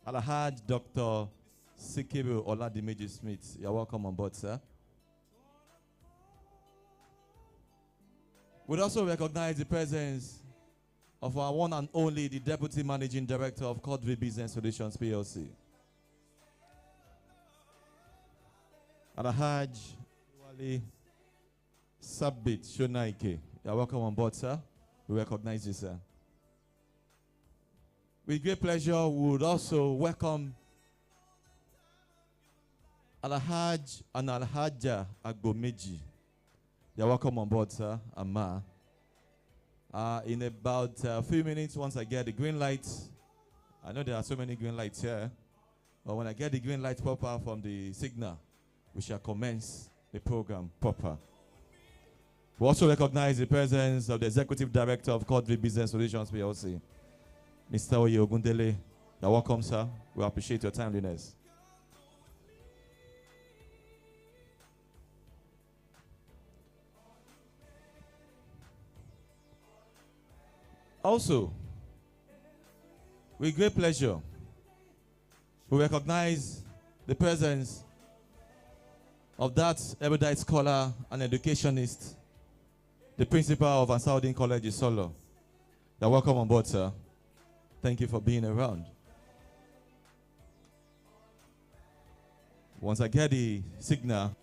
Alhaj Dr. Sikiru Oladimeji Smith. You're welcome on board, sir. We'd also recognize the presence of our one and only, the Deputy Managing Director of Quadri Business Solutions PLC. Alhaj Wali Sabit Shonaike. You're welcome on board, sir. We recognize you, sir. With great pleasure, we would also welcome Alhaj and Alhaja Agbomeji. You're welcome on board, sir, Amma. In about a few minutes, once I get the green light, I know there are so many green lights here, but when I get the green light proper from the signal, we shall commence the program proper. We also recognize the presence of the Executive Director of Quadri Business Solutions PLC, Mr. Oye Ogundele. You're welcome, sir. We appreciate your timeliness. Also, with great pleasure, we recognize the presence of that erudite scholar and educationist, the principal of ANSAR-UD-DEEN College, ISOLO. You're welcome on board, sir. Thank you for being around. Once I get the signal,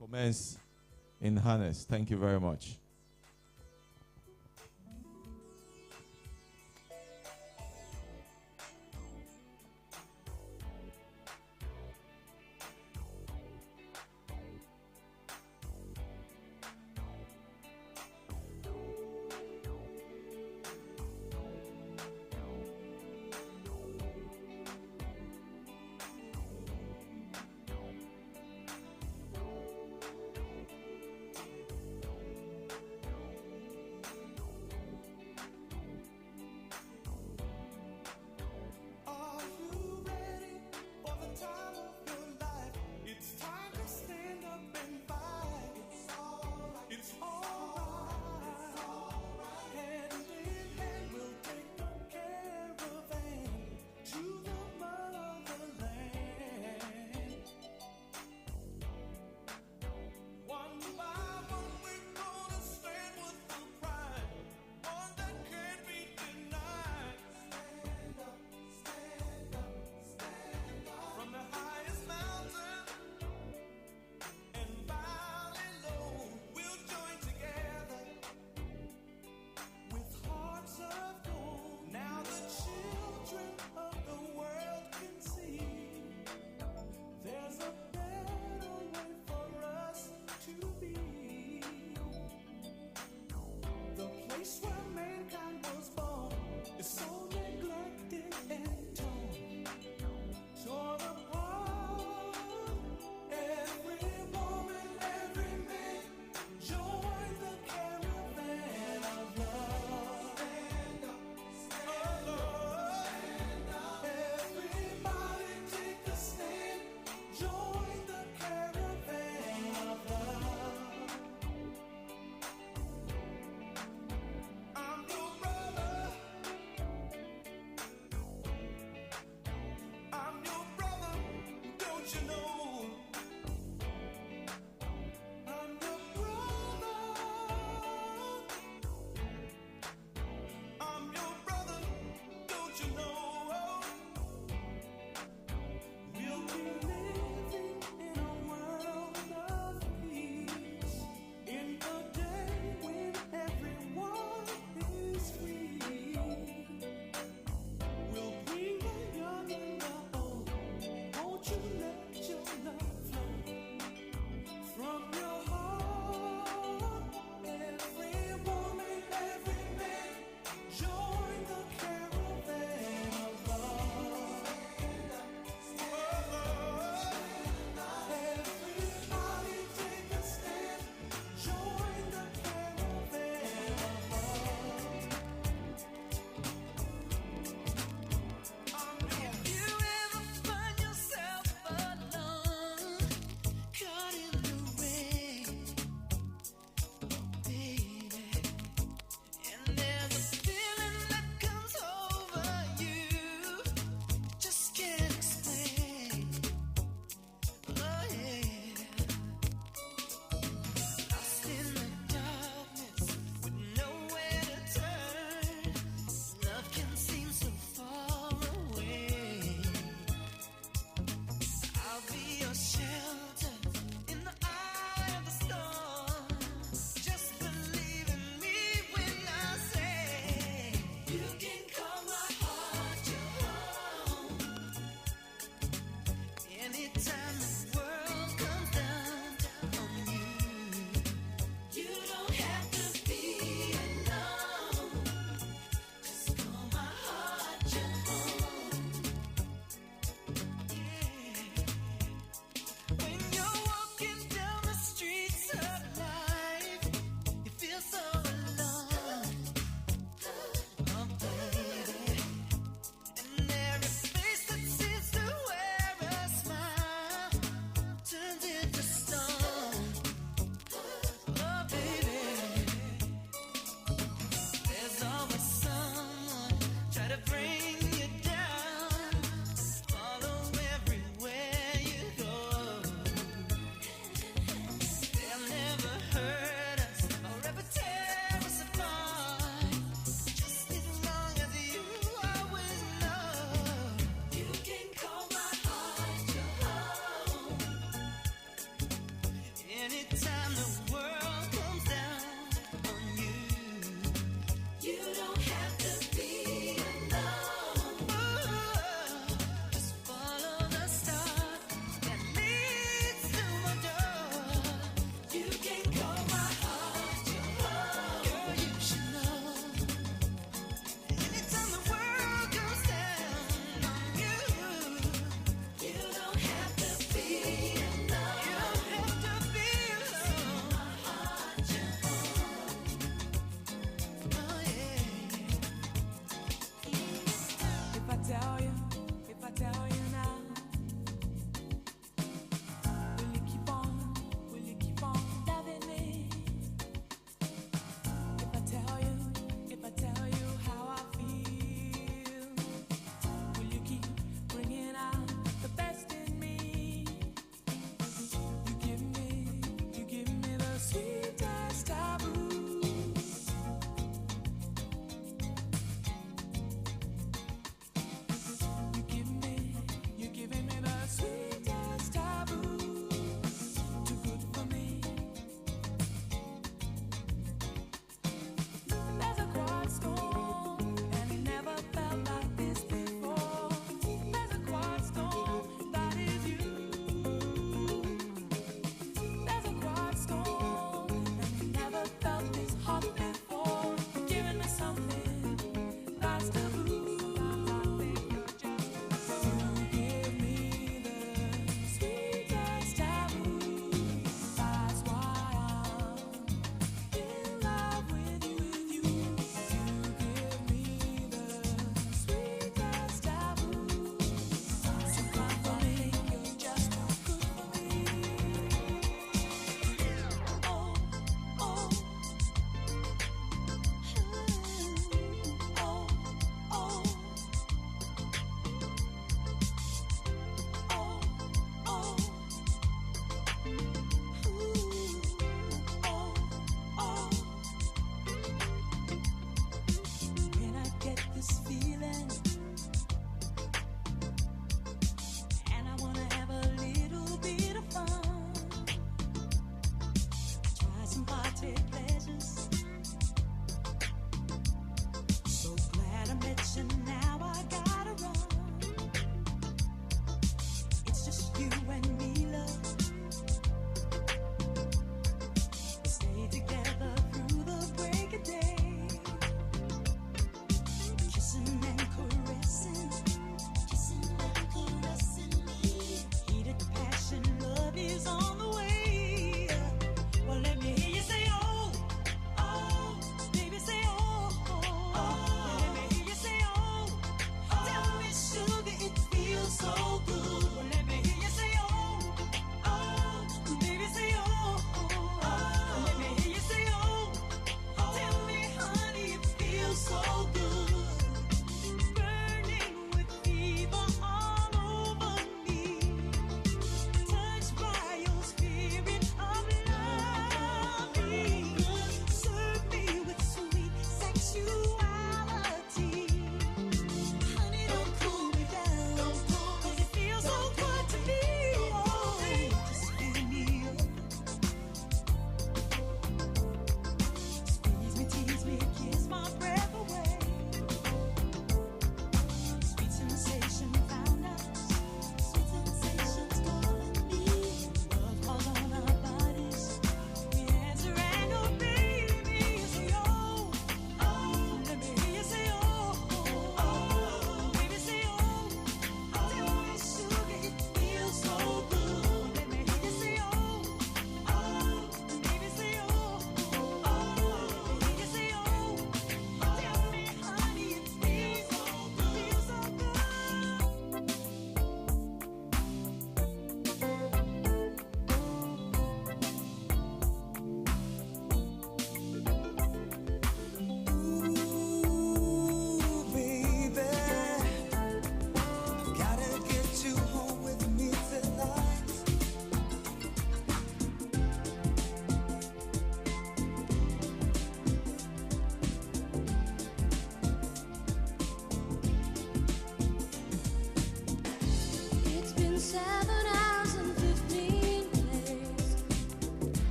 commence in harness. Thank you very much.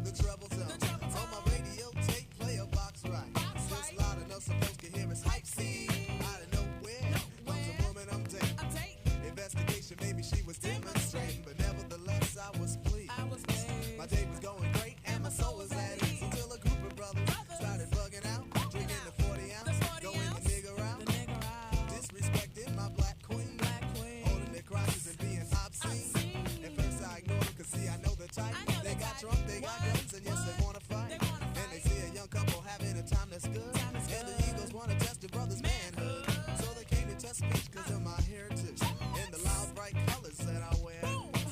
the treble tone. On my radio tape, play a box right. Just loud enough so folks can hear us hype scene. Out of nowhere, comes a woman I'm dating. Investigation, maybe she was demonstrating, but nevertheless I was pleased. My day was going great and my soul was at ease until a group of brothers started bugging out, drinking the 40 ounce, going the nigga out, disrespecting my black queen, holding their crosses and being obscene. At first I ignored them, cause see I know the type. They got drunk, they got guns, and yes they wanna fight. And they see a young couple having a time that's good, and the Eagles wanna test the brothers' manhood. So they came to test speech cause of my heritage and the loud bright colors that I wear.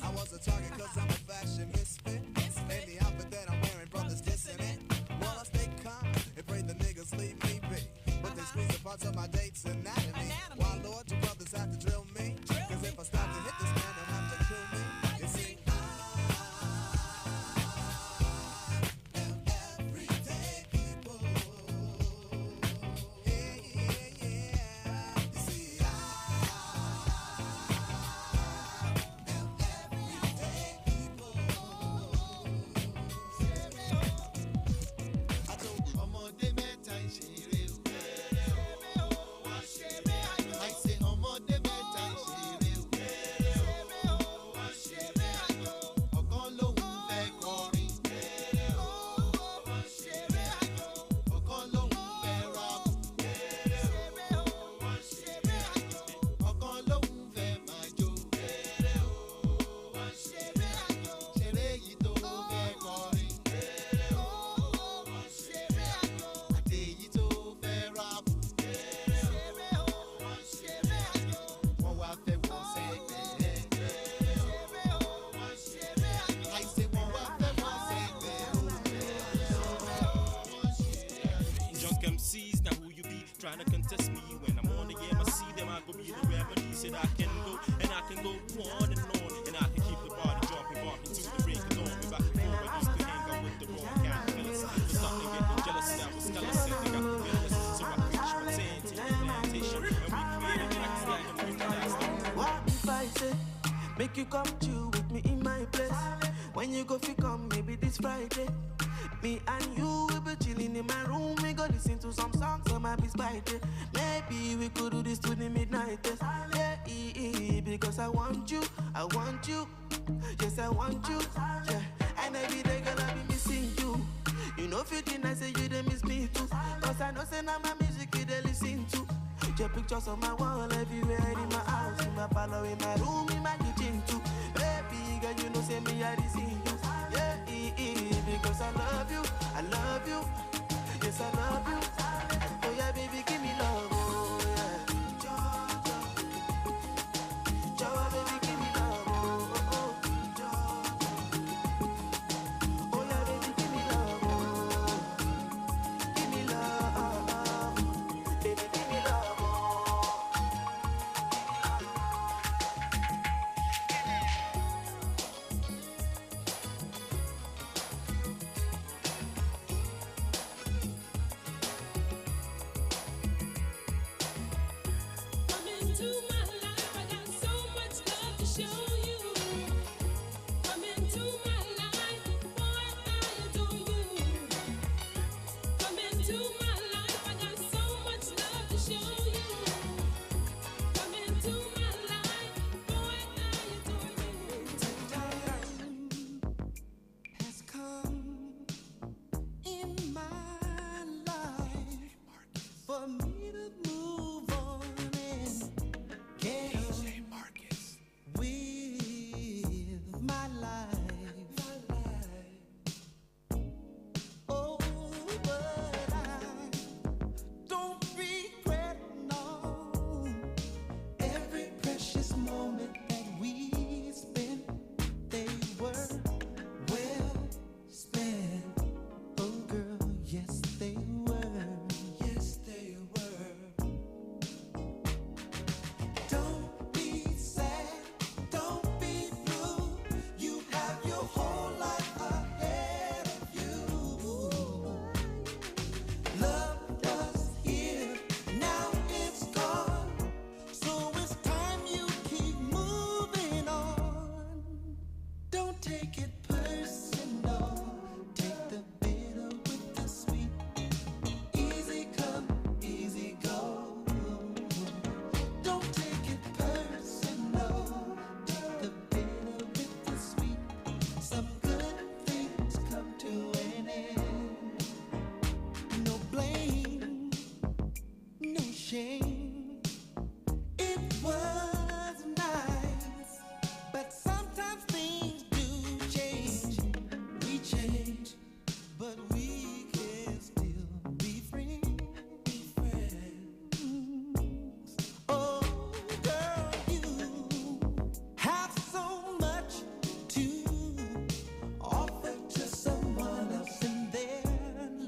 I was a target cause I'm a fashion misfit, and the outfit that I'm wearing, brothers dissing it. Well, I stay calm and pray the niggas leave me be, but they squeeze the parts of my date's anatomy. Why, Lord, you brothers have to drill me, cause if I stop to hit this man, they'll have to kill me. You see, I am everyday people. Yeah, yeah, yeah. You see, I am everyday people. I told you, ọmọdé mẹ́ta ìṣeré o. I say ọmọdé mẹ́ta ìṣeré o. Ọ̀kan lòun fẹ́ kọrin. Ọ̀kan lòun fẹ́ rap. Ọ̀kan lòun fẹ́ máa jó. Ṣeré yìí tó fẹ́ kọrin. Àti èyí tó fẹ́ rap. Wọ́n wá fẹ́ wọ́n sẹ́gbẹ̀ẹ́. I say wọ́n wá fẹ́ wọ́n sẹ́gbẹ̀ẹ́. Junk MCs, now who you be trying to contest me? When I'm on the game, I see them, I go be the remedy. Said I can go, and I can go on, and I can keep the body jumping, barking to the break of dawn. We back and forth, I used to hang out with the wrong kind of fellas. But starting to get no jealous, I was jealous, and they got the feelings. So I preach my tent in the plantation, and we created tracks like a new master. What if I say, make you come chill with me in my place? When you go fi come, maybe this Friday. Me and you will be chilling in my room. We go listen to some songs, some might be spicy. Maybe we could do this to the midnight test. Yeah, because I want you, yes I want you. Yeah, and every day girl I be missing you. You know 15 I say you they miss me too. Cause I know say now my music you they listen to. Your pictures on my wall everywhere, in my house, in my parlor, in my room, in my kitchen too. Baby girl, you know say me I see you. Yeah, because I love you, yes I love you. Oh yeah, baby, give me love, oh yeah. Joe, baby, give me love, oh, oh. Oh yeah, baby, give me love, oh. Give me love, baby, give me love, oh. change. It was nice, but sometimes things do change. We change, but we can still be friends. Oh, girl, you have so much to offer to someone else in their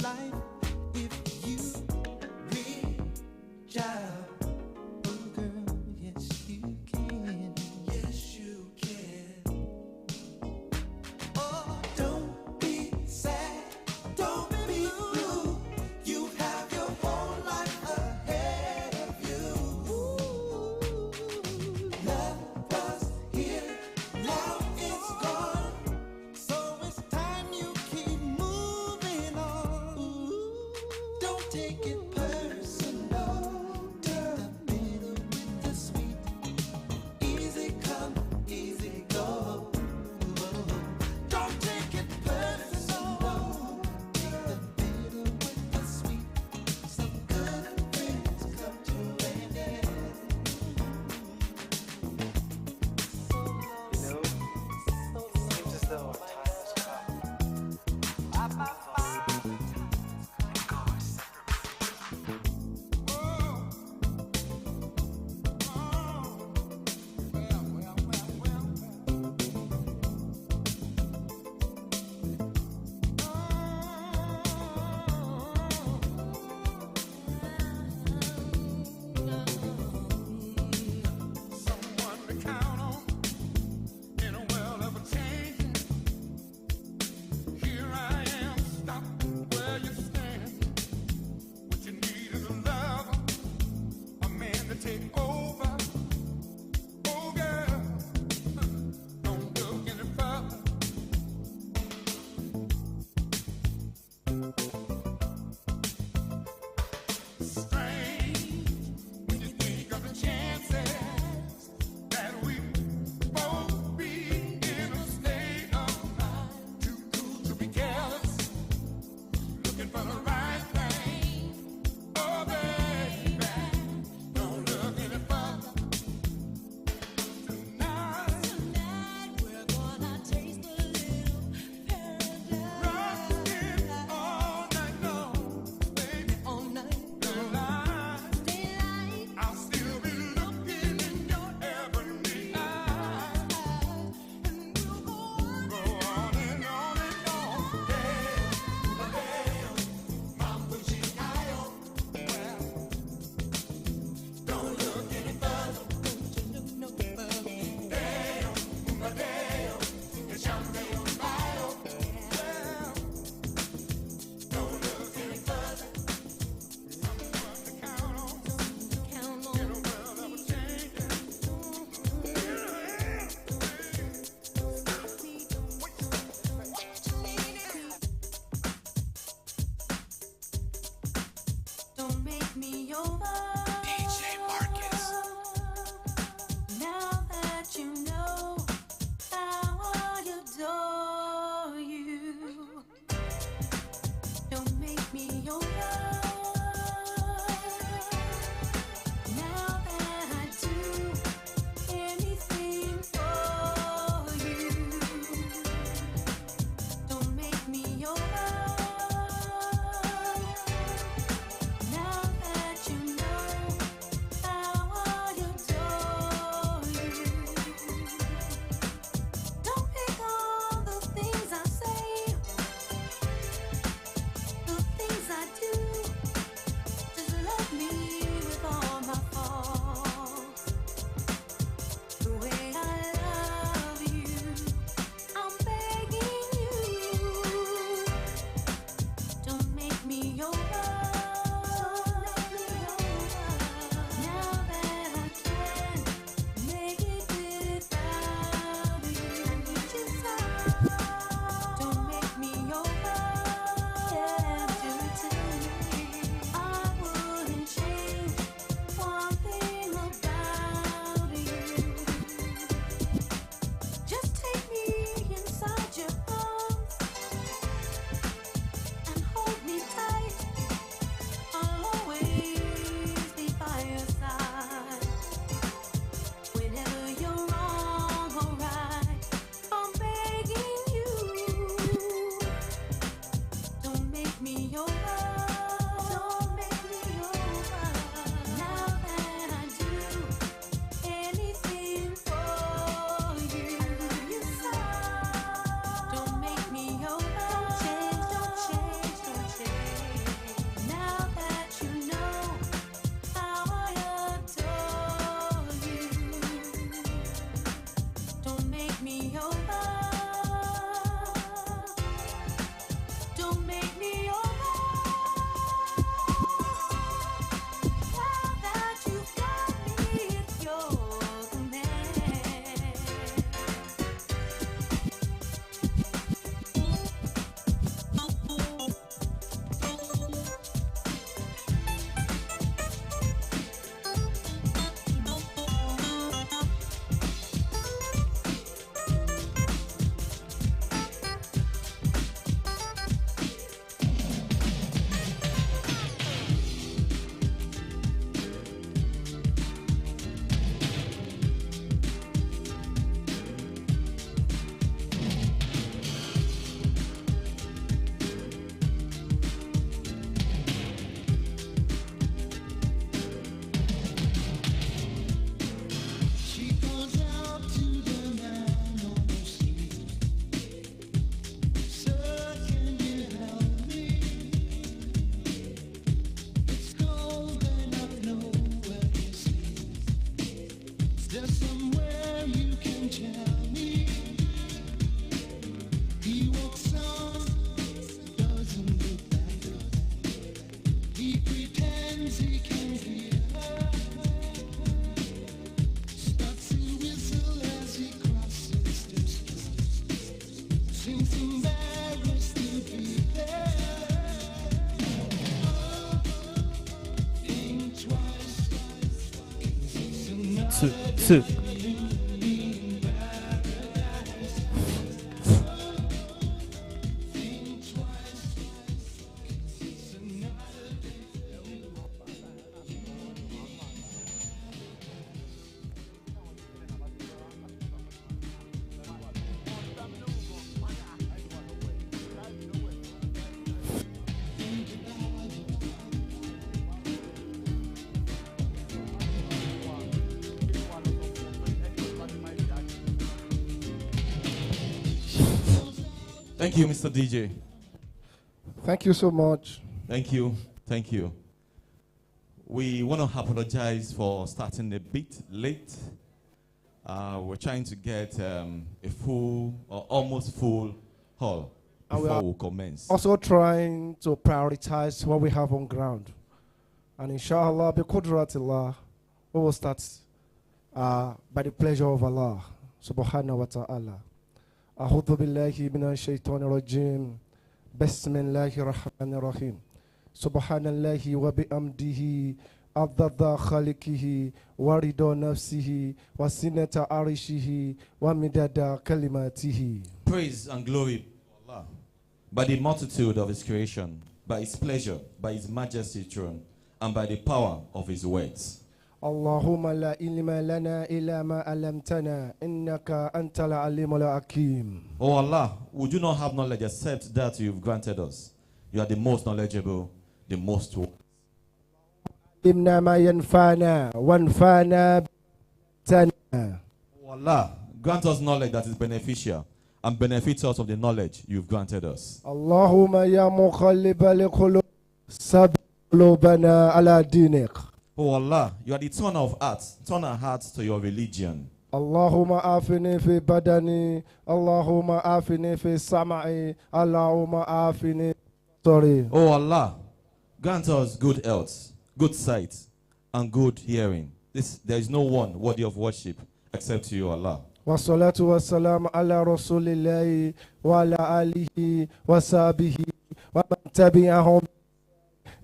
life. If you reach out, oh girl, yes you can. Yes you can. Oh, don't be sad, don't be blue. You have your whole life ahead of you. Love was here, now it's gone. So it's time you keep moving on. Don't take it personal. Take the bitter with the sweet. Easy come, easy go. Don't take it personal. Take the bitter with the sweet. Some good friends come to an end. Seems as though our time has come. Go our separate ways. Someone to count on in a world of changing. Here I am, stop where you stand. What you need is a lover, a man to take over. Oh girl, don't look any further. Strange when you think of the chances that we both be in a state of mind. Too cool to be careless, looking for the right thing. Oh baby, don't look any further. Tonight we're gonna taste a little paradise. Rockin' all night long, baby, all night long. I'll still be looking in your ebony eyes, and we'll go on and on and on. Mambo Chicago. Don't look any further. It's your real bio. Don't look any further. Someone to count on in a world of changing. Don't make me over. DJ Marcus. Now that you know how I adore you. Don't make me over. Now that I do anything for you. Don't make me over. Now that you know how I adore you. Don't pick all the things I say, the things I do. Just love me with all my faults. The way I love you, I'm begging you. Don't make me over. Now that I can make it without you. Don't make me over. Yeah, do it to me. I wouldn't change one thing about you. Just take me inside your arms and hold me tight. two. Thank you, Mr. DJ. Thank you so much. Thank you. Thank you. We want to apologize for starting a bit late. We're trying to get a full or almost full hall And we before are we commence. Also trying to prioritize what we have on ground. And inshallah, bi qudratillah, we will start by the pleasure of Allah subhanahu wa ta'ala. أعوذ بالله من الشيطان الرجيم بسم الله الرحمن الرحيم سبحان الله وبحمده عدد خلقه ورضا نفسه وزنة عرشه ومداد كلماته. Praise and glory to Allah by the multitude of His creation, by His pleasure, by His majesty throne, and by the power of His words. اللهم لا علم لنا إلا ما علمتنا إنك أنت العليم الحكيم. Oh Allah, we do not have knowledge except that you've granted us. You are the most knowledgeable, the most wise. علمنا ما ينفعنا وانفعنا بتنا. Oh Allah, grant us knowledge that is beneficial and benefits us of the knowledge you've granted us. اللهم يا مقلب القلوب ثبت قلوبنا على دينك. Oh Allah, you are the turner of hearts. Turn our hearts to your religion. اللهم عافني في بدني اللهم عافني في سمعي اللهم عافني sorry. Oh Allah, grant us good health, good sight, and good hearing. There is no one worthy of worship except you, Allah. والصلاة والسلام على رسول الله وعلى آله وصحبه ومن تبعهم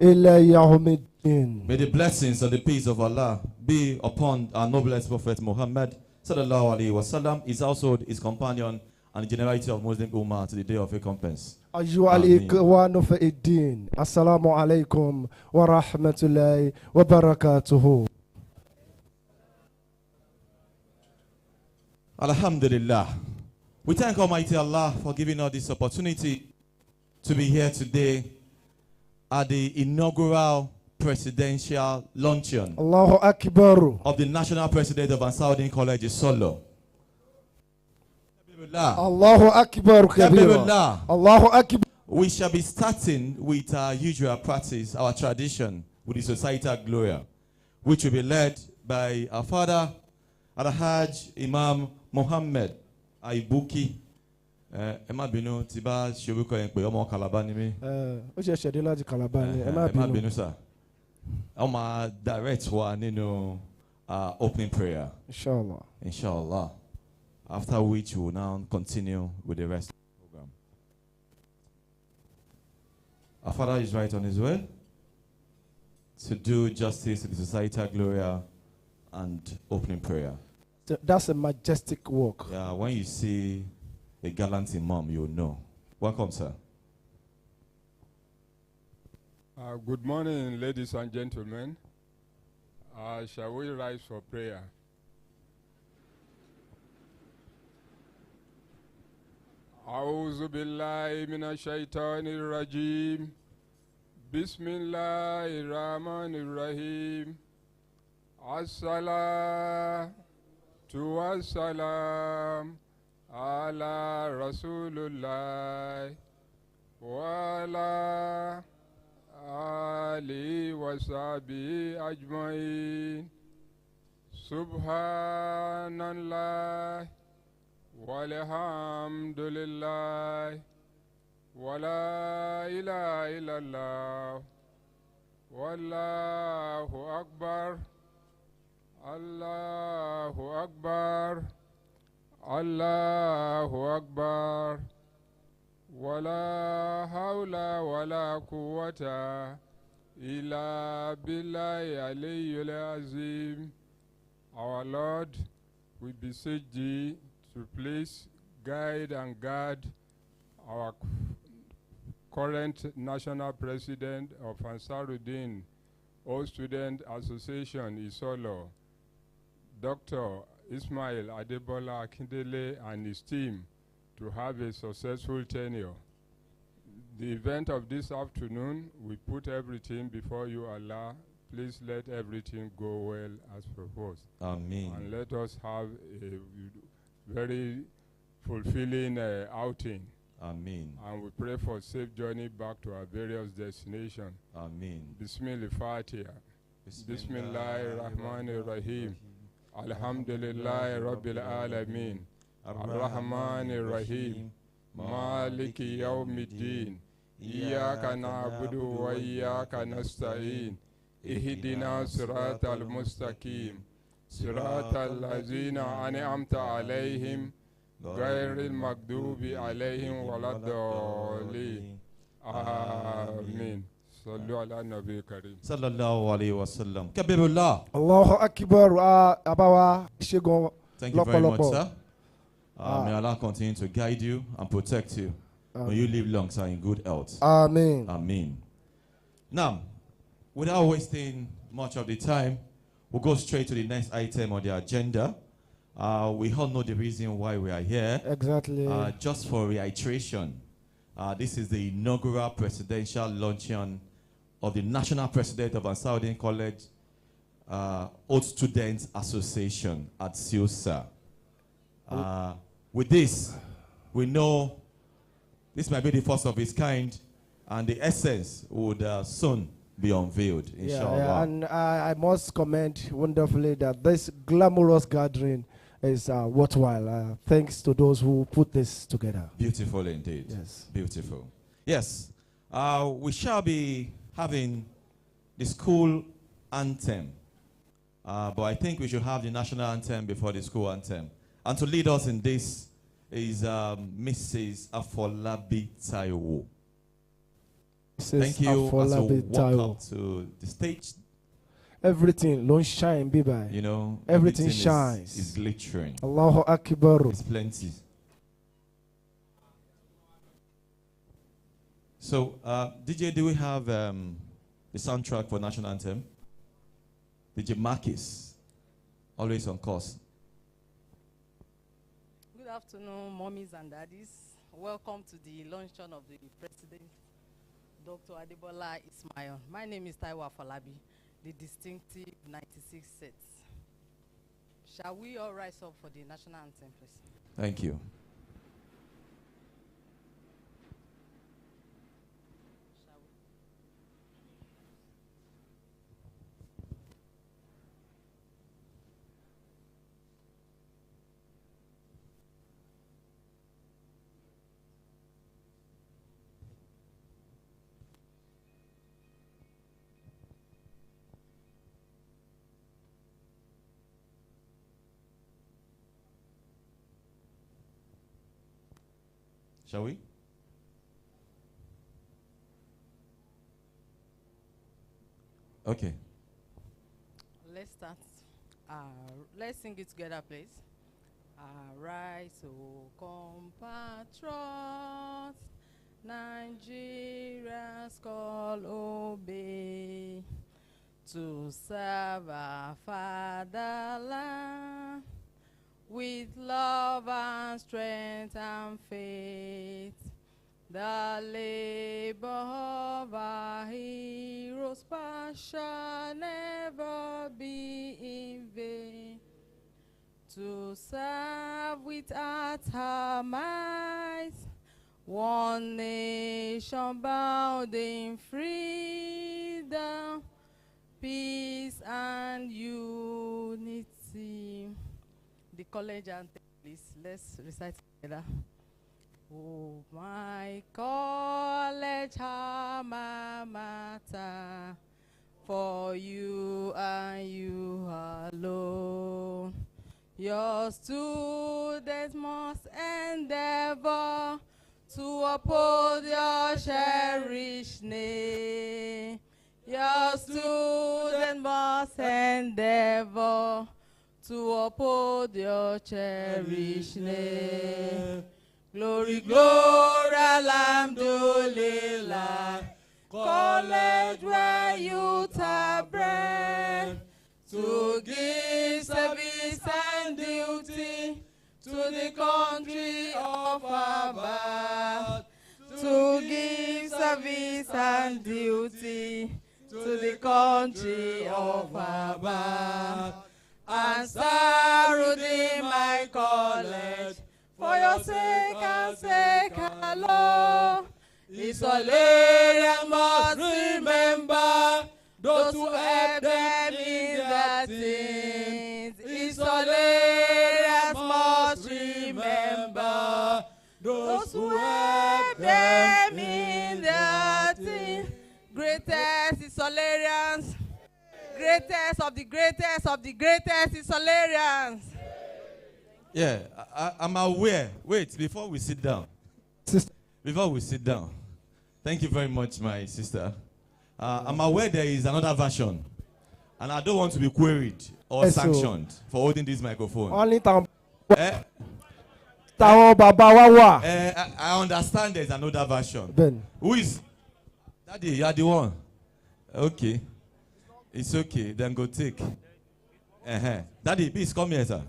إلى يوم الدين. May the blessings and the peace of Allah be upon our noblest Prophet Muhammad sallallahu alaihi wasallam, his household, his companion, and the generality of Muslim Ummah to the day of recompense. أيها الإخوان في الدين السلام عليكم ورحمة الله وبركاته. Alhamdulillah. We thank Almighty Allah for giving us this opportunity to be here today at the inaugural presidential Launcheon Allahu Akbar. of the National President of ANSAR-UD-DEEN College, ISOLO. Allahu Akbar kabira. Allahu Akbar. We shall be starting with our usual practice, our tradition, with the societal gloria, which will be led by our father, Al-Hajj Imam Muhammad Aibuki. Ẹ má bínú tí bá ṣe orúkọ yẹn pé ọmọ Calabar ni mí. Ó ṣe ṣẹ̀dé láti Calabar ni ẹ má Ẹ má bínú. bínú sir. Ó máa direct wa nínú opening prayer. Inshallah. Inshallah. After which we will now continue with the rest of the program. Our father is right on his way to do justice to the societal gloria and opening prayer. That's a majestic work. Yeah, when you see a gallant imam, you'll know. Welcome, sir. Good morning, ladies and gentlemen. Shall we rise for prayer? أعوذ بالله من الشيطان الرجيم بسم الله الرحمن الرحيم الصلاة والسلام على رسول الله وعلى آله وصحبه أجمعين سبحان الله والحمد لله ولا إله إلا الله والله أكبر الله أكبر الله أكبر ولا حول ولا قوة إلا بالله العلي العظيم Our Lord, we beseech thee to please guide and guard our current national president of ANSAR-UD-DEEN, All Student Association, ISOLO, Dr. Ismail Adebola Akindele and his team to have a successful tenure. The event of this afternoon, we put everything before you, Allah. Please let everything go well as proposed. Amen. And let us have a very fulfilling outing. Amen. And we pray for safe journey back to our various destinations. Amen. Bismillah Fatiha. Bismillahir Rahmanir Rahim. Alhamdulillah Rabbil Alameen. Ar-Rahmanir Rahim. Maliki Yawmiddin. Iyaka na'budu wa iyaka nasta'in. Ihdina siratal mustaqim. Siratal lazina an'amta alayhim. غير المغضوب عليهم ولا الضالين آمين صلوا على النبي الكريم صلى الله عليه وسلم. كبر الله. Allahu Akbar. Abawa Shegon. Thank you very much, Lopolopo. sir. May Allah continue to guide you and protect you. May you live long, sir, in good health. Amen. Amen. Now, without wasting much of the time, we'll go straight to the next item on the agenda. We all know the reason why we are here. Exactly. Just for reiteration, this is the inaugural presidential Launcheon of the National President of ANSAR-UD-DEEN College Old Students Association at SIUSA. With this, we know this might be the first of its kind, and the essence would soon be unveiled, inshallah. Yeah, and I must comment wonderfully that this glamorous gathering is worthwhile. Thanks to those who put this together. Beautiful indeed. Yes. Beautiful. Yes. We shall be having the school anthem. But I think we should have the national anthem before the school anthem. And to lead us in this is Mrs. Afolabi Taiwo. Thank you. As we walk up to the stage, everything don't shine, Bibai. you know, Everything shines. is glittering. Allahu Akbar. It's plenty. So, DJ, do we have the soundtrack for national anthem? DJ Marcus, always on course. Good afternoon, mommies and daddies. Welcome to the Launcheon of the President, Dr. Adebola Ismail. My name is Taiwo Afolabi, the distinctive 96 sets. Shall we all rise up for the national anthem, please? Thank you. Shall we? Shall we? Okay. Let's start. Let's sing it together, please. Arise, O compatriots, Nigeria's call obey, to serve our fatherland with love and strength and faith. The labor of our heroes' past shall never be in vain. To serve with utter might, one nation bound in freedom, peace and unity. The college anthem, please. Let's recite together. Oh, my college alma mater, for you and you alone, your students must endeavor to uphold your cherished name. Your students must endeavor to uphold your cherished name. Glory, glory, alhamdulillah. College where youth are bred to give service and duty to the country of our birth. To give service and duty to the country of our birth. ANSAR-UD-DEEN, my college, for your sake and sake alone. ISOLO must remember those who help them in their sins. ISOLO must remember those who help them in their sins. Greatest ISOLarians, greatest of the greatest of the greatest ISOLarians. Yeah, I'm aware. Wait, before we sit down. Sister. Before we sit down. Thank you very much, my sister. I'm aware there is another version. And I don't want to be queried or Yes, sanctioned for holding this microphone. Only time. Eh, I understand there's another version. Ben. Who is? Daddy, you are the one. Okay. It's okay. Then go take. Daddy, please come here, sir.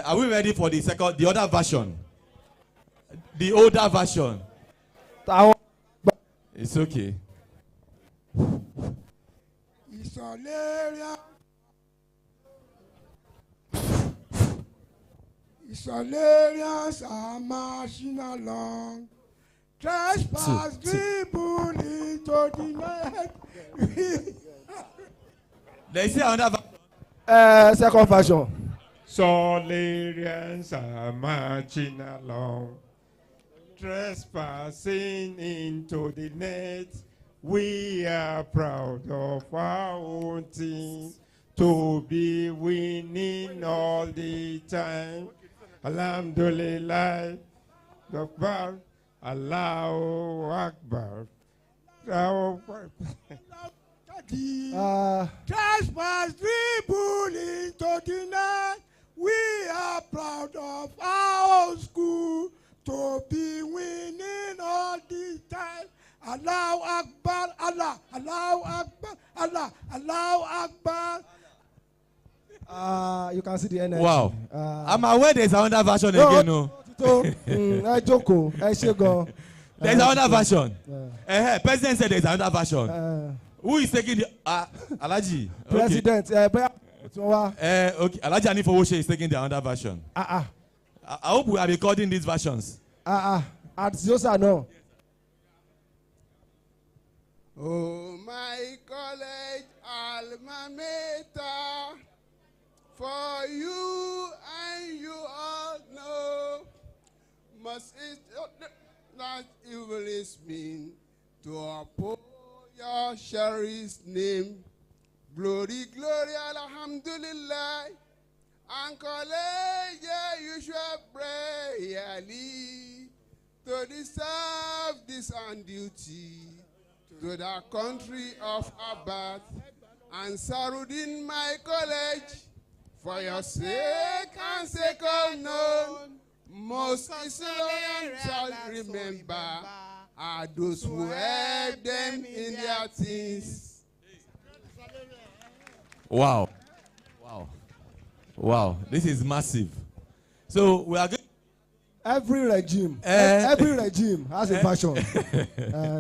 Are we ready for the other version? The older version. It's okay. Isolarians are marching along. Trespass dribble into the net. They say another Second version. Solarians are marching along, trespassing into the net. We are proud of our own team to be winning all the time. Alhamdulillah, Akbar, Allahu Akbar. Trespass dribble into the net. We are proud of our school to be winning all the time. Allahu Akbar, Allah, Allahu Akbar, Allah, Allahu Akbar. You can see the energy. Wow. I'm aware there's another version again. No. There's another version. President said there's another version. Who is taking the Alaji? President. Okay, Alaji Anifowoshe is taking the another version. I hope we are recording these versions. At Zosa, no. Oh, my college alma mater, for you and you all know, must it not evil is mean to uphold your cherished name. Glory, glory, alhamdulillah. And college, you should pray to deserve this and duty to the country of our birth. ANSAR-UD-DEEN, my college, for your sake and sake unknown, most Islamians shall remember are those who help them in their things. Wow. Wow. Wow. This is massive. So we are going. Every regime has a version.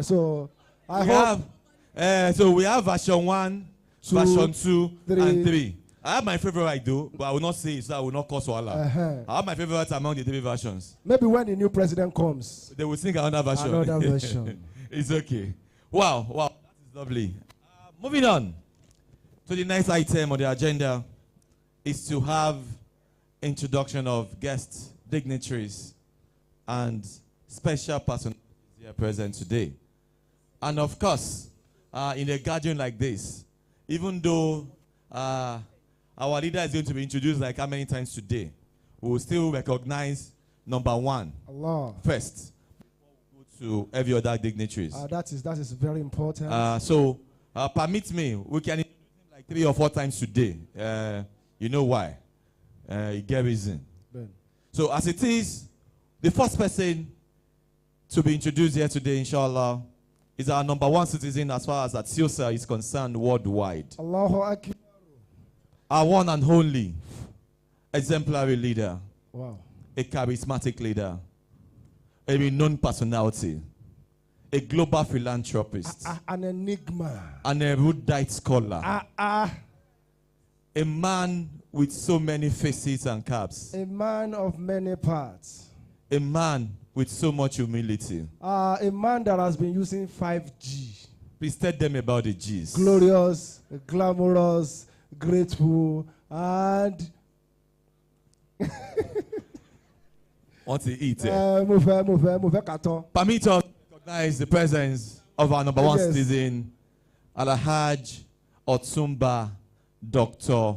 So I hope. So we have version 1, version 2, and 3. I have my favorite though, but I will not say it so I will not cause wahala. I have my favorite among the 3 versions. Maybe when the new president comes, they will sing another version. Another version. It's okay. Wow. Wow. That is lovely. Moving on to the next item on the agenda is to have introduction of guest dignitaries and special personalities here present today. And of course, in a gathering like this, even though our leader is going to be introduced like how many times today, we will still recognize number 1 Allah first to every other dignitaries. that is very important. So permit me, we can like 3 or 4 times today. You know why? You get reason. Ben. So as it is, the first person to be introduced here today, inshallah, is our number one citizen as far as Atiosa is concerned worldwide. Allahu Akbar. Our one and only exemplary leader, Wow. a charismatic leader, a renowned personality, a global philanthropist, An enigma. an erudite scholar, a man with so many faces and caps, A man of many parts. a man with so much humility. A man that has been using 5G. Please tell them about the G's. Glorious, glamorous, grateful, and Want to eat it? move katon. Permit us to recognize the presence of our number one Yes. citizen, Alhaj Otumba Dr.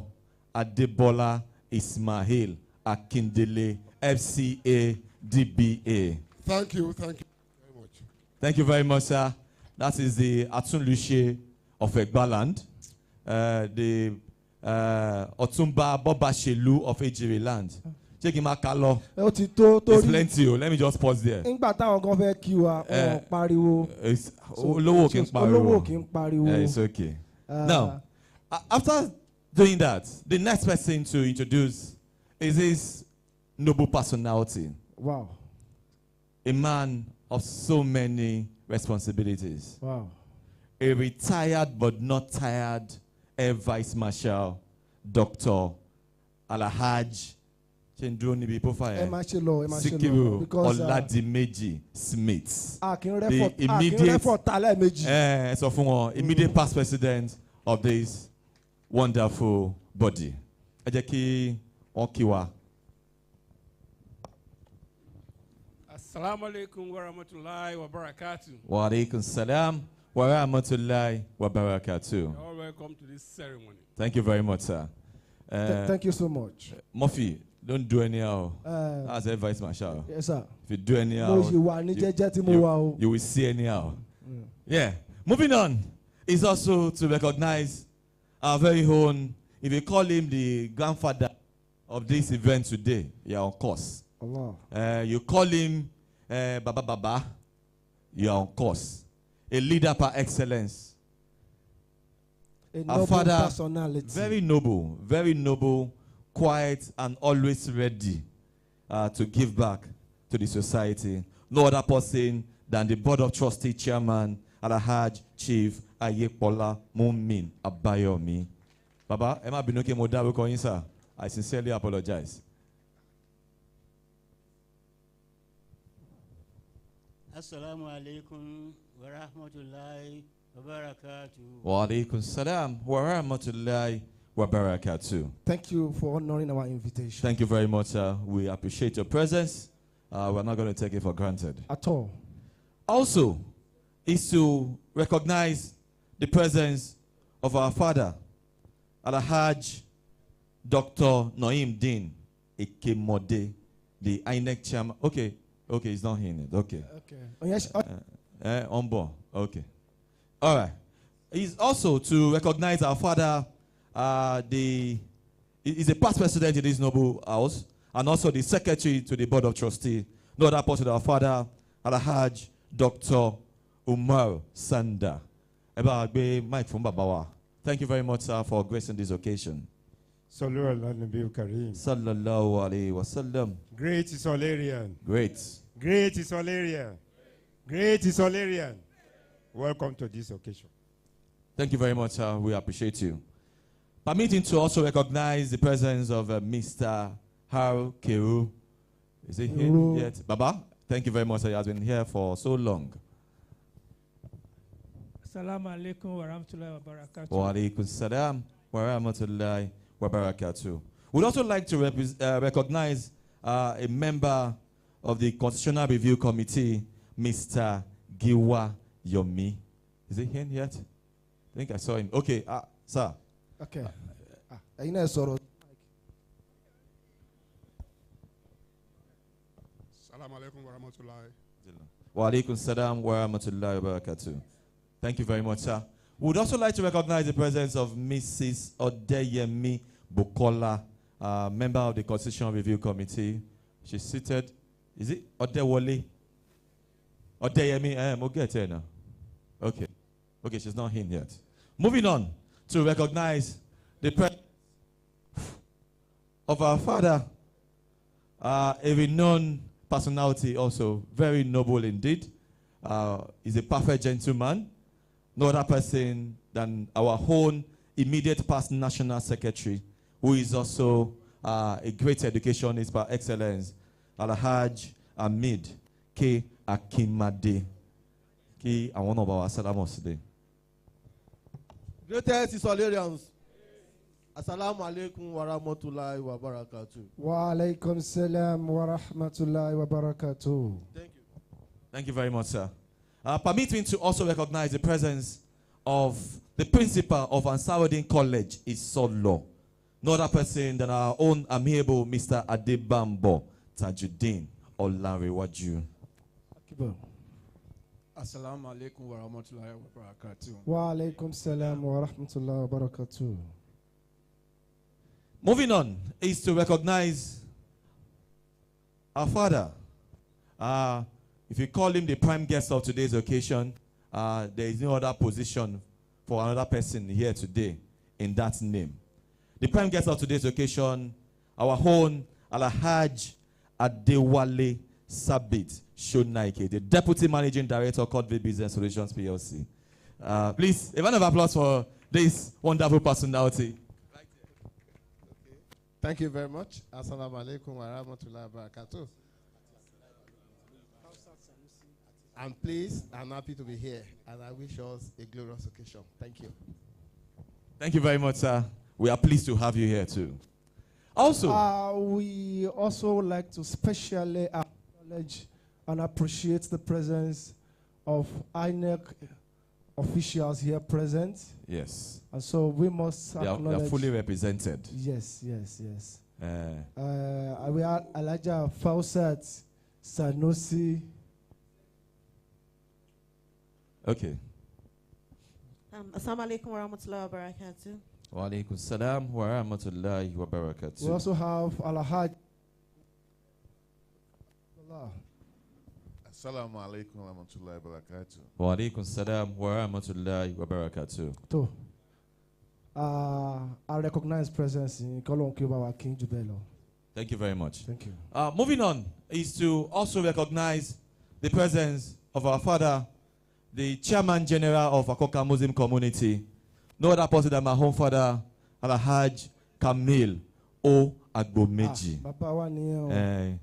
Adebola Ismail Akindele, FCA DBA. Thank you very much. Thank you very much, sir. That is the Atun Luche of Egbaland, the Otumba Bobashelu of Ejiriland. Check him out, Kalo. Ó ti tó It's torí plenty. Let me just pause there. nígbà táwọn kan fẹ́ kí wa wọn pariwo. Olówó kì í pariwo. Olówó kì í pariwo. It's okay. Now, after doing that, the next person to introduce is his noble personality. Wow. A man of so many responsibilities. Wow. A retired but not tired Air Vice Marshal, Dr. Alhaj Ẹ máa ṣe lọ, ẹ máa ṣe lọ. Sikiru Because Oladimeji Smith. a kì í The rẹ́fọ̀ ta lẹ́ẹ̀mejì. So fún wọn, immediate past president of this wonderful body. Ẹ jẹ́ kí wọ́n kí wa. Assalamu alaikum wa rahmatullahi wa barakatuh. Wa alaikum salam wa rahmatullahi wa barakatuh. You're all welcome to this ceremony. Thank you very much, sir. Thank you so much. Murphy, don't do anyhow. As a vice marshal. Yes, sir. If you do anyhow, Mo ṣì wà ní jẹ́jẹ́ tí mo wà o. you will see anyhow. Yeah. Moving on is also to recognize our very own, if you call him the grandfather of this event today, you're on course. Allah. You call him Baba Baba, you're on course. A leader par excellence. A Our noble father, personality. very noble, quiet, and always ready to give back to the society. No other person than the Board of Trustee Chairman, Alhaj Chief Ayepola Mumin Abayomi. Baba, Emma Binoke Modawe Koyin, sir. I sincerely apologize. Assalamu alaikum wa rahmatullahi wa barakatuh. Wa alaikum salam wa rahmatullahi wa barakatuh. Thank you for honoring our invitation. Thank you very much, sir. We appreciate your presence. We're not going to take it for granted. At all. Also, is to recognize the presence of our father, Alhaj Dr. Noim Dean Ekemode, the INEC chairman. Okay, he's not in it. Okay. Oh, yes. On board. Okay. All right. He's also to recognize our father, he's a past president in this noble house, and also the secretary to the Board of Trustees. No other person than our father, Alhaj Dr. Umar Sanda. Thank you very much, sir, for gracing this occasion. Sallallahu Alayhi Wasallam. Great is Solarian. Great. Great is Solarian. Great is Solarian. Welcome to this occasion. Thank you very much, sir. We appreciate you. Permitting to also recognize the presence of Mr. Haru Keru. Is he here yet? Baba, thank you very much, sir. He has been here for so long. Assalamu alaikum wa rahmatullahi wa barakatuh. Wa alaikum salam wa rahmatullahi wa barakatuh. We'd also like to recognize a member of the Constitutional Review Committee, Mr. Giwa Yomi. Is he here yet? I think I saw him. Okay, sir. Okay. You know, sort Assalamu alaikum wa rahmatullahi. Wa alaikum salam wa rahmatullahi wa barakatuh. Thank you very much, sir. We would also like to recognize the presence of Mrs. Odeyemi Bukola, member of the Constitutional Review Committee. She's seated. Is it Adewole? Odeyemi, we'll get her now. Okay. Okay, she's not in yet. Moving on to recognize the presence of our father, a renowned personality also, very noble indeed. He's a perfect gentleman. No other person than our own immediate past national secretary, who is also a great educationist par excellence, Alhaj Ahmed K. Akimade. Ki are one of our salamos today. Greatest Isolarians. Assalamu alaikum wa rahmatullahi wa barakatuh. Wa alaikum salam wa rahmatullahi wa barakatuh. Thank you. Thank you very much, sir. Permit me to also recognize the presence of the principal of ANSAR-UD-DEEN College, ISOLO. No other person than our own amiable Mr. Adebambo Tajuddin Olarewaju. Assalamu alaikum wa rahmatullahi wa barakatuh. Wa alaikum salam wa rahmatullahi wa barakatuh. Moving on is to recognize our father. If you call him the prime guest of today's occasion, there is no other position for another person here today in that name. The prime guest of today's occasion, our own Alhaj Adewale Sabit Shonaike, the Deputy Managing Director, Codville Business Solutions PLC. Please, a round of applause for this wonderful personality. Thank you very much. Assalamu alaikum wa rahmatullahi wa barakatuh. I'm pleased and happy to be here, and I wish us a glorious occasion. Thank you. Thank you very much, sir. We are pleased to have you here too. Also, we also would like to specially acknowledge and appreciate the presence of INEC officials here present. yes, And so we must they acknowledge. are fully represented. Yes, yes, yes. Uh, We are Alaja Fausat Sanusi. okay. Assalamu alaikum wa rahmatullahi wa barakatuh. Wa alaikum salam wa rahmatullahi wa We barakatuh. also have Alhaj. Assalamu alaikum wa rahmatullahi wa barakatuh. Wa alaikum salam wa rahmatullahi wa barakatuh. To I recognize presence in Kolon Cuba King Jubelo. Thank you very much. Thank you. Moving on is to also recognize the presence of our father, the Chairman General of Akoka Muslim Community. No other person than my home father, Alhaj Kamil O Agbomeji. Baba wa ni o.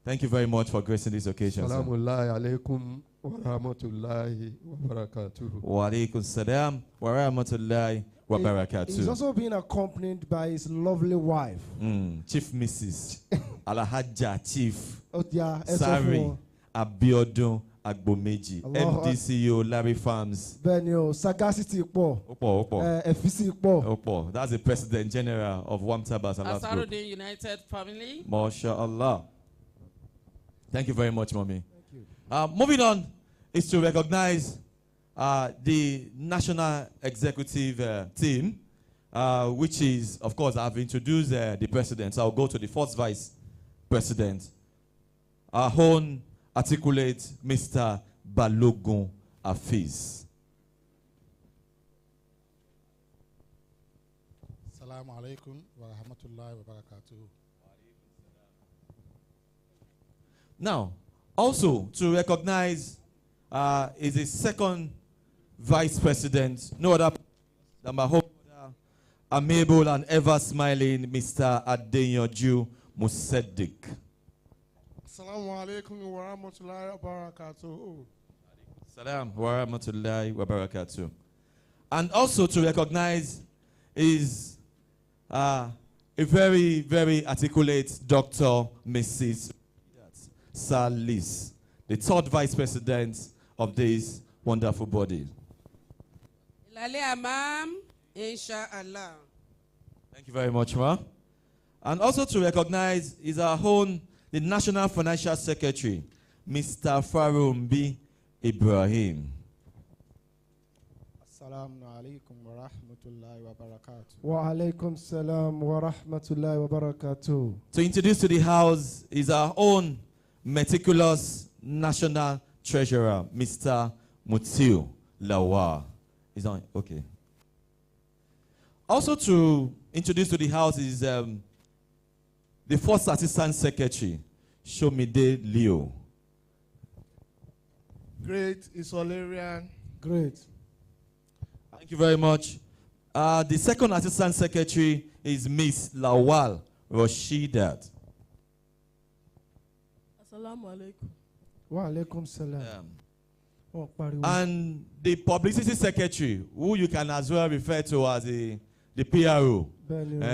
Thank you very much for gracing this occasion. sir. Assalamu alaikum wa rahmatullahi wa barakatuh. Wa alaikum salam wa rahmatullahi wa He's barakatuh. also being accompanied by his lovely wife. Chief Mrs. Alhaja Chief Oh, yeah, Sari Abiodun Agbomeji, Allah- MDCO Larry Farms. Benio, sagacity po. Opo. Efisi po. Opo. That's the President General of Wamtaba Salat Group. ANSAR-UD-DEEN United Family. MashaAllah. Thank you very much, Mommy. Moving on is to recognize the National Executive Team, which is, of course, I've introduced the President. So I'll go to the first Vice President, our own articulate Mr. Balogun Afiz. Assalamu alaikum wa rahmatullahi wa barakatuh. Now, also to recognize is the second Vice President, no other than my home amiable and ever smiling Mr. Adeyanju Museddik. Assalamu alaikum wa rahmatullahi wa barakatuh. Salam wa rahmatullahi wa barakatuh. And also to recognize is a very, very articulate Dr. Mrs. Salis, the third Vice President of this wonderful body. Lale Amam, Inshallah. Thank you very much, Ma. And also to recognize is our own, the National Financial Secretary, Mr. Farumbi Ibrahim. Assalamu alaikum wa rahmatullahi wa barakatuh. Wa alaikum salam wa rahmatullahi wa barakatuh. To introduce to the house is our own meticulous national treasurer, Mr. Mutiu Lawa. Is on, okay. Also to introduce to the house is the first assistant secretary, Shomide Leo. Great Isolarian. Great. Thank you very much. The second assistant secretary is Miss Lawal Rashidat. Assalamu alaikum. Wa alaikum salam. Oh, pariwo. And the publicity secretary, who you can as well refer to as the PRO.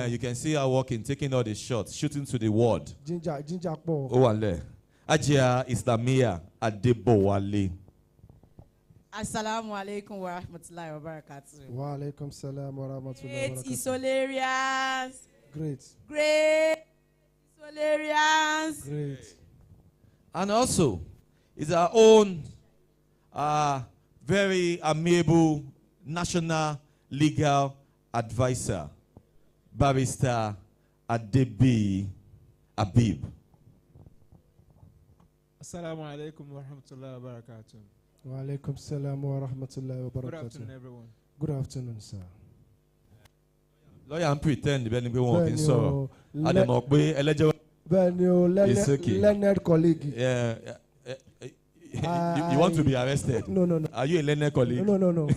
You can see her working, taking all the shots, shooting to the ward. Ginger po. Oh, ale. Ajia Islamia Adebowale. Assalamu alaikum wa rahmatullahi wa barakatuh. Wa alaikum salam wa rahmatullahi wa Great barakatuh. Isolarians. Great. Great Isolarians. Great. And also, is our own very amiable national legal advisor, Barrister Adebi Abib. Assalamu alaikum wa rahmatullahi wa barakatuh. Wa alaikum salam wa rahmatullahi wa barakatuh. Good afternoon, everyone. Good afternoon, sir. Lawyer and pretend when we walk in sorrow. Benny It's okay. Leonard colleague. Yeah. You want to be arrested? No. Are you a Leonard colleague? No.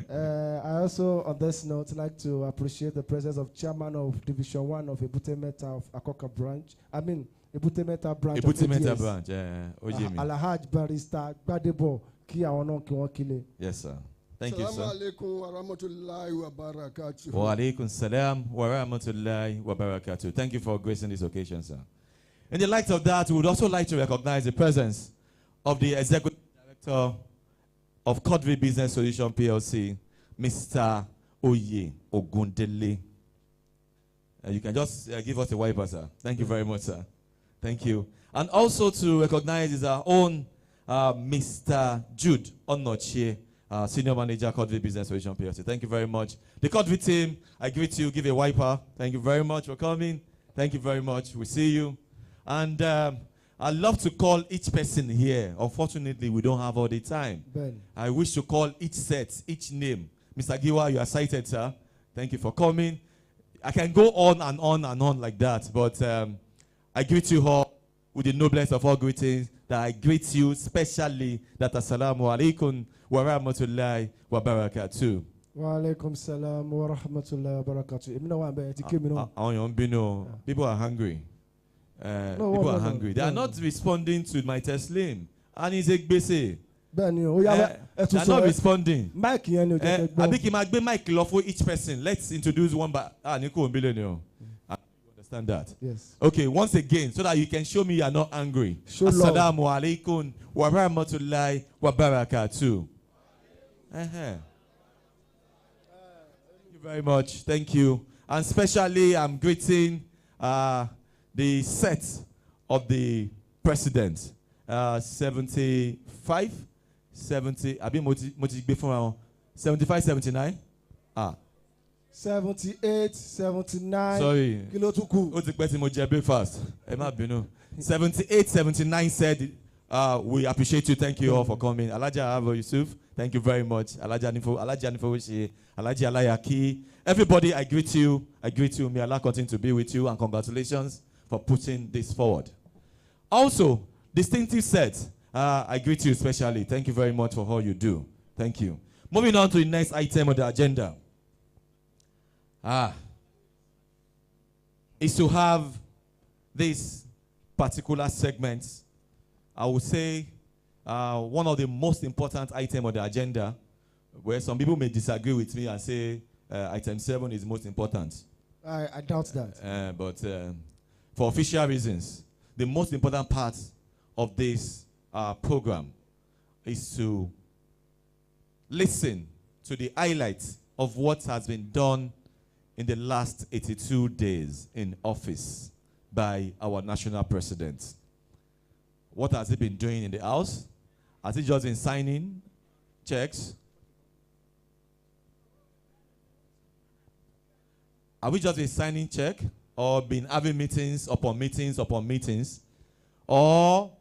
I also, on this note, like to appreciate the presence of Chairman of Division 1 of Ebute Meta of Akoka branch. I mean, Ebute Meta branch. Ebute of Meta ADS. branch, yeah. Ojemi. Alhaj Barrister Gbadebo ki àwọn náà kí wọ́n kílé. Yes, sir. Thank you, sir. Assalamu alaikum wa rahmatullahi wa barakatuh. Wa alaikum salam wa rahmatullahi wa barakatuh. Thank you for gracing this occasion, sir. In the light of that, we would also like to recognize the presence of the Executive Director of Codri Business Solution PLC, Mr. Oye Ogundele. You can just give us a wiper, sir. Thank you very much, sir. Thank you. And also to recognize is our own Mr. Jude Onochie, Senior Manager, Codri Business Solution PLC. Thank you very much. The Codri team, I greet you, give a wiper. Thank you very much for coming. Thank you very much. We see you. And I love to call each person here. Unfortunately, we don't have all the time. Ben. I wish to call each set, each name. Mr. Giwa, you are cited, sir. Thank you for coming. I can go on and on and on like that, but I greet you all with the noblest of all greetings, that I greet you specially, that assalamu alaikum wa rahmatullahi wa barakatuh. Wa alaikum salam wa rahmatullahi wa barakatuh. Èmi náà wà ńbẹ̀, ẹ ti ké mi náà. Àwọn èèyàn ń bínú. People are hungry. People are hungry. They are not responding to my Teslim. And it's a gbèsè. Bẹ́ẹ̀ni o, ó yá ẹ tún They are sọ not responding. Mike yẹn ni o jẹ́ kẹ́ gbọ́. Àbí kí n máa gbé mic lọ fún each person. Let's introduce one by ní kò ń bílẹ̀ ni o. You understand that? Yes. Okay, once again, so that you can show me you are not angry. Show love. Assalamu alaikum wa rahmatullahi wa barakatuh. Thank you very much. Thank you. And especially, I'm greeting the set of the president. 75, 70, I've been 75, 79. 78, 79. Sorry. Kí ló tún kù? Ó ti pẹ́ tí mo jẹ breakfast. Ẹ má bínú. 78, 79 said, we appreciate you. Thank you all for coming. Alhaji Abo Yusuf, thank you very much. Alhaji Anifowoshe, Alhaji Alayaki. Everybody, I greet you. I greet you. May Allah continue to be with you, and congratulations for putting this forward. Also, distinctive set, I greet you especially. Thank you very much for all you do. Thank you. Moving on to the next item on the agenda. Is to have this particular segment, I would say, one of the most important items on the agenda, where some people may disagree with me and say item 7 is most important. I doubt that. But for official reasons, the most important part of this program is to listen to the highlights of what has been done in the last 82 days in office by our national president. What has he been doing in the house? Has he just been signing checks? Are we just a signing check or been having meetings upon meetings upon meetings? Or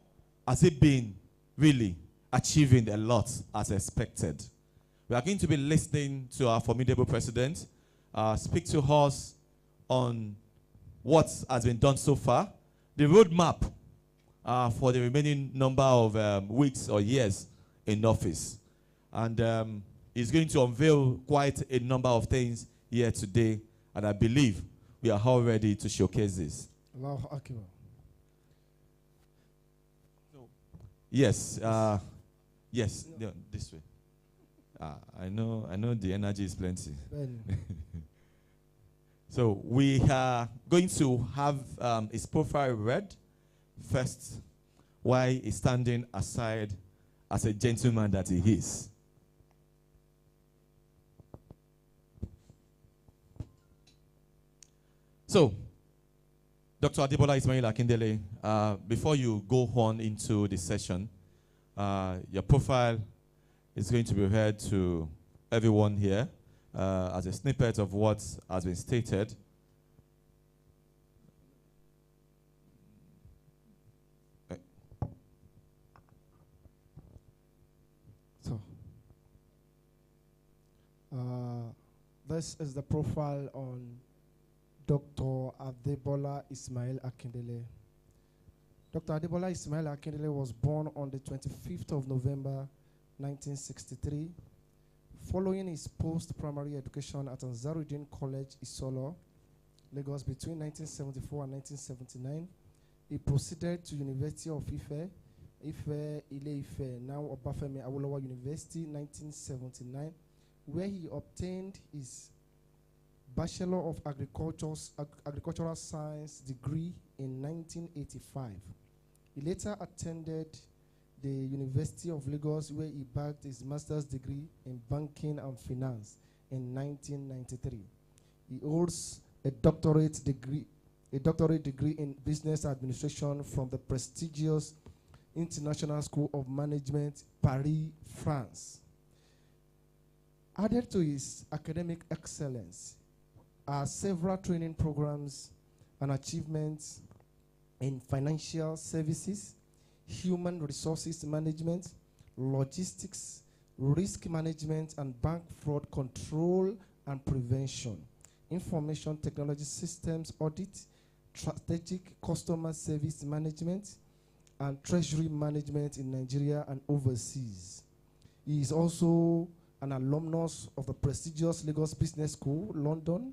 has it been really achieving a lot as expected? We are going to be listening to our formidable president speak to us on what has been done so far, the roadmap for the remaining number of weeks or years in office. And he's going to unveil quite a number of things here today, and I believe we are all ready to showcase this. Allahu Akbar. Yes, yes, no, this way. I know the energy is plenty. So we are going to have his profile read first, while he's standing aside as a gentleman that he is. So, Dr. Adebola Ismail Akindele, before you go on into the session, your profile is going to be read to everyone here as a snippet of what has been stated. So, this is the profile on Dr. Adebola Ismail Akindele. Dr. Adebola Ismail Akindele was born on the 25th of November, 1963. Following his post-primary education at ANSAR-UD-DEEN College, ISOLO, Lagos, between 1974 and 1979, he proceeded to University of Ife, Ile-Ife, now Obafemi Awolowo University, 1979, where he obtained his Bachelor of Agricultural Science degree in 1985. He later attended the University of Lagos, where he bagged his master's degree in banking and finance in 1993. He holds a doctorate degree in business administration from the prestigious International School of Management, Paris, France. Added to his academic excellence are several training programs and achievements in financial services, human resources management, logistics, risk management, and bank fraud control and prevention, information technology systems audit, strategic customer service management, and treasury management in Nigeria and overseas. He is also an alumnus of the prestigious Lagos Business School, London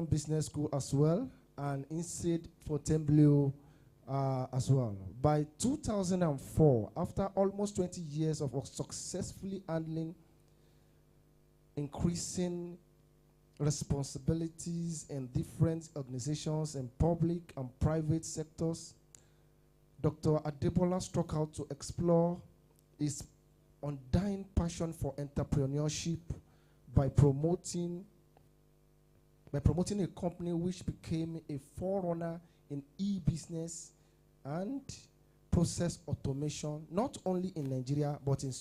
Business School as well, and INSEAD Fontainebleau as well. By 2004, after almost 20 years of successfully handling increasing responsibilities in different organizations in public and private sectors, Dr. Adebola struck out to explore his undying passion for entrepreneurship by promoting a company which became a forerunner in e-business and process automation, not only in Nigeria, but in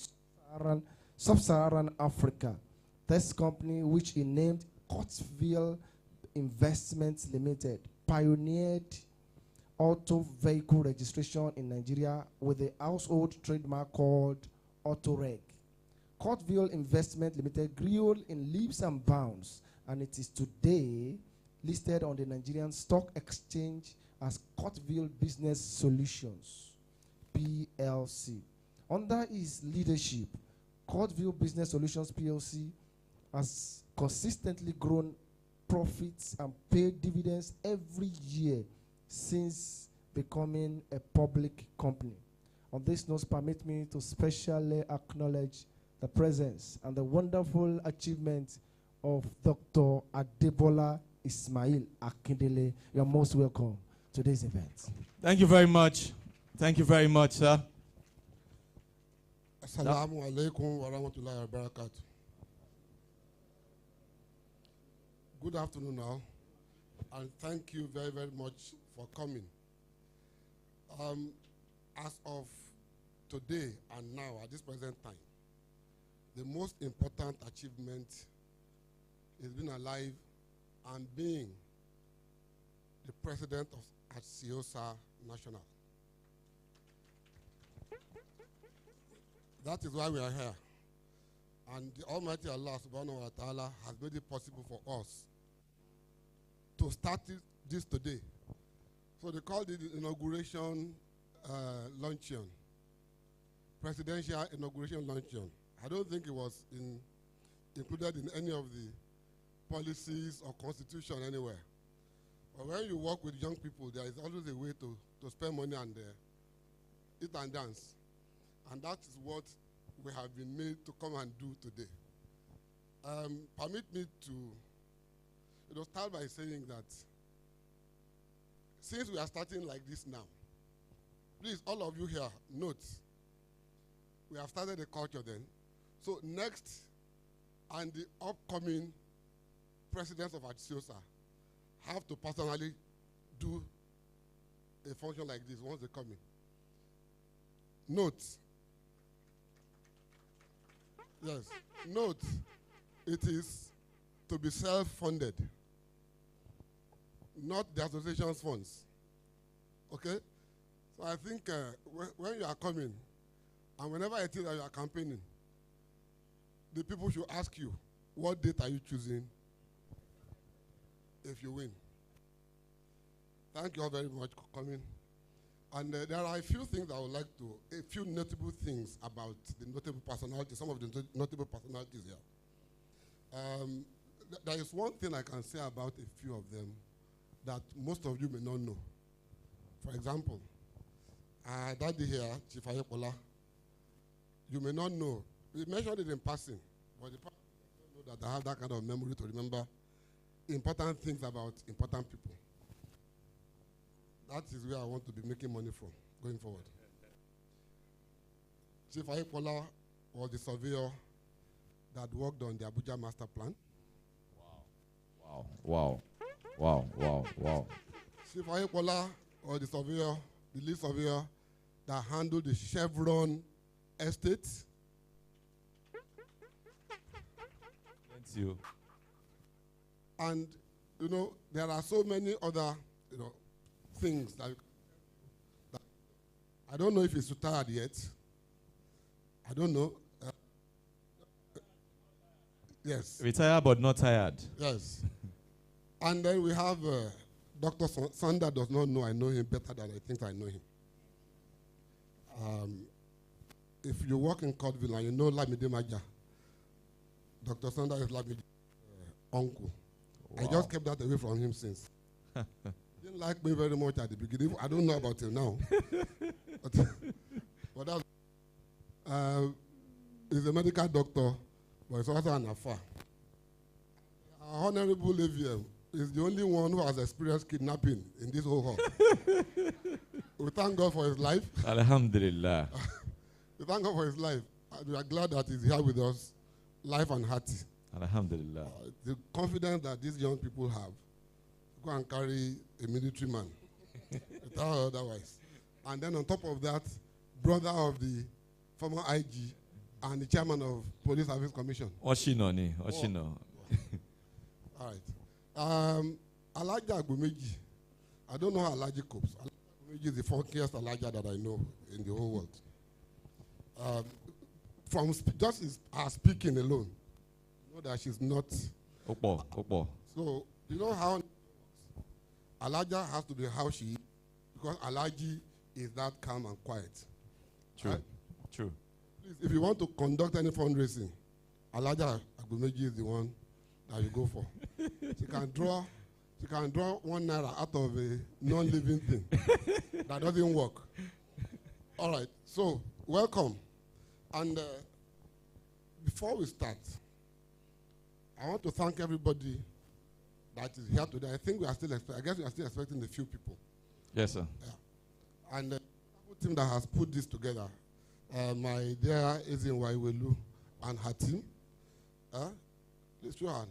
sub-Saharan Africa. This company, which he named Courtville Investments Limited, pioneered auto vehicle registration in Nigeria with a household trademark called Autoreg. Courtville Investment Limited grew in leaps and bounds, and it is today listed on the Nigerian Stock Exchange as Courtville Business Solutions, PLC. Under his leadership, Courtville Business Solutions, PLC, has consistently grown profits and paid dividends every year since becoming a public company. On this note, permit me to specially acknowledge the presence and the wonderful achievement of Dr. Adebola Ismail Akindele. You are most welcome to this event. Thank you very much. Thank you very much, sir. Assalamu alaikum wa rahmatullahi wa barakatuh. Good afternoon now, and thank you very, very much for coming. As of today and now, at this present time, the most important achievement is being alive and being the president of ANSAR National. That is why we are here. And the Almighty Allah subhanahu wa ta'ala has made it possible for us to start this today. So they called it the inauguration Launcheon, presidential inauguration Launcheon. I don't think it was included in any of the policies or constitution anywhere. But when you work with young people, there is always a way to spend money and eat and dance. And that is what we have been made to come and do today. Permit me to start by saying that since we are starting like this now, please, all of you here, note, we have started a culture then. So next, and the upcoming presidents of ANSAR have to personally do a function like this once they come in. Note, yes, note, it is to be self-funded, not the association's funds. Okay? So I think when you are coming, and whenever it is that you are campaigning, the people should ask you, what date are you choosing if you win? Thank you all very much for coming. And there are a few things I would like to, a few notable things about the notable personalities, some of the notable personalities here. There is one thing I can say about a few of them that most of you may not know. For example, Daddy here, Chief Adebola, you may not know. We mentioned it in passing, but the person doesn't know that I have that kind of memory to remember important things about important people. That is where I want to be making money from going forward. Chief Adebola was the surveyor that worked on the Abuja master plan. Wow. Wow. Wow. Wow. Wow. Chief Adebola was the surveyor, the lead surveyor that handled the Chevron estate. Thank you. And, there are so many other, things that I don't know if he's retired yet. I don't know. Yes. Retired but not tired. Yes. And then we have Dr. Sanda does not know I know him better than I think I know him. If you work in Courtville and you know Lamide Maja, Dr. Sanda is Lamide's uncle. Wow. I just kept that away from him since. Didn't like me very much at the beginning. I don't know about him now. but that's, he's a medical doctor, but he's also an affair. Our Honorable Levier is the only one who has experienced kidnapping in this whole hall. We thank God for his life. Alhamdulillah. We thank God for his life. And we are glad that he's here with us, life and hearty. Alhamdulillah. The confidence that these young people have, go and carry a military man, without otherwise. And then on top of that, brother of the former IG and the chairman of Police Service Commission. Oshino ni, Oshino. All right. Alaja Agbomeji. I don't know how Alaji copes. Alaja Agbomeji is the funkiest Alaja that I know in the whole world. From just her speaking alone, you know that she's not. Opo. So, you know how Alaja has to be how she is, because Alaji is that calm and quiet. True. Right? True. Please, if you want to conduct any fundraising, Alaja Agbomeji is the one that you go for. She can draw ₦1 out of a non-living thing that doesn't work. All right, so welcome. And before we start, I want to thank everybody that is here today. I think we are still expecting a few people. Yes, sir. Yeah. And the team that has put this together, my dear Ezinwa Iwelu and her team, please show her.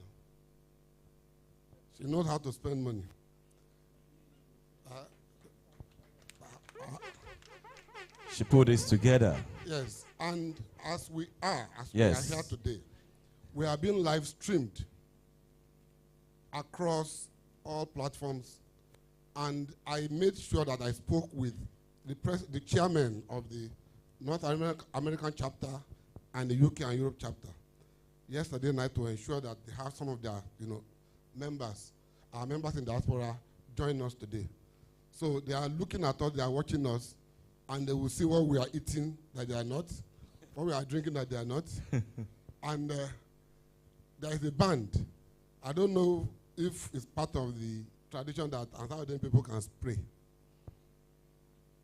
She knows how to spend money. She put this together. Yes, and as we are Yes. here today, we are being live streamed across all platforms, and I made sure that I spoke with the chairman of the North American chapter and the UK and Europe chapter yesterday night to ensure that they have some of their members, our members in diaspora, join us today. So they are looking at us, they are watching us, and they will see what we are eating that they are not, what we are drinking that they are not. And there is a band. I don't know if it's part of the tradition that ANSAR-UD-DEEN people can spray.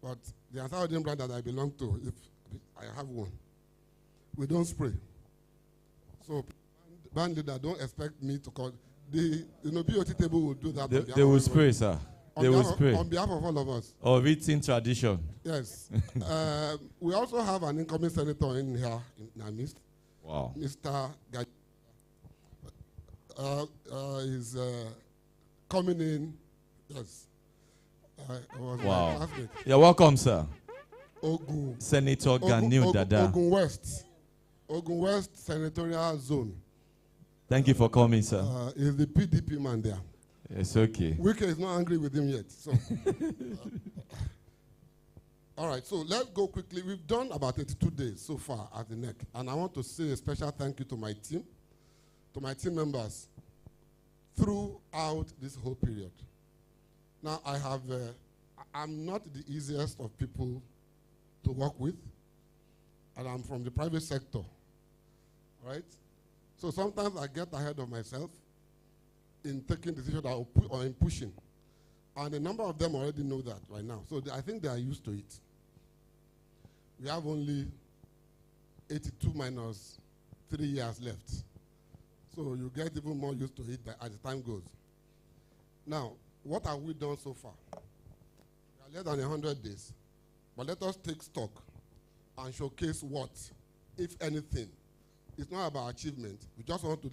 But the ANSAR-UD-DEEN brand that I belong to, if I have one, we don't spray. So band leader, don't expect me to call. The BOT table will do that. They will spray, sir. They will spray. On behalf of all of us. Of eating tradition. Yes. We also have an incoming senator in here in our midst. Wow. Mr. Gaj is coming in. Yes. Was my Wow. classmate. You're welcome, sir. Ogun. Senator Ganiu Dada. Ogun West. Ogun West Senatorial Zone. Thank you for coming, sir. Is the PDP man there. It's okay. Wike is not angry with him yet. So, all right, so let's go quickly. We've done about 82 days so far at the NEC, and I want to say a special thank you to my team members throughout this whole period. Now, I'm not the easiest of people to work with, and I'm from the private sector, right? So sometimes I get ahead of myself in taking decisions or in pushing. And a number of them already know that right now. So I think they are used to it. We have only 82 minus 3 years left. So you get even more used to it as the time goes. Now, what have we done so far? We are less than 100 days. But let us take stock and showcase what, if anything. It's not about achievement. We just want to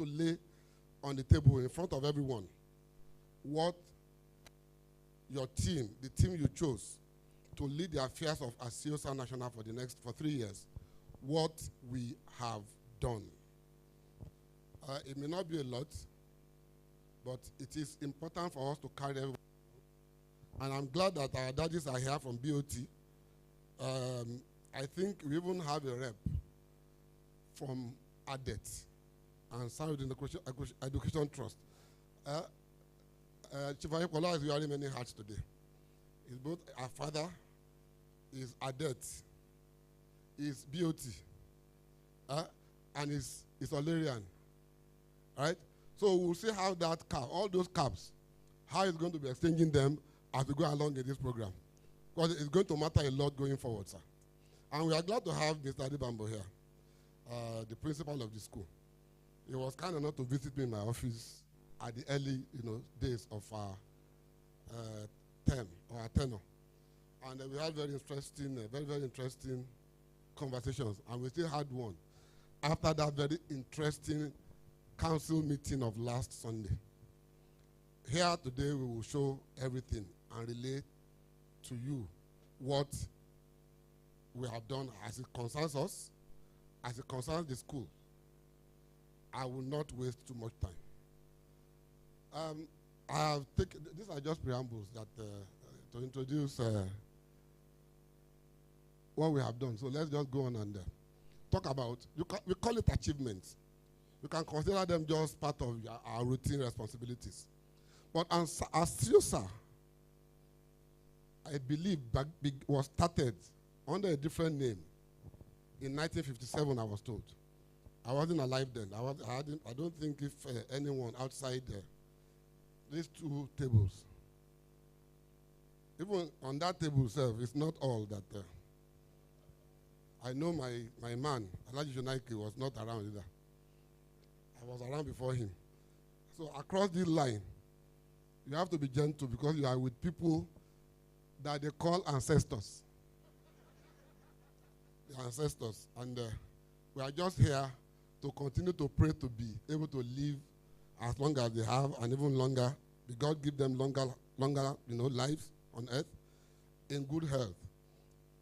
lay on the table in front of everyone what your team, the team you chose to lead the affairs of ASIOSA National for 3 years, what we have done. It may not be a lot, but it is important for us to carry everyone. And I'm glad that our daddies are here from BOT. I think we even have a rep from ADET and ANSAR-UD-DEEN Education Trust. Chief Ayekola is wearing many hats today. He's both our father, is ADET, is BOT, and is Olerian. Right? So we'll see how that cap, all those caps, how it's going to be exchanging them as we go along in this program. Because it's going to matter a lot going forward, sir. And we are glad to have Mr. Adebambo here, the principal of the school. He was kind enough to visit me in my office at the early days of our term or our tenure. And we had very interesting conversations. And we still had one after that very interesting council meeting of last Sunday. Here today we will show everything and relate to you what we have done as it concerns us, as it concerns the school. I will not waste too much time. I have taken, these are just preambles that to introduce what we have done. So let's just go on and talk about, we call it achievements. We can consider them just part of our routine responsibilities. But as CIOSA, I believe was started under a different name in 1957, I was told. I wasn't alive then. I don't think if anyone outside these two tables, even on that table itself, it's not all that. I know my man, Alhaji Junaiki, was not around either. I was around before him. So across this line, you have to be gentle because you are with people that they call ancestors. The ancestors. And we are just here to continue to pray to be able to live as long as they have and even longer. May God give them longer lives on earth in good health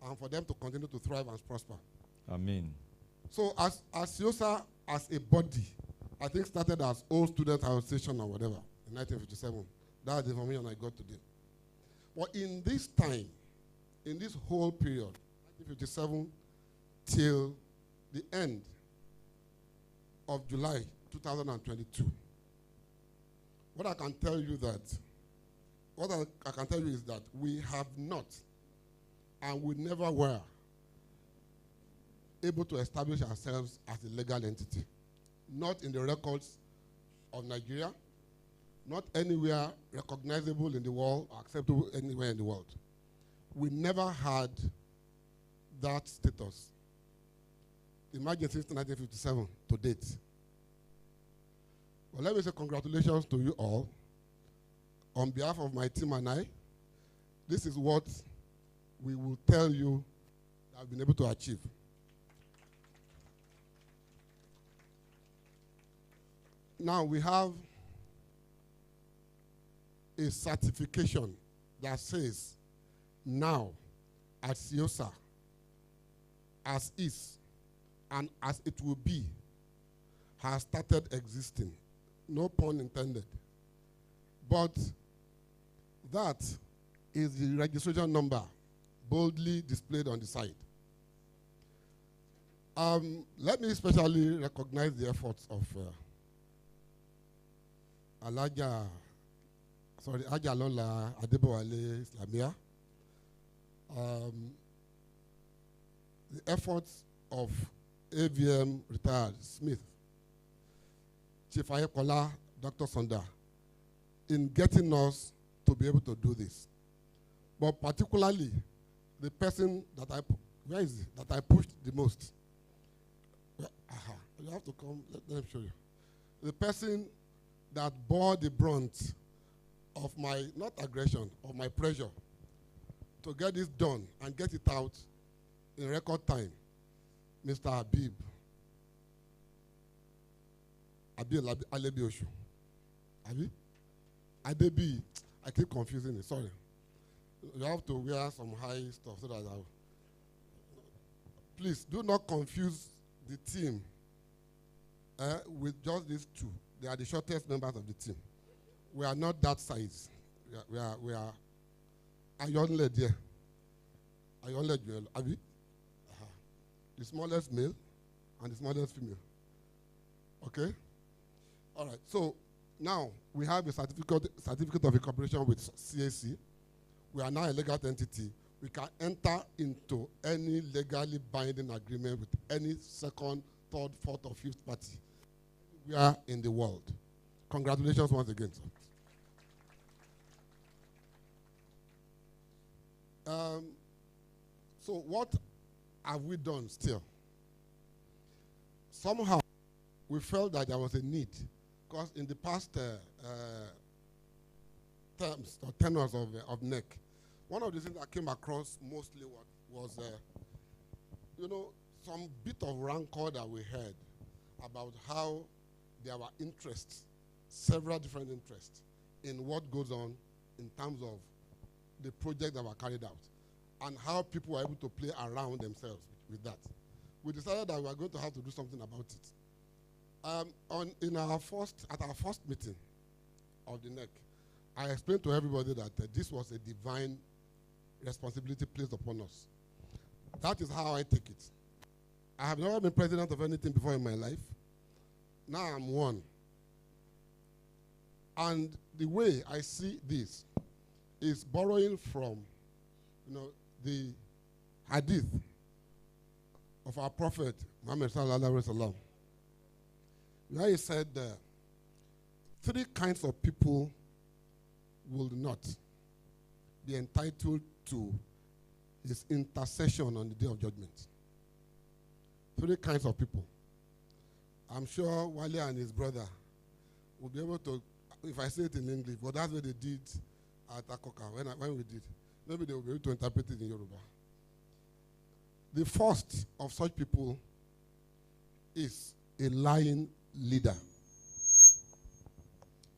and for them to continue to thrive and prosper. Amen. So as CIOSA, as a body, I think started as Old Student Association or whatever in 1957. That's the information I got today. But in this time, in this whole period, 1957 till the end of July 2022, what I can tell you is that we have not and we never were able to establish ourselves as a legal entity. Not in the records of Nigeria, not anywhere recognizable in the world or acceptable anywhere in the world. We never had that status. Imagine since 1957 to date. Well, let me say congratulations to you all. On behalf of my team and I, this is what we will tell you that I've been able to achieve. Now we have a certification that says now at CIOSA, as is and as it will be, has started existing. No pun intended. But that is the registration number boldly displayed on the side. Let me especially recognize the efforts of Adebola Ismail Akindele, the efforts of AVM retired Smith, Chief Ayekola, Dr. Sonda, in getting us to be able to do this. But particularly, the person that I pushed the most. You have to come, let me show you. The person that bore the brunt of my, not aggression, of my pressure to get this done and get it out in record time, Mr. Habib Alebioshu. Adebi, I keep confusing it, sorry. You have to wear some high stuff so that I'll. Please do not confuse the team with just these two. They are the shortest members of the team. We are not that size. We are iron led here. Iron led, Abi. The smallest male and the smallest female. Okay? All right. So now we have a certificate of incorporation with CAC. We are now a legal entity. We can enter into any legally binding agreement with any second, third, fourth, or fifth party we are in the world. Congratulations once again, sir. So what have we done still? Somehow, we felt that there was a need, because in the past terms or tenors of NEC, one of the things that came across mostly was some bit of rancor that we had about how there were interests, several different interests, in what goes on in terms of the project that were carried out, and how people were able to play around themselves with that. We decided that we were going to have to do something about it. At our first meeting of the NEC, I explained to everybody that this was a divine responsibility placed upon us. That is how I take it. I have never been president of anything before in my life. Now I'm one. And the way I see this is borrowing from, the hadith of our prophet Muhammad sallallahu alaihi wasallam, where he said, 3 kinds of people will not be entitled to his intercession on the day of judgment. 3 kinds of people. I'm sure Wale and his brother will be able to, if I say it in English, but that's what they did at Akoka when we did. Maybe they will be able to interpret it in Yoruba. The first of such people is a lying leader.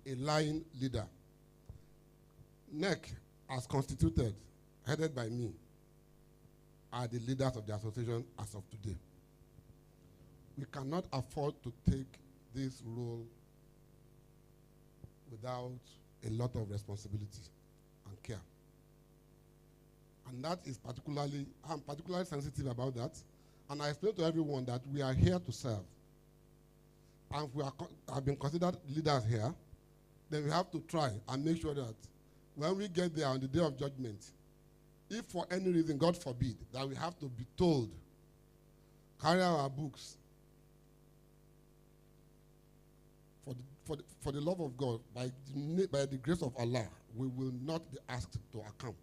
A lying leader. NEC, as constituted, headed by me, are the leaders of the association as of today. We cannot afford to take this role without a lot of responsibility and care. And that is I'm particularly sensitive about that. And I explain to everyone that we are here to serve. And if we have been considered leaders here, then we have to try and make sure that when we get there on the day of judgment, if for any reason, God forbid, that we have to be told, carry our books, for the love of God, by the grace of Allah, we will not be asked to account.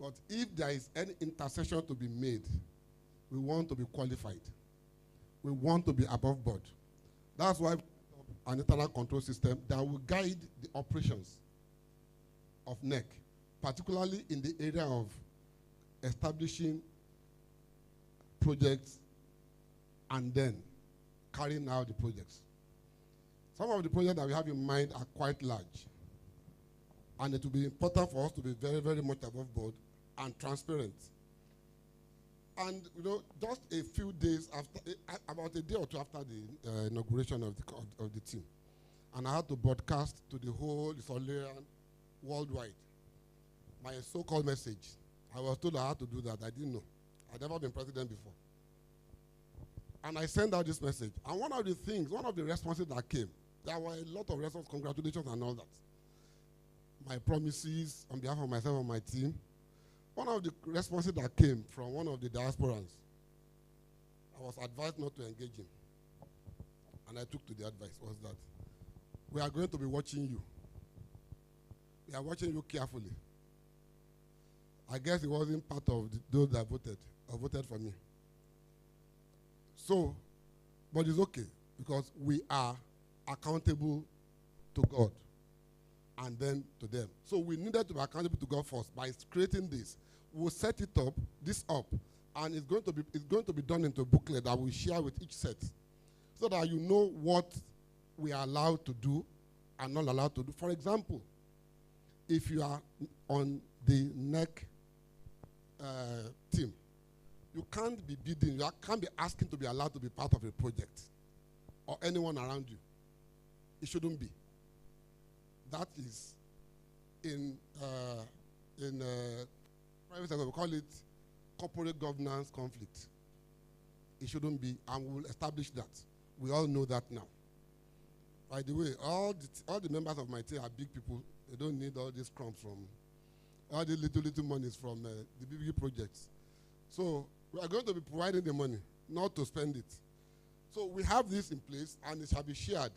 But if there is any intercession to be made, we want to be qualified. We want to be above board. That's why an internal control system that will guide the operations of NEC, particularly in the area of establishing projects and then carrying out the projects. Some of the projects that we have in mind are quite large, and it will be important for us to be very, very much above board and transparent. And just a few days after, about a day or two after the inauguration of the team, and I had to broadcast to the whole ISOLO worldwide my so-called message. I was told I had to do that. I didn't know. I'd never been president before. And I sent out this message. And one of the responses that came, there were a lot of responses, congratulations and all that. My promises on behalf of myself and my team. One of the responses that came from one of the diasporans, I was advised not to engage him. And I took to the advice, was that we are going to be watching you. We are watching you carefully. I guess it wasn't part of those that voted for me. So, but it's okay, because we are accountable to God and then to them. So we needed to be accountable to God first by creating this. We'll set this up, and it's going to be done into a booklet that we share with each set, so that you know what we are allowed to do and not allowed to do. For example, if you are on the NEC team, you can't be bidding, you can't be asking to be allowed to be part of a project or anyone around you. It shouldn't be. That is in private sector, we call it corporate governance conflict. It shouldn't be, and we will establish that. We all know that now. By the way, all the members of my team are big people. They don't need all these crumbs from, all the little monies from the big projects. So we are going to be providing the money, not to spend it. So we have this in place, and it shall be shared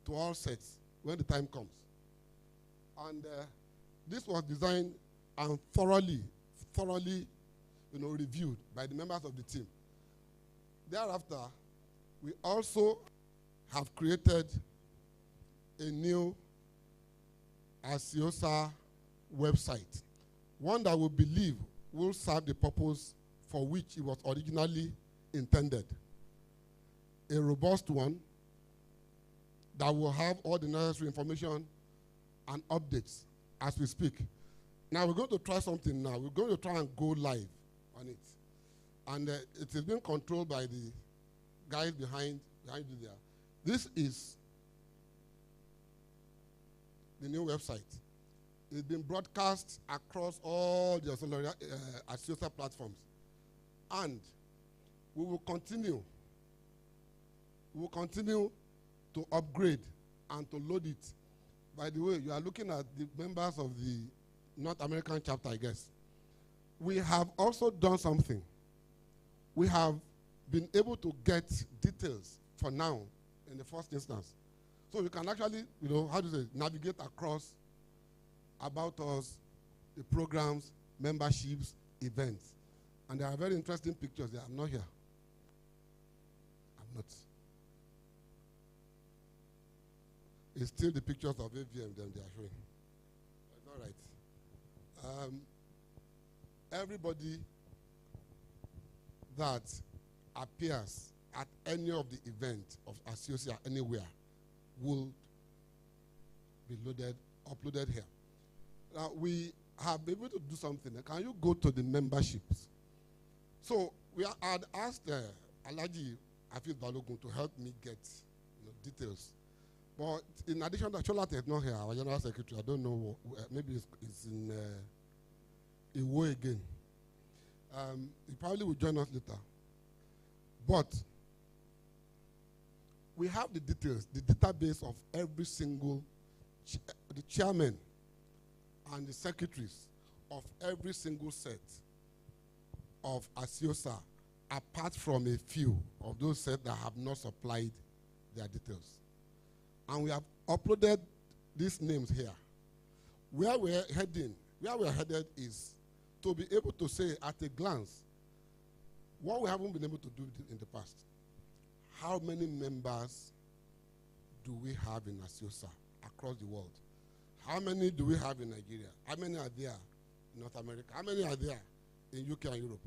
to all sets when the time comes. And this was designed and thoroughly reviewed by the members of the team. Thereafter, we also have created a new ANSAR website, one that we believe will serve the purpose for which it was originally intended. A robust one that will have all the necessary information and updates as we speak. Now we're going to try something now. We're going to try and go live on it. And it is being controlled by the guys behind you there. This is the new website. It's been broadcast across all the social platforms. And we will continue. We will continue to upgrade and to load it. By the way, you are looking at the members of the North American chapter, I guess. We have also done something. We have been able to get details for now in the first instance. So you can actually, navigate across about us, the programs, memberships, events. And there are very interesting pictures there. I'm not here. I'm not. It's still the pictures of AVM them they are showing. It's all right. Everybody that appears at any of the events of association anywhere will be uploaded here. Now we have been able to do something. Can you go to the memberships? So we had asked Alaji Afis Balogun to help me get details. But in addition, that Cholat is not here, our General Secretary. I don't know, maybe it's in Iwo again. He probably will join us later. But we have the details, the database of every single, the chairman and the secretaries of every single set of ASIOSA, apart from a few of those sets that have not supplied their details. And we have uploaded these names here. Where we're headed is to be able to say at a glance what we haven't been able to do in the past. How many members do we have in ASIOSA across the world? How many do we have in Nigeria? How many are there in North America? How many are there in UK and Europe?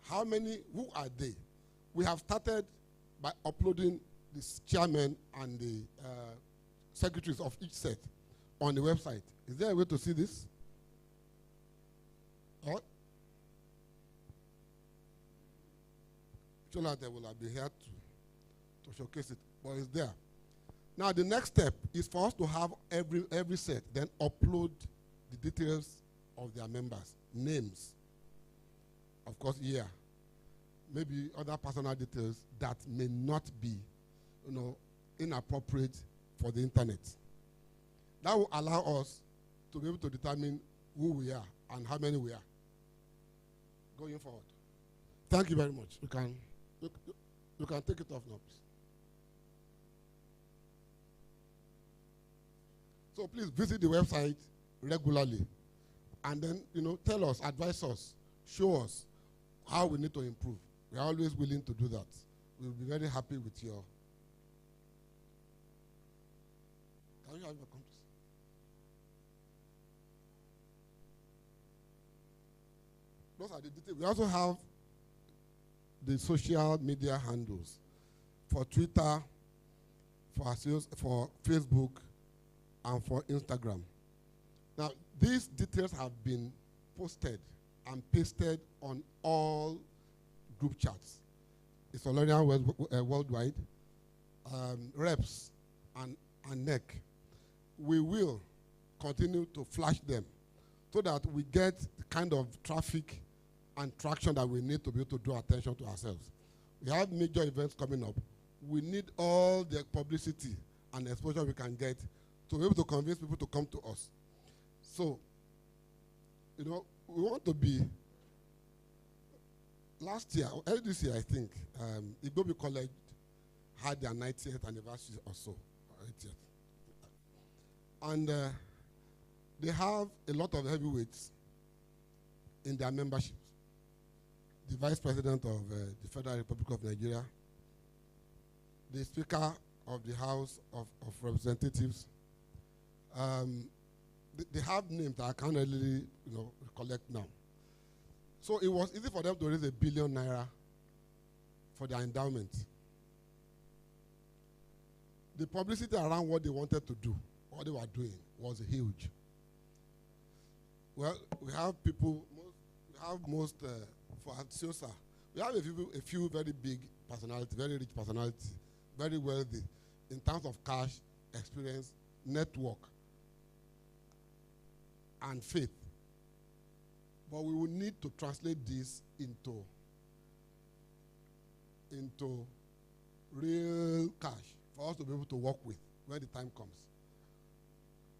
How many, who are they? We have started by uploading the chairman and the secretaries of each set on the website. Is there a way to see this? What? Chola will have been here to showcase it, but it's there. Now the next step is for us to have every set, then upload the details of their members, names, of course, maybe other personal details that may not be, inappropriate for the internet. That will allow us to be able to determine who we are and how many we are going forward. Thank you very much. You can take it off now, please. So please visit the website regularly and then, tell us, advise us, show us how we need to improve. We are always willing to do that. We'll be very happy with your. Can you have your countries? Those are the details. We also have the social media handles for Twitter, for Facebook, and for Instagram. Now, these details have been posted and pasted on all group chats. It's already worldwide, reps and NEC. We will continue to flash them so that we get the kind of traffic and traction that we need to be able to draw attention to ourselves. We have major events coming up. We need all the publicity and exposure we can get to be able to convince people to come to us. So, we want to be, last year, early this year, I think, Igbobi College had their 90th anniversary or so, 80th. And they have a lot of heavyweights in their membership. The Vice President of the Federal Republic of Nigeria, the Speaker of the House of Representatives. They have names that I can't really, recollect now. So it was easy for them to raise ₦1 billion for their endowment. The publicity around what they wanted to do, what they were doing, was huge. Well, we have people, for ASIOSA, we have a few very big personalities, very rich personalities, very wealthy in terms of cash, experience, network, and faith. But we will need to translate this into real cash for us to be able to work with when the time comes.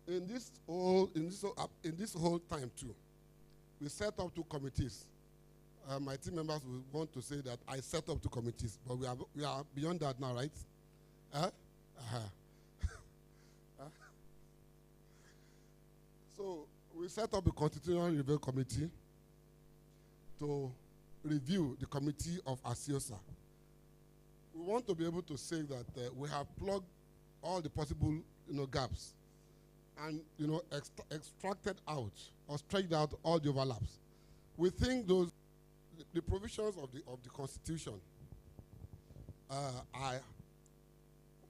In this whole time too, we set up 2 committees. My team members will want to say that I set up 2 committees, but we are beyond that now, right? So we set up a constitutional review committee to review the committee of ASIOSA. We want to be able to say that we have plugged all the possible gaps and extracted out or stretched out all the overlaps. We think the provisions of the Constitution are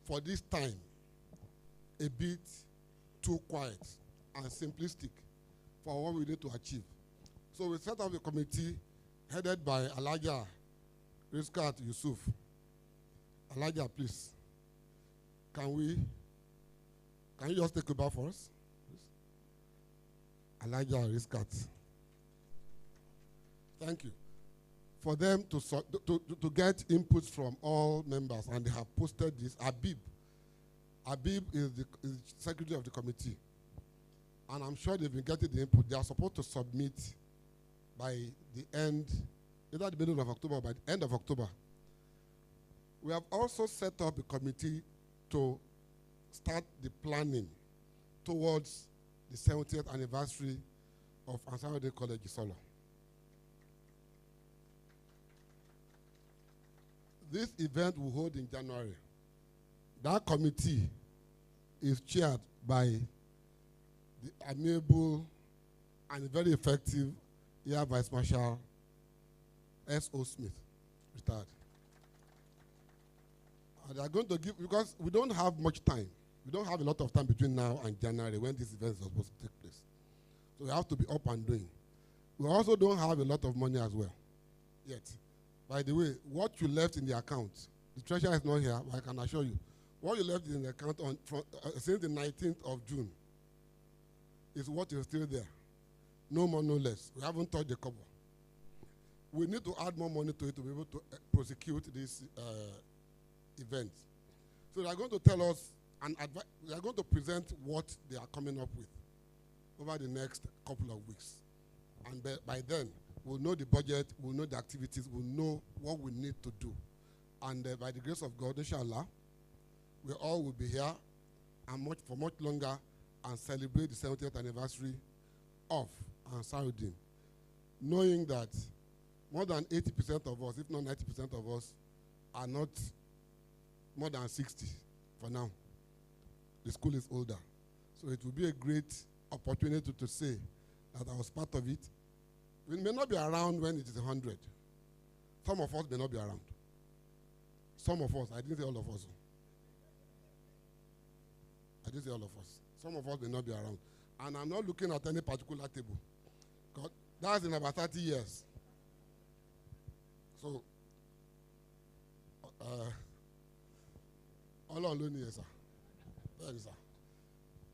for this time a bit too quiet and simplistic for what we need to achieve. So we set up a committee headed by Alaja Rizkat Yusuf Elijah, please. Can you just take over for us? Please? Elijah Riskat. Thank you. For them to get inputs from all members, and they have posted this. Habib is the secretary of the committee, and I'm sure they've been getting the input. They are supposed to submit by the end, either the middle of October or by the end of October. We have also set up a committee to start the planning towards the 70th anniversary of ANSAR-UD-DEEN College ISOLO. This event will hold in January. That committee is chaired by the amiable and very effective Air Vice Marshal S.O. Smith, retired. And they are going to give, because we don't have much time. We don't have a lot of time between now and January when this event is supposed to take place. So we have to be up and doing. We also don't have a lot of money as well yet. By the way, what you left in the account, the treasurer is not here, but I can assure you, what you left in the account since the 19th of June is what is still there. No more, no less. We haven't touched the cover. We need to add more money to it to be able to prosecute this event. So they are going to tell us, and they are going to present what they are coming up with over the next couple of weeks. And by then, we'll know the budget, we'll know the activities, we'll know what we need to do. And by the grace of God, inshallah, we all will be here and for much longer and celebrate the 70th anniversary of ANSAR-UD-DEEN, knowing that more than 80% of us, if not 90% of us, are not more than 60 for now. The school is older. So it will be a great opportunity to say that I was part of it. We may not be around when it is 100. Some of us may not be around. Some of us, I didn't say all of us. I didn't say all of us. Some of us may not be around. And I'm not looking at any particular table. That's in about 30 years. So, all alone here, sir. There is, sir.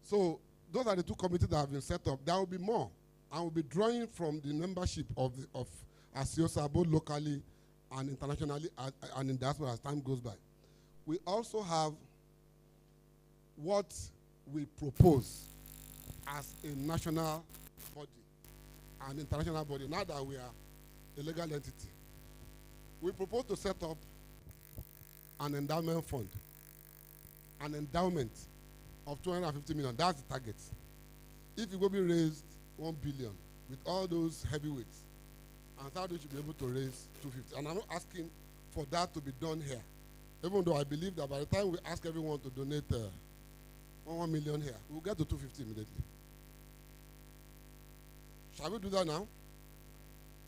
So, those are the two committees that have been set up. There will be more. And we'll be drawing from the membership of ASIOSA, both locally and internationally, and in diaspora as time goes by. We also have what we propose as a national body, an international body, now that we are a legal entity. We propose to set up an endowment fund, an endowment of 250 million. That's the target. If it will be raised 1 billion with all those heavyweights, and ANSAR-UD-DEEN should be able to raise 250. And I'm not asking for that to be done here, even though I believe that by the time we ask everyone to donate 1 million here, we'll get to 250 immediately. Shall we do that now?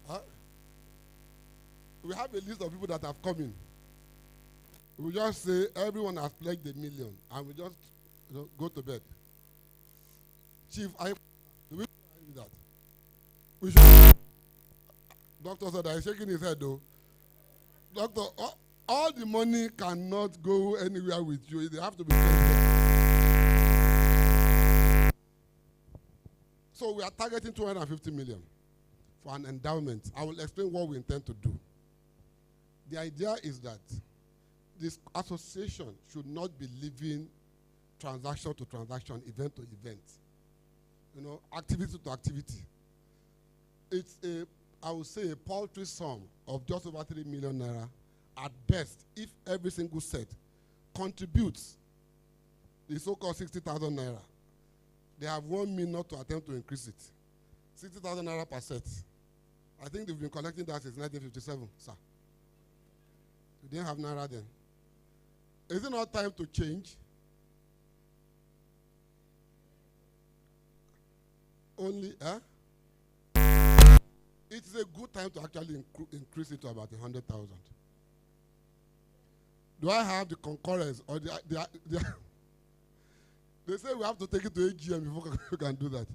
Huh? We have a list of people that have come in. We just say everyone has pledged $1 million, and we just go to bed. Chief, do we do that? We should. Doctor said he's shaking his head though. Doctor, all the money cannot go anywhere with you. They have to be spent. So we are targeting 250 million for an endowment. I will explain what we intend to do. The idea is that this association should not be living transaction to transaction, event to event. You know, activity to activity. It's I would say a paltry sum of just over 3 million naira at best if every single set contributes the so-called 60,000 naira. They have 1 minute to attempt to increase it. 60,000 naira per set. I think they've been collecting that since 1957, sir. We didn't have naira then. Is it not time to change? Only, it's a good time to actually increase it to about 100,000. Do I have the concurrence or they say we have to take it to AGM before we can do that.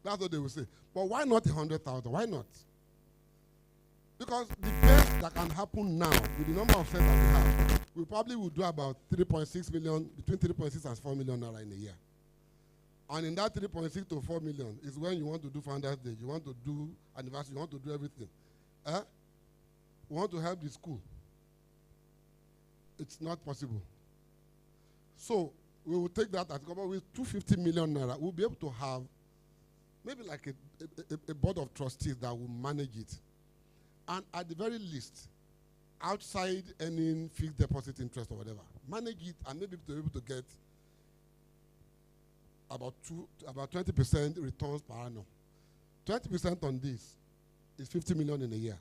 That's what they will say. But why not 100,000? Why not? Because the best that can happen now with the number of sets that we have, we probably will do about 3.6 million, between 3.6 and 4 million naira in a year. And in that 3.6 to 4 million is when you want to do Founders Day, you want to do anniversary, you want to do everything. We want to help the school. It's not possible. So we will take that at about with 250 million naira. We'll be able to have maybe like a board of trustees that will manage it. And at the very least, outside any fixed deposit interest or whatever, manage it and maybe to be able to get about 20% returns per annum. 20% on this is 50 million in a year.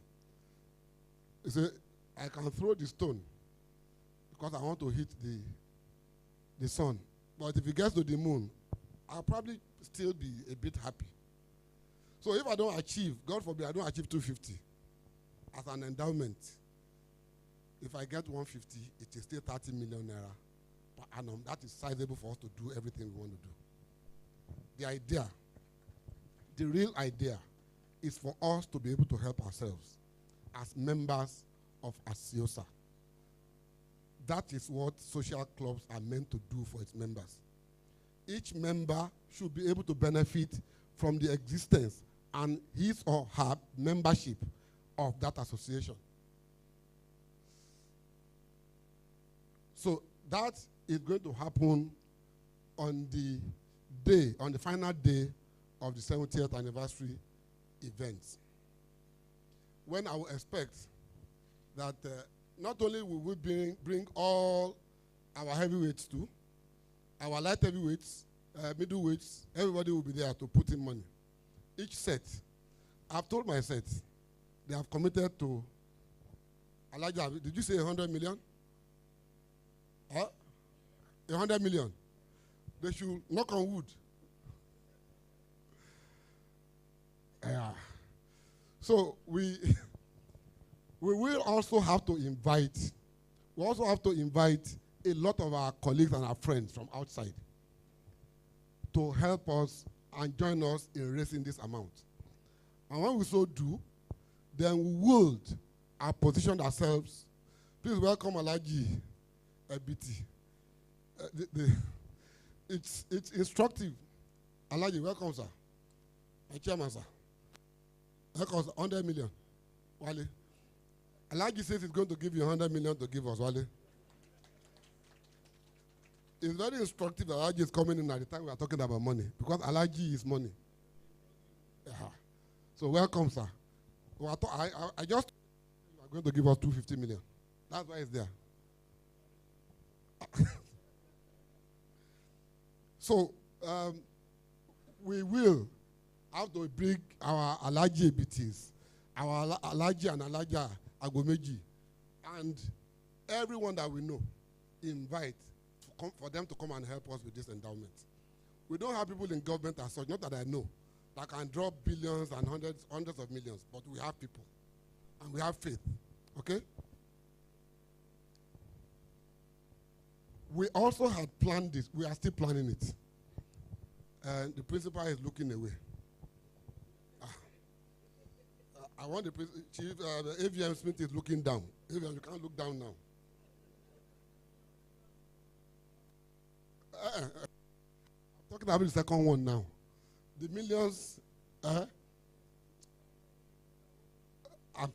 You say, I can throw the stone because I want to hit the sun. But if it gets to the moon, I'll probably still be a bit happy. So if I don't achieve, God forbid, I don't achieve 250 as an endowment, if I get 150, it is still 30 million naira per annum. That is sizable for us to do everything we want to do. The idea, the real idea, is for us to be able to help ourselves as members of ASIOSA. That is what social clubs are meant to do for its members. Each member should be able to benefit from the existence and his or her membership of that association. So that is going to happen on the day, on the final day of the 70th anniversary event, when I will expect that not only will we bring all our heavyweights to, our light heavyweights, middleweights, everybody will be there to put in money. Each set, I've told my set, they have committed to, Elijah, did you say 100 million? Huh? 100 million. They should knock on wood. Yeah. So we will also have to invite, a lot of our colleagues and our friends from outside to help us and join us in raising this amount. And when we so do, then we will position ourselves. Please welcome Alaji Ebiti. It's instructive. Alaji, welcome, sir. My chairman, sir. Welcome, sir. 100 million. Wale. Alaji says he's going to give you 100 million to give us, Wale. It's very instructive that Alaji is coming in at the time we are talking about money, because Alaji is money. Yeah. So welcome, sir. Well, I just you are going to give us 250 million. That's why it's there. So we will have to bring our Alaji ABTs, our Alaji and Alaja Agomeji, and everyone that we know, invite for them to come and help us with this endowment. We don't have people in government as such, not that I know, that can drop billions and hundreds of millions, but we have people, and we have faith, okay? We also had planned this. We are still planning it. And the principal is looking away. I want the chief, the AVM Smith is looking down. AVM, you can't look down now. I'm talking about the second one now. The millions, I'm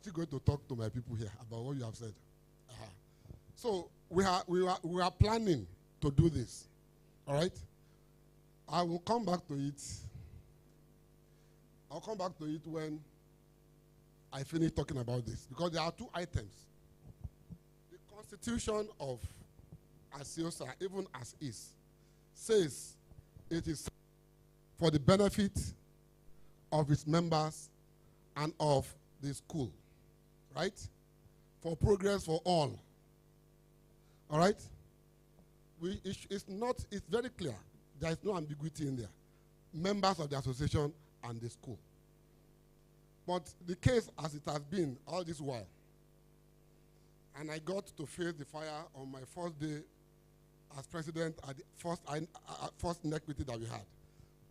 still going to talk to my people here about what you have said. So we are planning to do this, all right? I will come back to it. I'll come back to it when I finish talking about this, because there are two items. The constitution of ASIOSA, even as is, says it is for the benefit of its members and of the school, right? For progress for all. All right? It's very clear. There is no ambiguity in there. Members of the association and the school. But the case as it has been all this while, and I got to face the fire on my first day as president at the first NEC meeting that we had.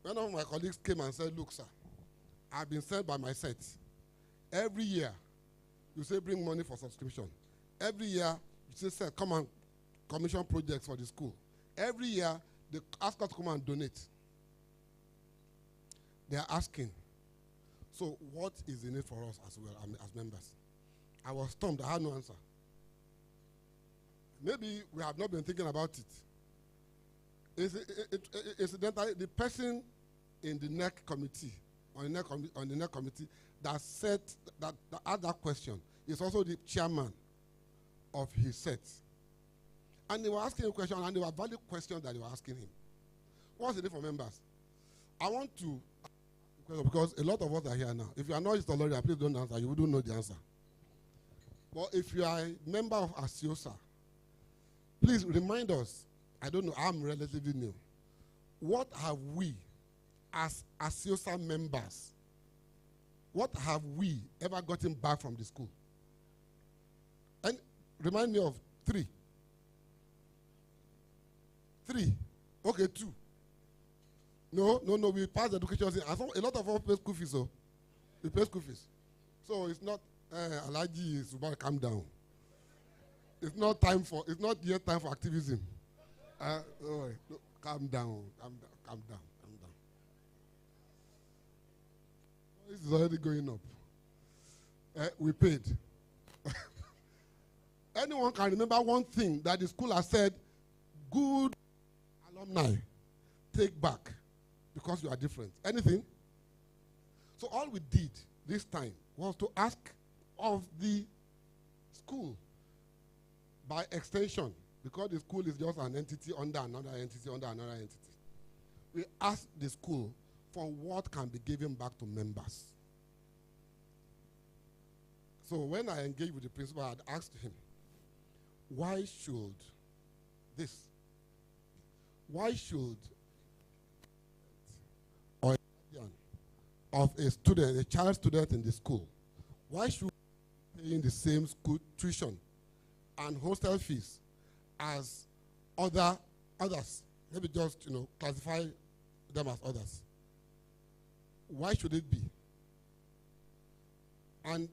One of my colleagues came and said, look, sir, I've been sent by my set. Every year, you say bring money for subscription. Every year, you say, sir, come and commission projects for the school. Every year, they ask us to come and donate. They are asking. So what is in it for us as well, as members? I was stumped. I had no answer. Maybe we have not been thinking about it. Incidentally, the person in the NEC committee, on the NEC committee, that asked that question is also the chairman of his set. And they were asking a question, and they were valid questions that they were asking him. What's the difference for members? I want to, because a lot of us are here now. If you are not historian, please don't answer. You wouldn't know the answer. But if you are a member of ASIOSA, please remind us. I don't know, I'm relatively new. What have we, as ASIOSA members, what have we ever gotten back from the school? And remind me of three. Okay, two. No, we passed education. A lot of us pay school fees, so we pay school fees. So it's not, Alaji is about to calm down. It's not yet time for activism. Calm down. This is already going up. We paid. Anyone can remember one thing that the school has said, good alumni, take back because you are different. Anything? So all we did this time was to ask of the school, by extension, because the school is just an entity under another entity under another entity. We asked the school for what can be given back to members. So when I engaged with the principal, I had asked him, why should or of a student, a child student in the school, why should we be paying the same school tuition and hostel fees as others? Maybe just, classify them as others. Why should it be? And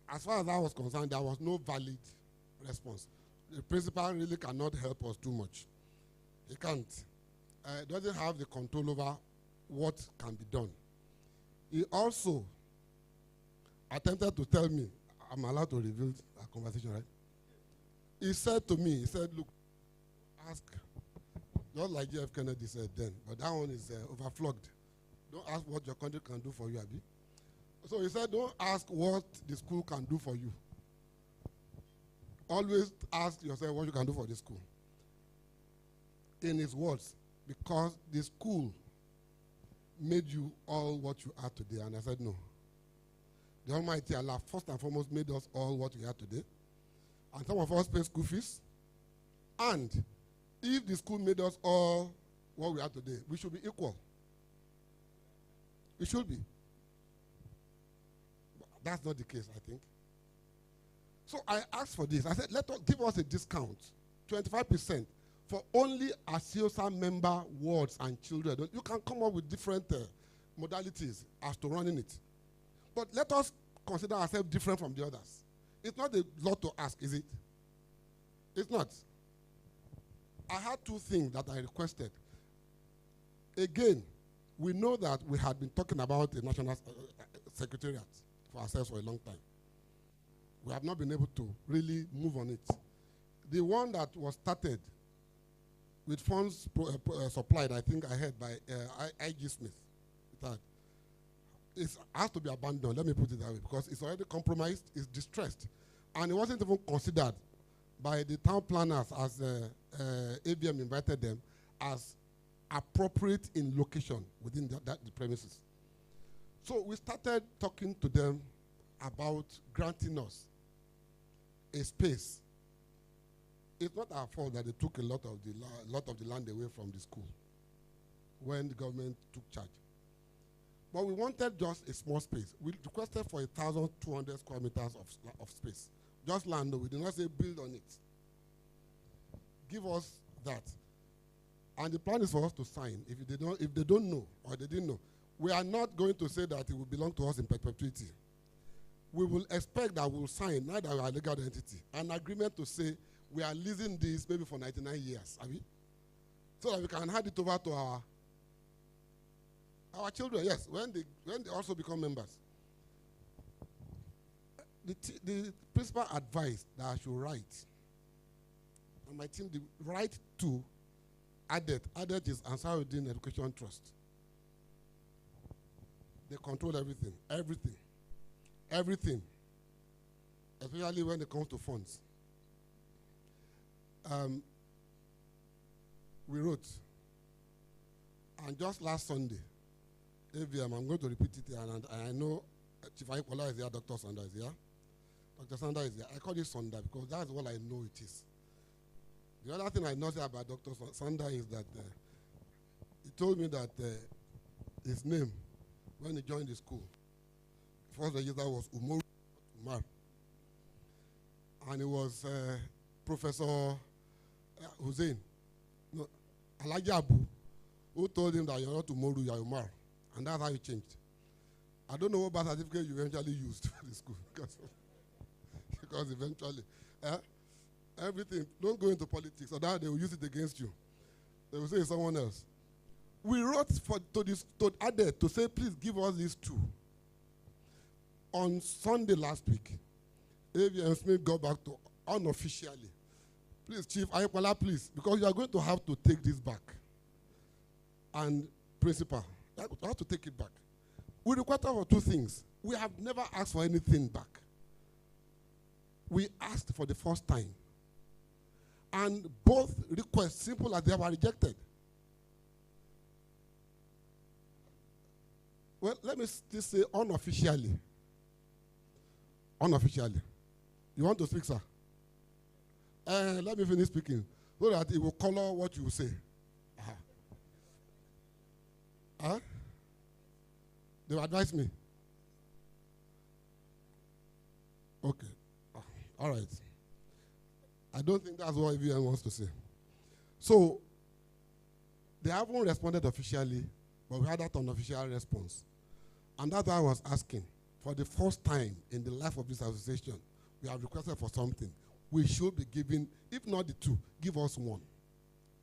as far as I was concerned, there was no valid response. The principal really cannot help us too much. He can't. Doesn't have the control over what can be done. He also attempted to tell me, I'm allowed to reveal our conversation, right? He said to me, look, ask, just like J.F. Kennedy said then, but that one is overflogged. Don't ask what your country can do for you, Abi. So he said, don't ask what the school can do for you. Always ask yourself what you can do for the school. In his words, because the school made you all what you are today. And I said, no. The Almighty Allah, first and foremost, made us all what we are today. And some of us pay school fees. And if the school made us all what we are today, we should be equal. We should be. But that's not the case, I think. So I asked for this. I said, give us a discount, 25%, for only ASIOSA member wards and children. You can come up with different modalities as to running it. But let us consider ourselves different from the others. It's not a lot to ask, is it? It's not. I had two things that I requested. Again, we know that we had been talking about the National Secretariat for ourselves for a long time. We have not been able to really move on it. The one that was started with funds supplied, I think I heard by I.G. Smith, it has to be abandoned, let me put it that way, because it's already compromised, it's distressed. And it wasn't even considered by the town planners as ABM invited them as appropriate in location within the premises. So we started talking to them about granting us a space. It's not our fault that they took a lot of the land away from the school when the government took charge. But we wanted just a small space. We requested for 1,200 square meters of space. Just land, no, we did not say build on it. Give us that. And the plan is for us to sign. If they don't know, or they didn't know, we are not going to say that it will belong to us in perpetuity. We will expect that we will sign, now that we are a legal entity, an agreement to say we are leasing this maybe for 99 years, have we? So that we can hand it over to our children, yes, when they also become members. The principal advised that I should write, and my team write to ADET. ADET is ANSAR-UD-DEEN Education Trust. They control everything, especially when it comes to funds. We wrote, and just last Sunday, AVM, I'm going to repeat it, and I know Chief Adebola is here, Dr. Sanda is here. Dr. Sanda is here. I call it Sanda because that's what I know it is. The other thing I know about Dr. Sanda is that he told me that his name, when he joined the school, first register was Umar. And it was Professor Hussein, no, Alhaji Abu, who told him that you're not Umoru, you're Umar. And that's how he changed. I don't know what birth certificate you eventually used for the school. Because eventually, everything, don't go into politics, or that they will use it against you. They will say it's someone else. We wrote to ADET to say, please give us these two. On Sunday last week, AVM Smith got back to unofficially. Please, Chief Adebola, please, because you are going to have to take this back. And principal, you have to take it back. We requested for two things. We have never asked for anything back. We asked for the first time. And both requests, simple as they were rejected. Well, let me still say unofficially. Unofficially. You want to speak, sir? Let me finish speaking so that it will color what you say. They will advise me. Okay. All right. I don't think that's what everyone wants to say. So, they haven't responded officially, but we had that unofficial response. And that's why I was asking, for the first time in the life of this association, we have requested for something. We should be giving, if not the two, give us one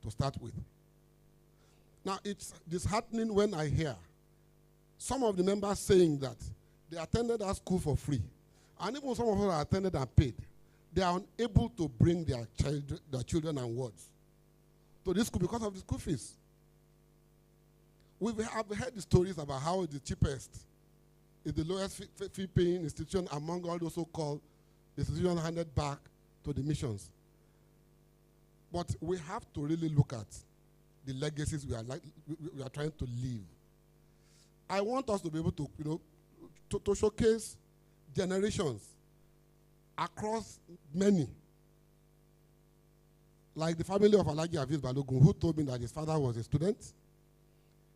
to start with. Now, it's disheartening when I hear some of the members saying that they attended our school for free. And even some of us attended and paid. They are unable to bring their children and wards to this school because of the school fees. I've heard the stories about how the cheapest is the lowest fee-paying institution among all those so-called institutions handed back to the missions. But we have to really look at the legacies we are trying to leave. I want us to be able to, to showcase generations across many. Like the family of Alhaji Hafiz Balogun, who told me that his father was a student.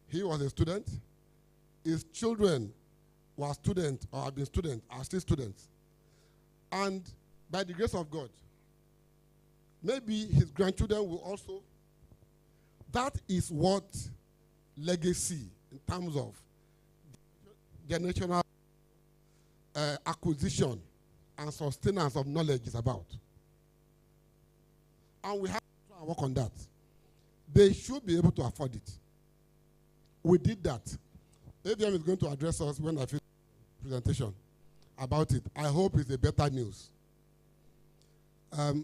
He was a student. His children were students or have been students, are still students. And by the grace of God, maybe his grandchildren will also. That is what legacy in terms of generational acquisition and sustenance of knowledge is about. And we have to try and work on that. They should be able to afford it. We did that. AVM is going to address us when I finish the presentation about it. I hope it's a better news.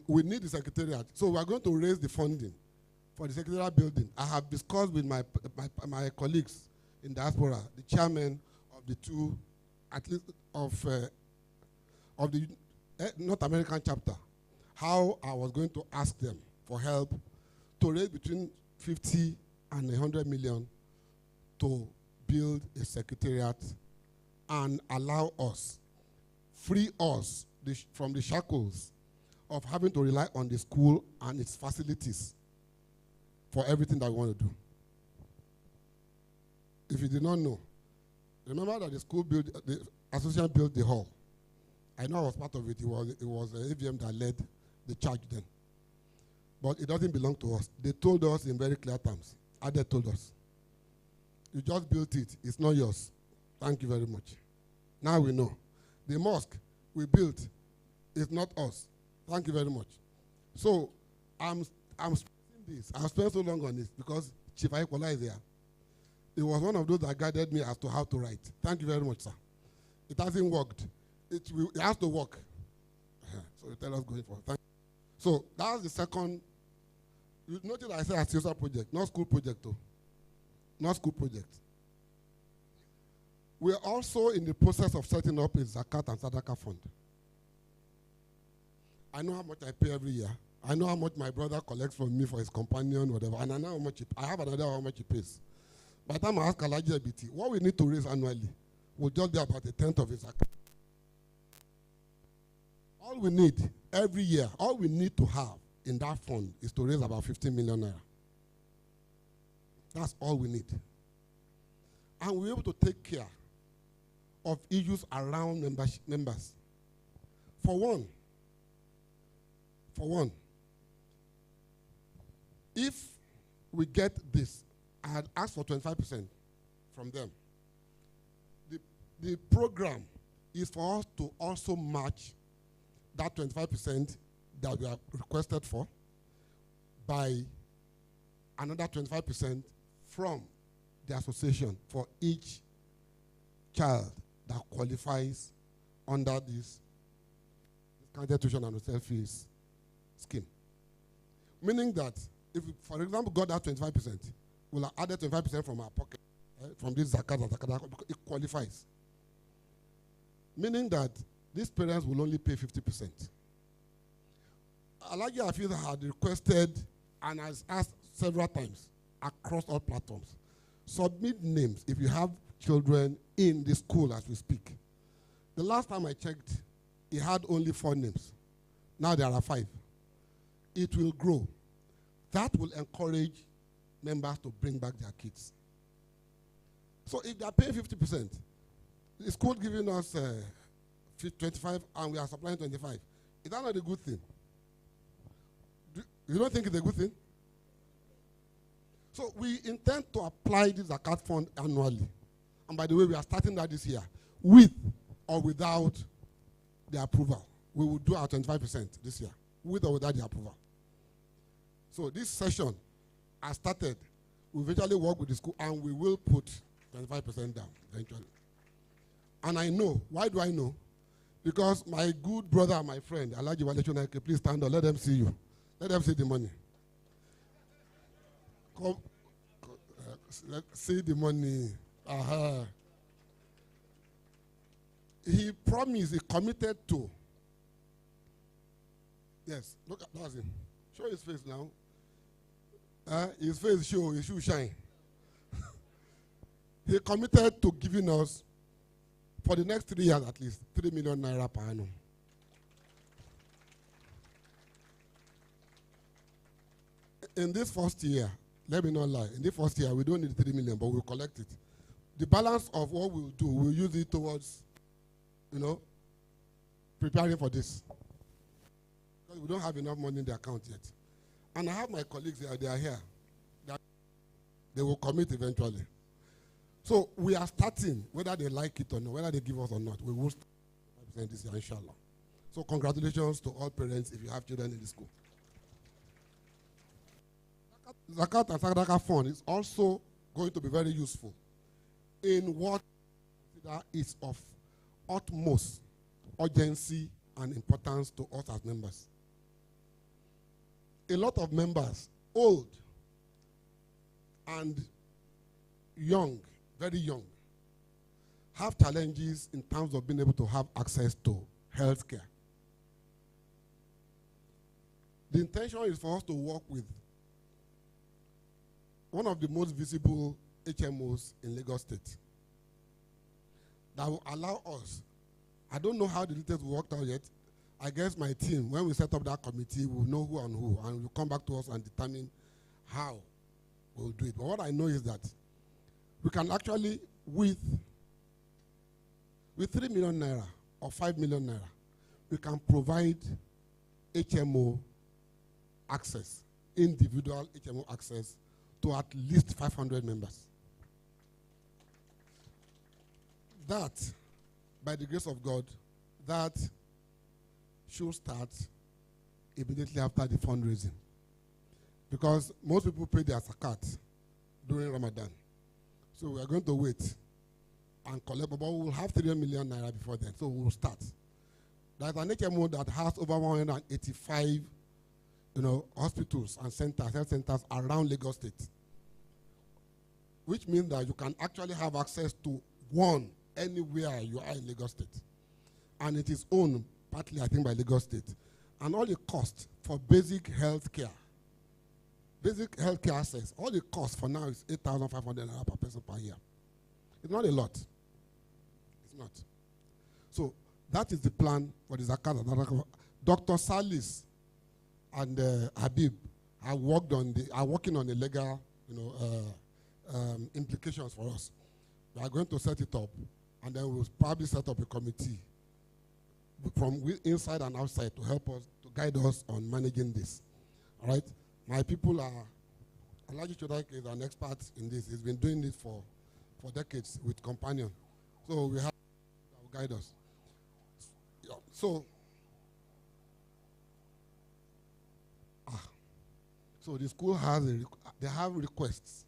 We need the secretariat. So we are going to raise the funding for the secretariat building. I have discussed with my colleagues in diaspora, the chairman of the two, at least of the North American chapter, how I was going to ask them for help to raise between 50 and 100 million to build a secretariat and allow us, free us from the shackles of having to rely on the school and its facilities for everything that we want to do. If you did not know, remember that the association built the hall. I know I was part of it. It was AVM that led the charge then. But it doesn't belong to us. They told us in very clear terms. ADET told us. You just built it. It's not yours. Thank you very much. Now we know. The mosque we built is not us. Thank you very much. So I'm stressing this. I spent so long on this because Chief Aikola is there. It was one of those that guided me as to how to write. Thank you very much, sir. It hasn't worked. It has to work. So you tell us going forward. Thank you. So that's the second. You notice I said association project, not school project too. Not school project. We are also in the process of setting up a Zakat and Sadaqah fund. I know how much I pay every year. I know how much my brother collects from me for his companion, whatever, and I know how much I have an idea how much he pays. By the time I ask Alaji ABT, what we need to raise annually will just be about a tenth of his account. All we need every year, all we need to have in that fund is to raise about 15 million naira. That's all we need. And we're able to take care of issues around members. For one, if we get this, I had asked for 25% from them. The program is for us to also match that 25% that we are requested for by another 25% from the association for each child that qualifies under this discounted tuition and hostel fees scheme. Meaning that if we, for example, got that 25%, we'll have added 25% from our pocket, from this zakat, because it qualifies. Meaning that these parents will only pay 50%. Alaji Hafiz had requested and has asked several times across all platforms, submit names if you have children in the school as we speak. The last time I checked, he had only 4 names. Now there are 5. It will grow. That will encourage members to bring back their kids. So if they are paying 50%, the school giving us 25 and we are supplying 25. Is that not a good thing? You don't think it's a good thing? So we intend to apply this Zakat fund annually. And by the way, we are starting that this year, with or without the approval. We will do our 25% this year, with or without the approval. So this session has started. We eventually work with the school and we will put 25% down eventually. And I know, why do I know? Because my good brother and my friend, Alaji Launcheon, please stand up, let them see you. Let them see the money. Come, see the money. He promised, he committed to. Yes, look at that's him. Show his face now. His face show, his shoe shine. He committed to giving us, for the next 3 years at least, 3 million naira per annum. In this first year, let me not lie, in the first year, we don't need 3 million, but we'll collect it. The balance of what we'll do, we'll use it towards, preparing for this. Because we don't have enough money in the account yet. And I have my colleagues here, they are here. They will commit eventually. So we are starting, whether they like it or not, whether they give us or not, we will start this year, inshallah. So congratulations to all parents if you have children in the school. Zakat and Sadaqah fund is also going to be very useful in what is of utmost urgency and importance to us as members. A lot of members, old and young, very young, have challenges in terms of being able to have access to health care. The intention is for us to work with one of the most visible HMOs in Lagos State that will allow us, I don't know how the details worked out yet. I guess my team, when we set up that committee, will know who and will come back to us and determine how we'll do it. But what I know is that we can actually, with 3 million naira or 5 million naira, we can provide HMO access, individual HMO access to at least 500 members. That, by the grace of God, that should start immediately after the fundraising. Because most people pay their zakat during Ramadan. So we are going to wait and collect, but we will have 3 million naira before then, so we will start. There's an HMO that has over 185 hospitals and centers, health centers around Lagos State, which means that you can actually have access to one anywhere you are in Lagos State. And it is owned partly, I think, by Lagos State. And all the cost for basic health care access, all the cost for now is 8,500 naira per person per year. It's not a lot. It's not. So that is the plan for the zakat. Dr. Salis and Habib are working on the legal, implications for us. We are going to set it up, and then we'll probably set up a committee from inside and outside to help us, to guide us on managing this. All right? My people are, Alhaji Chodaike is an expert in this. He's been doing this for decades with Companion. So we have that will guide us. Yeah, so the school has they have requests.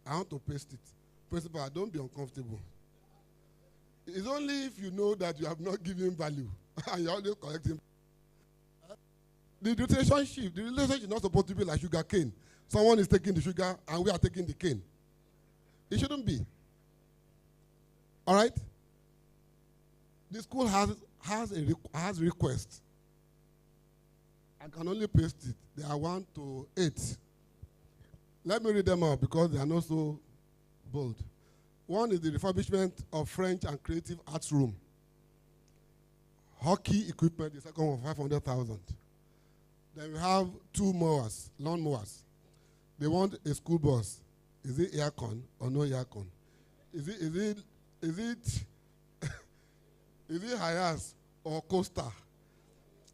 I want to paste it. Principal, don't be uncomfortable. It's only if you know that you have not given value and you're always collecting. The relationship is not supposed to be like sugar cane. Someone is taking the sugar and we are taking the cane. It shouldn't be. All right? The school has requests. I can only paste it. They are 1 to 8. Let me read them out because they are not so bold. One is the refurbishment of French and Creative Arts Room. Hockey equipment, the second one, 500,000. Then we have 2 mowers, lawn mowers. They want a school bus. Is it aircon or no aircon? Is it Hiace or Costa?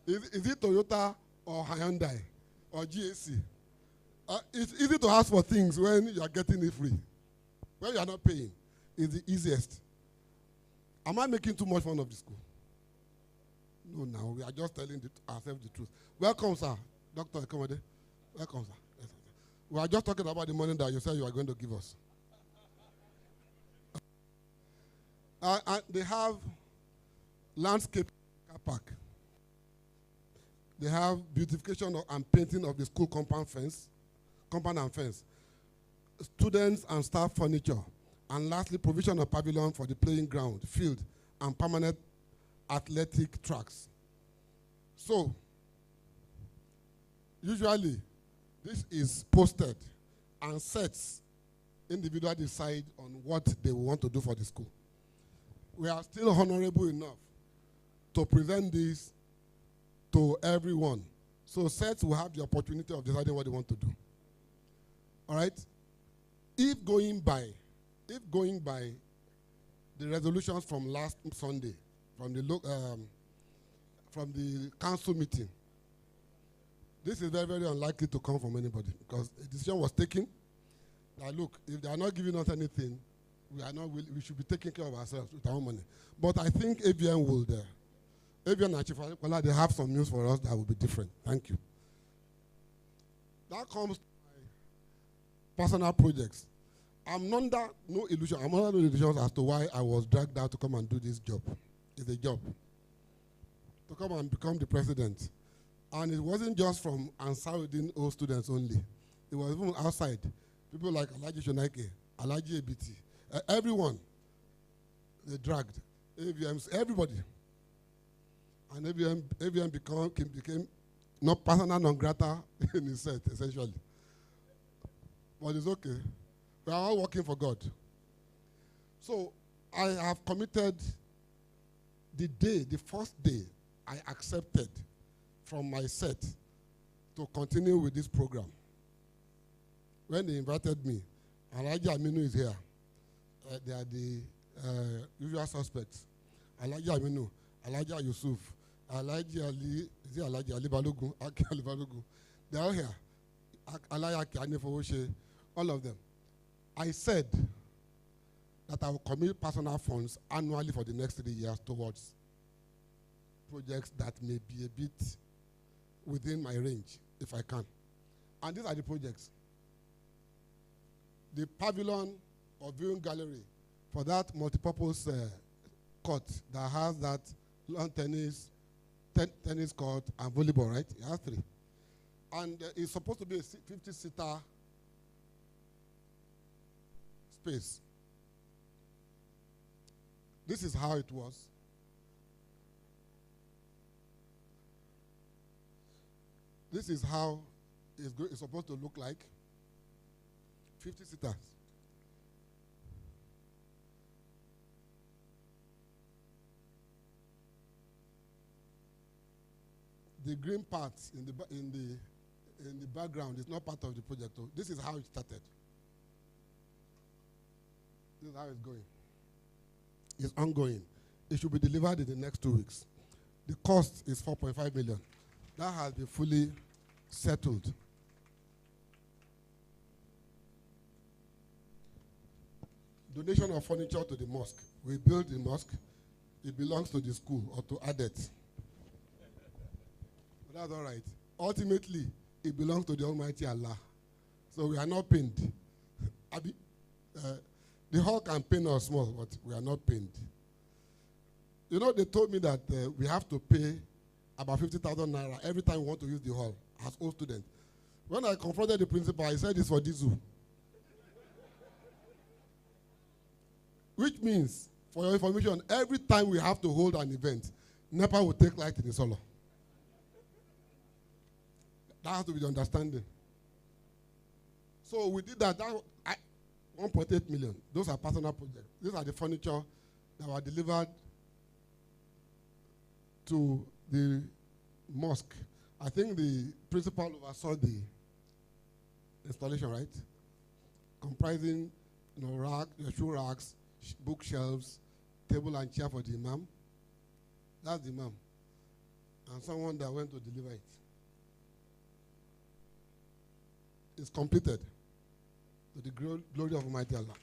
Is it Toyota or Hyundai or GAC? It's easy to ask for things when you are getting it free. When you are not paying, it's the easiest. Am I making too much fun of the school? No, now we are just telling ourselves the truth. Welcome, sir. Dr. Ekomode. Welcome, sir. Yes, sir. We are just talking about the money that you said you are going to give us. And they have landscape car park. They have beautification and painting of the school compound and fence. Students and staff furniture. And lastly, provision of pavilion for the playing ground, field, and permanent athletic tracks. So, usually, this is posted and sets individuals decide on what they want to do for the school. We are still honorable enough to present this to everyone. So sets will have the opportunity of deciding what they want to do. All right? If going by the resolutions from last Sunday, from the council meeting, this is very, very unlikely to come from anybody because a decision was taken that, look, if they are not giving us anything, we should be taking care of ourselves with our own money. But I think ABN will there. ABN and Chief Adekola, they have some news for us that will be different. Thank you. That comes to my personal projects. I'm under no illusions as to why I was dragged out to come and do this job. It's a job. To come and become the president. And it wasn't just from ANSAR-UD-DEEN old students only. It was even outside. People like Alhaji Shonaike, Alhaji Ebiti, everyone, they dragged. AVMs, everybody. And AVM became not persona non grata in his set, essentially. But it's okay. We are all working for God. So I have committed the first day I accepted from my set to continue with this program. When they invited me, Alhaji Aminu is here. They are the usual suspects. Alhaji Aminu, Alhaji Yusuf, Alhaji Ali, is it Alhaji Ali Balogun, Aki Ali Balogun. They are all here. Alhaji Anifowoshe, all of them. I said that I will commit personal funds annually for the next 3 years towards projects that may be a bit within my range, if I can. And these are the projects. The pavilion or viewing gallery for that multipurpose court that has that lawn tennis, tennis court, and volleyball, right? It has 3. And it's supposed to be a 50-seater space. This is how it was. This is how it's supposed to look like. 50 seaters. The green parts in the background is not part of the project. This is how it started. This is how it's going. It's ongoing. It should be delivered in the next 2 weeks. The cost is 4.5 million. That has been fully settled. Donation of furniture to the mosque. We built the mosque. It belongs to the school or to ADET. But that's all right. Ultimately, it belongs to the Almighty Allah. So we are not pained. The hall can pain us small, but we are not pained. You know, they told me that we have to pay about 50,000 naira every time we want to use the hall as old students. When I confronted the principal, I said it's for diesel. Which means, for your information, every time we have to hold an event, NEPA will take light in ISOLO. That has to be the understanding. So we did that. 1.8 million. Those are personal projects. These are the furniture that were delivered to the mosque. I think the principal oversaw the installation, right? Comprising, shoe racks, bookshelves, table and chair for the imam. That's the imam. And someone that went to deliver it. It's completed to the glory of Almighty Allah.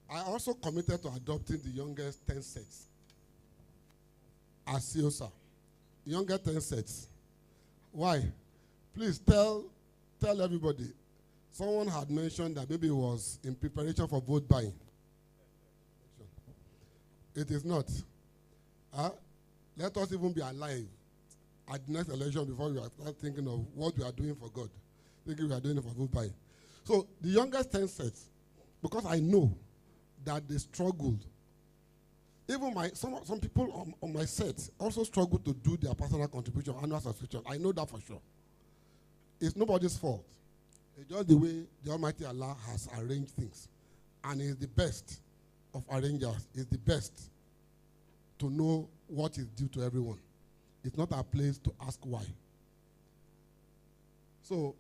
I also committed to adopting the youngest 10 sets as COSA. Youngest 10 sets. Why? Please tell everybody. Someone had mentioned that maybe it was in preparation for vote buying. It is not. Let us even be alive at the next election before we start thinking of what we are doing for God. Thinking we are doing it for vote buying. So the youngest 10 sets, because I know that they struggled. Even some people on my set also struggled to do their personal contribution, annual subscription. I know that for sure. It's nobody's fault. It's just the way the Almighty Allah has arranged things. And He's the best of arrangers. He's the best to know what is due to everyone. It's not our place to ask why. So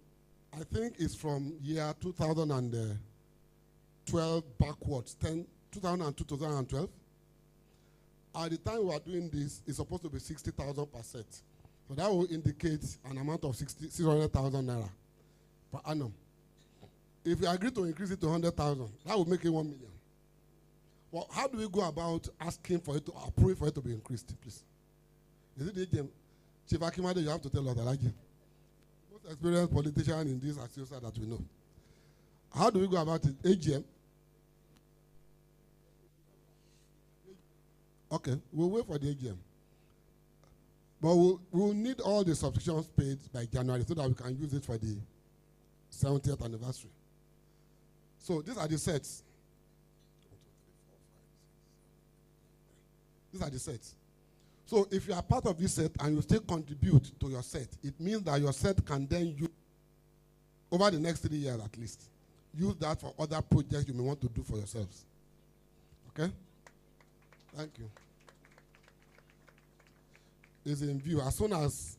I think it's from year 2012 backwards, 2002, 2012. At the time we are doing this, it's supposed to be 60,000 per set. So that will indicate an amount of 600,000 naira per annum. If we agree to increase it to 100,000, that would make it 1 million. Well, how do we go about asking for it to approve for it to be increased, please? Is it the AGM? Chief Akimade, you have to tell us, I like you. Most experienced politician in this association that we know. How do we go about it? AGM? Okay, we'll wait for the AGM. But we'll need all the subscriptions paid by January so that we can use it for the 70th anniversary. So these are the sets. These are the sets. So if you are part of this set and you still contribute to your set, it means that your set can then use, over the next 3 years at least, use that for other projects you may want to do for yourselves. Okay? Thank you. It's in view. As soon as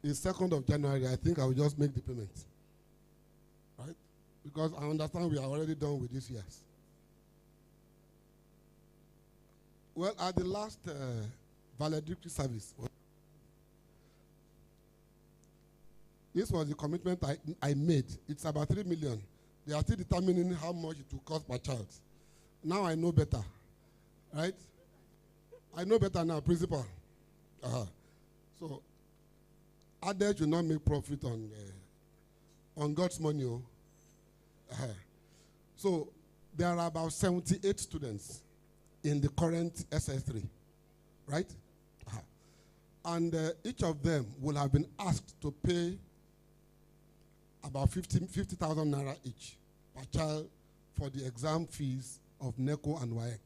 it's 2nd of January, I think I will just make the payment. Right? Because I understand we are already done with this year's. Well, at the last valedictory service, this was the commitment I made. It's about 3 million. They are still determining how much it will cost per child. Now I know better. Right? I know better now, principal. So, others will not make profit on God's money. Oh. So, there are about 78 students in the current SS3, right? And each of them will have been asked to pay about 50,000 naira each per child for the exam fees of NECO and WAEC.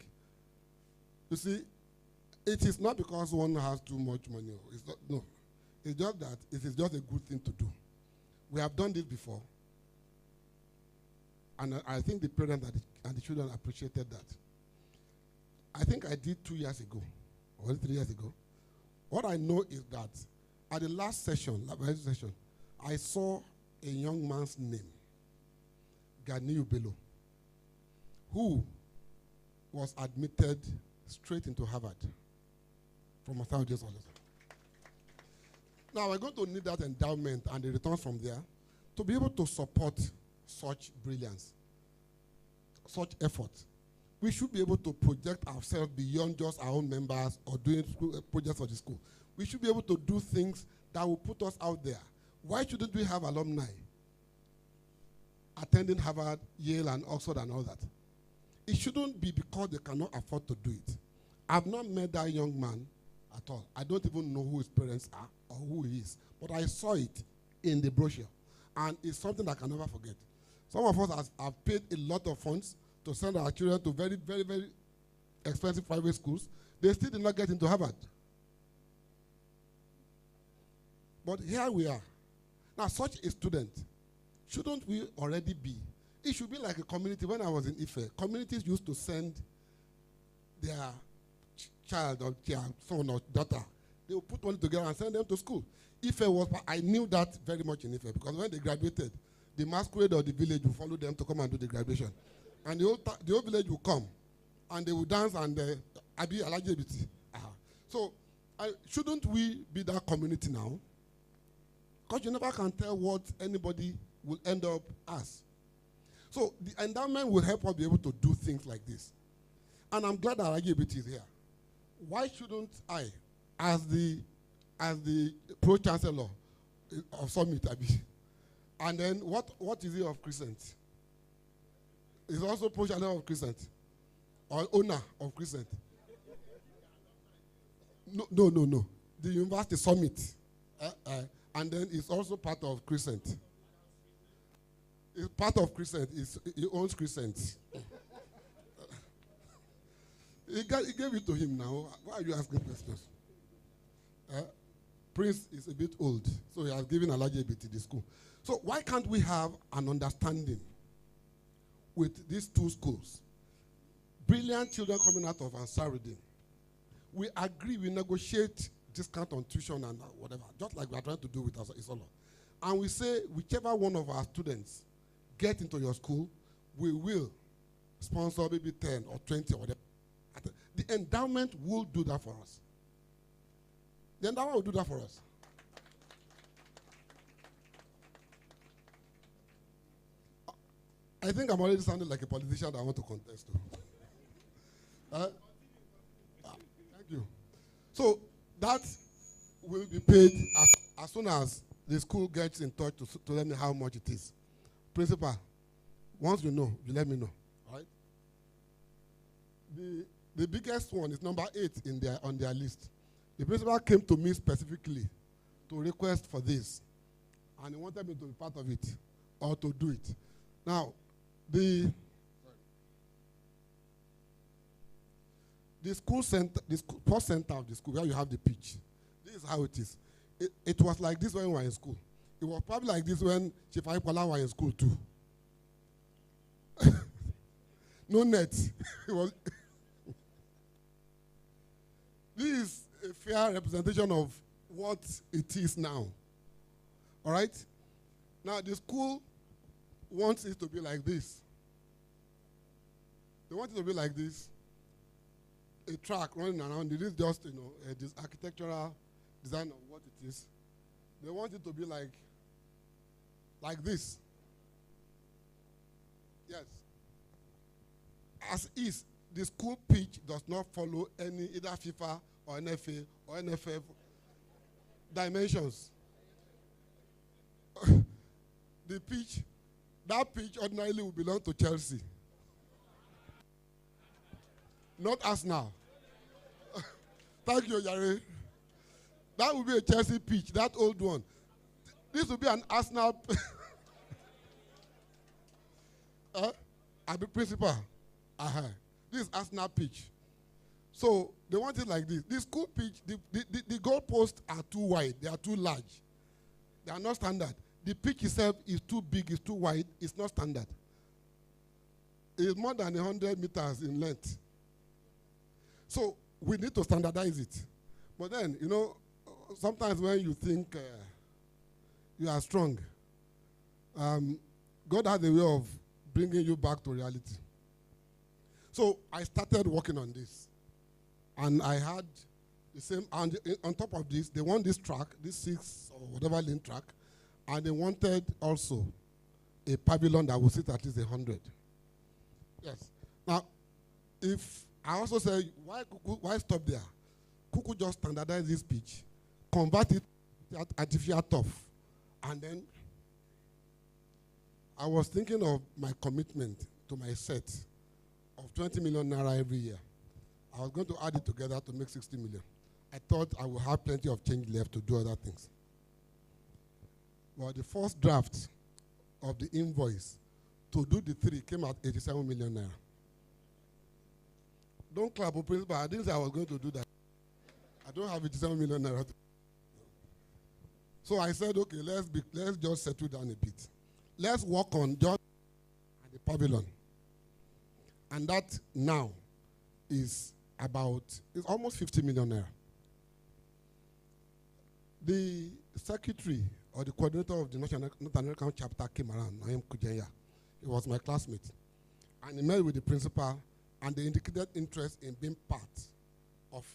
You see, it is not because one has too much money. It's not, no. It's just that it is just a good thing to do. We have done this before. And I think the parents and the children appreciated that. I think I did 2 years ago, or 3 years ago. What I know is that at the last session, I saw a young man's name, Ganiu Bello, who was admitted straight into Harvard from ANSAR-UD-DEEN. Now we're going to need that endowment and the returns from there to be able to support such brilliance, such effort. We should be able to project ourselves beyond just our own members or doing projects for the school. We should be able to do things that will put us out there. Why shouldn't we have alumni attending Harvard, Yale, and Oxford and all that? It shouldn't be because they cannot afford to do it. I've not met that young man at all. I don't even know who his parents are or who he is. But I saw it in the brochure. And it's something I can never forget. Some of us have paid a lot of funds to send our children to very, very, very expensive private schools. They still did not get into Harvard. But here we are. Now, such a student, shouldn't we already be? It should be like a community. When I was in Ife, communities used to send their child or their son or daughter. They would put money together and send them to school. Ife was, I knew that very much in Ife because when they graduated, the masquerade of the village would follow them to come and do the graduation. And the whole village will come and they will dance and Abi Alajebiti. So shouldn't we be that community now? Because you never can tell what anybody will end up as. So the endowment will help us be able to do things like this. And I'm glad that Alajebiti is here. Why shouldn't I, as the pro-chancellor of Summit, Abi, and then what is he of Crescent? He's also pro-chancellor of Crescent, or owner of Crescent. No. The University Summit. And then it's also part of Crescent. It's part of Crescent. He owns Crescent. He gave it to him now. Why are you asking questions? Prince is a bit old, so he has given Alajebiti the school. So why can't we have an understanding with these two schools? Brilliant children coming out of ANSAR-UD-DEEN. We agree, we negotiate discount on tuition and whatever, just like we are trying to do with ISOLO. And we say, whichever one of our students get into your school, we will sponsor maybe 10 or 20 or whatever. The endowment will do that for us. The endowment will do that for us. I think I'm already sounding like a politician that I want to contest to. Thank you. So that will be paid as soon as the school gets in touch to let me how much it is. Principal, once you know, you let me know. All right? The biggest one is number 8 on their list. The principal came to me specifically to request for this, and he wanted me to be part of it or to do it. Now, the school center, the first center of the school where you have the pitch, this is how it is. It was like this when we were in school. It was probably like this when Chief Aipola was in school too. No net. It was this is a fair representation of what it is now. All right? Now, the school wants it to be like this. They want it to be like this. A track running around. It is just, this architectural design of what it is. They want it to be like this. Yes. As is. the school pitch does not follow any either FIFA or NFA or NFF dimensions. The pitch, that pitch ordinarily would belong to Chelsea, not us now. Thank you, Yare. That would be a Chelsea pitch, that old one. This would be an Arsenal. I'll be principal. This is Arsenal pitch. So they want it like this. The school pitch, the goalposts are too wide. They are too large. They are not standard. The pitch itself is too big, it's too wide. It's not standard. It's more than 100 meters in length. So we need to standardize it. But then, you know, sometimes when you think you are strong, God has a way of bringing you back to reality. So I started working on this. And I had the same, and on top of this, they want this track, this 6 or whatever lane track, and they wanted also a pavilion that will sit at least 100. Yes. Now, if I also say, why stop there? Kuku just standardize this pitch, convert it to artificial turf, and then I was thinking of my commitment to my set of 20 million naira every year. I was going to add it together to make 60 million. I thought I would have plenty of change left to do other things. Well, the first draft of the invoice to do the 3 came at 87 million naira. Don't clap, principal. I didn't say I was going to do that. I don't have 87 million naira. So I said, okay, let's just settle down a bit. Let's work on just the pavilion. And that now is it's almost 50 million naira. The secretary or the coordinator of the North American chapter came around, Naim Kujaya. He was my classmate. And he met with the principal, and they indicated interest in being part of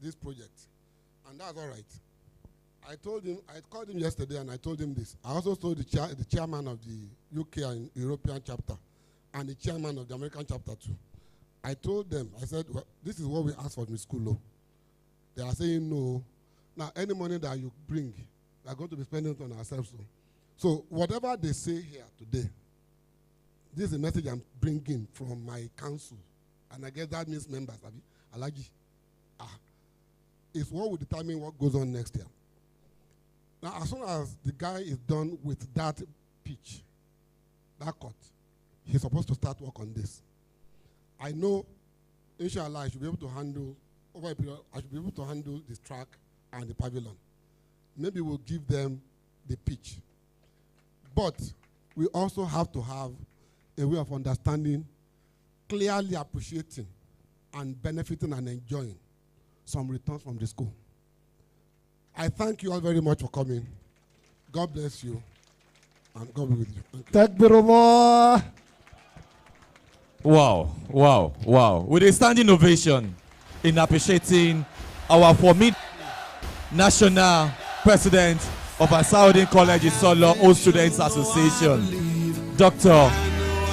this project. And that's all right. I called him yesterday and I told him this. I also told the chairman of the UK and European chapter and the chairman of the American chapter too. I told them, I said, well, this is what we asked for in school law. They are saying no. Now, any money that you bring, we are going to be spending it on ourselves. So whatever they say here today, this is a message I'm bringing from my council. And I guess that means members, Alagi. It's what will determine what goes on next year. Now, as soon as the guy is done with that pitch, that court, he's supposed to start work on this. I know, inshallah, I should be able to handle, over a period, I should be able to handle this track and the pavilion. Maybe we'll give them the pitch. But we also have to have a way of understanding, clearly appreciating, and benefiting and enjoying some returns from the school. I thank you all very much for coming. God bless you, and God be with you. Takbirullah. Wow, wow, wow. With a standing ovation in appreciating our formidable National President of ANSAR-UD-DEEN College ISOLO Old Students Association, Dr.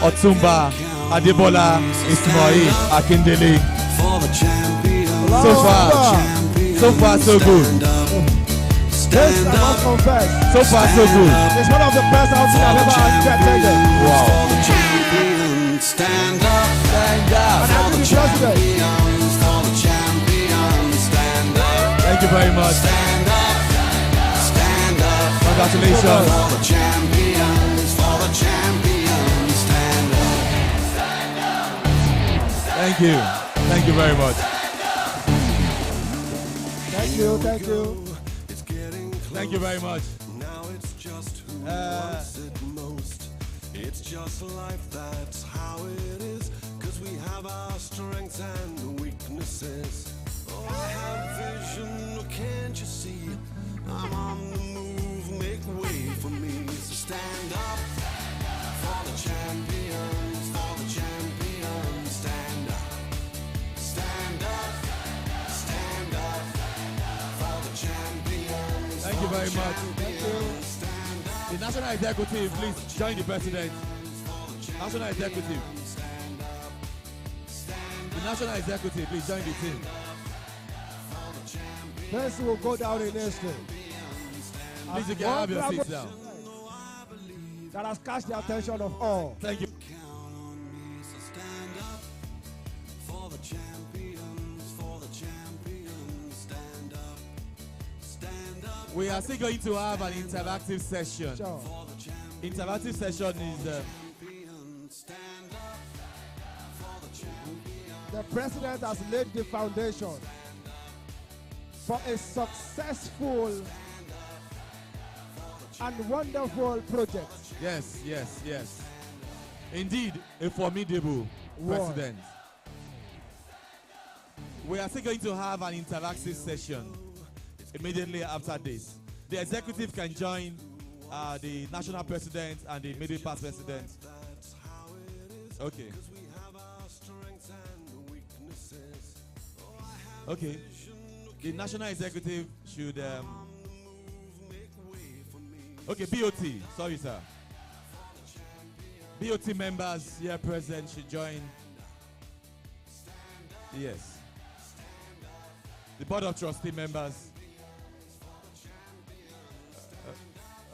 Otumba Adebola Ismail Akindele. So far, so good. Yes, I must confess. So far, so good. It's one of the best outfits I've ever attended. Wow. Stand up, stand up. And I think champions, for the champions, stand up. Thank you very much. Stand up, stand up. Congratulations. For the champions, stand up. Thank you. Thank you very much. Thank you, thank you. Thank you very much. Now it's just who wants it most. It's just life, that's how it is. Cause we have our strengths and weaknesses. Oh, I have vision, can't you see? I'm on the move, make way for me. So stand up for the champions, stand up. Stand up, stand up for the champions. Thank you very much. Thank you. The National Executive, please join the President. National Executive. Stand up, stand The National Executive, please join the team. First, we'll go down in history. Please, you As can have your one seats down. that has catch the attention of all. Thank you. For the champions, stand up, stand up. We are still going to have an interactive session. Sure. Interactive session is The president has laid the foundation for a successful and wonderful project. yes, yes, yes. Indeed, a formidable Wow. president. We are still going to have an interactive session immediately after this. The executive can join the national president and the middle past president. Okay. Okay. The national executive should okay, BOT. Sorry, sir. BOT members here present should join. Yes. The board of trustee members.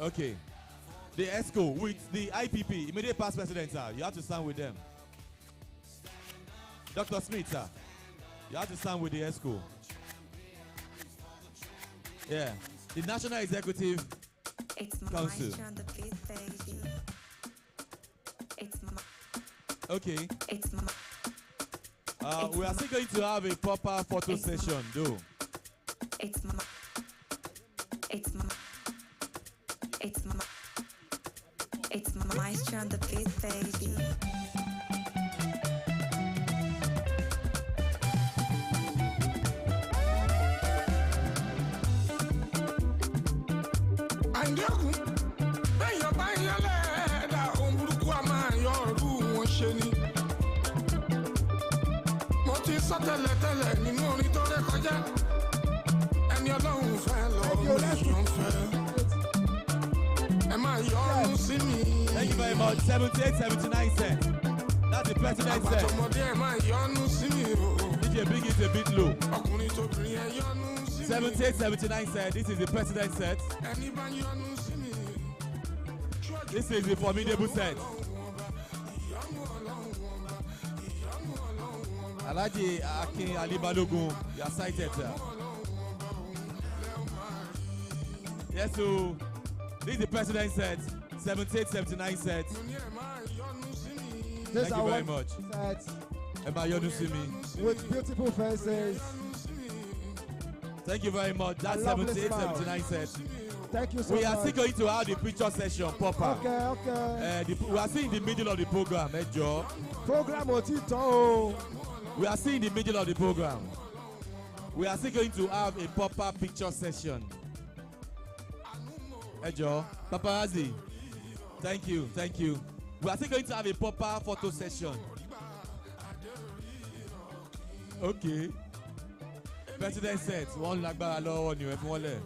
Okay. The ESCO with the IPP, immediate past president, sir. You have to stand with them. Dr. Smith, sir. You have to stand with the ESCO. Yeah. The National Executive Council. Okay. We are still going to have a proper photo session, though. It's Maestro on the beat, baby. àǹdẹ́kùn bẹ́yàn bá yan lẹ́ẹ̀dá ohun burúkú a máa yọ ọ̀rú wọn ṣe ni. mo ti sọ tẹ́lẹ̀tẹ́lẹ̀ nínú orin tó ré kọjá ẹni ọlọ́run fẹ́ lọ́ọ́ lẹ́yìn fẹ́ ẹ máa yọ ọ́nù sí mi. Thank you very much. 78, 79 cents. That's the president said. àgbàtọ̀mọdé ẹ máa yọ ọ́nù sí mi o. DJ bring it a bit low. ọkùnrin tóbìnrin ẹ yọ ọ́nù sí mi. 78, 79 cents. This is the president set. ẹni bá yọ ọ́nù sí mi. This is the formidable set. Alhaji Akin Ali Balogun, you are cited, sir. Yes, so this is the president set. 78, 79 set. Thank you very much. Emma Yonusimi. With beautiful faces. Thank you very much. That's 78, 79 set. Thank you so We much. are still going to have the picture session proper. Okay. We are still in the middle of the program, Joe. Program Otito. We are still in the middle of the program. We are still going to have a proper picture session. Joe, paparazzi. Thank you, thank you. We are still going to have a proper photo session. Okay. President said, one lágbára lọ́wọ́ ni ẹ fún wọn lẹ̀.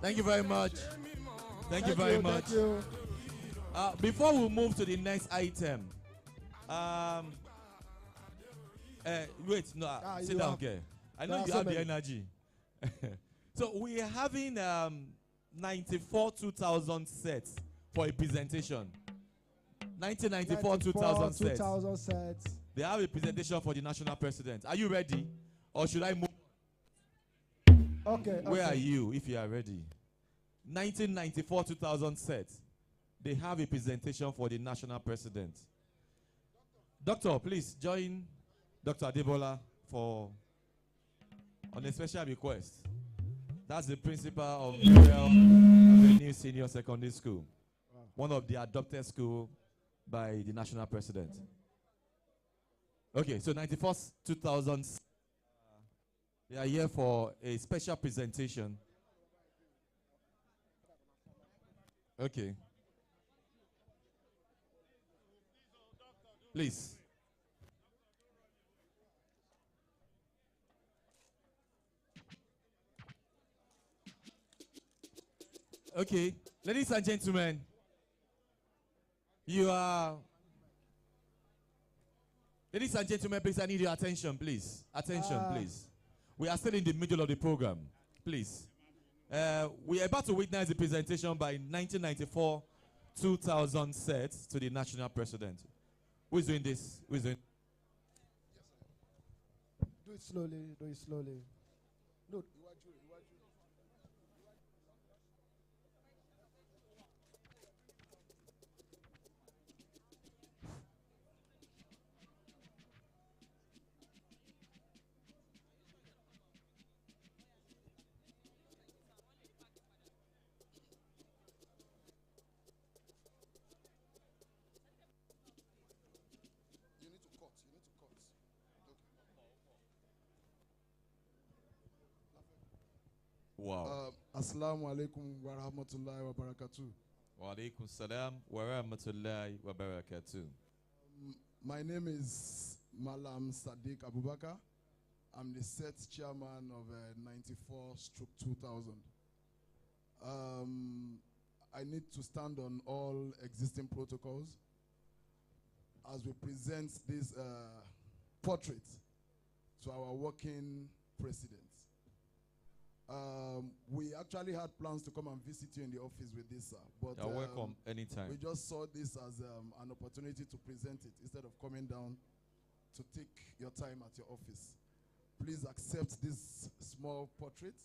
Thank you very much. Thank you very much. Thank you. Before we move to the next item, wait, no, sit down, okay. I know you have the energy. So we are having 94 2000 sets for a presentation. 1994 2000 sets. 2000 sets. They have a presentation for the national president. Are you ready? Or should I move? Okay. Where are you if you are ready? 1994 2000 sets. They have a presentation for the national president. Doctor, please join Dr. Adebola on a special request. That's the principal of the new senior secondary school, one of the adopted school by the national president. Okay, so 94 2000, they are here for a special presentation. Okay. Please. Okay, Ladies and gentlemen, you are. Ladies and gentlemen, please, I need your attention, please. Attention, please. We are still in the middle of the program, please. We are about to witness the presentation by 1994 2000 set to the national president. Who is doing this? Who is doing? Do it slowly. Do it slowly. No. Wow. Assalamu alaikum wa rahmatullahi wa barakatuh. Wa alaikum salam wa rahmatullahi wa barakatuh. My name is Malam Sadiq Abubakar. I'm the set chairman of 94/2000. I need to stand on all existing protocols as we present this portrait to our working president. We actually had plans to come and visit you in the office with this, sir. But You're welcome anytime. we just saw this as an opportunity to present it instead of coming down to take your time at your office. Please accept this small portrait.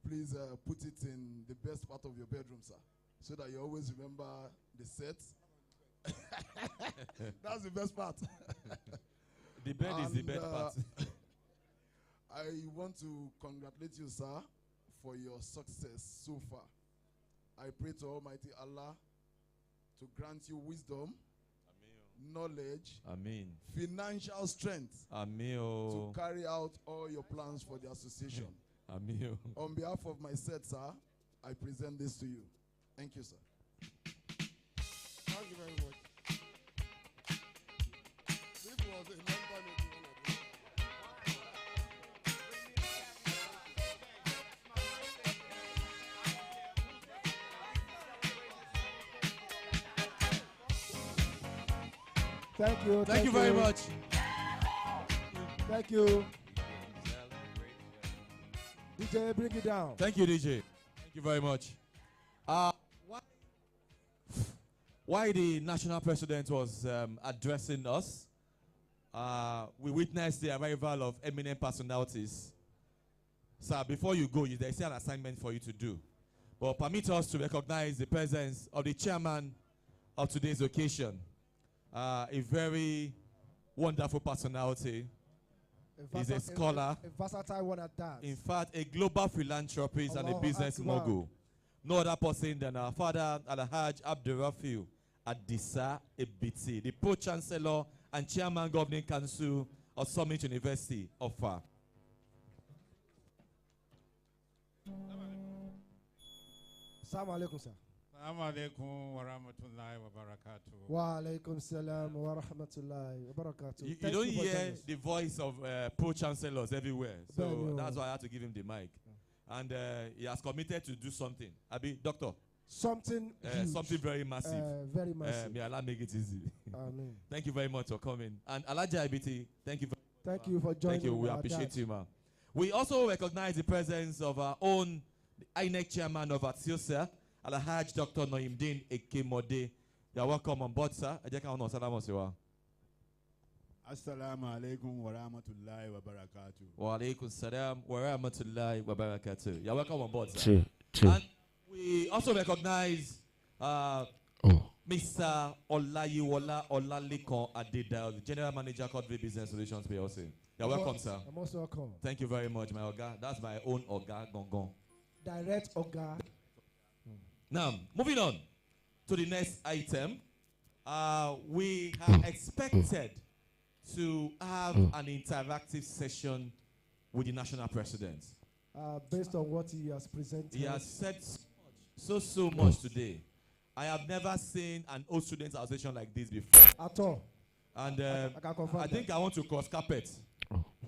Please put it in the best part of your bedroom, sir, so that you always remember the set. That's the best part. The bed is the best part. I want to congratulate you, sir, for your success so far. I pray to Almighty Allah to grant you wisdom, knowledge, financial strength to carry out all your plans for the association. On behalf of my set, sir, I present this to you. Thank you, sir. Thank you very much. This was a long time ago. Thank you. Thank you very much. Thank you. DJ, bring it down. Thank you, DJ. Thank you very much. Why the national president was addressing us, we witnessed the arrival of eminent personalities. Sir, before you go, there's an assignment for you to do. But permit us to recognize the presence of the chairman of today's occasion, a very wonderful personality. He's a scholar. A versatile one at that. In fact, a global philanthropist and a business Akbar. mogul. No other person than our father, Alhaj Abdurrafiu Adisa Ebiti, the Pro-Chancellor and Chairman Governing Council of Summit University of FAR. Assalamu alaikum, sir. Assalamu alaikum wa rahmatullahi wa barakatuh. Wa alaikum salam wa rahmatullahi wa barakatuh. You Thank don't for hear joining us. the voice of pro-chancellors everywhere. So Very well. that's why I had to give him the mic. And he has committed to do something. Abi, doctor? Something huge. Something very massive. Very massive. May Allah make it easy. Amen. Thank you very much for coming. And Alaja Ibiti, thank you. Thank you for joining. Thank you. We our appreciate dad. you, ma. We also recognize the presence of our own INEC chairman of Atiosa, Alhaj Dr. Noimdin Ekemode. You are welcome on board, sir. Assalamu alaikum wa rahmatullahi wa barakatuh. Wa alaikum salam wa rahmatullahi wa barakatuh. You are welcome on board, sir. Two. And we also recognize Mr. Olayiwola Olalekan Adedayo, the General Manager, Codeville Business Solutions PLC. You are welcome, sir. I'm also welcome. Thank you very much, my Oga. That's my own Oga Gongon. Direct Oga. Now, moving on to the next item. We are expected to have an interactive session with the national president. Based on what he has presented. He has said so much today. I have never seen an old students association like this before. At all. And I can confirm I think that. I want to cross carpet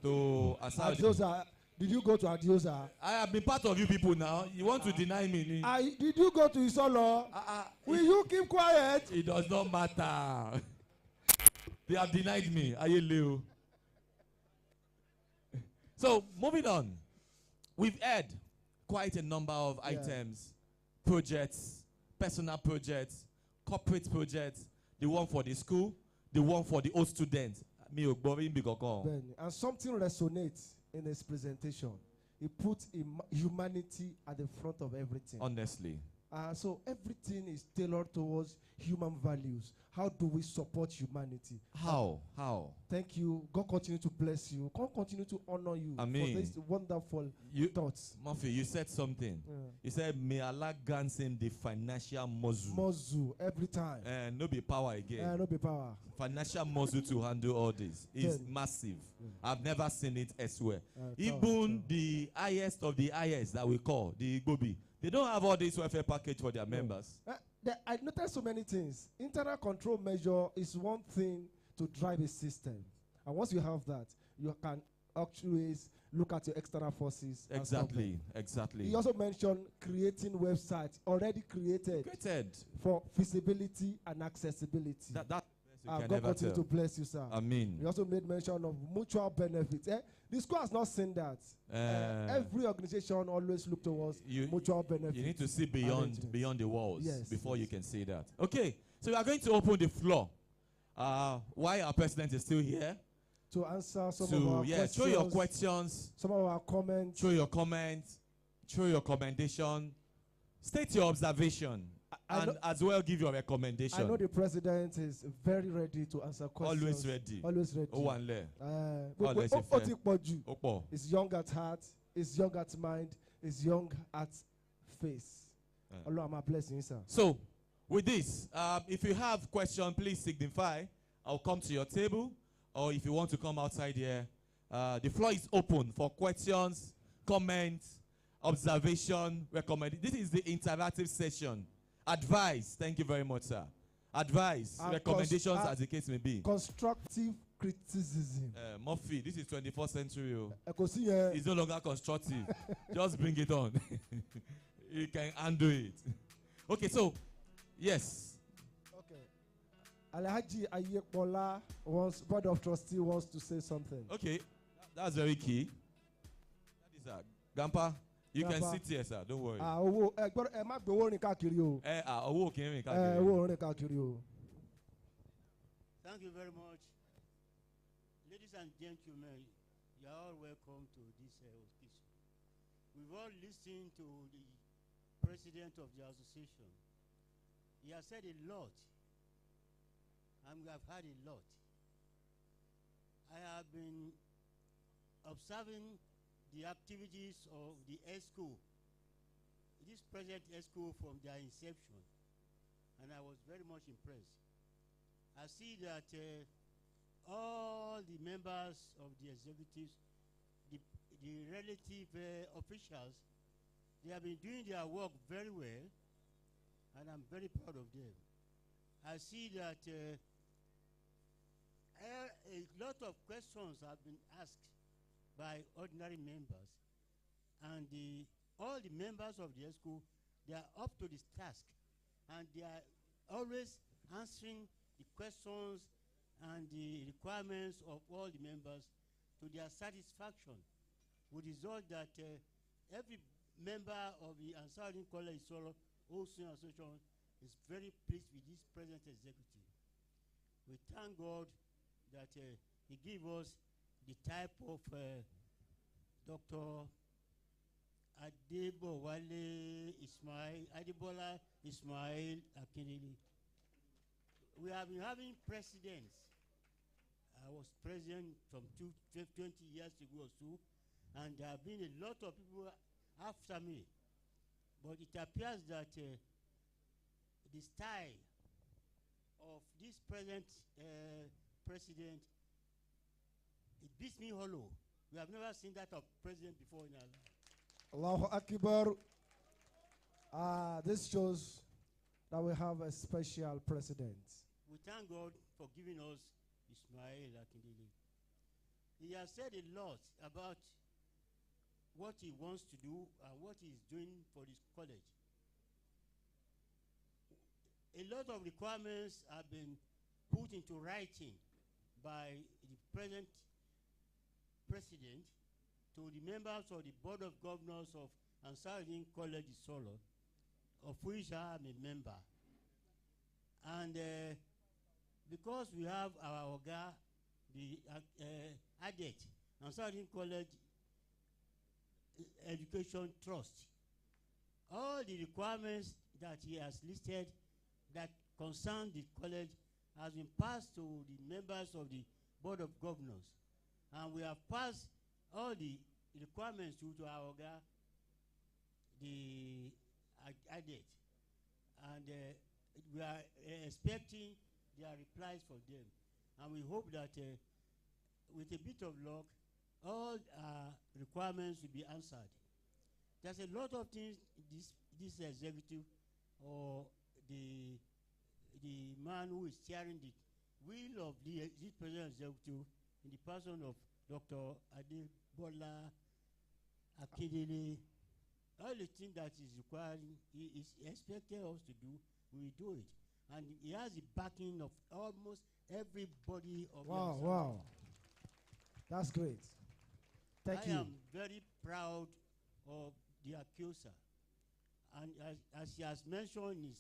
to Those are Did you go to Adiosa? I have been part of you people now. You want to deny me? Did you go to Isolo? Will you keep quiet? It does not matter. They have denied me. Ayeleo. So, moving on. We've had quite a number of items, projects, personal projects, corporate projects, the one for the school, the one for the old students. And something resonates in his presentation. He put humanity at the front of everything. Honestly. So everything is tailored towards human values. How do we support humanity? How? Thank you. God continue to bless you. God continue to honor you for these wonderful thoughts. Murphy, you said something. Yeah. You said, may Allah grant him the financial muscle. Muscle every time. And no be power again. No be power. Financial muscle to handle all this is massive. I've never seen it elsewhere. Even the highest of the highest that we call the Igbobi, they don't have all this welfare package for their members. I noticed so many things. Internal control measure is one thing to drive a system. And once you have that, you can actually look at your external forces. Exactly. He also mentioned creating websites already created for feasibility and accessibility. God continue to bless you, sir. Amen. He also made mention of mutual benefits. The school has not seen that. Every organization always look towards mutual benefits. You need to see beyond the walls before you can see that. Okay, so we are going to open the floor. Why our president is still here? To answer some of our questions. Show your questions. Some of our comments. Show your comments. Show your commendation. State your observation. And as well give your recommendation. I know the president is very ready to answer questions. Always ready. Always ready. He's young at heart. He's young at mind. He's young at face. Allah, my blessing, sir. So, with this, if you have questions, please signify. I'll come to your table. Or if you want to come outside here, the floor is open for questions, comments, observation, recommendation. This is the interactive session. Advice. Thank you very much, sir. Advice, recommendations as the case may be. Constructive criticism. Murphy, this is 21st century. It's no longer constructive. Just bring it on. You can undo it. Okay, so, yes. Okay. Alhaji Ayekbola Board of Trustees wants to say something. Okay, that's very key. That is Gampa. You can sit here, sir. Don't worry. Thank you very much. Ladies and gentlemen, you are all welcome to this occasion. We've all listened to the president of the association. He has said a lot, and we have heard a lot. I have been observing the activities of the ESCO, this present ESCO from their inception, and I was very much impressed. I see that all the members of the executives, the relative officials, they have been doing their work very well, and I'm very proud of them. I see that a lot of questions have been asked by ordinary members, and all the members of the ESCO, they are up to this task, and they are always answering the questions and the requirements of all the members to their satisfaction, with the result that every member of the ANSAR-UD-DEEN College ISOLO Association is very pleased with this present executive. We thank God that he gave us the type of Dr. Adebola Ismail Akindele. We have been having presidents. I was president from 20 years ago or so, and there have been a lot of people after me. But it appears that the style of this present president, it beats me hollow. We have never seen that of president before in our life. Allahu Akbar. This shows that we have a special president. We thank God for giving us Ismail Akindele. He has said a lot about what he wants to do and what he's doing for this college. A lot of requirements have been put into writing by the present president to the members of the Board of Governors of ANSAR-UD-DEEN College ISOLO, of which I am a member. And because we have our Oga, the ADET, ANSAR-UD-DEEN College Education Trust, all the requirements that he has listed that concern the college has been passed to the members of the Board of Governors. And we have passed all the requirements to our Oga, the ADET. And we are expecting their replies from them. And we hope that with a bit of luck, all requirements will be answered. There's a lot of things this executive or the man who is steering the wheel of this present executive in the person of Dr. Adebola Akindele, all the things that is required, he is expected us to do, we will do it. And he has the backing of almost everybody of Wow, wow. That's great. Thank you. I am very proud of the accuser. And as he has mentioned in his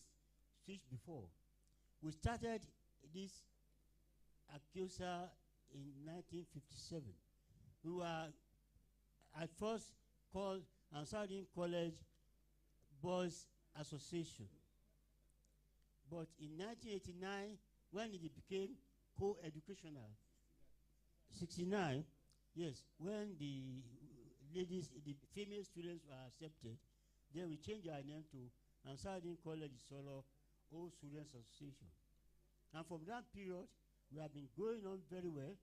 speech before, we started this accuser in 1957. We were at first called ANSAR-UD-DEEN College Boys Association. But in 1989, when it became co-educational, 69, yes, when the ladies, the female students were accepted, then we changed our name to ANSAR-UD-DEEN College ISOLO Old Students Association. And from that period, we have been going on very well.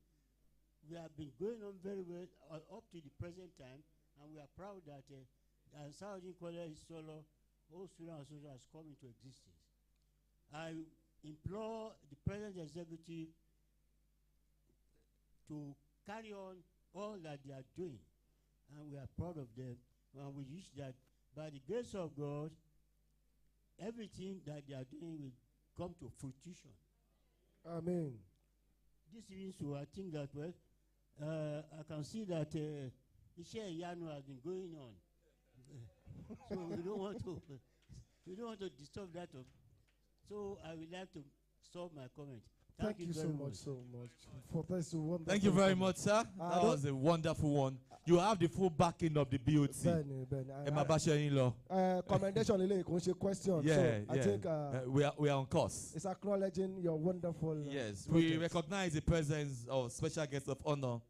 We have been going on very well up to the present time, and we are proud that ANSAR-UD-DEEN College ISOLO Old Students Association has come into existence. I implore the present executive to carry on all that they are doing, and we are proud of them. And we wish that by the grace of God, everything that they are doing will come to fruition. Amen. This means so I think that, well, I can see that Ishe Yano has been going on. So we don't want to disturb that. So I would like to stop my comment. Thank you so much for this wonderful. Thank you very much, sir. That was a wonderful one. You have the full backing of the BOT. Commendation, question. Yeah, so I yeah. think we are on course. It's acknowledging your wonderful. Yes, we recognize the presence of special guest of honor,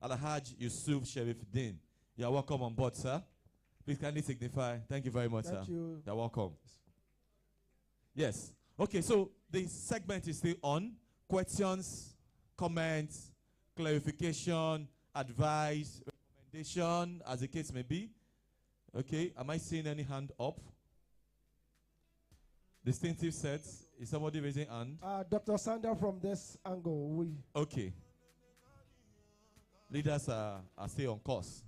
Alhaj Yusuf Sherifuddin. You are welcome on board, sir. Please kindly signify. Thank you very much, sir. Thank you. You're welcome. Yes. Okay, so the segment is still on. Questions, comments, clarification, advice, recommendation, as the case may be. Okay, am I seeing any hand up? Distinctive sets. Is somebody raising hand? Dr. Sandra from this angle. Okay. Leaders are still on course.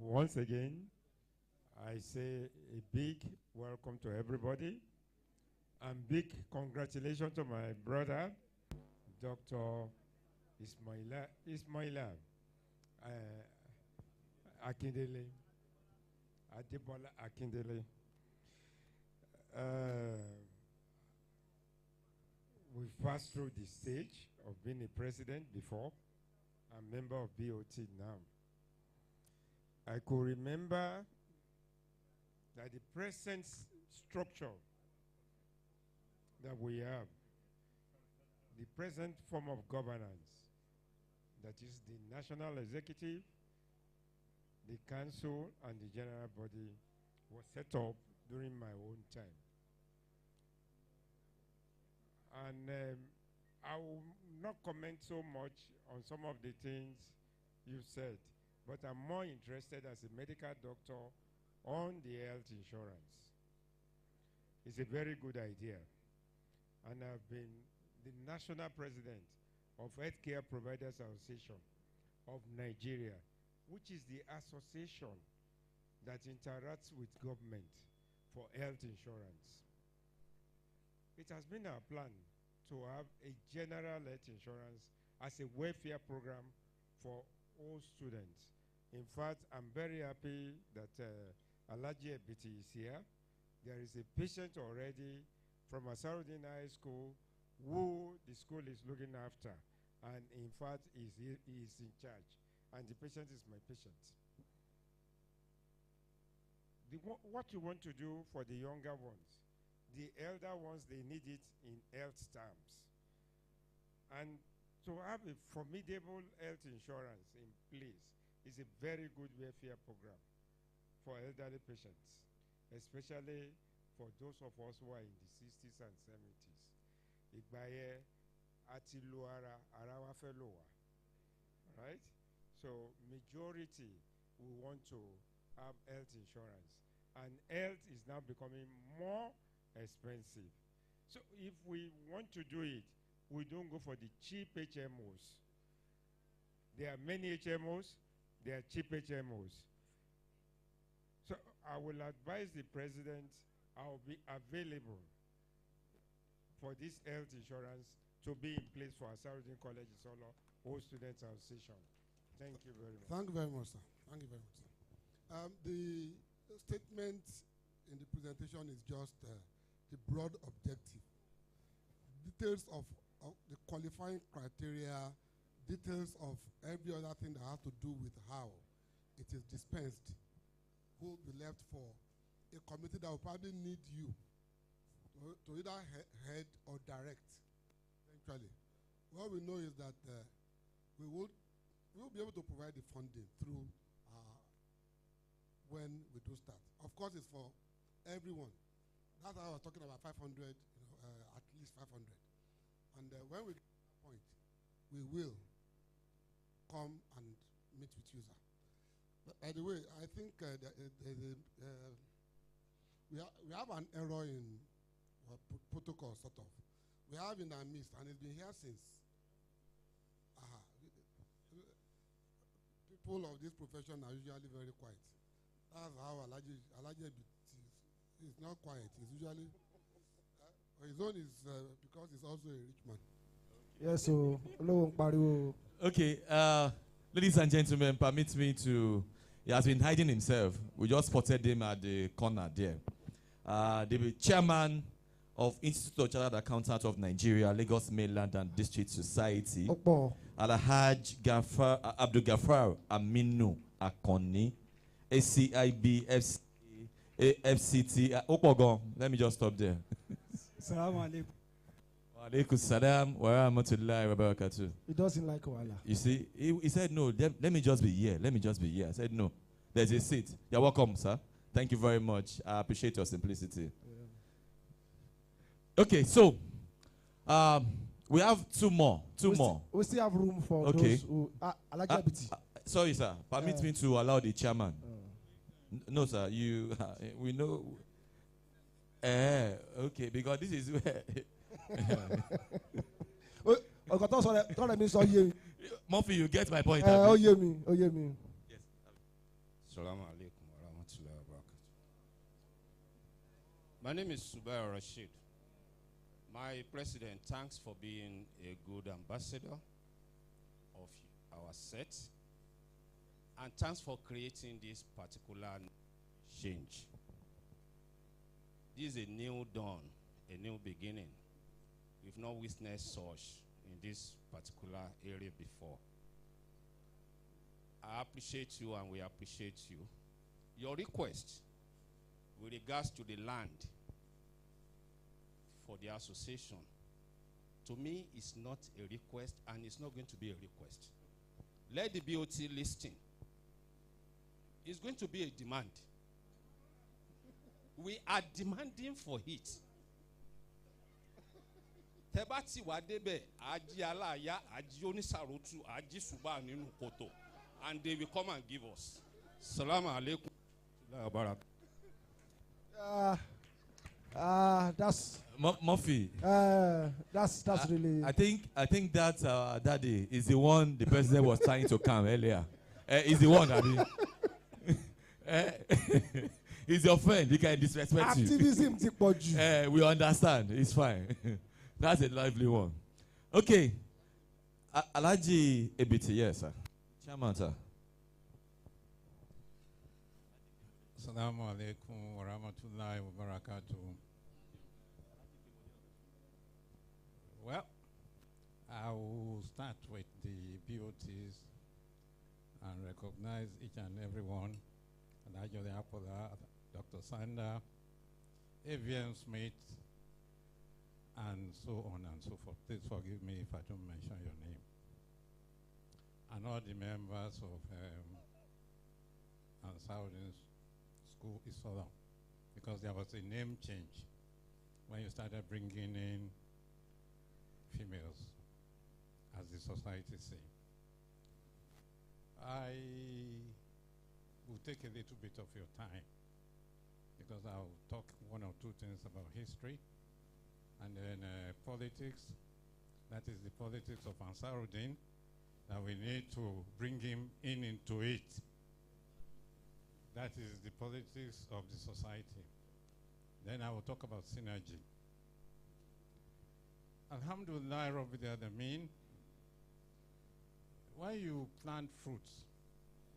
Once again, I say a big welcome to everybody and big congratulations to my brother, Dr. Ismail Akindele, Adebola Akindele. We've passed through the stage of being a president before, a member of BOT now. I could remember that the present structure that we have, the present form of governance, that is the national executive, the council, and the general body, was set up during my own time. And I will not comment so much on some of the things you said, but I'm more interested as a medical doctor on the health insurance. It's a very good idea. And I've been the national president of Healthcare Providers Association of Nigeria, which is the association that interacts with government for health insurance. It has been our plan to have a general health insurance as a welfare program for all students. In fact, I'm very happy that Alhaji Ebiti is here. There is a patient already from ANSAR-UD-DEEN High School who the school is looking after, and in fact he is in charge, and the patient is my patient. What you want to do for the younger ones, the elder ones, they need it in health terms. And to have a formidable health insurance in place is a very good welfare program for elderly patients, especially for those of us who are in the 60s and 70s. Igbaye ati lo ara wa fe lo wa. Right? So majority we want to have health insurance, and health is now becoming more expensive. So if we want to do it, we don't go for the cheap HMOs. There are many HMOs, there are cheap HMOs. So I will advise the president, I will be available for this health insurance to be in place for ANSAR-UD-DEEN College ISOLO All Students Association. Thank you very much. Thank you very much, sir. Thank you very much, sir. The statement in the presentation is just the broad objective. Details of the qualifying criteria, details of every other thing that has to do with how it is dispensed will be left for a committee that will probably need you to either head or direct eventually. What we know is that we will be able to provide the funding through when we do start. Of course, it's for everyone. That's how I was talking about 500, at least 500. And when we get to that point, we will come and meet with you, sir. But by the way, I think we have an error in protocol, sort of. We have in our midst, and it's been here since. People of this profession are usually very quiet. That's how Alhaji is not quiet. He's usually his own is because he's also a rich man. Yes, so hello, Okay, ladies and gentlemen, permit me to. He has been hiding himself. We just spotted him at the corner there. The chairman of Institute of Chartered Accountants of Nigeria, Lagos Mainland and District Society, Alhaj Abdul Ghaffar Aminu Akoni, ACIB, FCT. Opogon. Let me just stop there. Assalamu alaikum. Wa alaikum salam wa rahmatullahi wa barakatuh. He doesn't like Wala. You see, he said, no, let me just be here. Let me just be here. I said, no, there's a seat. You're welcome, sir. Thank you very much. I appreciate your simplicity. Yeah. Okay, so we have two more. We still have room for okay. those who sorry, sir. Permit me to allow the chairman. No, sir. You, we know. Okay, because this is where. Murphy, you get my point. Oh, yeah, me. Yes. Assalamu alaikum wa rahmatullahi wa barakatuh. My name is Subair Rashid. My president, thanks for being a good ambassador of our set. And thanks for creating this particular change. This is a new dawn, a new beginning. We've not witnessed such in this particular area before. I appreciate you and we appreciate you. Your request with regards to the land for the association, to me, is not a request and it's not going to be a request. Let the BOT listing. It's going to be a demand. We are demanding for it. Tebati wadebe aji alaya aji onisarotu aji suba ninu koto, and they will come and give us. Salaam alaikum. That's Murphy. That's really. I think that daddy is the one the president was trying to calm earlier. He's the one, Abi. He's your friend. He can disrespect you. Activism, we understand. It's fine. That's a lively one. Okay. Alhaji Ebiti, yes, sir. Chairman, sir. Assalamu alaikum wa rahmatullahi wa barakatuh. Well, I will start with the BOTs and recognize each and every one. Adebola, Dr. Sander, AVM Smith, and so on and so forth. Please forgive me if I don't mention your name. And all the members of ANSAR-UD-DEEN School ISOLO, because there was a name change when you started bringing in females, as the society say. I will take a little bit of your time because I'll talk one or two things about history and then politics. That is the politics of ANSAR-UD-DEEN that we need to bring him into it. That is the politics of the society. Then I will talk about synergy. Alhamdulillah Rabbil Alameen. When you plant fruits,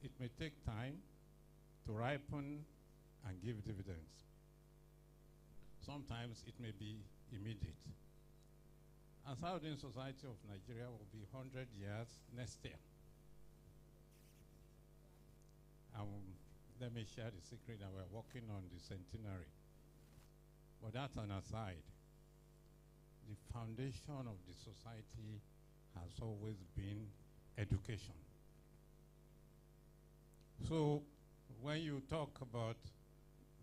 it may take time to ripen and give dividends. Sometimes it may be immediate. ANSAR-UD-DEEN Society of Nigeria will be 100 years next year. Let me share the secret that we're working on the centenary. But that's an aside. The foundation of the society has always been education. So when you talk about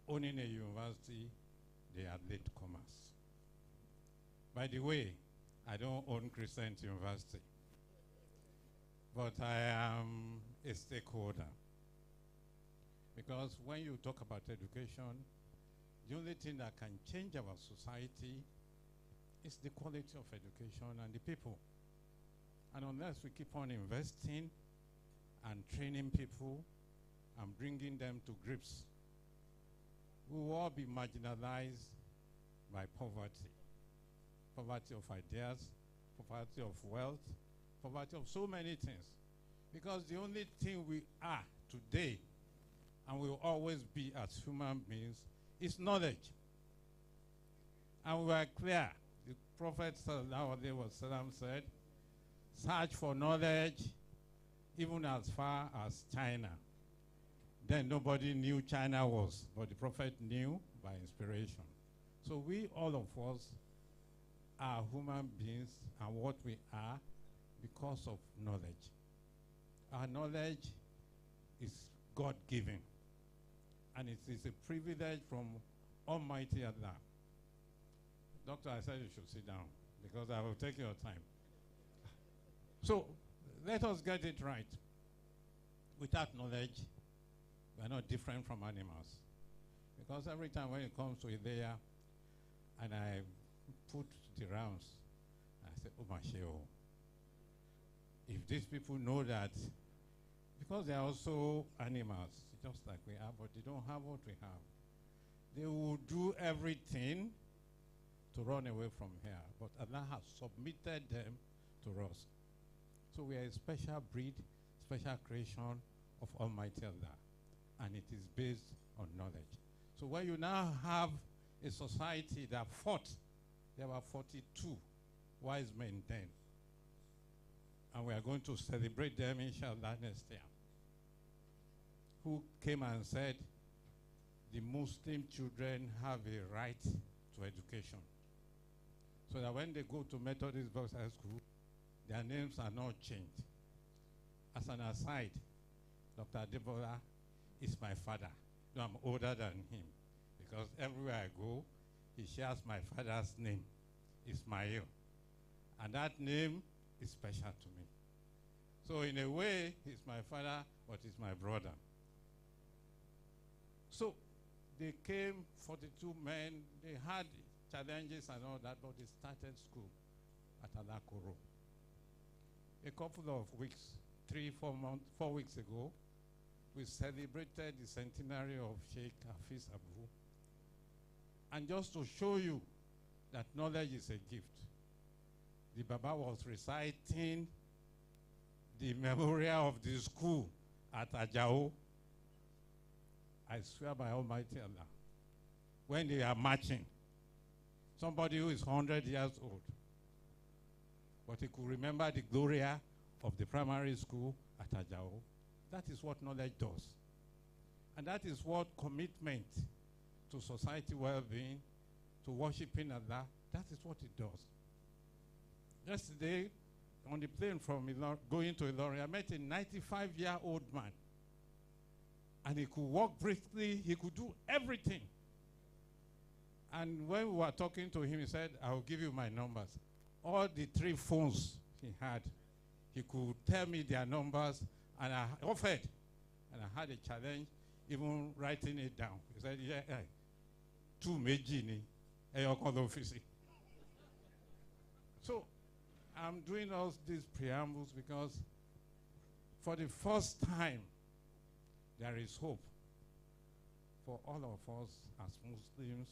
owning a university, they are latecomers. By the way, I don't own Crescent University, but I am a stakeholder. Because when you talk about education, the only thing that can change our society is the quality of education and the people. And unless we keep on investing and training people and bringing them to grips, we will all be marginalized by poverty. Poverty of ideas, poverty of wealth, poverty of so many things. Because the only thing we are today and will always be as human beings is knowledge. And we are clear. The Prophet ﷺ said, search for knowledge even as far as China. Then nobody knew China was, but the Prophet knew by inspiration. So we, all of us, are human beings and what we are because of knowledge. Our knowledge is God-given. And it is a privilege from Almighty Allah. Doctor, I said you should sit down because I will take your time. So let us get it right. Without knowledge, we are not different from animals. Because every time when it comes to Idea and I put the rounds, I say, oh my sheo. If these people know that, because they are also animals, just like we are, but they don't have what we have. They will do everything to run away from here, but Allah has submitted them to us. So we are a special breed, special creation of Almighty Allah, and it is based on knowledge. So when you now have a society that fought, there were 42 wise men then, and we are going to celebrate them, inshallah, next year, who came and said the Muslim children have a right to education. So that when they go to Methodist Boys High School, their names are not changed. As an aside, Dr. Adebola is my father. No, I'm older than him because everywhere I go, he shares my father's name, Ismail. And that name is special to me. So in a way, he's my father, but he's my brother. So they came, 42 men, they had challenges and all that, but they started school at Alakoro. A couple of weeks, 4 weeks ago, we celebrated the centenary of Sheikh Hafiz Abu. And just to show you that knowledge is a gift, the Baba was reciting the memorial of the school at Ajao. I swear by Almighty Allah, when they are marching, somebody who is 100 years old, but he could remember the Gloria of the primary school at Ajao. That is what knowledge does. And that is what commitment to society well-being, to worshiping Allah, that is what it does. Yesterday, on the plane from going to Ilorin, I met a 95-year-old man. And he could walk briskly, he could do everything. And when we were talking to him, he said, I will give you my numbers. All the 3 phones he had, he could tell me their numbers, and I offered. And I had a challenge, even writing it down. He said, yeah, 2 mejini, So I'm doing all these preambles because for the first time, there is hope for all of us as Muslims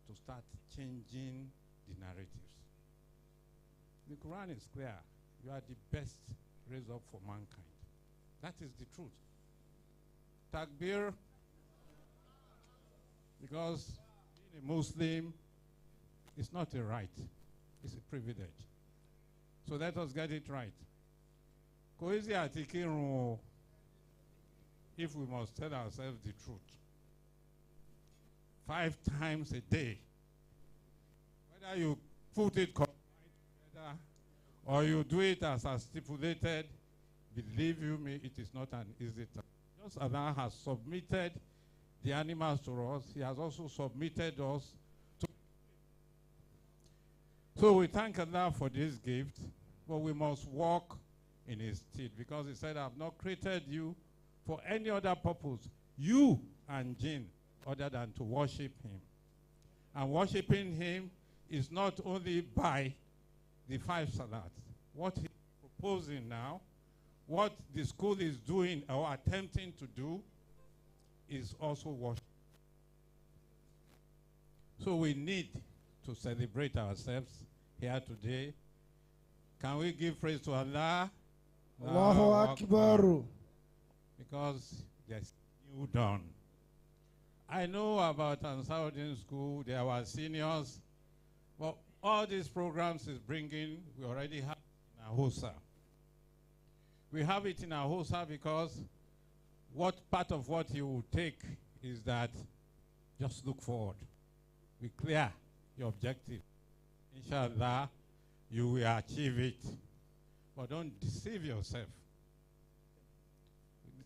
to start changing the narratives. The Quran is clear. You are the best raised up for mankind. That is the truth. Takbir, because being a Muslim is not a right, it's a privilege. So let us get it right. Koezi atikirun, if we must tell ourselves the truth, 5 times a day, whether you put it together or you do it as stipulated, believe you me, it is not an easy task. Just Allah has submitted the animals to us, He has also submitted us to. So we thank Allah for this gift, but we must walk in His stead, because He said, I have not created you for any other purpose, you and jinn, other than to worship Him. And worshiping Him is not only by the 5 salats. What He's proposing now, what the school is doing or attempting to do, is also worship. So we need to celebrate ourselves here today. Can we give praise to Allah? Allahu Akbar. Because there's new dawn. I know about ANSAR-UD-DEEN school, there were seniors, but all these programs is bringing, we already have in Ahosa. We have it in Ahosa because part of what you will take is that just look forward. Be clear your objective. Inshallah, you will achieve it. But don't deceive yourself.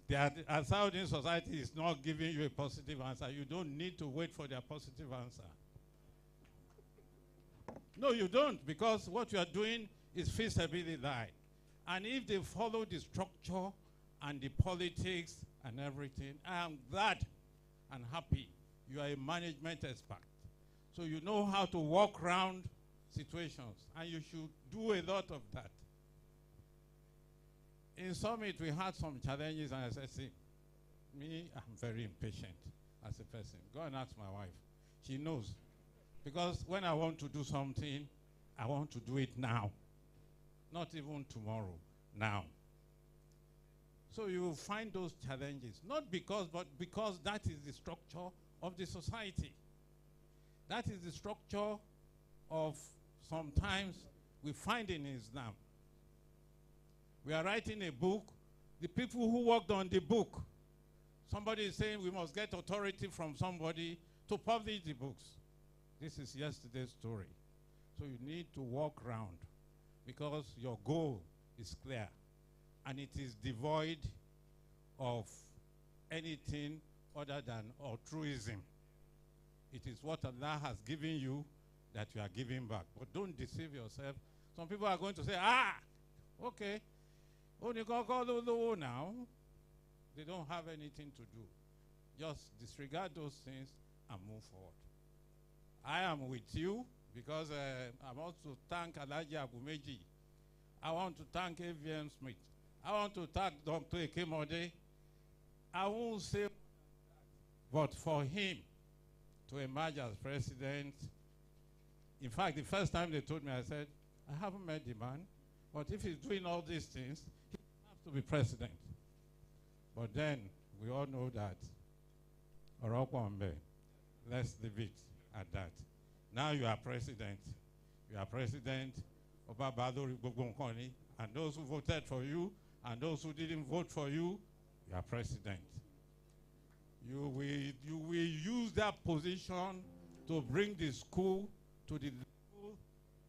The ANSAR-UD-DEEN society is not giving you a positive answer. You don't need to wait for their positive answer. No, you don't, because what you are doing is feasibility. And if they follow the structure and the politics and everything, I am glad and happy you are a management expert. So you know how to walk around situations, and you should do a lot of that. In Summit, we had some challenges, and I said, see, me, I'm very impatient as a person. Go and ask my wife. She knows. Because when I want to do something, I want to do it now. Not even tomorrow, now. So you will find those challenges, not because, but because that is the structure of the society. That is the structure of sometimes we find in Islam. We are writing a book. The people who worked on the book, somebody is saying we must get authority from somebody to publish the books. This is yesterday's story. So you need to walk around because your goal is clear and it is devoid of anything other than altruism. It is what Allah has given you that you are giving back. But don't deceive yourself. Some people are going to say, okay, only go now. They don't have anything to do. Just disregard those things and move forward. I am with you because I want to thank Alhaji Agumeji. I want to thank AVM Smith. I want to thank Dr. Ekemode. I won't say, but for him to emerge as president, in fact, the first time they told me, I said, I haven't met the man, but if he's doing all these things, he has to be president. But then we all know that Orokwambe, let's leave it at that. Now you are president. You are president, Obabadori Gogonkoni, and those who voted for you, and those who didn't vote for you, you are president. You will use that position to bring the school to the level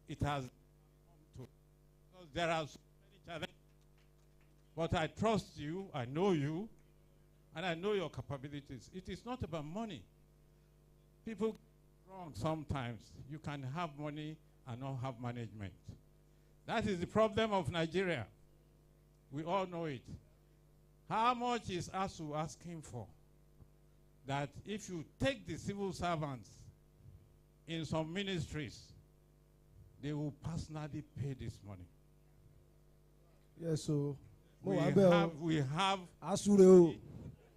it has come to. Because there are so many challenges. But I trust you, I know you, and I know your capabilities. It is not about money. People get wrong sometimes. You can have money and not have management. That is the problem of Nigeria. We all know it. How much is ASU asking for? That if you take the civil servants in some ministries, they will personally pay this money. Yes, so we have ASU.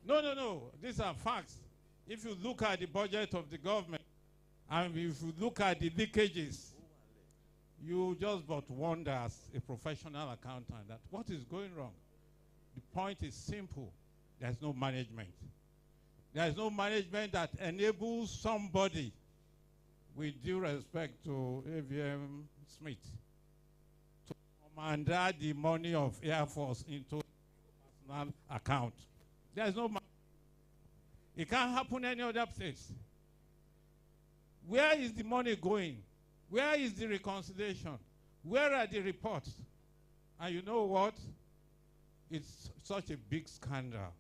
No. These are facts. If you look at the budget of the government, and if you look at the leakages, you just but wonder as a professional accountant that what is going wrong? The point is simple. There's no management. There's no management that enables somebody, with due respect to AVM Smith, to commander the money of Air Force into a personal account. There's no money. It can't happen any other place. Where is the money going? Where is the reconciliation? Where are the reports? And you know what? It's such a big scandal.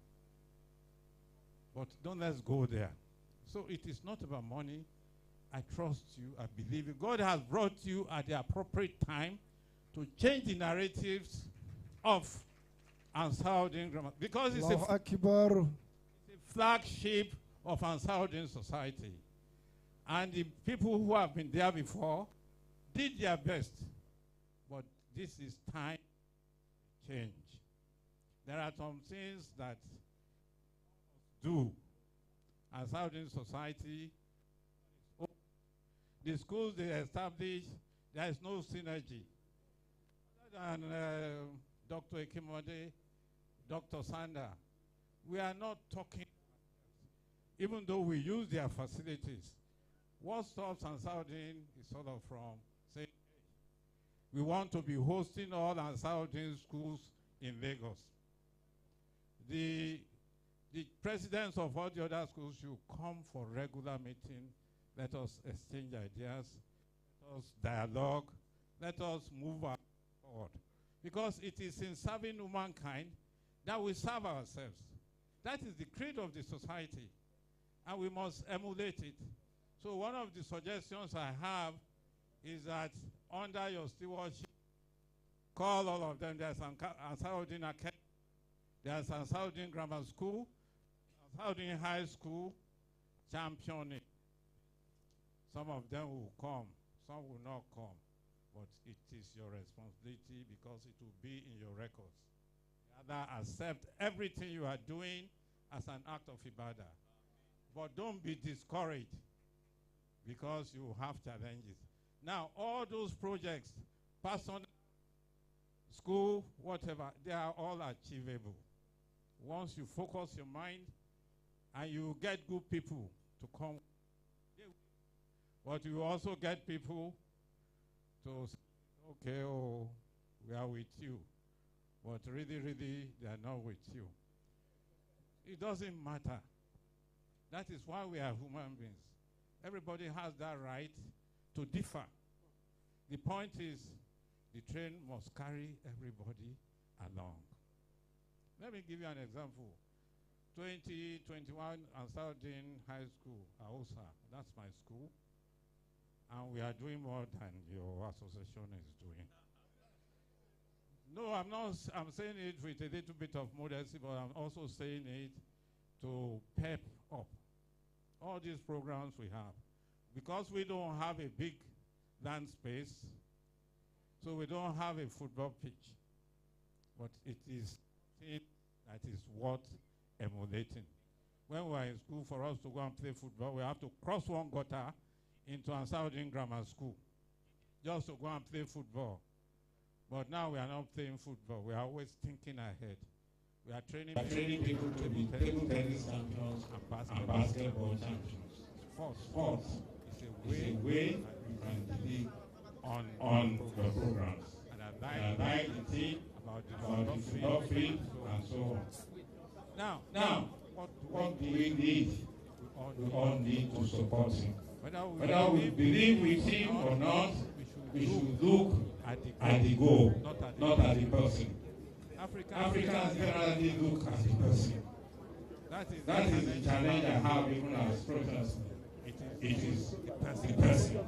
But don't let's go there. So it is not about money. I trust you. I believe you. God has brought you at the appropriate time to change the narratives of ANSAR-UD-DEEN grammar. Because it's a flagship of ANSAR-UD-DEEN society. And the people who have been there before did their best. But this is time to change. There are some things that do ANSAR-UD-DEEN society. The schools they establish, there is no synergy. Other than Dr. Ekemode, Dr. Sanda, we are not talking, even though we use their facilities. What stops ANSAR-UD-DEEN is sort of from saying, we want to be hosting all ANSAR-UD-DEEN schools in Lagos. The presidents of all the other schools should come for regular meeting. Let us exchange ideas. Let us dialogue. Let us move forward. Because it is in serving humankind that we serve ourselves. That is the creed of the society. And we must emulate it. So one of the suggestions I have is that under your stewardship, call all of them. There's ANSAR-UD-DEEN Academy. There's ANSAR-UD-DEEN Grammar School, ANSAR-UD-DEEN High School, championing. Some of them will come, some will not come, but it is your responsibility because it will be in your records. Rather, accept everything you are doing as an act of ibadah. But don't be discouraged because you have challenges. Now, all those projects, personal, school, whatever, they are all achievable. Once you focus your mind and you get good people to come, but you also get people to say, okay, oh, we are with you. But really, they are not with you. It doesn't matter. That is why we are human beings. Everybody has that right to differ. The point is, the train must carry everybody along. Let me give you an example. 2021 ANSAR-UD-DEEN High School, AOSA, that's my school. And we are doing more than your association is doing. No, I'm saying it with a little bit of modesty, but I'm also saying it to pep up all these programs we have. Because we don't have a big land space, so we don't have a football pitch. But it is something that is worth emulating. When we were in school, for us to go and play football, we have to cross one gutter into ANSAR-UD-DEEN grammar school just to go and play football. But now we are not playing football. We are always thinking ahead. We are training people to be table tennis champions and basketball champions. Sports is a way you can lead on your programs. And I like the thing about the football field and so on. Now, what do we need? We all need to support him. Whether we believe with him or not, we should look at the goal, not at the person. Africans generally look at the person. That is the challenge I have even as protestants. It is the person.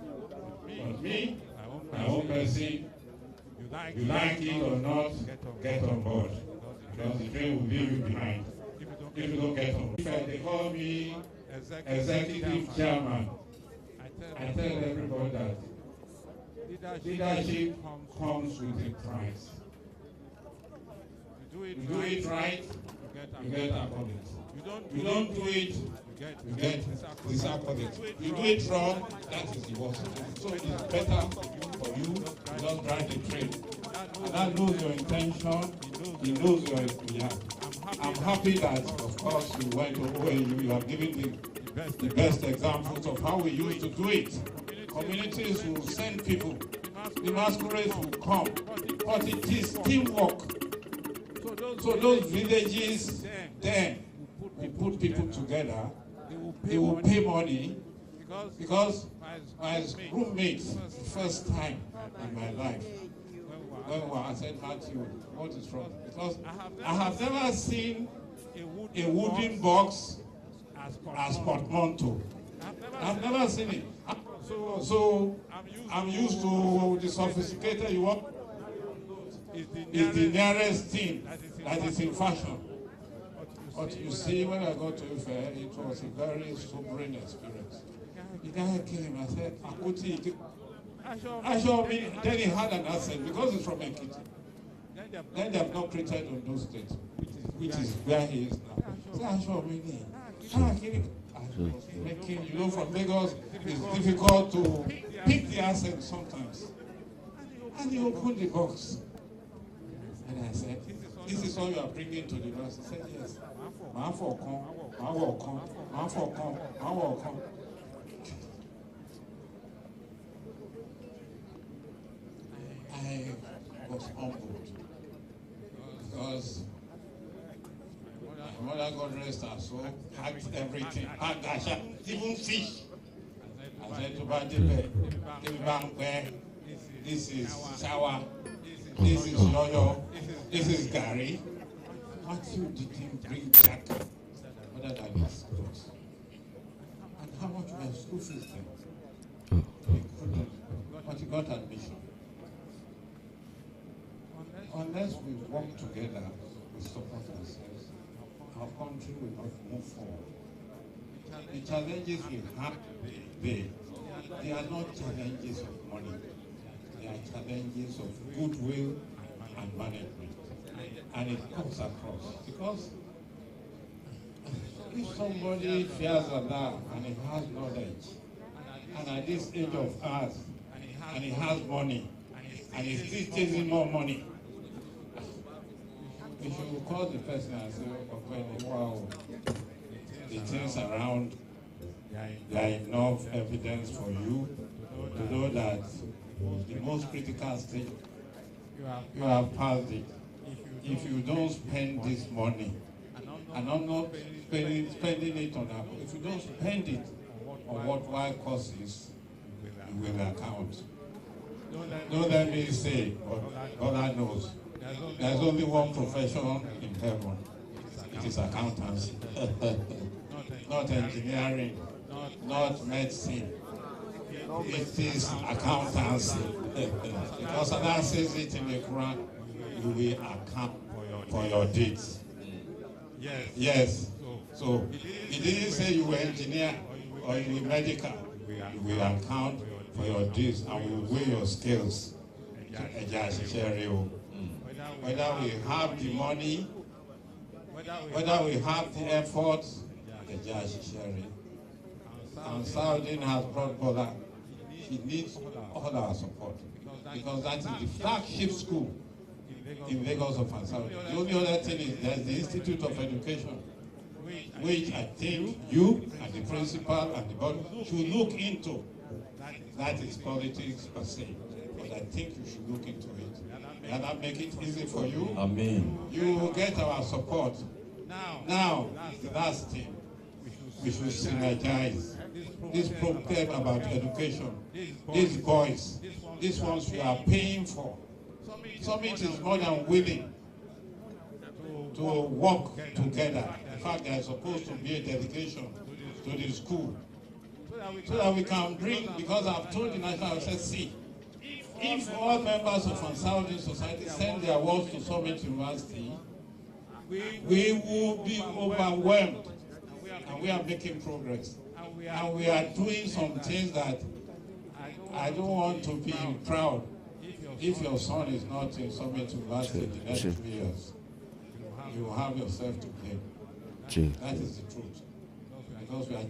But me, my own person, you like it or not, get on board. Because the train will leave you behind if you don't get on board. If they call me executive chairman, I tell everybody that leadership comes with a price. You do it right, you get accolades. You don't do it, you get disaccolades. You do it wrong, that is the worst. So it's better for you to not drive the train. And that knows your intention, he knows your yeah. I'm happy that, of course, you went to OAU, you have given the best examples of how we used to do it. Communities will send people, the masquerades will come, but it is teamwork. So those villages, then we put people together, they will pay money, because my roommate, the first time in my life, when I said, Matthew, what is wrong? Because I have never seen a wooden box as portmanteau. I've never seen it. So I'm used to the sophisticated you want. It's the nearest thing that is in fashion. But you see, when I got to Ife, it was a very sobering experience. The guy came and said, Akuti, then he had an accent because he's from Ekiti. Then they have not created on those states, which is where he is now. Making, you know, from Lagos, it's difficult to pick the accent sometimes. And he opened the box. And I said, this is all you are bringing to the bus. He said, yes. I was humbled because my mother, God rest her soul, packed everything, packed even fish. I said to Badebe, this is sour, this is yoyo, this is Gary. Matthew didn't bring jack other than his clothes. And how much were school fees then? He couldn't, but he got admission. Unless we work together, we support ourselves, our country will not move forward. The challenges we have today, they are not challenges of money. They are challenges of goodwill and management. And it comes across. Because if somebody fears Allah and he has knowledge, and at this age of ours, and he has money, and he's still chasing more money, we should call the person and say, okay, wow, the things around, there are enough evidence for you to know that the most critical stage, you have passed it. If you don't spend this money, and I'm not spending it on Apple, if you don't spend it on worthwhile causes, you will account. Don't let me say, but God knows. There's only one profession in heaven. It is accountancy. Not engineering, not medicine. It is accountancy. Because Allah says it in the Quran, you will account for your deeds. Yes. So he didn't say you were engineer or in the medical, we will account for your deeds and we will weigh your skills. Whether we have the money, whether we have the effort, ANSAR-UD-DEEN has brought Bola. He needs all our support because that is the flagship school in Lagos of ANSAR-UD-DEEN. The only other thing is there's the Institute of Education, which I think you and the principal and the board should look into. That is politics per se, but I think you should look into it. And that make it easy for you. Amen. You will get our support. Now, the last thing, we should synergize. This program about education, these boys, these ones we are paying for. Summit is more than willing to work together. In fact, there is supposed to be a delegation to the school so that we can bring, because I've told the National Assembly, see, if all members of ANSAR-UD-DEEN society send their words to Summit University, we will be overwhelmed, and we are making progress. And we are doing some things that I don't want to be proud. If your son is not in Summit University in the next 2 years, you will have yourself to blame. That is the truth. Because we are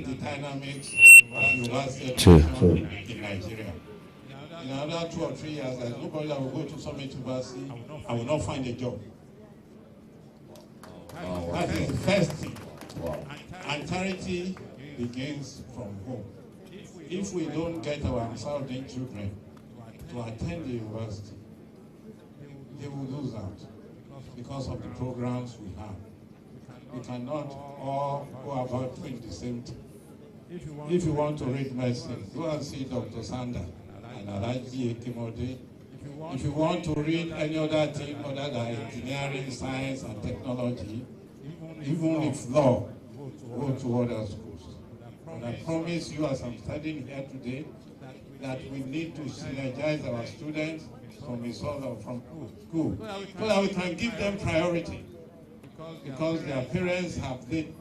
the dynamics of university education in Nigeria. In another 2 or 3 years, there's nobody that will go to Summit University and will not find a job. That is the first thing. And charity begins from home. If we don't get our ANSAR-UD-DEEN children to attend the university, they will lose out because of the programs we have. We cannot all go about doing the same thing. If you want to read medicine, go and see Dr. Sander and Alaji Ekimode. If you want to read any other thing other than engineering, science, and technology, even if law, go to other schools. And I promise you, as I'm studying here today, that we need to synergize our students from ISOLO, from school, so that we can give them priority, because their parents have paid.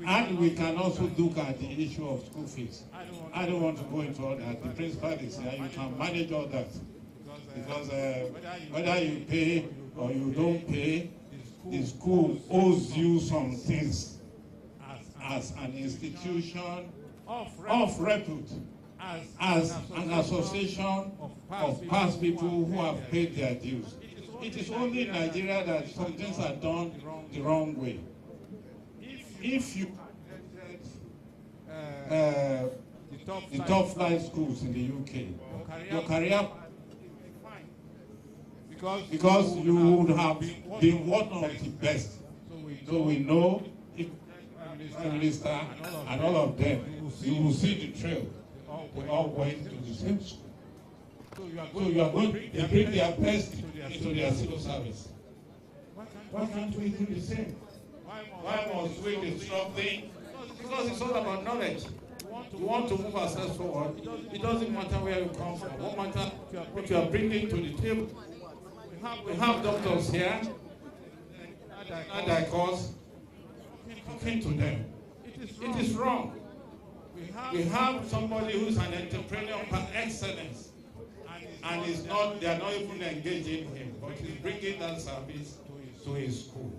And we can also look at the issue of school fees. I don't want to go into all that. The principal is here, you can manage all that. Because whether you pay or you don't pay, the school owes you some things as an institution of repute, as an association of past people who have paid their dues. It is only in Nigeria that some things are done the wrong way. If you the top flight schools in the UK, your career, because you would have been one of the best. So we know if Prime Minister and all of them, you will see the trail. They all went to the same school. So you are going to bring their best into their civil service. Why can't we do the same? Why must we be struggling? Because it's all about knowledge. We want to move ourselves forward. It doesn't matter where you come from. What matters what you are bringing to the table. We have doctors here, and I cause talking to them. It is wrong. We have somebody who's an entrepreneur par excellence, and is not. They are not even engaging him, but he's bringing that service to his school.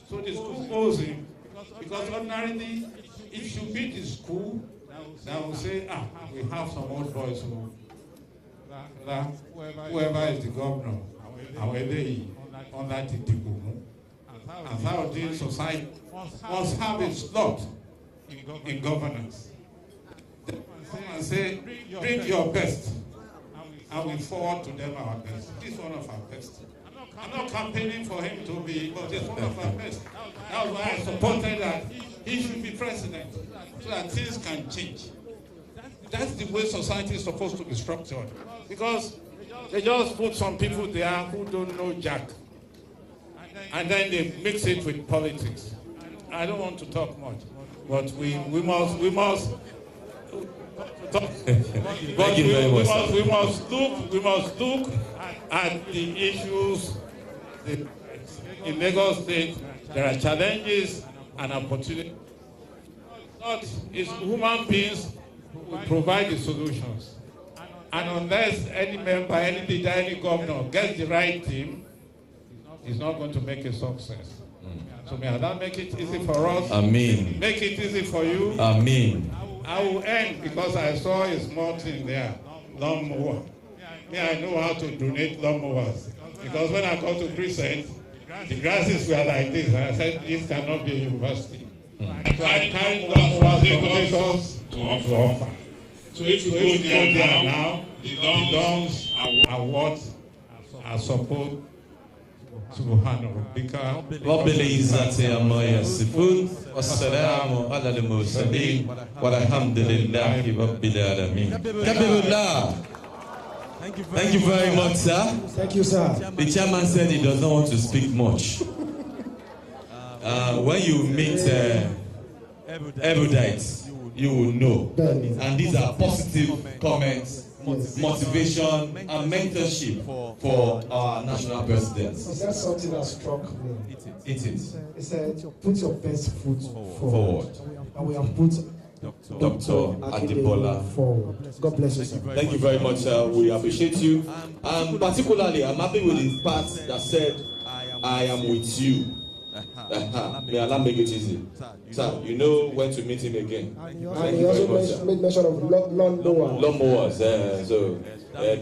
So the school owes him, because ordinarily it should be the school that will say, we have some old boys who, whoever is the governor, on that ANSAR-UD-DEEN society must have a slot in governance. And say, bring your best, and we forward to them our best. He's one of our best. I'm not campaigning for him to be, but he's one of our best. That's why I supported that he should be president, so that things can change. That's the way society is supposed to be structured. Because they just put some people there who don't know jack, and then they mix it with politics. I don't want to talk much, but we must talk. But we must look at the issues. In Lagos State, there are challenges and opportunities. It's human beings who provide the solutions. And unless any member, any leader, any governor gets the right team, it's not going to make a success. So may Allah make it easy for us. Amen. Make it easy for you. Amen. I will end because I saw a small thing there, lawnmower. Me, I know how to donate lawnmowers. Because when I got to Crescent, the grasses were like this. And I said, this cannot be a university. So I carried lawnmowers from Lagos to offer. So if you go there now, the dons are what are support. Subhanahu rabbika. Rabbil izzati amma yasifun. Wassalamu ala al-mursalin. Walhamdulillahi rabbil alamin. Kabirullah. Thank you very much, sir. Thank you, sir. The chairman said he does not want to speak much. When you meet erudites, you will know. And these are positive comments, motivation, and mentorship for our national president. He said something that struck me. It is. He said, put your best foot forward. And we have put Dr. Adebola forward. God bless you, sir. Thank you very much, sir. We appreciate you. Particularly, I'm happy with the part that said, I am with you. May Allah make it easy. Sir, you know when to meet him again. And he also made mention of lawnmowers. So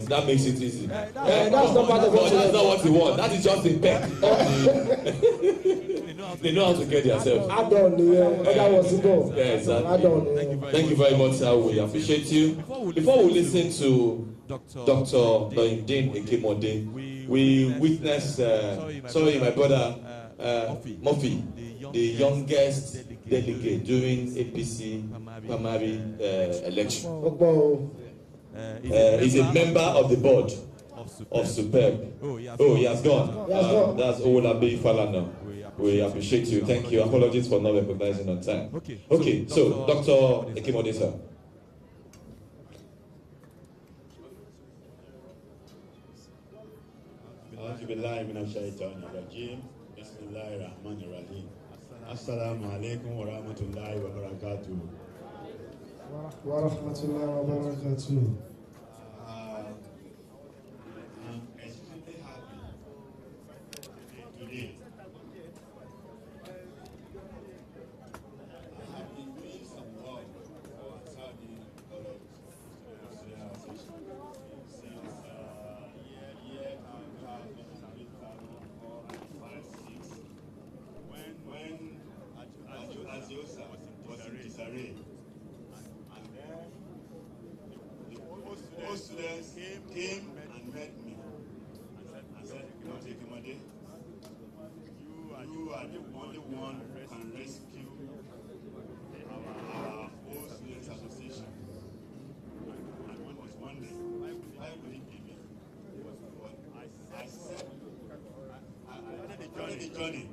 that makes it easy. That's not part of what that's not what he wants. That is just a peck. They know how to get themselves. Add on the other was to go. Yeah, exactly. Thank you very much, sir. We appreciate you. Before we listen to Dr. Launcheon Ekemode, we witnessed, sorry, my brother, Murphy, the youngest delegate during APC primary election. He's a member of the board of Superb. Oh, he has gone. That's Owolabi Falana. We appreciate you. Thank you. Apologies for not recognizing on time. Okay, so Dr. Ekemode, sir. Assalamu alaikum wa rahmatullahi wa barakatuh. Wa rahmatullahi wa barakatuh. I'm extremely happy today. I have been doing some work for ANSAR-UD-DEEN since year 2005-2006 when Aziosa was in Tisare. And then the old students came and met me and said, Dr. Ekemode, you are the only one who can rescue our old students association. And one was wondering, why would it be me? I said, I started the journey.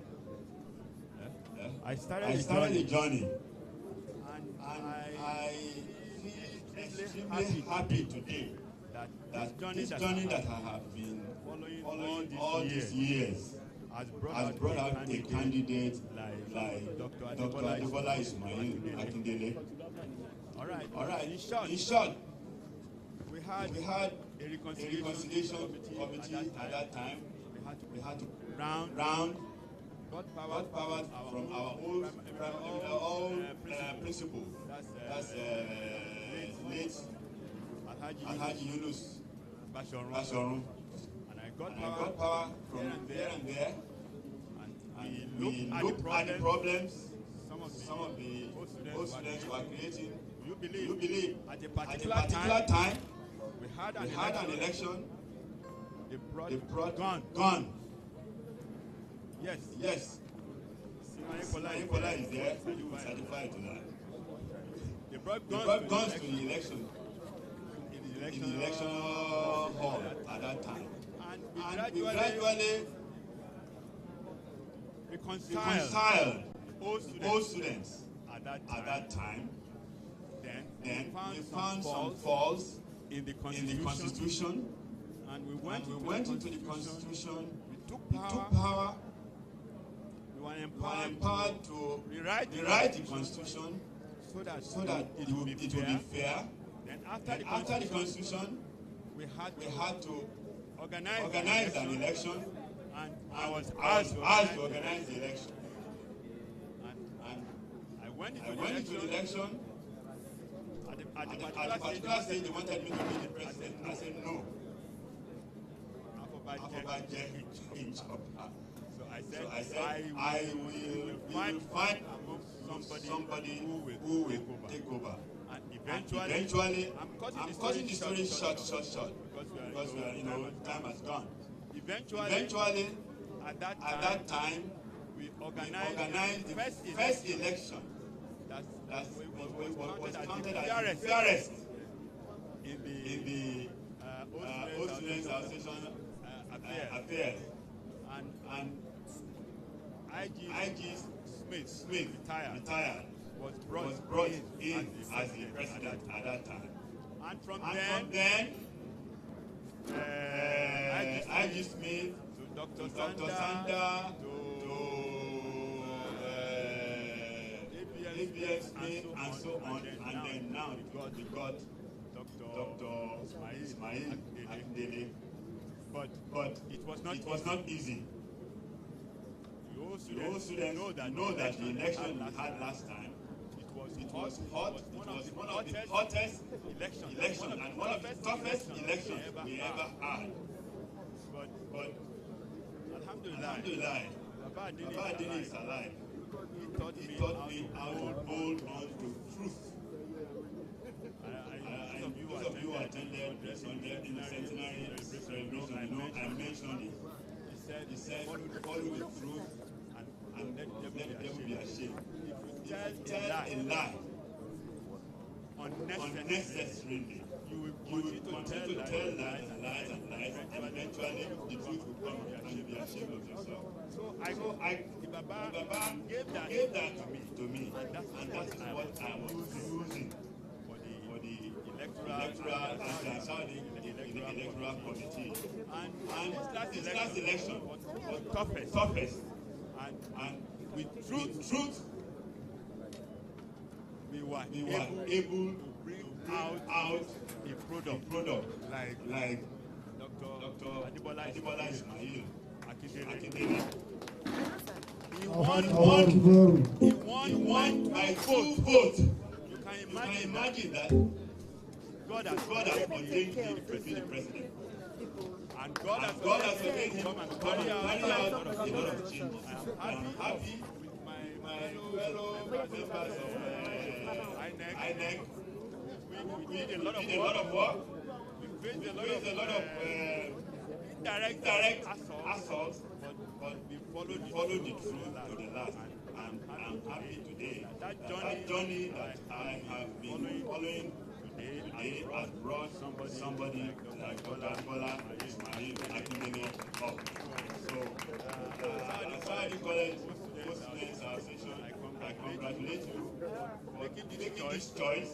I started the journey. And I feel extremely happy today that this journey that I have been following all these years has brought out a candidate like Dr. Adebola Ismail Akindele. All right. In short, we had a reconciliation committee at that time. We had to round got power from our old principal. That's late Alhaji Yunus Bashorun. And I got power from there and there. And we looked at the problems some of the old students were creating. You believe at a particular time we had an election. They brought gun. Yes. Simone is there. You will certify to that. They brought guns to the election. In the election hall at that time. And we gradually reconciled old students at that time. Then we found some faults in the constitution. And we went into the constitution. We took power. We were empowered to rewrite the constitution so that it will be fair. Then After the Constitution, we had to organize an election, and I was asked asked to organize the election. And I went into the election. At the particular stage, they wanted me to be the president. I said no. So I said, I will find somebody who will take over. And eventually, I'm cutting the story short, because time has gone. Eventually, at that time, we organized the first election that was counted as the fairest in the Old Students Association affairs. And IG Smith retired, was brought in as the president at that time. And from then, IG Smith to Dr. Sanda, to ABS Smith, and so on. And then now we got Dr. Ismail Akindele. But it was not easy. All students know that the election we had last time, it was hot. It was one of the hottest elections and one of the toughest elections we ever had. But Alhamdulillah, Baba Adini is alive. He taught me how to hold on to truth. Those of you who attended the centenary celebration, I mentioned it. He said, follow the truth and let the devil be ashamed. If you tell a lie unnecessarily, you will continue to tell lies and lies and lies, and eventually the truth will come and you'll be ashamed of yourself. So Baba gave that to me, and that's what I was using for the electoral and the electoral committee. And this last election was toughest. And with truth, we were able to bring out a product like Dr. Adebola Ismail Akindele. He won by full vote. You can imagine that God has ordained him to be the president. And God has ordained him to carry out a lot of changes. I am happy with my fellow members of INEC. We did a lot of work. We faced a lot of indirect assaults, but we followed the truth to the last. And I'm happy today that journey that I have been following today has brought somebody like Dr. Adebola Ismail Akindele up. So, ANSAR-UD College Students Association, I congratulate you for making this choice.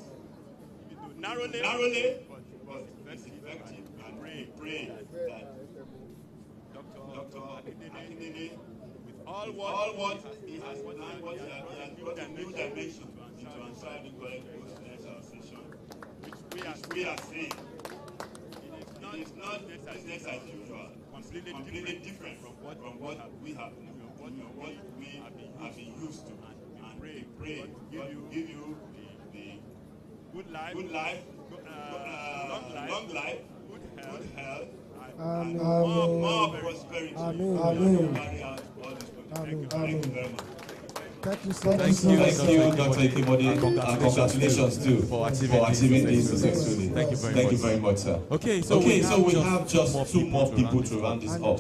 Narrowly, but it's effective. And we pray that Dr. Akindele, with all what he has done, what he has brought a new dimension into ANSAR-UD College Students Association, which we are saying, it is not business as usual, completely different from what we have been used to. And we pray God will give you the good life, long life, good health, and more prosperity. Amen. Carry out all this. Thank you very much. Thank you so much. Thank you, Dr. Ikebode, and congratulations too for achieving this successfully. Thank you very much, sir. Okay, so we have just two more people to round this up.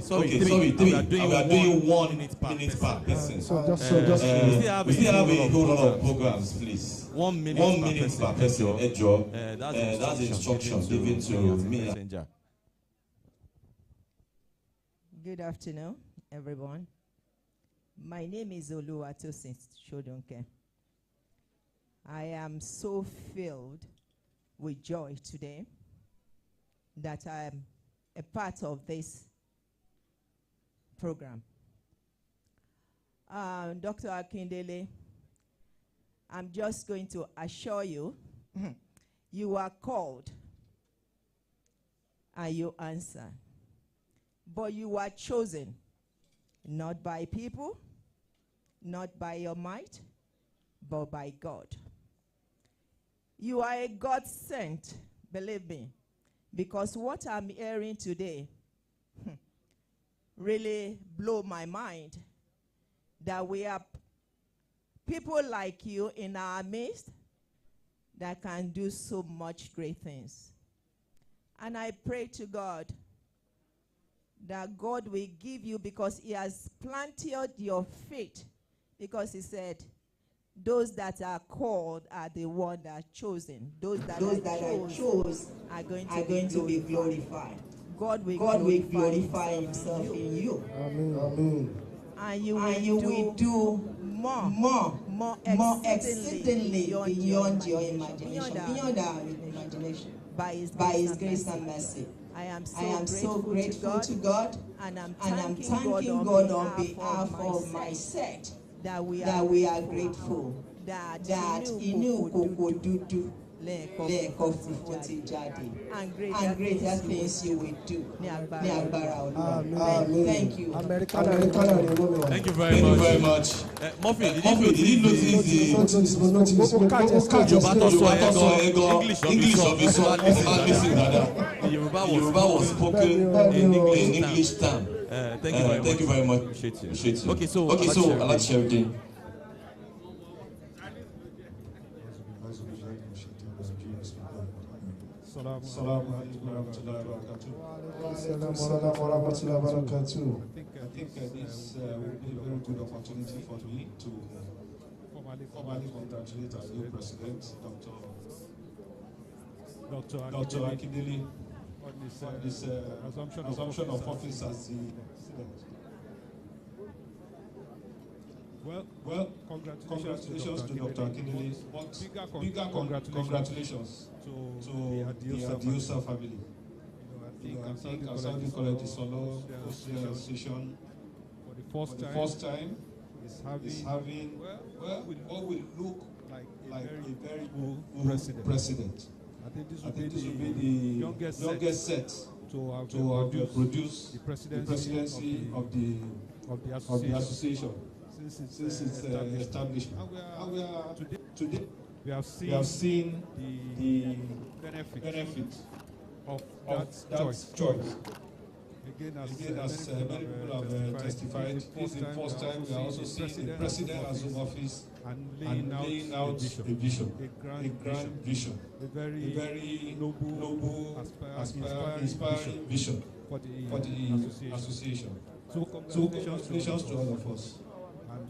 Sorry, three. We are doing 1 minute per person. We still have a whole lot of programs, please. 1 minute per person. That's the instruction given to me. Good afternoon, everyone. My name is Oluwatosin Shodunke. I am so filled with joy today that I am a part of this program. Dr. Akindele, I'm just going to assure you, you are called and you answer. But you are chosen, not by people, not by your might, but by God. You are a God sent, believe me, because what I'm hearing today really blow my mind, that we have people like you in our midst that can do so much great things. And I pray to God that God will give you, because he has planted your feet, because he said, those that are called are the ones that are chosen. Those that are chosen are going to be glorified. God will glorify himself in you. Amen. And you will do more exceedingly beyond your imagination, beyond our imagination. By his grace and mercy. I am so grateful to God, and I'm thanking God on behalf of my set that we are grateful that inu kukududu and greater things you will do. Thank you. Thank you very much. Muffin, did you notice English of this one? The Yoruba was spoken in English term. Thank you very much. Appreciate you. Okay, so Launcheon. Assalamu alaikum warahmatullahi wabarakatuh. I think this will be a very good opportunity for me to formally congratulate our new president, Dr. Akindele, on this assumption of office as the president. Well, congratulations to Dr. Akindele, but bigger congratulations to the Adiosa family. I think ANSAR-UD-DEEN College ISOLO Association for the first time is having what will look like a very good president. I think this will be the youngest set to produce the presidency of the association since its establishment. And today we have seen the benefit of that choice. Again, as many people have testified, this is the first time we are also seeing the president as of office and laying out a vision, a grand vision, a very noble, inspiring vision for the association. So congratulations to all of us.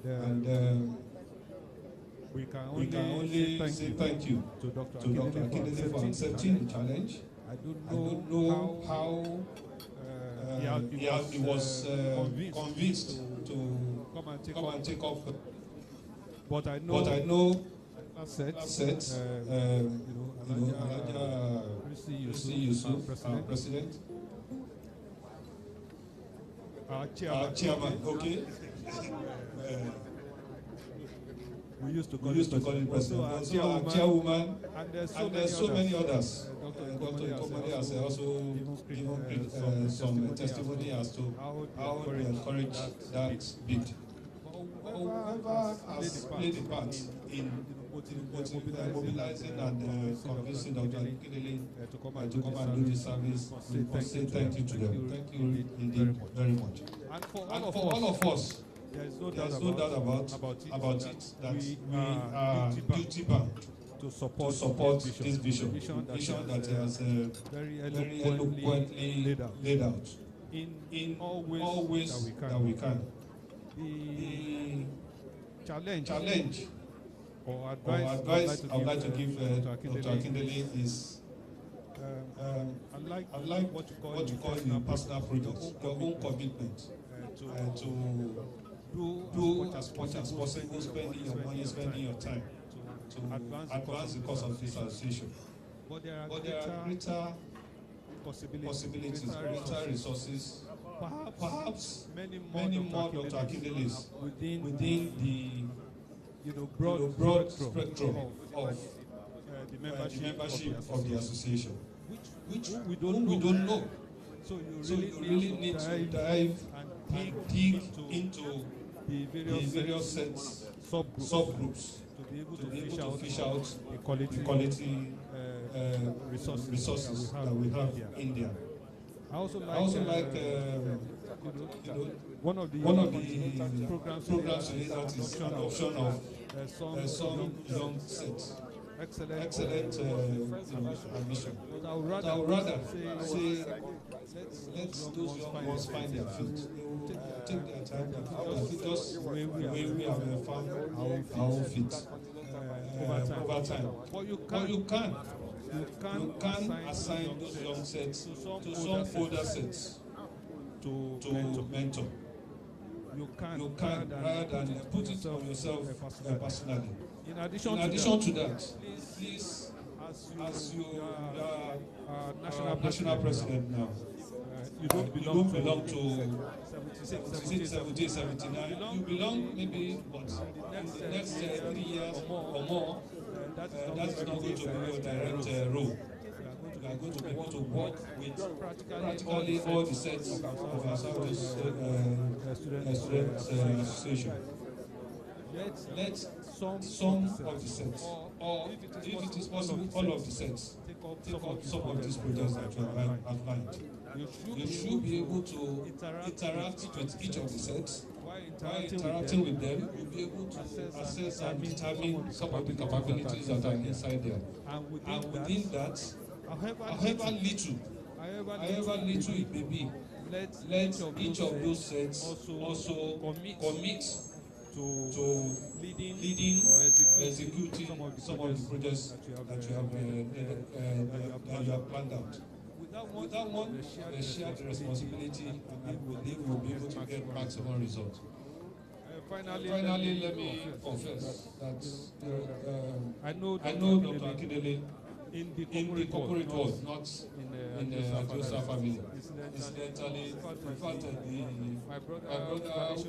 And we can only say thank you to Dr. Akindele for accepting the challenge. I don't know how he was convinced to come and take up. But I know that set, Yusuf, our president, our chairman, okay. We used to call it president. Also our chairwoman, and there's so many others. Dr. Ikomade has also given some testimony as to how they encourage that bid. Whoever has played a part in mobilizing and convincing Dr. Akindele to come and do this service, we must say thank you to them. Thank you indeed very much. And for all of us, there's no doubt about it that we are duty bound to support this vision that has very eloquently laid out in all ways that we can. The challenge or advice I would like to give Dr. Akindele is unlike what you call the personal projects, your own commitment to do as much as possible, spending your money, spending your time to advance the cause of this association. But there are greater possibilities, greater resources, perhaps many more Dr. Akindeles within broad spectrum of the membership of the association, which we don't know. So you really need to dive and dig into the various sets, subgroups to be able to fish out the quality resources that we have in there. I also like one of the programs today that is adoption of some young sets. Excellent admission. But I would rather say let those young ones find their feet. Take their time, just the way we have found our own feet over time. But you can assign those young sets to some older sets to mentor. You can rather than put it on yourself personally. In addition to that, please, as you are national president now, you don't belong to 78, 79. You belong maybe, but in the next 3 years or more, that is not going to be your direct role. You are going to be able to work with practically all the sets of our Southeast Student Association. Let some of the sets, or if it is possible, all of the sets, take up some of these projects that you have outlined. You should be able to interact with each of the sets. While interacting with them, you'll be able to assess and determine some of the capabilities that are inside there. And within that, however little it may be, let each of those sets also commit to leading or executing some of the projects that you have planned out. Without one, the shared responsibility, and I believe we'll be able to get maximum results. Finally, let me confess that I know Dr. Akindele in the corporate world, not in the Adebola family. Incidentally, in fact, my brother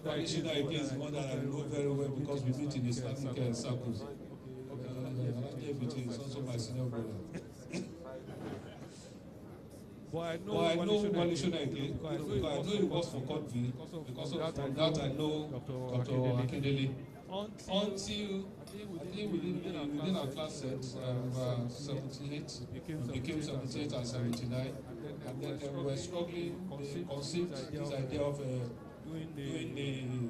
Launcheon is one that I know very well because we meet in Islamic circles. It's also my senior brother. But I know Launcheon because I know he works for Courtville. Because of that, I know Dr. Akindele. Until I think within our class set, 78, became 78 and 79, and then we were struggling. They conceived this idea of doing the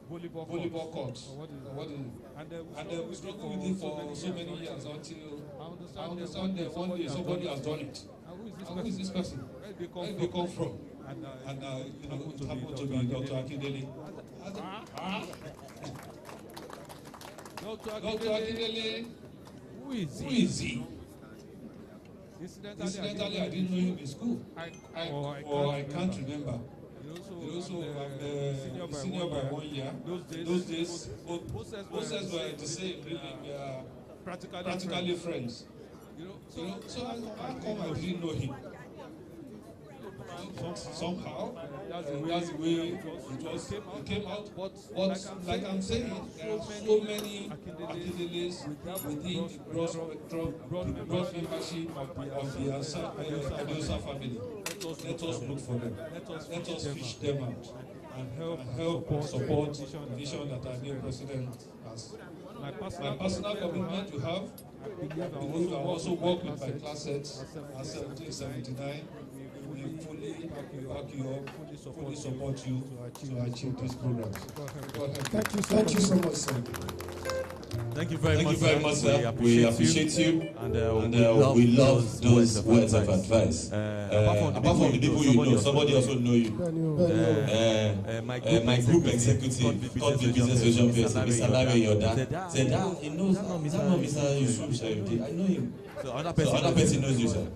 volleyball court. And we struggled with it for so many years until I understand that one day somebody has done it. Who is this person? Where did they come from? And it happened to be Dr. Akindele. Dr. Akindele, who is he? Incidentally, I didn't know him in school. I can't remember. He also senior by 1 year. Those days, both sets were the same, really. We are practically friends. So how come I didn't know him? Somehow, that's the way it came out. But like I'm saying, there are so many Akindeles within the broad membership of the ANSAR family. Let us look for them. Let us fish them out and help and support the vision that our new president has. My personal commitment to have, I believe I also work with my class sets at 1779. We fully back you up, fully support you to achieve these programs. Thank you so much, sir. Thank you very much, sir. We appreciate you, and we love those words of advice. Apart from the people you know, somebody also know you. My group executive, Courtville Business Social Person, Mr. Larry Yoda, said, he knows, that's not Mr. Yusuf Shayuti. I know him. So other person knows you, sir.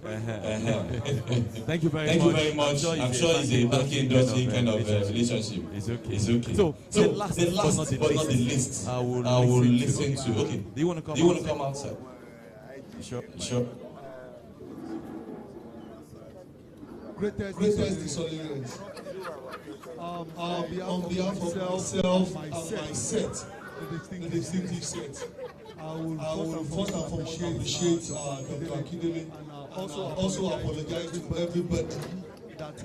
Thank you very much. I'm sure it's a banking industry kind of relationship. It's okay. So the last but not the least, I will listen to. Okay. Do you want to come outside? Sure. Greatest dissolvents. On behalf of myself and my set, the distinctive set. I will first and foremost appreciate Dr. Akindele and also apologize to everybody that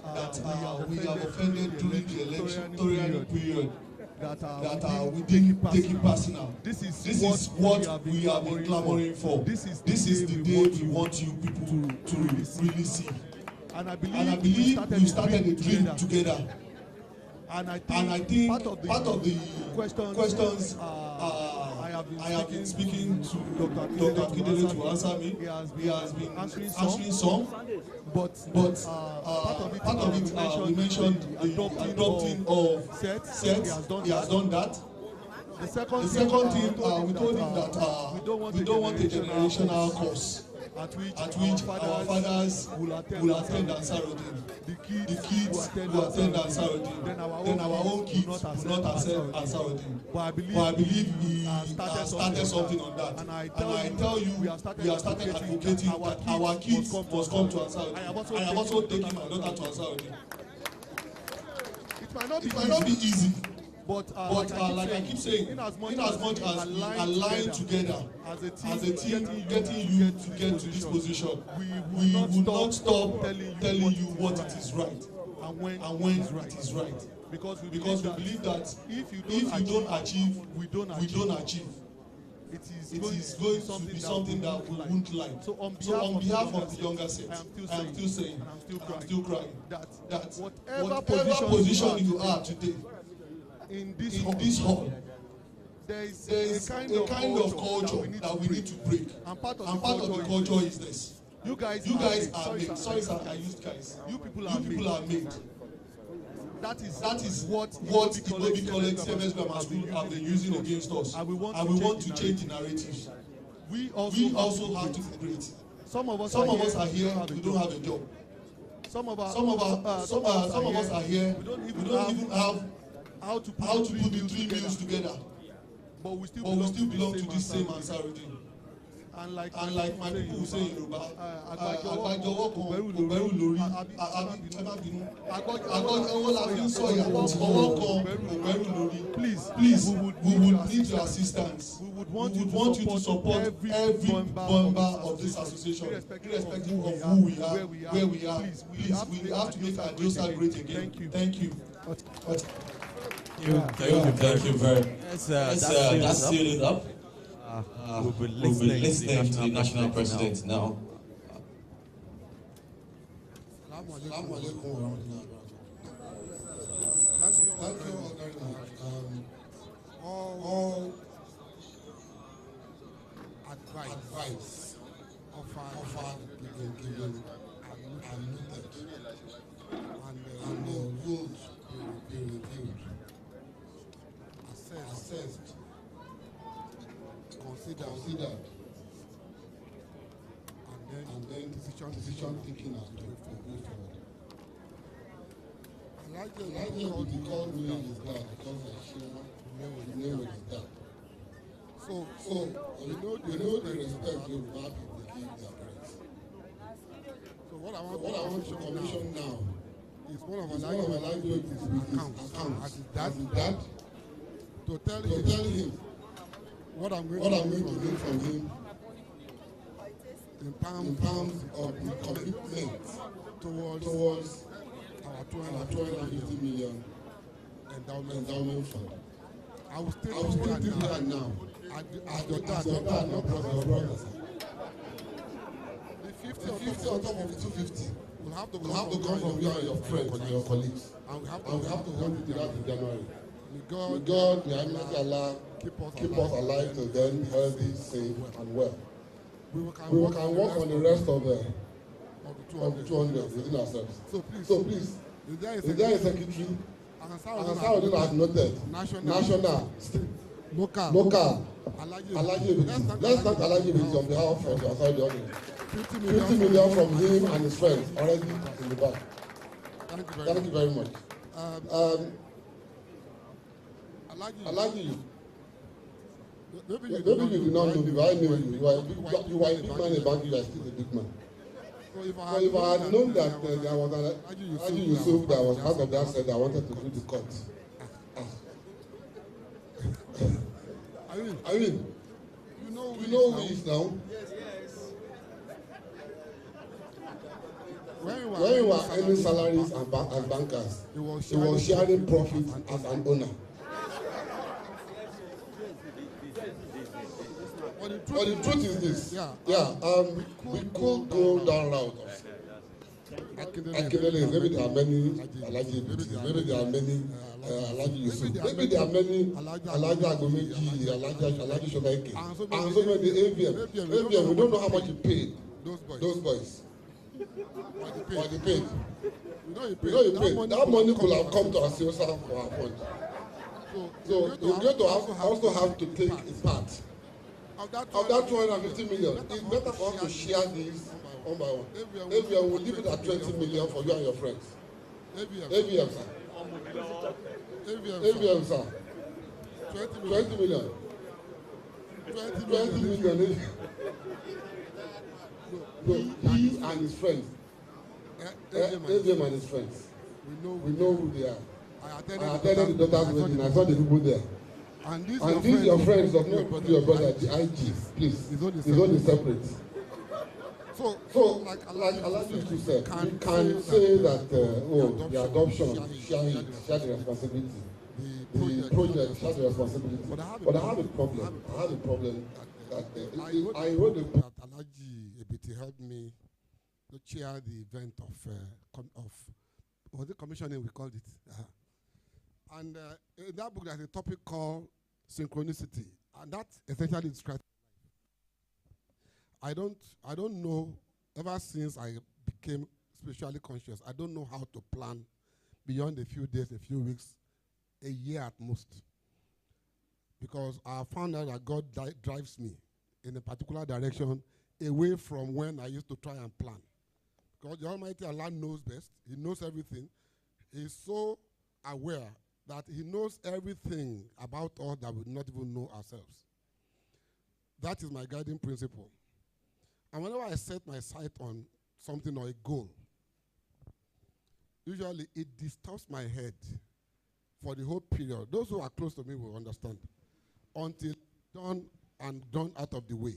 we have offended during the electoral period. That we didn't take it personal. This is what we have been clamoring for. This is the day we want you people to really see. And I believe we started a dream together. And I think part of the questions I have been speaking to Dr. Akindele to answer me. He has been answering some. But part of it, we mentioned the adopting of sets. He has done that. The second thing, we told him that we don't want a generational course at which our fathers will attend ANSAR-UD-DEEN. The kids will attend ANSAR-UD-DEEN. Then our own kids will not attend ANSAR-UD-DEEN. But I believe we started something on that. And I tell you, we have started advocating that our kids must come to ANSAR-UD-DEEN. I have also taken my daughter to ANSAR-UD-DEEN. It might not be easy. But like I keep saying, in as much as we align together as a team, getting you to get to this position, we will not stop telling you what it is right and when it is right. Because we believe that if you don't achieve, we don't achieve. It is going to be something that we won't like. So on behalf of the younger set, I am still saying, and I'm still crying, that whatever position you are today, in this hall, there is a kind of culture that we need to break. And part of the culture is this. You guys are made. Sorry, sir, I used guys. You people are made. That is what Igbobi College CMS Grammar School have been using against us. And we want to change the narrative. We also have to be great. Some of us are here, we don't have a job. Some of us are here, we don't even have how to put the three meals together. But we still belong to this same ANSAR-UD-DEEN. And like my people say in Yoruba, Agbajowo kan kò bẹ̀rù lórí, Agbajowo la fi ń sọ̀yà, ọwọ́ kan kò bẹ̀rù lórí. Please, we would need your assistance. We would want you to support every member of this association, irrespective of who we are, where we are. Please, we have to make Adiosa great again. Thank you. Thank you very much. That's sealed it up. We'll be listening to the national president now. Thank you all advice offered given and noted and will be reviewed, assessed, considered, and then decision taking as we go forward. I like the call me is that because the name is that. So you know the respect Yoruba people give their parents. So what I want to commission now is one of our languages with his account as his dad to tell him what I'm going to do from him in terms of the commitment towards our 250 million endowment fund. I will state that now. As your dad, your brothers. The 50 on top of the 250 will have to come from you and your friends and your colleagues. And we have to hold it out in January. May God, may Allah keep us alive till then, healthy, safe, and well. We can work on the rest of the 200 within ourselves. So please, is there a secretary? ANSAR-UD-DEEN has noted. National, local, Alaji. Let's thank Alaji on behalf of the ANSAR-UD-DEEN. 50 million from him and his friends already in the back. Thank you very much. Alaji, maybe you do not know me, I know you. You are a big man in bank, you are still a big man. So if I had known that there was an Haji Yusuf that was part of that set, I wanted to do the cut. I mean, you know who he is now? When we were earning salaries as bankers, he was sharing profits as an owner. But the truth is this, we could go down route of Akindele. Maybe there are many Alaji, maybe there are many Alaji Yusuf, maybe there are many Alaji Agomeji, Alaji Shogaike, and so many AVM. We don't know how much he paid those boys. What he paid. You know he paid. That money could have come to Asiosa for our fund. So we're going to also have to take a part of that 250 million. It's better for us to share these one by one. AVM will leave it at 20 million for you and your friends. AVM, sir. AVM, sir. 20 million. 20 million. No, he and his friends. AVM and his friends. We know who they are. I attended the daughter's wedding. I saw the people there. And these your friends of not your brother, the IG, please. It's only separate. So like Alaji used to say, you can say that the adoption share the responsibility. The project share the responsibility. But I have a problem. That I wrote a book that Alaji Ebiti helped me to chair the event of was it commissioning we called it. And in that book there's a topic called synchronicity, and that essentially describes I don't know, ever since I became spiritually conscious, I don't know how to plan beyond a few days, a few weeks, a year at most. Because I found out that God drives me in a particular direction away from when I used to try and plan. Because the Almighty Allah knows best. He knows everything. He's so aware that he knows everything about us that we do not even know ourselves. That is my guiding principle. And whenever I set my sight on something or a goal, usually it disturbs my head for the whole period. Those who are close to me will understand. Until done out of the way,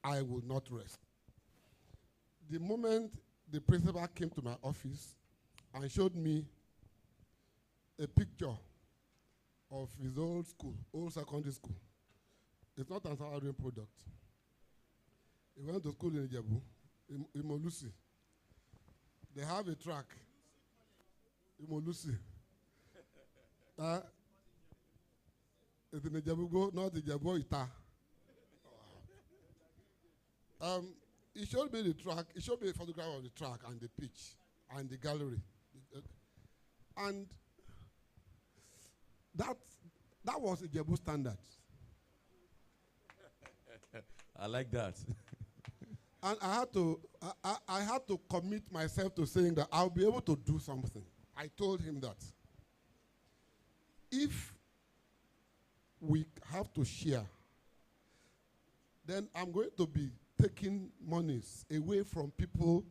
I will not rest. The moment the principal came to my office and showed me a picture of his old school, old secondary school. It's not an ANSAR-UD-DEEN product. He went to school in Ijebu, in Molusi. They have a track in Molusi. It's in Ijebu, not Ijebu, Ita. He showed me the track. He showed me a photograph of the track and the pitch and the gallery. And that was Ijebu standard. I like that. And I had to commit myself to saying that I'll be able to do something. I told him that if we have to share, then I'm going to be taking monies away from people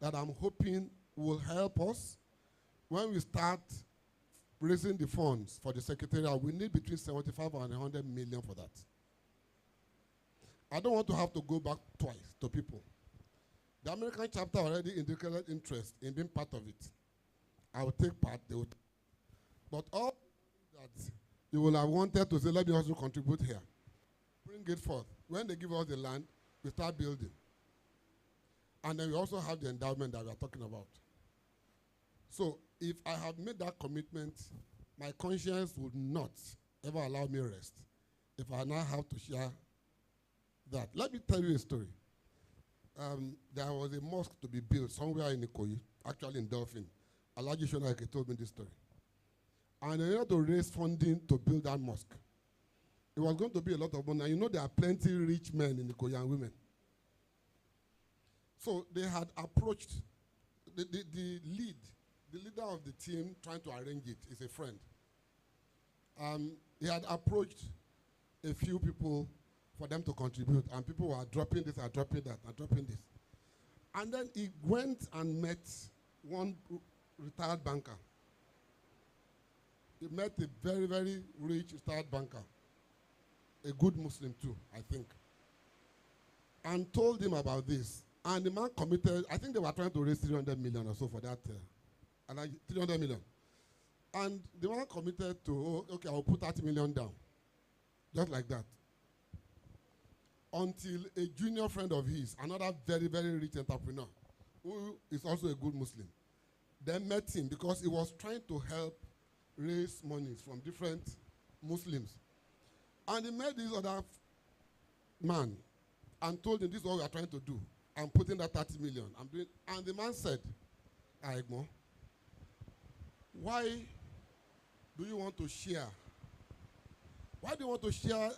that I'm hoping will help us. When we start raising the funds for the secretariat, we need between 75 and 100 million for that. I don't want to have to go back twice to people. The American chapter already indicated interest in being part of it. I will take part, they would. But all that you will have wanted to say, let me also contribute here. Bring it forth. When they give us the land, we start building. And then we also have the endowment that we are talking about. So if I have made that commitment, my conscience would not ever allow me rest if I now have to share that. Let me tell you a story. There was a mosque to be built somewhere in Ikoyi, actually in Dolphin. Alaji Shonaike told me this story. And they had to raise funding to build that mosque. It was going to be a lot of money. And you know there are plenty rich men in Ikoyi and women. So they had approached the leader of the team trying to arrange it is a friend. He had approached a few people for them to contribute, and people were dropping this and dropping that and dropping this. And then he went and met one retired banker. He met a very, very rich retired banker. a good Muslim too, I think, and told him about this. And the man committed, I think they were trying to raise 300 million or so for that, 300 million. And the man committed to, oh, okay, I'll put 30 million down, just like that. Until a junior friend of his, another very, very rich entrepreneur, who is also a good Muslim, then met him because he was trying to help raise monies from different Muslims. And he met this other man and told him, this is what we are trying to do. I'm putting that 30 million. I'm doing, and the man said, Aigmo, why do you want to share? Why do you want to share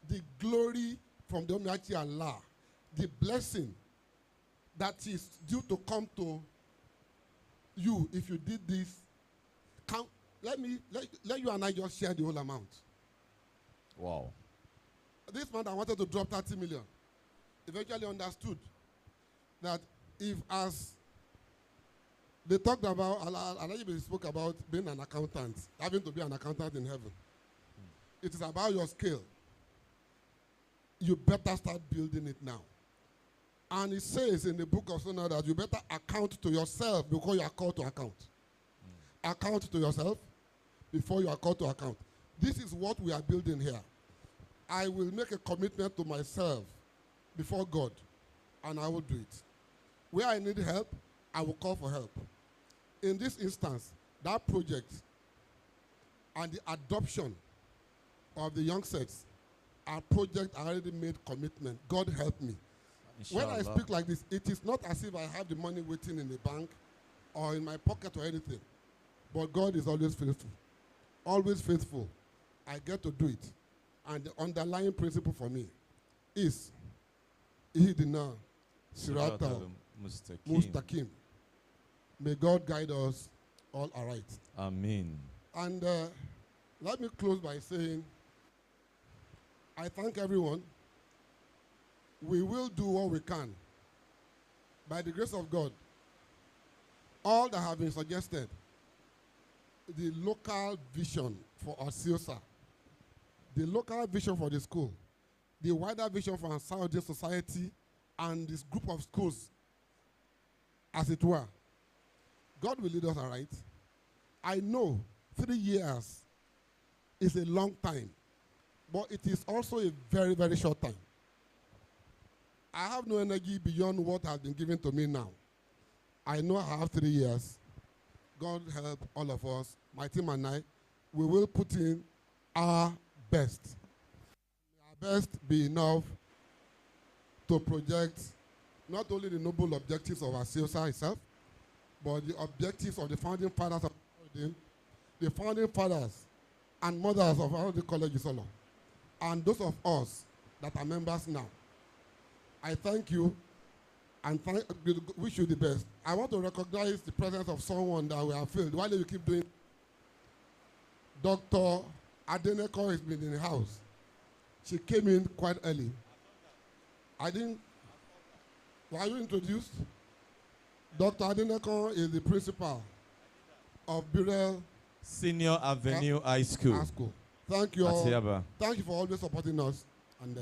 the glory from the Almighty Allah, the blessing that is due to come to you if you did this? Let you and I just share the whole amount. Wow. This man that wanted to drop 30 million eventually understood that if, as they talked about, Allah spoke about being an accountant, having to be an accountant in heaven. It is about your scale. You better start building it now. And it says in the book of Sunnah that you better account to yourself before you are called to account. Account to yourself before you are called to account. This is what we are building here. I will make a commitment to myself before God, and I will do it. Where I need help, I will call for help. In this instance, that project and the adoption of the young sets are projects I already made commitment. God help me. Inshallah. When I speak like this, it is not as if I have the money waiting in the bank or in my pocket or anything. But God is always faithful. Always faithful. I get to do it. And the underlying principle for me is Ihdina Siratal Mustaqim. May God guide us all aright. Amen. And let me close by saying, I thank everyone. We will do what we can. By the grace of God, all that have been suggested, the local vision for Asiosa, the local vision for the school, the wider vision for ANSAR-UD-DEEN society, and this group of schools, as it were. God will lead us aright. I know 3 years is a long time, but it is also a very, very short time. I have no energy beyond what has been given to me now. I know I have 3 years. God help all of us, my team and I, we will put in our best. Our best be enough to project not only the noble objectives of Asiosa itself, but the objectives of the founding fathers of ANSAR-UD-DEEN, the founding fathers and mothers of all the college ISOLO, and those of us that are members now. I thank you and wish you the best. I want to recognize the presence of someone that we have failed. Why do you keep doing? Dr. Adeneko has been in the house. She came in quite early. Were you introduced? Dr. Adeneko is the principal of Burel Senior Avenue High School. Thank you all. Atiaba. Thank you for always supporting us. And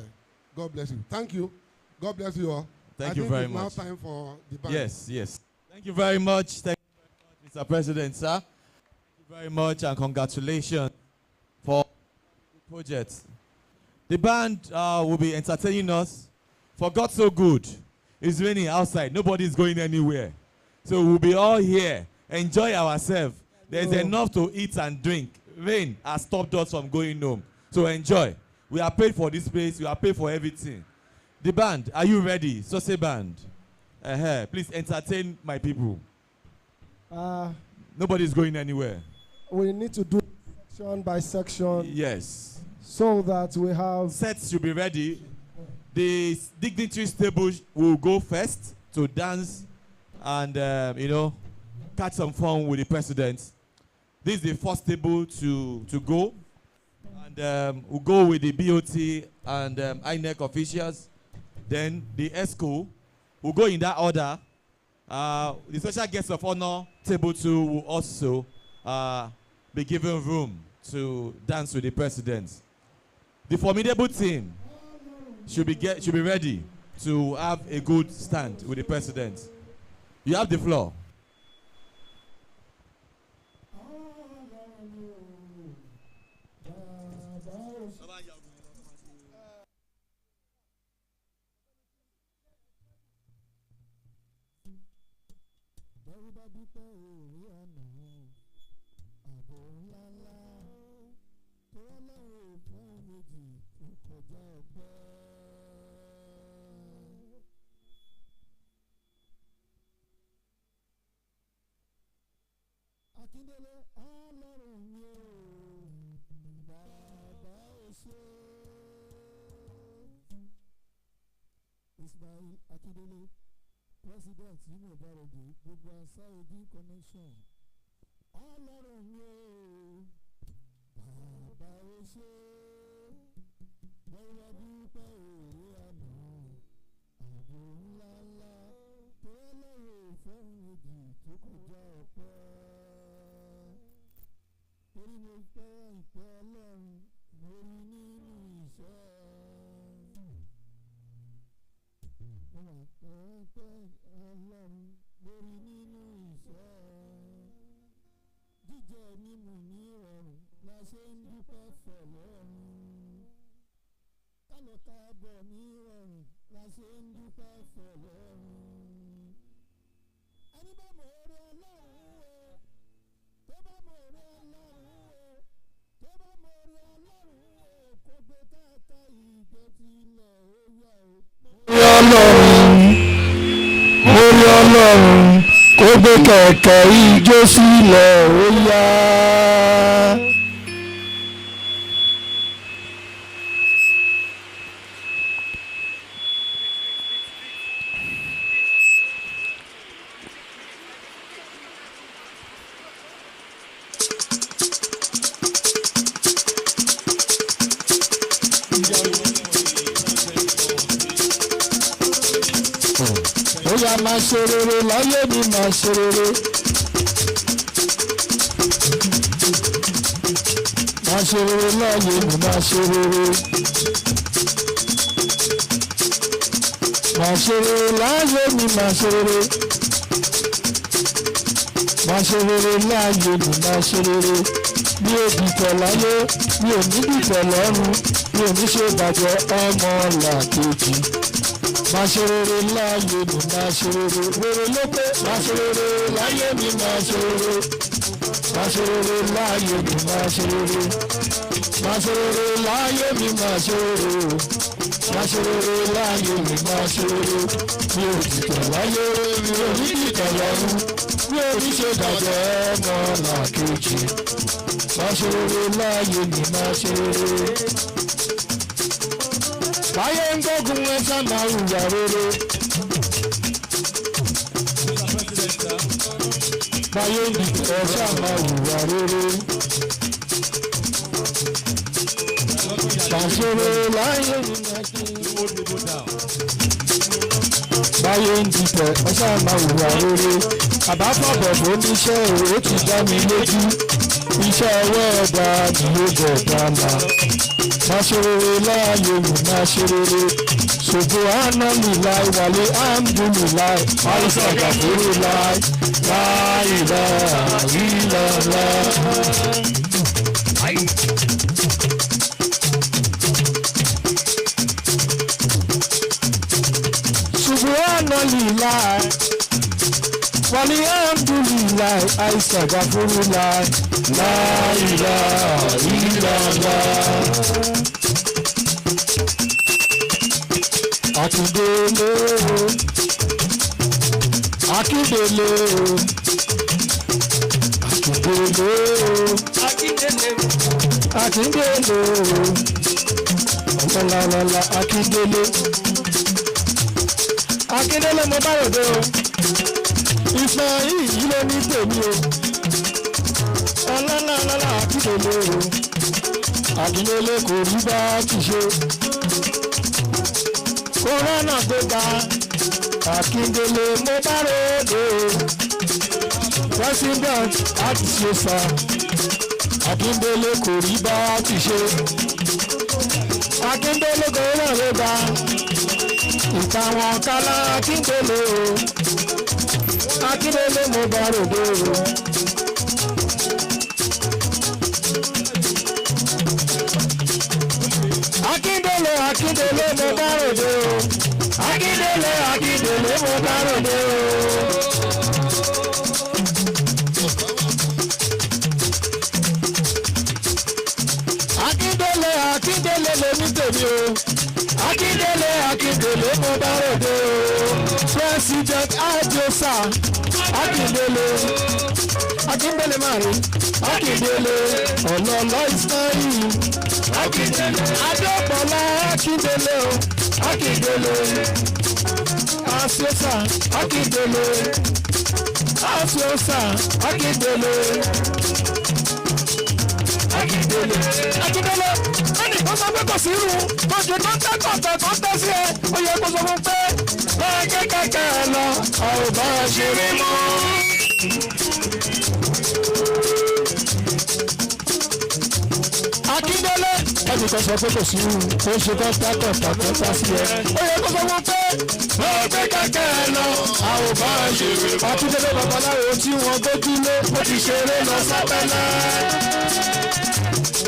God bless you. Thank you. God bless you all. Thank you very much. It's now time for the band. Yes, yes. Thank you very much. Thank you very much, Mr. President, sir. Thank you very much, and congratulations for the project. The band will be entertaining us. For God so good, it's raining outside. Nobody's going anywhere. So we'll be all here. Enjoy ourselves. There's enough to eat and drink. Rain has stopped us from going home. So enjoy. We are paid for this place. We are paid for everything. The band, are you ready? Sose band. Please entertain my people. Nobody's going anywhere. We need to do section by section. Yes. So that we have... Sets should be ready. The dignitaries table will go first to dance and, catch some fun with the president. This is the first table to go. And we'll go with the BOT and INEC officials. Then the ESCO will go in that order. The special guest of honor, table 2, will also be given room to dance with the president. The formidable team should be ready to have a good stand with the president. You have the floor. Akindele Ọlọ́run mi o, bàbá o ṣé. Ismail Akindele, President Inaugural gbogbo ANSAR-UD-DEEN connection. Ọlọ́run mi o, bàbá o ṣé. Lọ́wọ́ dúpẹ́ òwe àná, àbò ńlá ńlá, tó lọ́wọ́ ìfẹ́ méjì tó kọjá ọ̀pẹ́. Torí mo fẹ́ ìfẹ́ Ọlọ́run, mo rí nínú ìṣẹ́. Mo wà fẹ́ Ọlọ́run, mo rí nínú ìṣẹ́. Jíjẹ mímu ní ìrọ̀rùn la ṣe ń dúpẹ́ fọ̀lọ́run. Kálọ̀ káàbọ̀ ní ìrọ̀rùn la ṣe ń dúpẹ́ fọ̀lọ́run. Ẹni bá mọ̀ orí Ọlọ́run o, tó bá mọ̀ orí Ọlọ́run o, tó bá mọ̀ orí Ọlọ́run o, kò gbé tààtà ìgbé tilẹ̀ ó yá o. Orí Ọlọ́run, kò gbé kẹ̀kẹ́ ijó sílẹ̀ ó yá. Ó yá máa ṣe rere láyé mi máa ṣe rere. Máa ṣe rere láyé mi máa ṣe rere. Máa ṣe rere láyé mi máa ṣe rere. Máa ṣe rere láyé mi máa ṣe rere. Mi ò dìtẹ̀ láyé, mi ò ní dìtẹ̀ lọ́run, mi ò ní ṣe bàjẹ́ ọmọ làkejì. Máa ṣe rere láyé mi máa ṣe rere. Rere ló pé máa ṣe rere láyé mi máa ṣe rere. Máa ṣe rere láyé mi máa ṣe rere. Máa ṣe rere láyé mi máa ṣe rere. Máa ṣe rere láyé mi máa ṣe rere. Mi ò dìtẹ̀ láyé, mi ò ní dìtẹ̀ lọ́run, mi ò ní ṣe bàjẹ́ ọmọ làkejì. Máa ṣe rere láyé mi máa ṣe rere. Báyé ń gbógun ẹ sá máa hùwà rere. Báyé ń dìbò ẹ sá máa hùwà rere. Ṣàṣeré láyé mi máa ṣe. Báyé ń dìbò ẹ sá máa hùwà rere. Àbáfọ̀bọ̀ bó níṣẹ́ òwe ti dá mi lójú. Iṣẹ́ ọwọ́ ẹ̀dá ni ó bẹ̀ dáná. Máa ṣe rere láàyè mi máa ṣe rere. Subhanallah wàlé alhamdulillah àìsàn àgàfóró láì láìlá ìlàlá. Subhanallah wàlé alhamdulillah àìsàn àgàfóró láì láìlá ìlàlá. Akindele Akindele Akindele Akindele ọ̀làlàlà Akindele Akindele mo bá ròde o ìfẹ́ yìí ló ní tèmi o ọ̀làlàlà Akindele o Akindele kò rí bá ti ṣe. Kòrónà gbéga Akindele mo bá ròde president àti ṣèṣà Akindele kò rí bá ti ṣe. Akindele gòrò rẹ̀dá. Ìtàwọn kálá Akindele o. Akindele mo bá ròde o. Akindele Akindele mo bá ròde o. Akindele Akindele mo bá ròde o. Akindele Akindele lèmi tèmi o. Akindele Akindele mo bá ròde o. President Adiosa Akindele Akindele mari Akindele ọlọ́lọ́ Ismail Akindele Adebola Akindele o. Akindele Asiosa Akindele Asiosa Akindele. Akindele ẹnì kan sọ pé kò sí irú lójú tó ń tẹ́ kọ̀ọ̀tẹ̀ tó ń tẹ́ sí ẹ ó yẹ kó sọ fún pé báyìí kékeré ẹ lọ a ò bá ẹ ṣeré mọ́. Akindele ẹnì kan sọ pé kò sí irú tó ń ṣe tó ń tẹ́ kọ̀ọ̀tẹ̀ tó ń tẹ́ sí ẹ ó yẹ kó sọ fún pé báyìí kékeré ẹ lọ a ò bá ẹ ṣeré mọ́. Akindele babaláwo tí wọ́n gbójúlé ó ti ṣeré lọ sábẹ́lẹ̀.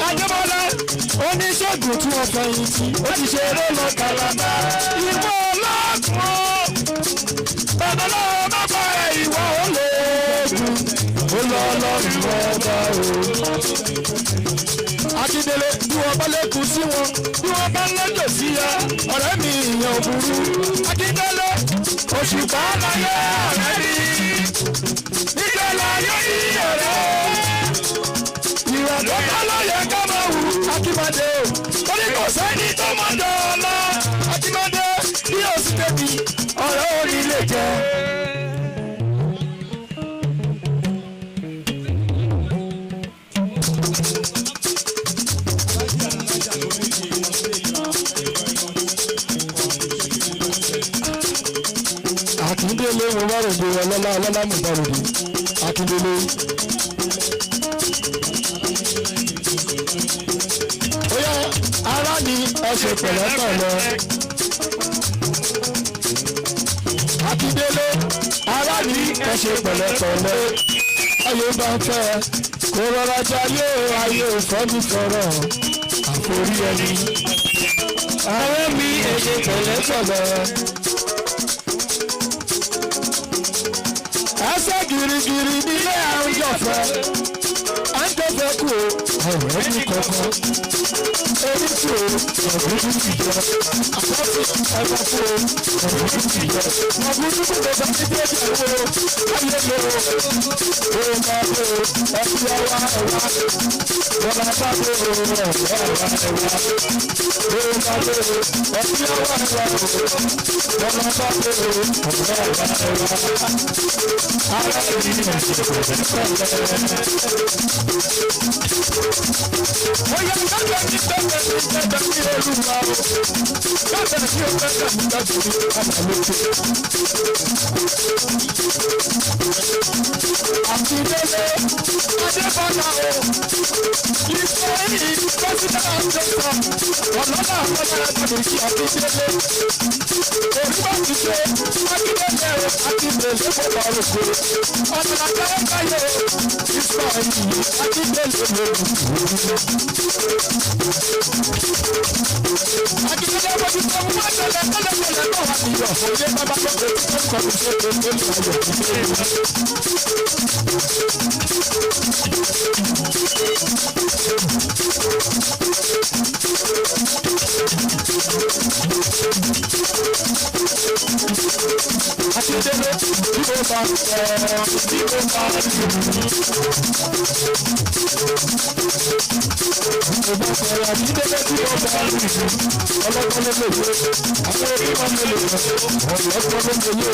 Adebola oníṣègùn tí wọ́n fẹ̀yìntì ó ti ṣe eré lọ kàlàbà. Ìwọ ọlọ́gbọ́n babaláwo má bá ẹ ìwọ olóògùn ó lọ ọlọ́run ọba o. Akindele bí wọ́n bá lẹ́kùn sí wọn bí wọ́n bá lẹ́jọ́ sí ya ọ̀rẹ́ mi ìyẹn ò burú. Akindele òṣùpá láyé ọ̀rẹ́ mi níjọ́ láyé yìí ọ̀rẹ́ ìwà tó bá lọ́yẹ̀ ká máa wù Akínbádé o. Ó ní kò sẹ́ni tó mọ̀ dọ́ọ̀lá Akínbádé bí o sì tẹ̀bi ọ̀rọ̀ orí lè jẹ́. Akindele mo bá ròde ọlọ́lá ọlọ́lá mo bá ròde Akindele. Oya ara ni ọ̀sẹ̀ pẹ̀lẹ́pẹ̀lẹ́. Akindele ara ni ọ̀sẹ̀ pẹ̀lẹ́pẹ̀lẹ́. Ayé bá ń fẹ́ kó rọra jayé ayé ìfọ́bí fọ̀rọ̀ àforí ẹni. Ààrẹ mi èdè pẹ̀lẹ́pẹ̀lẹ́. Ẹsẹ̀ girigiri nílé àwùjọfẹ́. Àjọfẹ́ kù ọ̀rẹ́ mi kankan. Èmi kù ọ̀rẹ́ mi ti jẹ. Àkọ́sí ẹ̀fọ́ kù ọ̀rẹ́ mi ti jẹ. Ọ̀gbìn kù ló bá ti dé ìyàwó. Ayé lo òun máa lo ẹbí ọwá ẹ̀wá. Bọ́lá bá lo ọ̀rẹ́ ẹ̀wá ẹ̀wá. Òun máa lo ẹbí ọwá ẹ̀wá. Bọ́lá bá lo ọ̀rẹ́ ẹ̀wá ẹ̀wá. Ara èyí ni ẹ̀sìn Oya lọ́jọ́ ní bẹ́ẹ̀ ní bẹ́ẹ̀ ní olúwa o. Bẹ́ẹ̀ ní o bẹ́ẹ̀ ní dájú ní ọmọ lókè. Akindele Adebola o. Ìfẹ́ yìí pẹ́sìdẹ̀ àjọsọ. Ọ̀lọ́dà àpẹẹrẹ ẹgbẹ̀rún sí Akindele. Òrùbá ti ṣe Akindele o. Akindele kò bá rògbò. Ọ̀nà àgbẹ̀rẹ̀ báyọ̀ o. Ìfẹ́ yìí Akindele ló ń bọ̀. Akindele mo ti sọ fún wa tẹ́lẹ̀ tẹ́lẹ̀ tó wà níyọ̀. Òye bàbá tó ṣe tó ń kọlu ṣe tó ń lé ayọ̀ nílé ìwé. Akindele bí mo bá bí mo bá Akindele tí wọ́n bá rí ìlú ọlọ́gbọ́n ló lè yé àwọn onímọ̀ ló lè yẹ ọ̀lọ́gbọ́n ló lè yé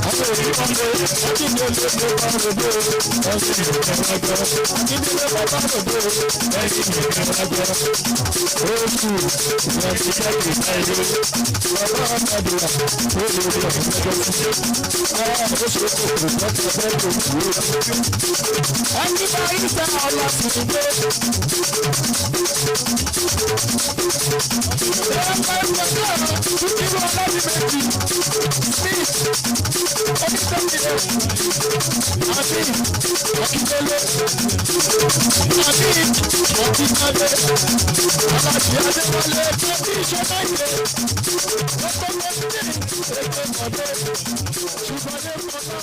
àwọn onímọ̀ ló Akindele ló bá rògbò ẹ̀sìn ìrìnàjò Akindele bá bá rògbò ẹ̀sìn ìrìnàjò oṣù ìrìnàjò ìrìnàjò bàbá àmàdùrà ó lè rí ọ̀gbẹ́jọ́ sí oṣù kòkòrò lọ́tọ̀ bẹ́ẹ̀ tó kú ẹni bá rí sá ọlọ́sìn gbé. Adéwálé Alájí Adéwálé bébí ìṣọ́nà ìlé lọ́kọ́ lọ́dún èké mọ̀dé ṣùgbọ́n ní kọ́tà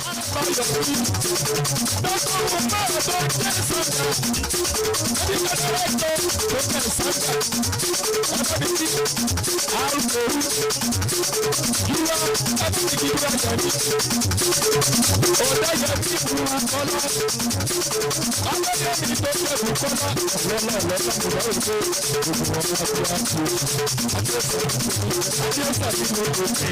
àbáyọ̀ orí lọ́kọ́ wọn bá ọ̀dọ́ jẹ́ sọ́jà ẹni kọ́tà ẹ̀jẹ̀ tó kẹ̀ sọ́jà ẹ̀fọ́dí tí àrùn òru yíwá ẹ̀fọ́dí yíwá yẹ̀mí ọ̀dọ́ yẹ̀mí ìbùrù kọ́lá ọlọ́dẹ mi tó jẹ́ ìbùrù kọ́lá lọ́lá lọ́lá kò bá òde gbogbo wọn wá sí àti àdéhùn nínú òkè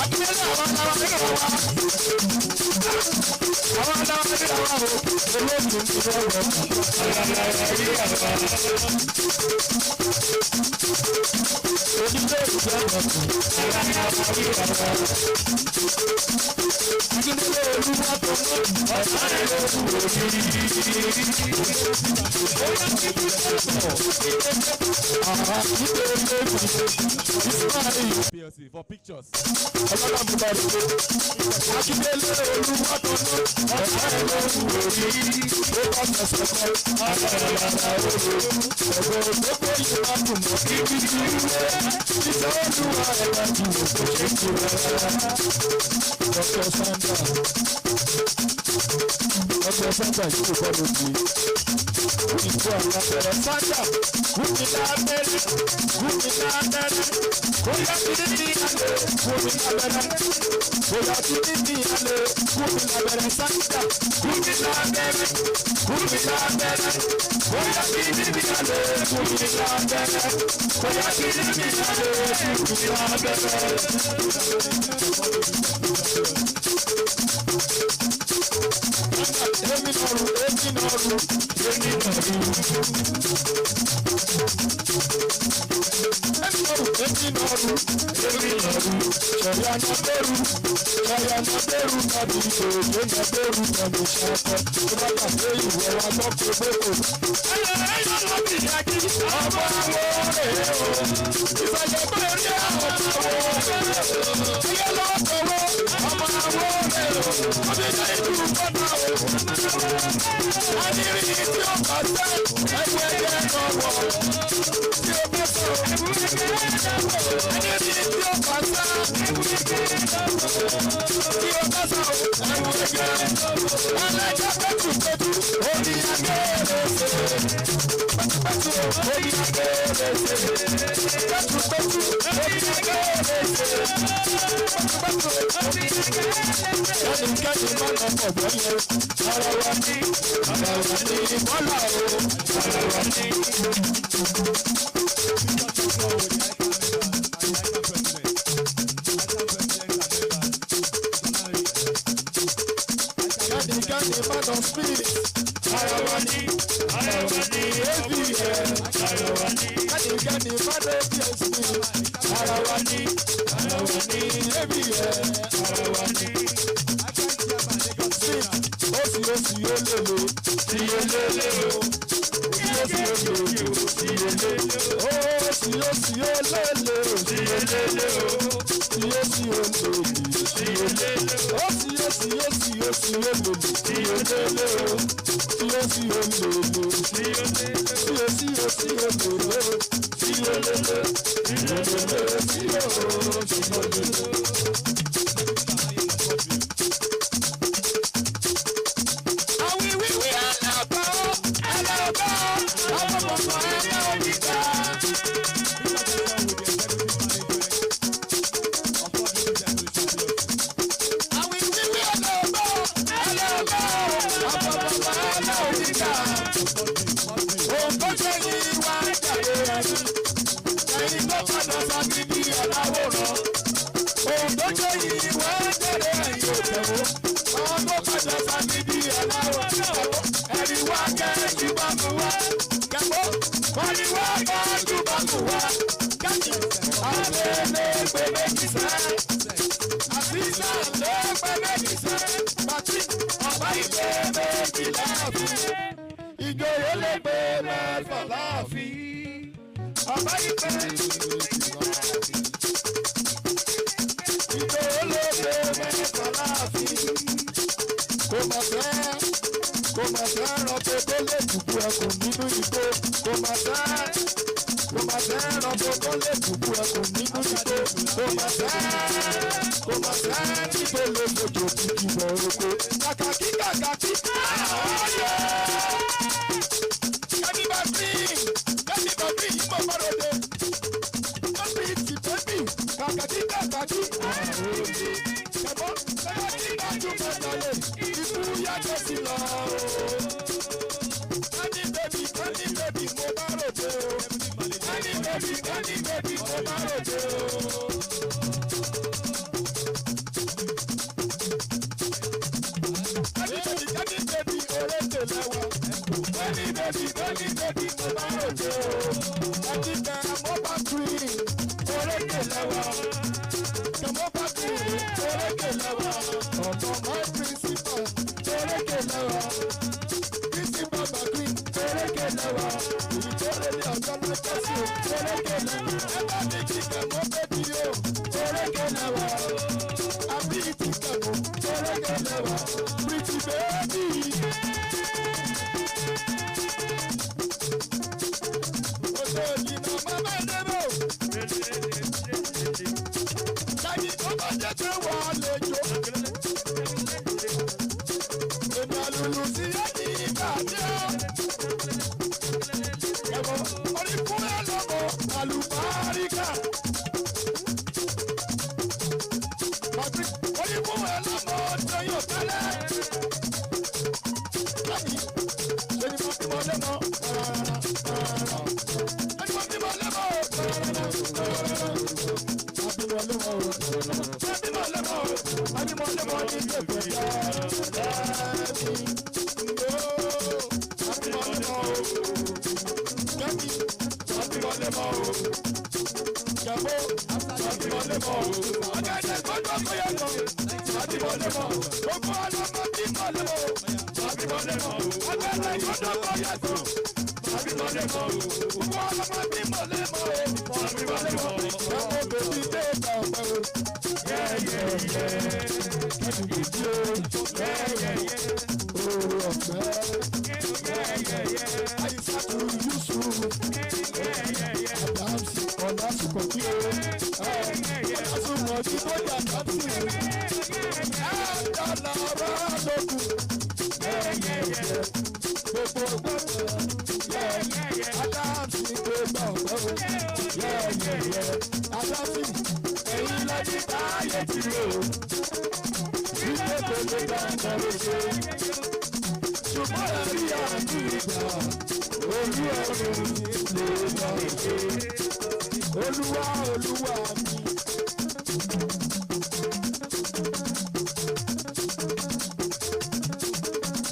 akíndélé àwọn aláwa nínú wa àwọn aláwa nínú wa o olóògùn ti wọ́n wọ̀ onílé ìjọ ọ̀gbọ̀n akíndélé olúwa tó mọ́ ọ̀sán ẹ̀ lóṣù PLC for pictures. Akíndélé olúwa tó mọ́ ọ̀sán ẹ̀ lóṣù ó bá sọ̀sọ̀ kọ́ àgbàlagbà olóòrò ọ̀gbọ̀n gbogbo ìwà kùnà kíkí ti rúwé ìṣẹ́ olúwa ẹ̀wà jù kò ṣe ti rárá. Dr. Sandra yìí kọ́ ló di ìjọ àlàbẹ̀rẹ̀ Sandra gómìnà abẹ́rẹ́ bóyá kìíní ní alẹ́ gómìnà abẹ́rẹ́ bóyá kìíní ní alẹ́ gómìnà abẹ́rẹ́ Sandra gómìnà abẹ́rẹ́ bóyá kìíní ní alẹ́ gómìnà abẹ́rẹ́ bóyá kìíní ní alẹ́ gómìnà abẹ́rẹ́. Emi nọrù. Ṣọ̀yà nàbẹ̀rù nàbí ìṣòro nàbẹ̀rù nàbí ṣàkọ́. Ìbá pàṣẹ ìwọ̀ wa lọ́kọ̀ gbogbo. Ẹyẹ lọ́bì yagi ọmọ àwọn èrè o. Ìfàjẹ́ pé rí àwọn ọmọ èrè o. Ẹyẹ lọ́kọ̀ wọ́ ọmọ àwọn èrè o. Ọbẹ̀ náà ìlú gbọ́dọ̀ o. Adìrí tí ó bá tẹ́ ẹgbẹ́ ẹgbẹ́ náà wọ̀. Tí ó bá sọ adìrí tí ó bá tẹ́ ẹgbẹ́ ẹgbẹ́ náà wọ̀. Tí ó bá sọ alájà pẹ̀tùpẹ̀tù orí agbẹ́rẹ́sẹ̀. Pẹ̀tùpẹ̀tù orí agbẹ́rẹ́sẹ̀. Pẹ̀tùpẹ̀tù orí agbẹ́rẹ́sẹ̀. Pẹ̀tùpẹ̀tù orí agbẹ́rẹ́sẹ̀. Ẹnikẹ́ni má lọ fọ̀gbọ́n yẹn. Ara wa ní bọ́lá o. Ara wa ní. Ẹnikẹ́ni má lọ spirit. Ara wa ní AVN. Ara wa ní. Ẹnikẹ́ni má lọ DSP. Ara wa ní AVN. Ara wa ní. Osi olele, ti olele o. Osi olele o, ti olele o. Osi olele o, ti olele o. Osi olele, ti olele o. Osi olele, ti olele o. Ti olele o, ti olele o. Ti olele o. Ìjòyè lè gbé mẹ́fà láàfin. Ọba ìpè. Ìjòyè lè gbé ṣe mẹ́ta láàfin. Kò mà fẹ́ ẹranko tó lè dùbú ẹkùn nínú igbó. Kò mà fẹ́ ẹranko tó lè dùbú ẹkùn nínú igbó. Kò mà fẹ́ ẹni tó lè fòjò kìkì bọ̀ oko. Kàkàkí àwọ̀yẹ. Kẹ́míbàbí yìí mọ̀ mọ́rọ̀dé. Bẹ́bí ti bẹ́bí kàkàkí àwọ̀yẹ. Kẹ̀mọ́ kí dájú mẹ́tàlẹ̀ ikú yàtọ̀ sí lọ. Kẹ́ni bẹ́bí mo bá ròde o. Kẹ́ni bẹ́bí mo bá ròde o. Kẹ́ni bẹ́bí orékè lẹ́wọ̀. Kẹ́ni bẹ́bí mo bá ròde o. Kẹ́ni bẹ́bí mo bá green orékè lẹ́wọ̀. Kẹ́mọ́ bá green orékè lẹ́wọ̀. Ọ̀pọ̀ my principal orékè lẹ́wọ̀. Principal bá green orékè lẹ́wọ̀. Ìjọ́rẹ́ ní ọ̀gá lọ́jọ́ sí orékè lẹ́wọ̀. Ẹ̀bá mi kí kẹ́mọ́ bẹ́bí o orékè lẹ́wọ̀. Àbí ti kẹ́mọ́ orékè lẹ́wọ̀. Pretty baby. Oṣù ìdìnnà mama ẹ̀dẹ́bò. Ṣáyí tó bá jẹ́ pé wà á lè jó. Èmi àlùlù sí ẹni ìgbà jẹ́. Ẹ̀wọ̀n orí fún ẹ lọ́mọ àlùbáríkà. Orí fún ẹ lọ́mọ tó yóò tẹ́lẹ̀. Láyé ṣe ni mo bí mo lé mọ́.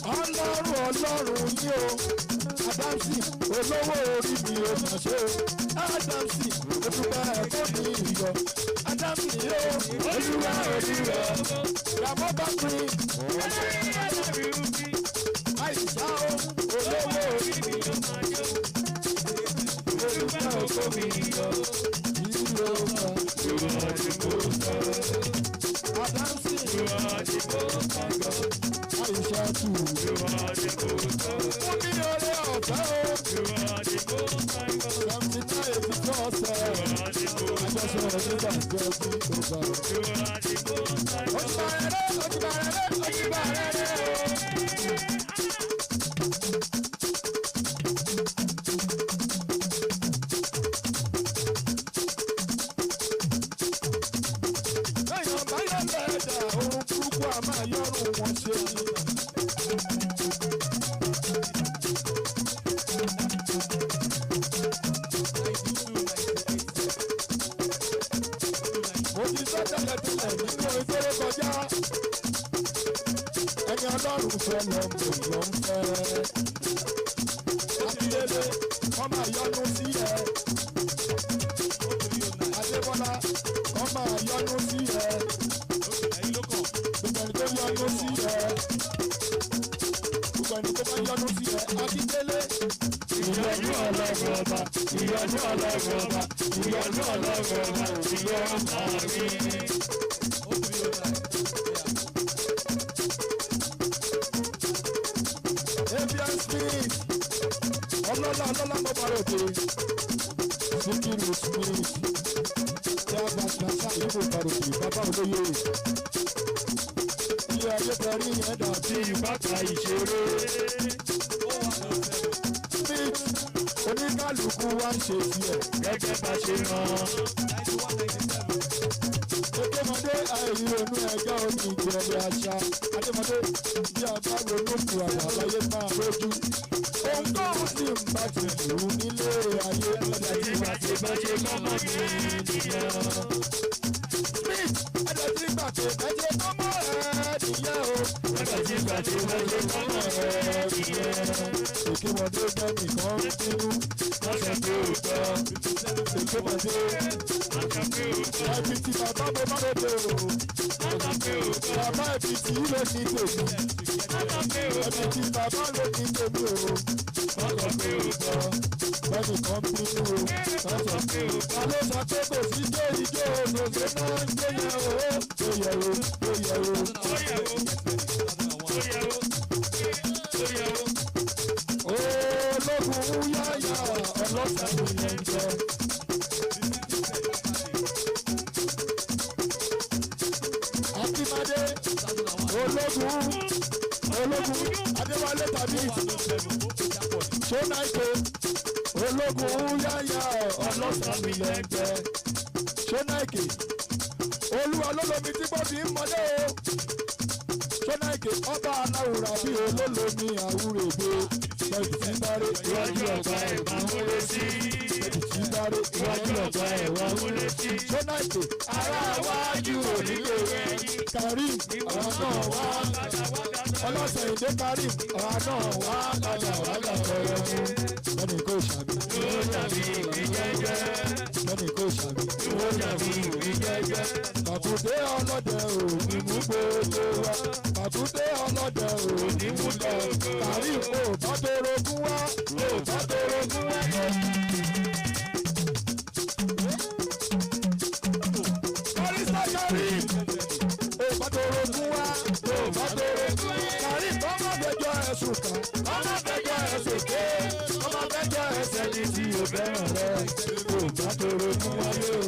Ọlọ́run ní o, Adamsi, olówó orí mi ò mà ṣe o. Adamsi, olúwa ẹ̀kọ́ mi yọ. Adamsi o, olúwa orí rẹ̀. Ràmọ́ bá pín. Àìsà o, olówó orí mi ò mà ṣe o. Olúwa ẹ̀kọ́ mi yọ. Ìlú ọba, ìwà àdìgbò sọ. Adamsi, ìwà àdìgbò sọ. Àìsà tù. Ìwà àdìgbò sọ. Fún mi ọrẹ ọ̀fẹ́ o. Ìwà àdìgbò sọ. Sàmìnà èmi kọ́ ọ̀sẹ̀. Ìwà àdìgbò sọ. Àjọṣe nígbà jẹ́ bí ó bá. Ìwà àdìgbò sọ. Ojúbà rẹ̀ Lẹ́yìn báyọ̀ lẹ́dà, ohun burúkú a máa yọrùn wọn ṣe ni. Mo ti sọ tẹ́lẹ̀tẹ́lẹ̀ nínú ìfẹ́rẹ́ kọjá. Ẹni Ọlọ́run fẹ́ lọ́mọ ló ń fẹ́. Akíndélé, wọ́n máa yọnu sí ẹ. Adébọ́lá, wọ́n máa yọnu sí ẹ. Gbogbo ẹni tó yọnu sí ẹ. Gbogbo ẹni tó bá yọnu sí ẹ. Akíndélé. Ìyọnu Ọlọ́run ọba, ìyọnu Ọlọ́run ọba, ìyọnu Ọlọ́run ọba, ìyọnu ọba mi. Smith. Ọlọ́lá mo bá ròde. Sikiru Smith. Ṣé àgbàṣà ìlú bá ròde? Bàbá olóyè. Ilé ayé tẹ̀rí yẹn dàbí bàtà ìṣeré. Smith oníkálukú wá ń ṣe tiẹ̀ gẹ́gẹ́ bá ṣe rán. Adémọdé àìronú ẹjọ́ omi ìjẹ̀lẹ̀ àṣà. Adémọdé bí a bá ronú kù àbáláyé máa lójú. Ohun tó ń sì ń bá ti lù ú nílé ayé ọ̀dà tí wà tí bá ṣe kọ́mọ́ ní nìyẹn. Smith ẹ̀dọ̀ tí gbà pé ẹ̀jẹ̀ kọ́mọ́ ẹ̀ nìyẹn o. Ẹ̀dọ̀ tí gbà pé ẹ̀jẹ̀ kọ́mọ́ ẹ̀ nìyẹn. Èkémọdé gbẹ́ nìkan bínú. Wọ́n ṣe pé òótọ́. Èkémọdé ẹbí tí bàbá mo má lóde o. Bàbá ẹbí tí ló ní tèmi. Ẹbí tí bàbá ló ní tèmi o. Wọ́n sọ pé òótọ́. Bẹ́ẹ̀ni kan bínú o. Wọ́n sọ pé òótọ́. Ta ló sọ pé kò sí ijó ijó òṣèlú náà ń gbé yẹn o. Ó yẹ o, ó yẹ o. Ó yẹ o, ó yẹ o, ó yẹ o. Ológun yáyà ọlọ́sàn mi lè ń jẹ. Akímadé ológun Adéwálé tàbí Ṣónáìkè ológun yáyà ọlọ́sàn mi lè ń jẹ. Ṣónáìkè olúwa lólómi tí gbòdì ń mọdé o. Ṣónáìkè ọba aláwùrà bí olólómi àwúrèbe. Bẹ́ẹ̀ni tí bárẹ̀ iwájú ọ̀gá ẹ̀ máa ń wọlé sí. Bẹ́ẹ̀ni tí bárẹ̀ iwájú ọ̀gá ẹ̀ máa ń wọlé sí. Ṣónáìkè ará wájú onílé Karim àwọn náà wá. Ọlọ́sẹ̀ ìdè Karim àwọn náà wá padà wájà fẹ́rẹ́ mú. Bẹ́ẹ̀ni kò ṣàmì. Yóò ṣàmì ìwé jẹ́jẹ́. Bẹ́ẹ̀ni kò ṣàmì. Yóò ṣàmì ìwé jẹ́jẹ́. Pàkúté ọlọ́dẹ òní mú gbogbo wa. Pàkúté ọlọ́dẹ òní mú lọ. Karim ò bá torogún wá. Ò bá torogún wá. Barista Karim ò bá torogún wá. Ò bá torogún wá. Karim ọmọ bẹjọ ẹ̀sùn kan. Ọmọ bẹjọ ẹ̀sùn ké. Ọmọ bẹjọ ẹsẹ̀ ní tí o bẹ̀rẹ̀ rẹ̀. Ò bá torogún wáyé o.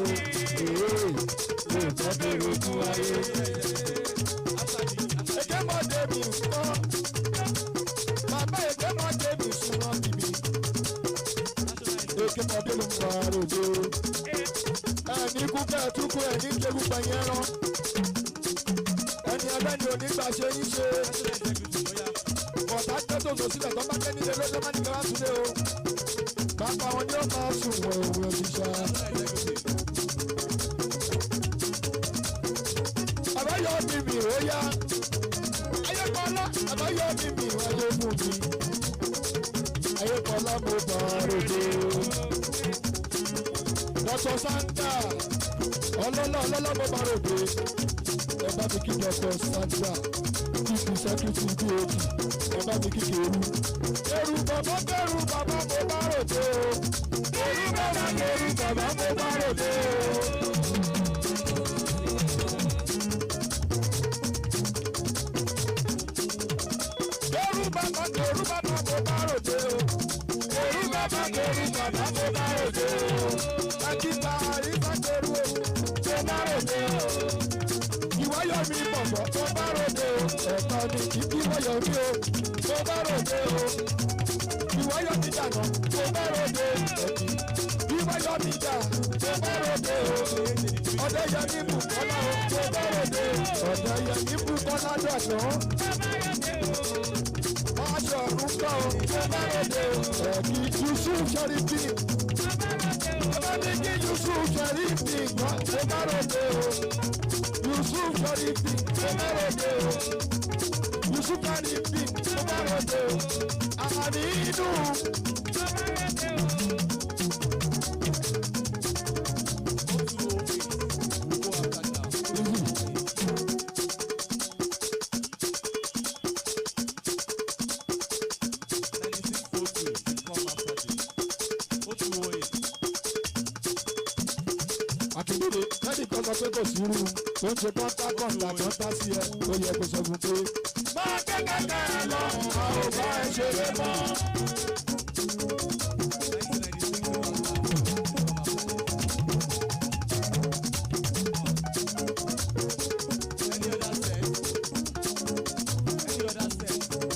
Ò bá torogún wáyé. Èkémọdé mi kọ́. Bàbá èkémọdé mi súnmọ́ bíbí. Èkémọdé ló ń fa rògbò. Ẹni kú bẹ́ẹ̀ tún kú ẹni kéku gbẹ̀yìn ẹran. Ẹni ẹlẹ́ni onígbà ṣe yín ṣe. Ọ̀tá tẹ́ tòṣò sílẹ̀ tó bá tẹ́ nílé lọ́jọ́ má ní kí wá súnlé o. Bàbá wọn ni ó máa sùn wọ̀ òwe òṣìṣẹ́. Àbáyọ mi mi ò yá. Ayépọ̀lá àbáyọ mi mi wáyé fún mi. Ayépọ̀lá mo bá ròde. Dr. Sandra ọlọ́lá mo bá ròde. Ẹ bá mi kí Dr. Sandra kíkì sẹ́kítì PhD. Ẹ bá mi kí Keru. Keru bàbá mo bá ròde o. Keru bàbá mo bá ròde o. Keru bàbá mo bá ròde o. Keru bàbá mo bá ròde o. Akíta ìfà Keru o. Mo bá ròde o. Ìwáyọ̀ mi bọ̀bọ̀ mo bá ròde o. Ẹ̀ka ni kíkí wáyọ̀ mi o. Mo bá ròde o. Ìwáyọ̀ mi dànù. Mo bá ròde o. Ìwáyọ̀ mi dà. Mo bá ròde o. Ọ̀dẹ́yẹmí Bùkọ́lá o. Mo bá ròde o. Ọ̀dẹ́yẹmí Bùkọ́lá dànù. Aṣọ ọ̀run kọ́ o, ṣé bá ròde o? Ẹ̀kí Yusuf Sharifi. Ọba ní kí Yusuf Sharifi gbọ́, ṣé bá ròde o? Yusuf Sharifi, ṣé bá ròde o? Yusuf Sharifi, ṣé bá ròde o? Àmì inú. Akindele, kẹ́nìkan sọ pé kò sí irú tó ń ṣe kọ́ńtà kọ́ńtà tó ń tá sí ẹ ó yẹ kó sọ fún pé. máa kẹ́kẹ́ lọ a ò bá ẹ ṣeré mọ́.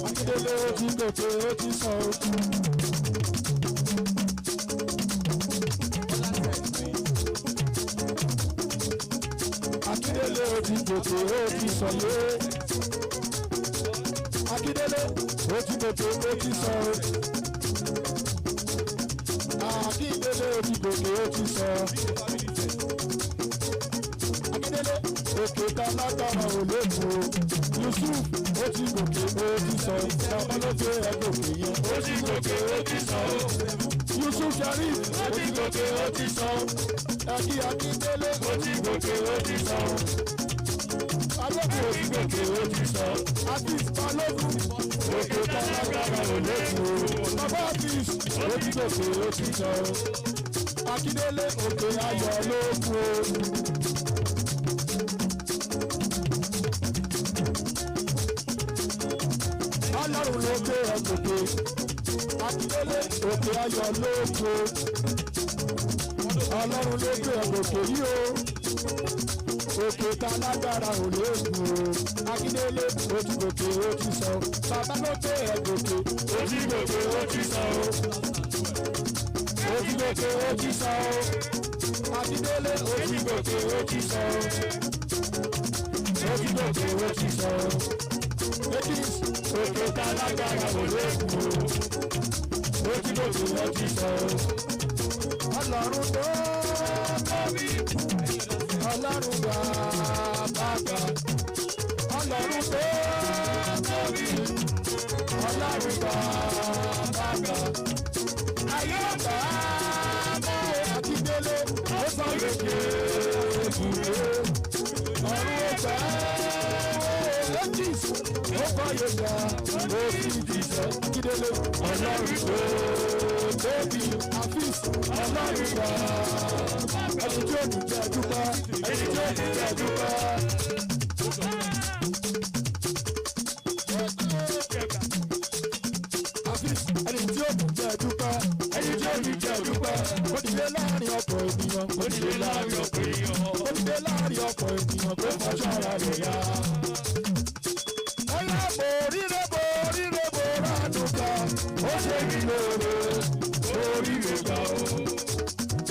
Akíndélé ó ti gòkè ó ti sọ ojú. Akíndélé ó ti gòkè ó ti sọ yé. Akíndélé ó ti gòkè ó ti sọ ojú. Akíndélé ó ti gòkè ó ti sọ. Akíndélé òkè tá lágbára ò lè mú o. Yusuf ó ti gòkè ó ti sọ. Ìjọba ló gbé ẹ gòkè yẹn. Ó ti gòkè ó ti sọ. Yusuf Sharif ó ti gòkè ó ti sọ. Ẹ̀kí Akíndélé ó ti gòkè ó ti sọ. Alóògùn ó ti gòkè ó ti sọ. Afis Balógun òkè tá lágbára ò lè mú o. Bàbá Afis ó ti gòkè ó ti sọ. Akíndélé òkè ayọ̀ ló kú o. Ọlọ́run ló gbé ẹ gòkè. Akíndélé òkè ayọ̀ ló kú o. Ọlọ́run ló gbé ẹ gòkè yìí o. Òkè tá lágbára ò lè gùn o. Akíndélé ó ti gòkè ó ti sọ. Bàbá ló gbé ẹ gòkè. Ó ti gòkè ó ti sọ o. Ó ti gòkè ó ti sọ o. Akíndélé ó ti gòkè ó ti sọ o. Ó ti gòkè ó ti sọ o. Ladies, òkè tá lágbára ò lè gùn o. Ó ti gòkè ó ti sọ o. Ọlọ́run tó tóbi. Ọlọ́run gbà bàbá. Ọlọ́run tó tóbi. Ọlọ́run gbà bàbá. Ayé ọ̀gbà mọ́ Akíndélé ó sọ lókè ìwé. Ọ̀run ọ̀gbà ladies ó kọ́ Yorùbá ó fi jìṣẹ́ Akíndélé. Ọlọ́run tó tóbi Afis Ọlọ́run gbà ẹni tí ó dùn jẹ́ dúpẹ́ ẹni tí ó dùn jẹ́ dúpẹ́. Afis ẹni tí ó dùn jẹ́ dúpẹ́ ẹni tí ó dùn jẹ́ dúpẹ́. Ó dìde láàrin ọ̀pọ̀ ènìyàn ó dìde láàrin ọ̀pọ̀ ènìyàn ó dìde láàrin ọ̀pọ̀ ènìyàn tó fọṣọ ara rẹ̀ yá. Ọlá boríre ránú ká ó ṣe kí lóore oríire gbà ó.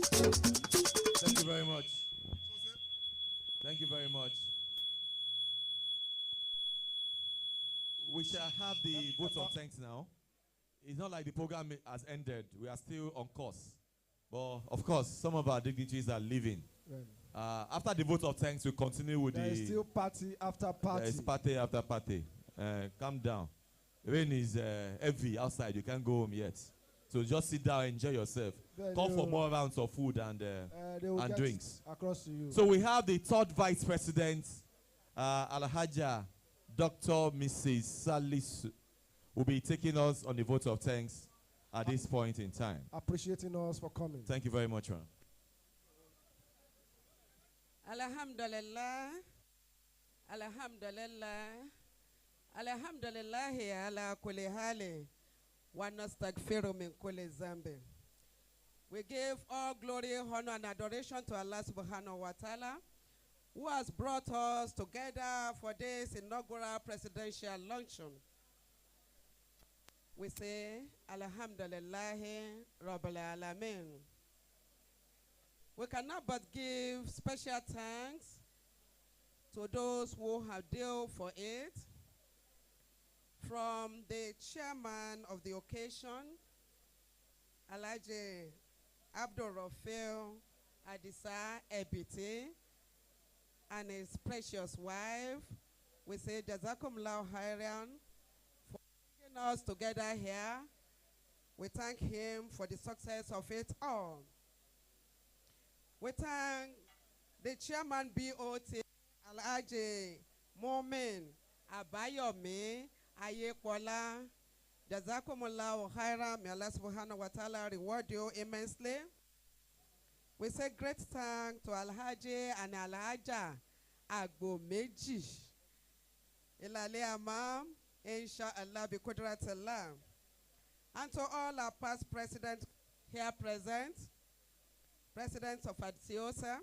Thank you very much. Thank you very much. We shall have the vote of thanks now. It's not like the program has ended. We are still on course. But of course, some of our dignitaries are leaving. After the vote of thanks, we continue with There the... is still party after party. There is party after party. Calm down. Rain is heavy outside. You can't go home yet. So just sit down, enjoy yourself. Come for more rounds of food and drinks. Across to you. So we have the third vice president, Alhaja Dr. Mrs. Salisu, will be taking us on the vote of thanks at this point in time. Appreciating us for coming. Thank you very much, ma'am. Alhamdulillah, alhamdulillah, alhamdulillah ala kulli hali wa nastaghfiru min kulli zambi. We give all glory, honor, and adoration to Allah subhanahu wa ta'ala, who has brought us together for this inaugural presidential luncheon. We say, Alhamdulillah, Rabbil Alameen. We cannot but give special thanks to those who have dealt for it, from the chairman of the occasion, Alhaji Abdul Rafiel Adisa Ebiti, and his precious wife. We say, Jazakumullahu khairan for bringing us together here. We thank him for the success of it all. We thank the chairman BOT, Alhaji Momin Abayomi Ayekola, Jazakumullahu khairan. May Allah subhanahu wa ta'ala reward you immensely. We say great thanks to Alhaji and Alhaja Agbomeji. Ilale Amam, Inshallah, bi kudratillah. And to all our past presidents here present, President of ADSIOSA,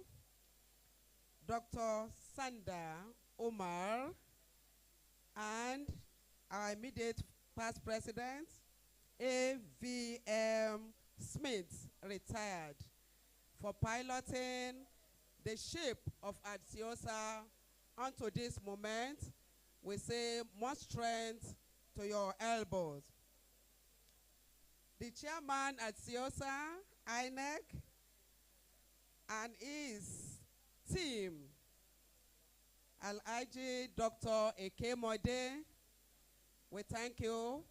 Dr. Sanda Omar, and our immediate past president, A.V.M. Smith, retired, for piloting the ship of ADSIOSA unto this moment. We say more strength to your elbows. The chairman at ADSIOSA, INEC, and his team, Al-Aji Dr. Eke Mode, we thank you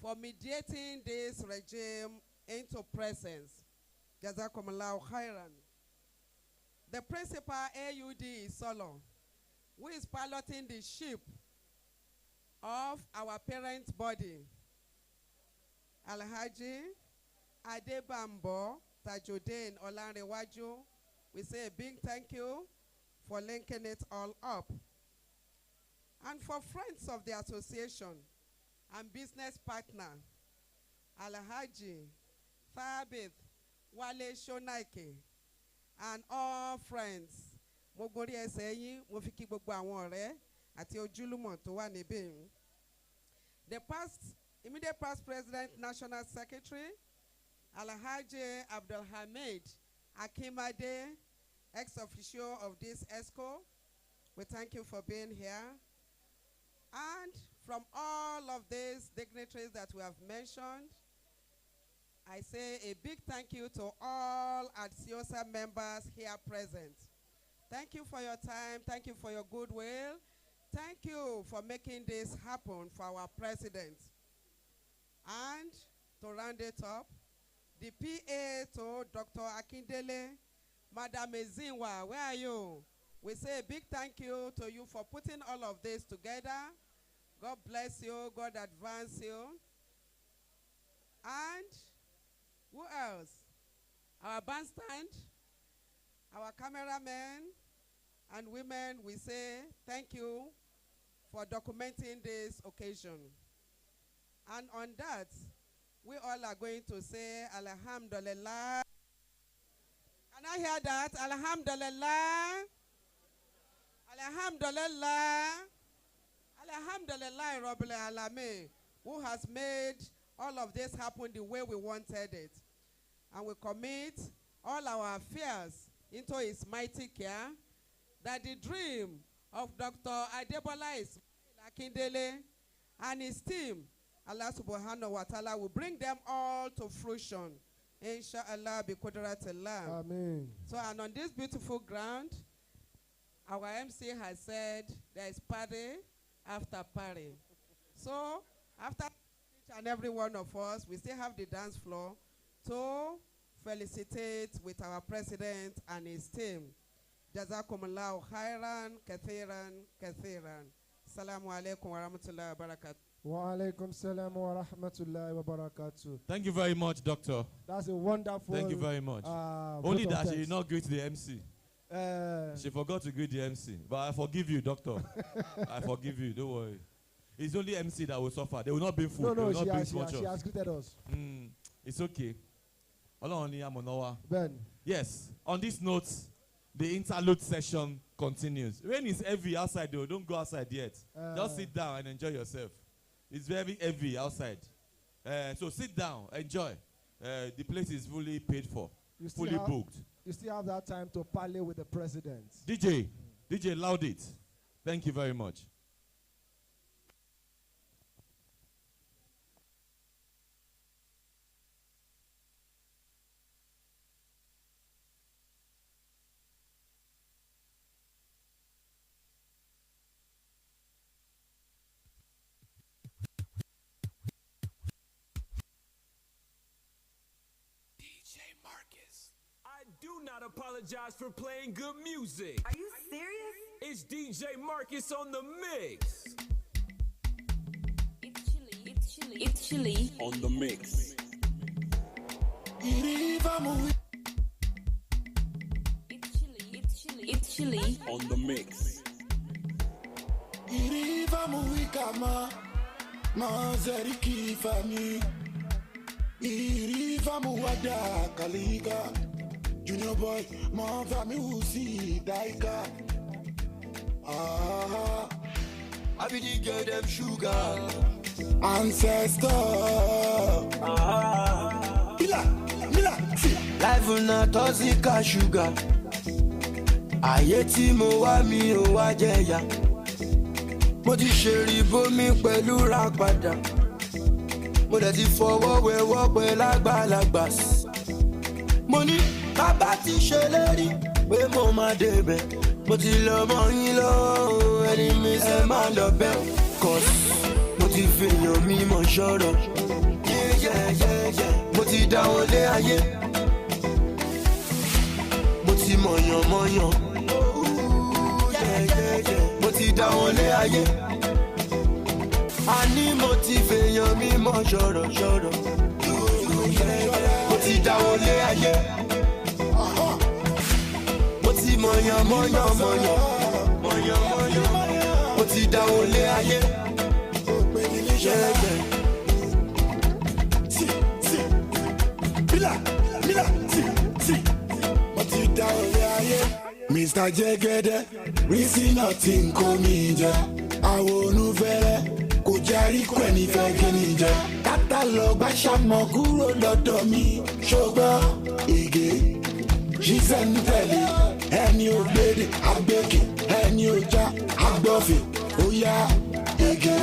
for mediating this regime into presence. Jazakumullahu khairan. The principal AUD ISOLO, who is piloting the ship of our parent body, Alhaji Adebambo Tajudeen Olanrewaju, we say a big thank you for linking it all up. And for friends of the association and business partner, Alhaji Thabit Wale Shonaike, and all friends, Mogori Eseyi, Mofiki gbogbo àwọn ọ̀rẹ́ àti ojúlùmọ̀ tó wà níbí. The immediate past president, national secretary, Alhaji Abdulhamid Akimade, ex-officio of this ESCO, we thank you for being here. And from all of these dignitaries that we have mentioned, I say a big thank you to all ADSIOSA members here present. Thank you for your time. Thank you for your goodwill. Thank you for making this happen for our president. And to round it up, the PA to Dr. Akindele, Madam Ezinwa, where are you? We say a big thank you to you for putting all of this together. God bless you. God advance you. And who else? Our bandstand, our cameramen and women, we say thank you for documenting this occasion. And on that, we all are going to say Alhamdulillah. Can I hear that? Alhamdulillah. Alhamdulillah. Alhamdulillah Rabbil Alameen, who has made all of this happen the way we wanted it. And we commit all our affairs into his mighty care, that the dream of Dr. Adebola Ismail Akindele and his team, Allah subhanahu wa ta'ala, will bring them all to fruition. Inshallah bi kudratillah. Amen. So, and on this beautiful ground, our MC has said there is party after party. So, after each and every one of us, we still have the dance floor to felicitate with our president and his team. Jazakumullahu khairan, kathiran, kathiran. Assalamu alaikum wa rahmatullahi wa barakatuh. Wa alaikum salam wa rahmatullahi wa barakatuh. Thank you very much, Doctor. That's a wonderful. Thank you very much. Only that she did not greet the MC. She forgot to greet the MC. But I forgive you, Doctor. I forgive you. Don't worry. It's only MC that will suffer. They will not bring food. No, they will not bring she has greeted us. It's okay. Ben. Yes. On this note, the interlude session continues. Rain is heavy outside, though. Don't go outside yet. Just sit down and enjoy yourself. It's very heavy outside. So sit down, enjoy. The place is fully paid for, fully booked. You still have that time to parley with the president. DJ, loud it. Thank you very much. I do not apologize for playing good music. Are you serious? It's DJ Marcus on the mix. It's chilly, it's chilly. It's chilly. On the mix. It's chilly. On the mix. Iriva muikama mazeriki fami. Iriva muwada kaliga. Junior boy, my family usi daika. Ah, I be the girl them sugar. Ancestor. Ah, Mila, see. Life will not toxic sugar. Ayé tí mo wá mi ò wá jẹ̀yà. Mo ti ṣèrìbó mi pẹ̀lú ràpadà. Mo dẹ̀ ti fọwọ́ wẹwọ́ pẹ̀lú àgbàlagbà. Mo ní bàbá ti ṣèlérí pé mo máa débẹ̀. Mo ti lọ mọ yín lọ́wọ́ ẹni mi ṣe máa lọ bẹ́. Cause mo ti fèèyàn mímọ̀ ṣọ́rọ̀. Mo ti dáwọ́ lé ayé. Mo ti mọ̀yàn. Mo ti dáwọ́ lé ayé. A ní mo ti fèèyàn mímọ̀ ṣọ́rọ̀. Mo ti dáwọ́ lé ayé. Mo ti mọ̀yàn. Mo ti dáwọ́ lé ayé. Mila, see. Mo ti dáwọ́ lé ayé. Mr. Jegede, rísí nothing kò mí jẹ. Àwọn onúfẹ́rẹ́ kò járí kò ní fẹ́ kí ni jẹ. Kátà lọ gbàṣàmọ̀ kúrò lọ́dọ̀ mi. Ṣùgbọ́n ìgè ṣiṣẹ́ ń tẹ̀lé. Ẹni ò gbèdè àgbèkè, ẹni ò já àgbọ̀fẹ̀. Ó yá ìgè,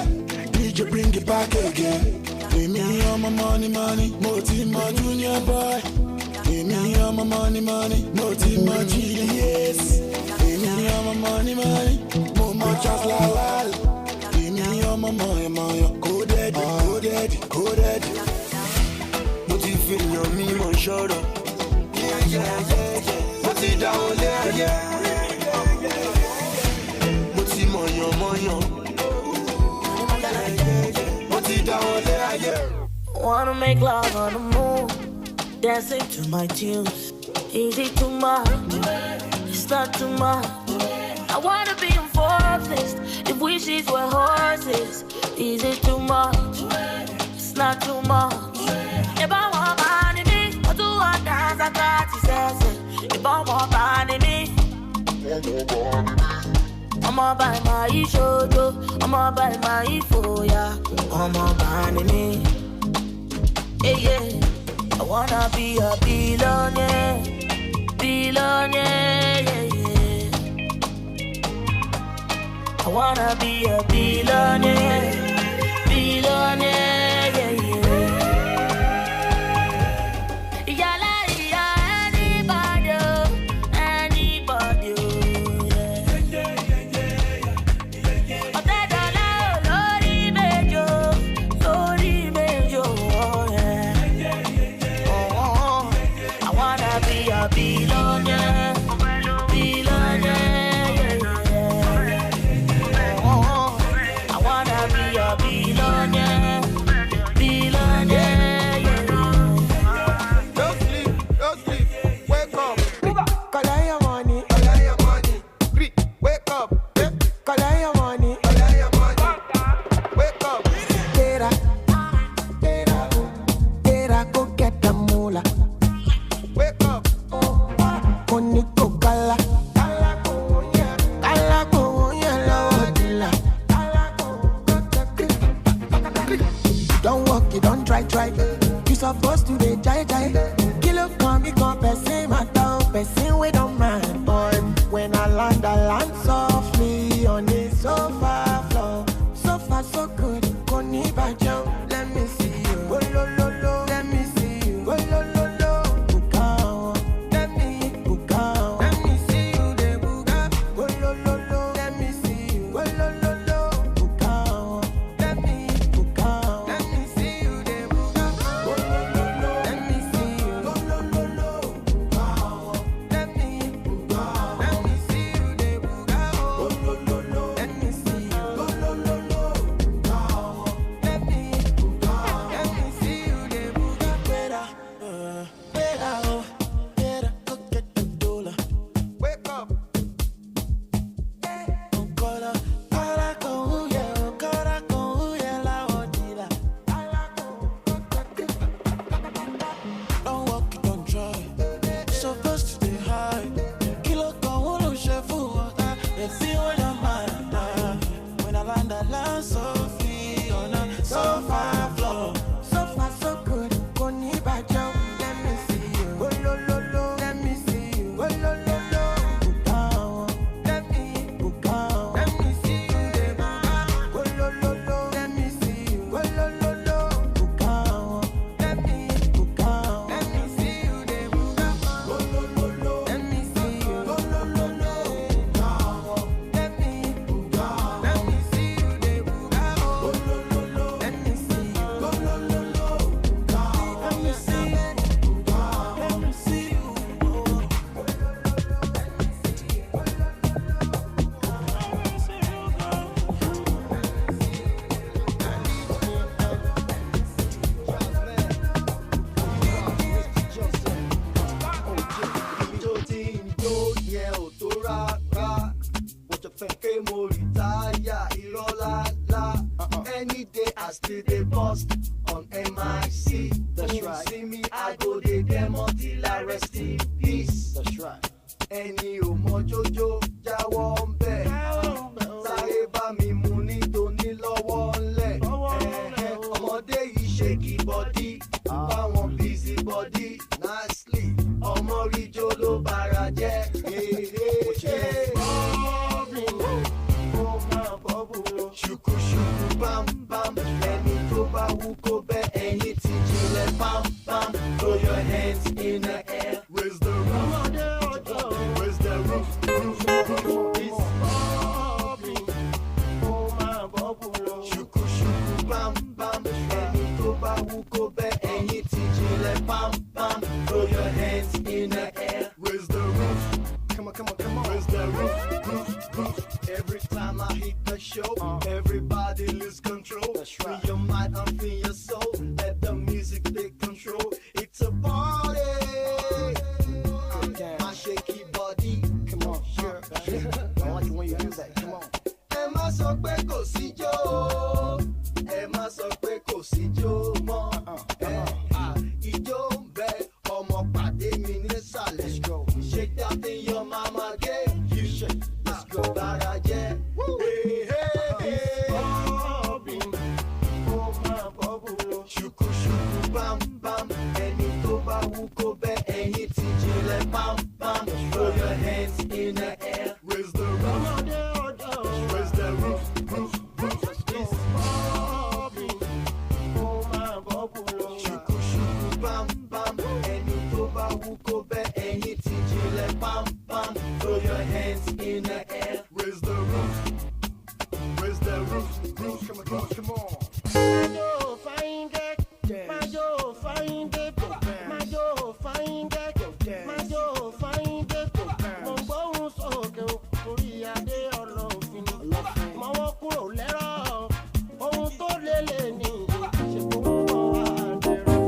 DJ bring it back again. Èmi ọmọ money, mo ti mọ junior boy. Èmi ọmọ money, mo ti mọ GDS. Èmi ọmọ money, mo mọ Charles Lawal. Èmi ọmọ mọ̀yàn, kó dẹ́dì. Mo ti fèèyàn mímọ̀ ṣọ́rọ̀. Mo ti dáwọ́ lé ayé. Mo ti mọ̀yàn. Mo ti dáwọ́ lé ayé. Wanna make love on the moon, dancing to my tunes. Is it too much? It's not too much. I wanna be on fourth list if wishes were horses. Is it too much? It's not too much. If I want money, me, I do want dance, I got to say. If I want money, me, I'ma buy my ISOLO, I'ma buy my Ifoya, I'ma buy me. Yeah. I wanna be a billionaire, yeah. I wanna be a billionaire, yeah. Yala, anybody, yeah. Otedola, lórí méjò, yeah. I wanna be a billionaire, yeah. I wanna be a billionaire, yeah. Don't sleep, wake up. Collect your money. Wake up, collect your money. Wake up. Tera, go get the moolah. Wake up. Koniko kala. Kala ko yellow. Don't walk, you don't try. You supposed to be jai. Kilo come, person matter, person we don't mind, boy. When I land softly on the sofa floor. So far so good, koni bajo. Let me see you. Oh, lo, let me see you. Oh, lo, bukao. Let me see you, de buga. Oh, lo, let me see you. Oh, lo, bukao. Let me see you, de buga. Oh, lo, let me see you. Oh, lo, bukao. Let me high. Kilo con wolo shefu water. They see when I'm mad. When I land softly on a sofa floor. So far so good. Koni bajo. Let me see you. Oh lo lo lo. Let me see you. Oh lo lo lo. Bukao. Let me bukao. Let me see you. De bukao. Oh lo lo lo. Let me see you. Oh lo lo lo. Bukao. Let me bukao. Let me see you. De bukao. Oh lo lo lo. Let me see you. Oh lo lo lo. Bukao. Let me bukao. Let me see you. De bukao. Oh lo lo lo. Let me see you. Oh lo lo lo. Bukao. Let me see you. Bukao. Let me see you. Any day I still dey bust on MIC. That's right. See me, I go dey demo till I rest in peace. That's right. Ẹni ò mọ jójó jáwọ́ ń bẹ̀. Sáré bá mi mú nítorí lọ́wọ́ ńlẹ̀. Ọmọdé yìí ṣèkì bọ́dí, báwọn busy body nicely. Ọmọ ríjó ló bára jẹ́. Ṣùkú ṣùkú bam bam. Ẹni tó bá wú kó bẹ́ ẹ̀yìn tí jinlẹ̀ bam bam. Throw your hands in the air. Raise the roof. Raise the roof. It's popping. Oh my bubble. Ṣùkú ṣùkú bam bam. Ẹni tó bá wú kó bẹ́ ẹ̀yìn tí jinlẹ̀ bam bam. Throw your hands in the air. Raise the roof. Come on, come on, come on. Raise the roof, roof, roof. Every time I hit the show, everybody lose control. Free your mind and free your soul. Let the music take control. It's a party. My shaky body. Come on, sure. I like it when you do that. Come on. Ẹ má sọ pé kò sí jó. Ẹ má sọ pé kò sí jó mọ́. Ijó ń bẹ ọmọ pàdé mi nísàlẹ̀. Let's go. Shake that thing your mama gave you. Shake. Let's go. Bára jẹ́. Hey, hey, hey. Bobbing. Oh my bubble. Ṣùkú ṣùkú bam bam. Ẹni tó bá wú kó bẹ́ ẹ̀yìn tí jinlẹ̀ bam bam. Throw your hands in the air. Raise the roof. Raise the roof, roof, roof. It's bobbing. Oh my bubble. Ṣùkú ṣùkú bam bam. Ẹni tó bá wú kó bẹ́ ẹ̀yìn tí jinlẹ̀ bam bam. Throw your hands in the air. Raise the roof. Raise the roof, roof. Come on, come on, come on. Majo find it. Majo find it. Majo find it. Majo find it. Mo gbóhùn sókè o, torí adé ọlọ́fin. Mọ̀wọ́ kúrò lẹ́rọ̀, ohun tó lélẹ̀ ní ìṣègùn wọn wá dẹ̀rọ̀.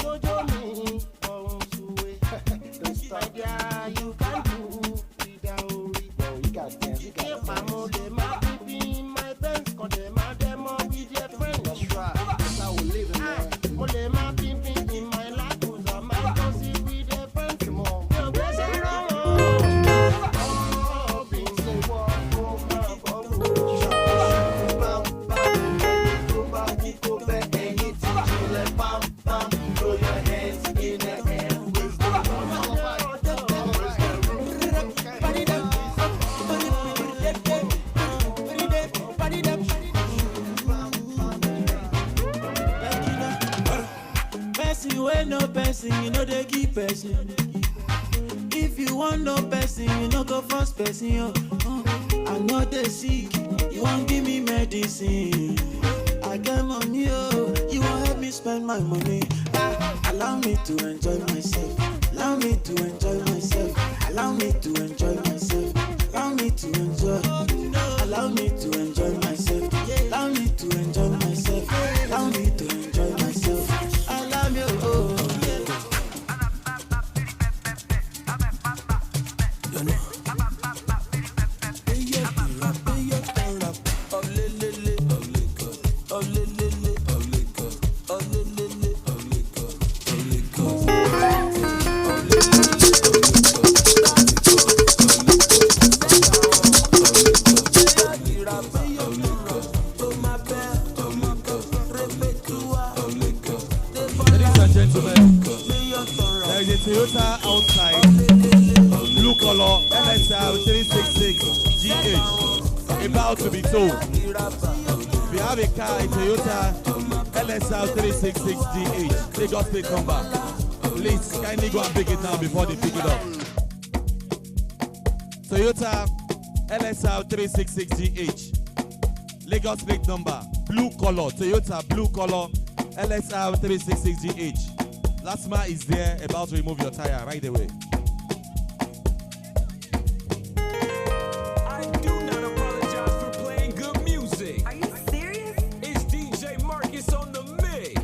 Jójó mi ọ̀hún súwé. My dear, you can do without orí. If I'm on the map, my friends come them and them all with their friends. That's right. That's how we live, man. On the map, in my life, I might go see with their friends. Come on. You're blessed, oh, being say what? Oh, my bubble. Bam, bam. Go back, go back, and it's a bam, bam. Throw your hands in the air. Person wey no person, you know they give person. If you want no person, you no go first person. I know they sick, you won't give me medicine. I get money, you won't help me spend my money. Allow me to enjoy myself. Allow me to enjoy myself. Allow me to enjoy myself. Allow me to enjoy. Allow me to enjoy myself. Allow me to enjoy myself. Allow me to enjoy myself. I love you. You know. Toyota outside, blue color, LSR-366GH, about to be sold. If you have a car, a Toyota LSR-366GH, Lagos plate number, please kindly go and pick it now before they pick it up. Toyota LSR-366GH, Lagos plate number, blue color, Toyota blue color, LSR-366GH. Lasma is there, about to remove your tire right away. I do not apologize for playing good music. Are you serious? It's DJ Marcus on the mix.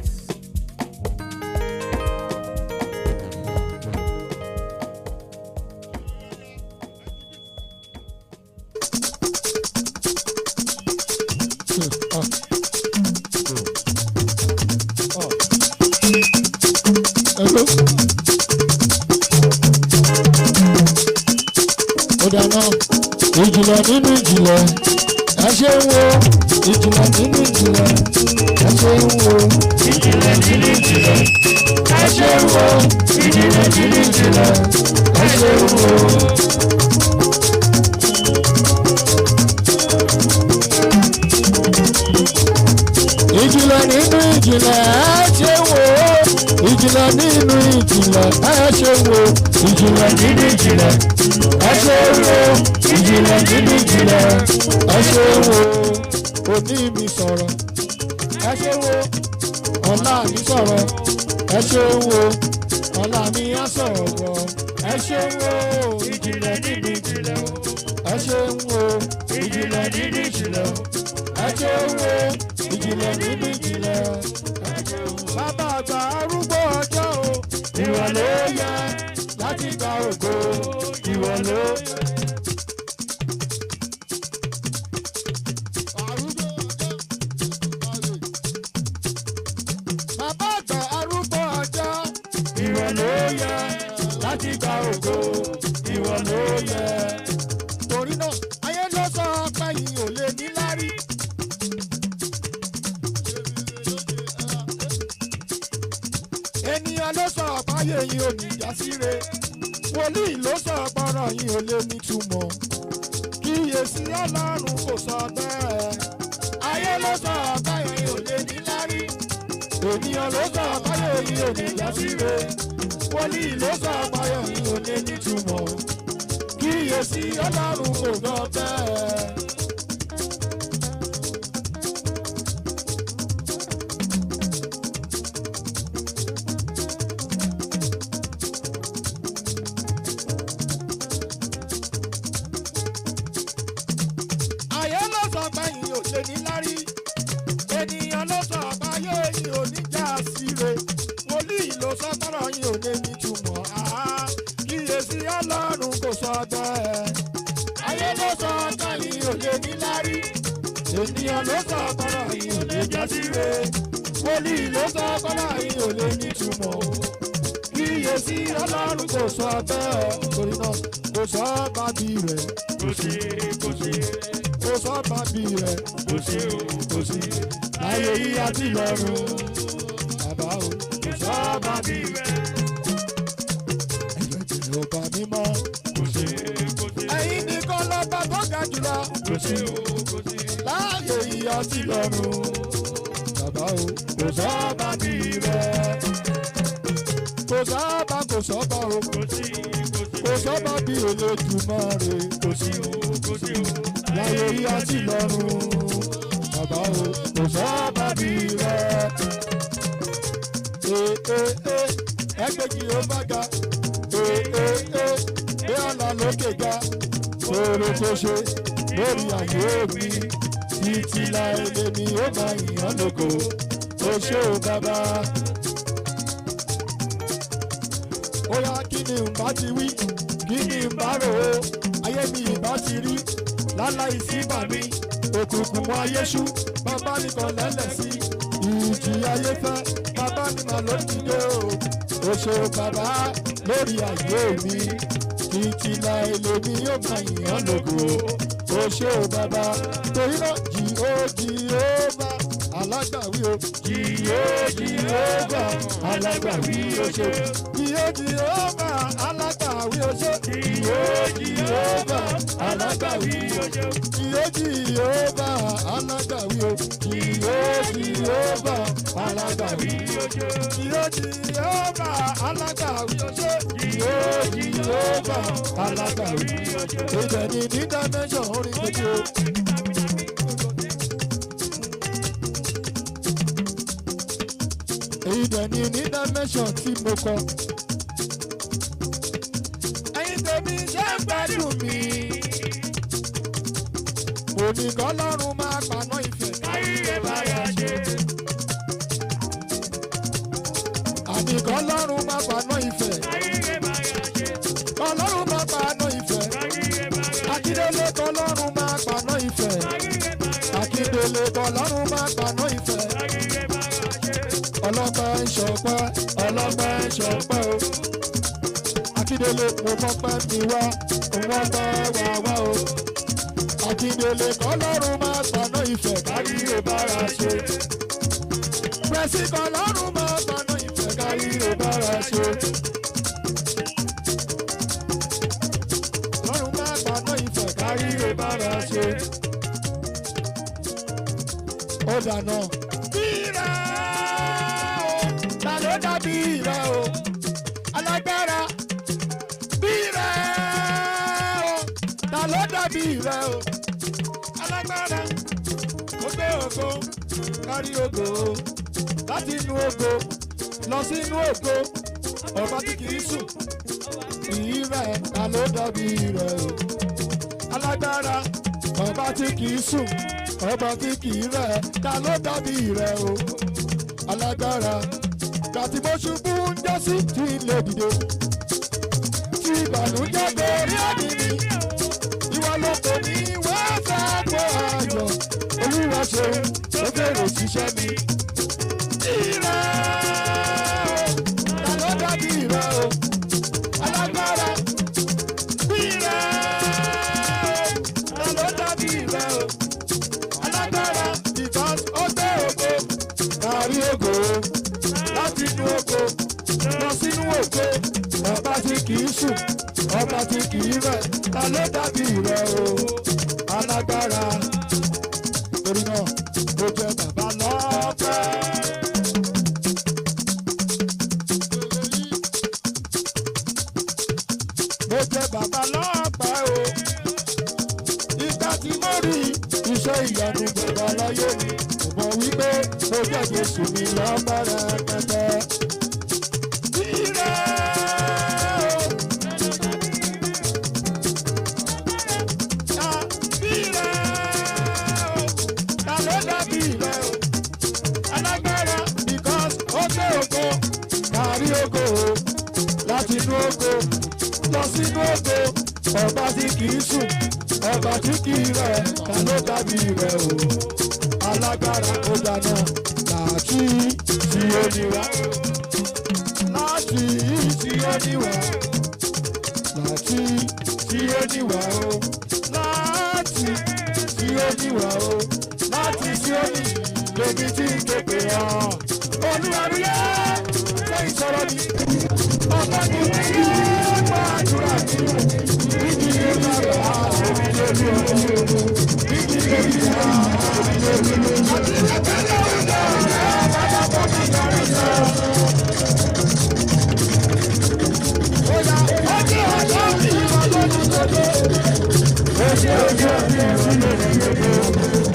Hello. Ó dáná ìjìnlẹ̀ nínú ìjìnlẹ̀ ẹ ṣe ń wo ìjìnlẹ̀ nínú ìjìnlẹ̀ ẹ ṣe ń wo ìjìnlẹ̀ nínú ìjìnlẹ̀ ẹ ṣe ń wo ìjìnlẹ̀ nínú ìjìnlẹ̀ ẹ ṣe ń wo. Ìjìnlẹ̀ nínú ìjìnlẹ̀ ẹ ṣe ń wo ìjìnlẹ̀ nínú ìjìnlẹ̀ ẹ ṣe ń wo ìjìnlẹ̀ nínú ìjìnlẹ̀ ẹ ṣe ń wo ìjìnlẹ̀ nínú ìjìnlẹ̀ ẹ ṣe ń wo òní mi sọ̀rọ̀ ẹ ṣe ń wo ọ̀la mi sọ̀rọ̀ ẹ ṣe ń wo ọ̀la mi á sọ̀rọ̀ bọ̀ ẹ ṣe ń wo ìjìnlẹ̀ nínú ìjìnlẹ̀ ẹ ṣe ń wo ìjìnlẹ̀ nínú ìjìnlẹ̀ ẹ ṣe ń wo ìjìnlẹ̀ nínú ìjìnlẹ̀ bàbá àgbà arúgbó ọjọ́ o ìwọ ló yẹ láti gba ògo ìwọ ló. Bàbá àgbà arúgbó ọjọ́ ìwọ ló yẹ láti gba ògo ìwọ ló yẹ. Torí náà ayé ló sọ pé yìí ò lè ní lárí. Ènìyàn ló sọ àbáyé yìí ò ní ìjà síre. Wòlíì ló sọ ọ̀pọ̀rọ̀ yìí ò lè nítumọ̀. Kíyèsí Ọlọ́run kò sọ bẹ́ẹ̀. Ayé ló sọ àbáyé yìí ò lè ní lárí. Ènìyàn ló sọ àbáyé yìí ò ní ìjà síre. Wòlíì ló sọ àbáyé yìí ò lè nítumọ̀. Kíyèsí Ọlọ́run kò sọ bẹ́ẹ̀. Ayé ló sọ pé yìí ò lè ní lárí. Ènìyàn ló sọ àbáyé yìí ò ní já síre. Wòlíì ló sọ tọrọ yìí ò lè nítumọ̀. Kíyèsí Ọlọ́run kò sọ bẹ́ẹ̀. Ayé ló sọ pé yìí ò lè ní lárí. Ènìyàn ló sọ tọrọ yìí ò lè já síre. Wòlíì ló sọ tọrọ yìí ò lè nítumọ̀. Kíyèsí Ọlọ́run kò sọ bẹ́ẹ̀. Torí náà kò sọ bábí rẹ̀. Kò sí kò sọ bábí rẹ̀. Kò sí láyé yìí àti lọ́run. Bàbá o kò sọ bábí rẹ̀. Ẹ̀yọ̀ ìjìnlẹ̀ ọba mímọ́. Ẹ̀yin nìkan lọ́ba tó ga jùlọ. Láyé yìí àti lọ́run. Bàbá o kò sọ bábí rẹ̀. Kò sọ́ba o. Kò sọ́ba bí Olódùmarè. Láyé yìí àti lọ́run. Bàbá o kò sọ́ba bí rẹ̀. Ẹgbẹ́jì ó bá ga. Bí ọ̀la lókè ga. Oore tó ṣe lórí ayé mi. Títí láé lèmi ó máa yàn lógo. Ó ṣé o bàbá. Oya kí ni n bá ti wí, kí ni n bá rò ó, ayé mi ìbá ti rí, láláì sí bàmí, òkùnkùn mọ ayé ṣú, bàbá nìkan lẹ́lẹ̀ sí, ìjì ayé fẹ́, bàbá ni màá ló ti dé o, ó ṣe bàbá lórí ayé mi, títí láì lèmi yóò máa yàn lógo, ó ṣe bàbá, torí náà Jèhófà alágbàwí o, Jèhófà alágbàwí o ṣe. Jehova alágbàwí oṣó. Jehova alágbàwí oṣó. Jehova alágbàwí oṣó. Jehova alágbàwí oṣó. Jehova alágbàwí oṣó. Jehova alágbàwí oṣó. Ibẹ̀ ni ní dimension orin gbèjò. Ibẹ̀ ni ní dimension tí mo kọ. Ẹyin tèmi ṣe ń gbádùn mi. Òní kọ́lọ́run máa paná ìfẹ́ káyé báyà ṣe. Àní kọ́lọ́run máa paná ìfẹ́ káyé báyà ṣe. Kọ́lọ́run máa paná ìfẹ́ káyé báyà ṣe. Akíndélé kọ́lọ́run máa paná ìfẹ́ káyé báyà ṣe. Akíndélé kọ́lọ́run máa paná ìfẹ́ káyé báyà ṣe. Ọlọ́pẹ́ ń ṣọpẹ́, ọlọ́pẹ́ ń ṣọpẹ́ o. Akíndélé mo mọ́pẹ́ mi wá, òun ọpẹ́ wà wá o. Akíndélé kọ́lọ́run máa paná ìfẹ́ káyé bára ṣe. Pẹ̀sì kọ́lọ́run máa paná ìfẹ́ káyé bára ṣe. Kọ́lọ́run máa paná ìfẹ́ káyé bára ṣe. Ó dáná. Bírẹ̀ o, ta ló dàbí rẹ̀ o, alágbára. Bírẹ̀ o, ta ló dàbí rẹ̀ o, alágbára. Ó gbé ògo, kárí ògo, láti inú ògo, lọ sínú ògo, ọba tí kìí sùn. Bírẹ̀ ta ló dàbí rẹ̀ o, alágbára. Ọba tí kìí sùn, ọba tí kìí rẹ̀, ta ló dàbí rẹ̀ o, alágbára. Gbàtí mo ṣubú ń jẹ́ sí tí ilé dìde, tí ìbànújẹ́ gorí ẹ̀mí mi. Ìwọ ló kò ní wọ́n fẹ́ kó ayọ̀, Olúwa ṣeun ó fèrè ṣiṣẹ́ mi. Ìrẹ́ o, ta ló dàbí rẹ̀ o, alágbára. Ìrẹ́ o, ta ló dàbí rẹ̀ o, alágbára. Because ó gbé ògo, kárí ògo, láti inú ògo, lọ sínú ògo. Ọba tí kìí sùn, ọba tí kìí rẹ̀, ta ló dàbí rẹ̀ o, alágbára. Torí náà, ó jẹ́ bàbá lọ́pẹ́. Mo jẹ́ bàbá lọ́pẹ́ o. Ìgbà tí mo rí iṣẹ́ ìyanu bàbá láyé mi, mo mọ̀ wípé mo jẹ́ Jésù mi lọ́pẹ́ rẹpẹtẹ. Ire o. Ire o. Ta ló dàbí rẹ̀ o, alágbára. Because ó gbé ògo, kárí ògo, láti inú ògo, lọ sínú ògo. Ọba tí kìí sùn, ọba tí kìí rẹ̀, ta ló dàbí rẹ̀ o, alágbára. Ó dáná láti tí ó níwá, láti tí ó níwá, láti tí ó níwá o, láti tí ó níwá o, láti tí ó ní lèmi tí ń képe hàn. Olúwarúyé ṣe ìṣòro mi, ọba mi kí ó gbọ́ àdúrà mi. Bíbí ló bá bá omi lórí ọ̀rọ̀, bíbí ló bá omi lórí ọ̀rọ̀. Àti ìrẹ̀kẹ́lẹ́ ọ̀gá ọ̀gá bàbá bọ́ mi lórí ọ̀rọ̀. Ó yá ọjọ́ ọjọ́ mi ìwọ lójú gbogbo. Ọjọ́ ọjọ́ mi ìwọ lójú gbogbo.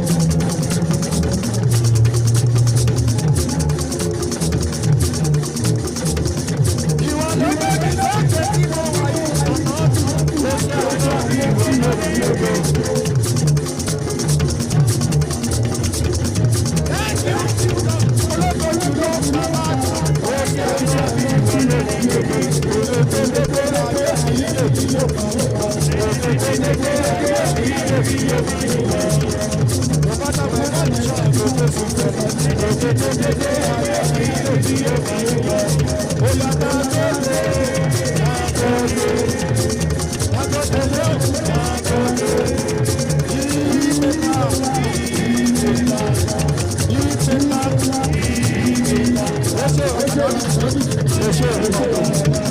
Ìwọ ló gbé mi lókè tí mo wà yìí àná tí ọjọ́ ọjọ́ mi ìwọ lójú gbogbo. Thank you, Jesus. Olóko jùlọ bàbá àgbà. Ọjọ́ ọjọ́ mi ìwọ lójú gbogbo. Let's go.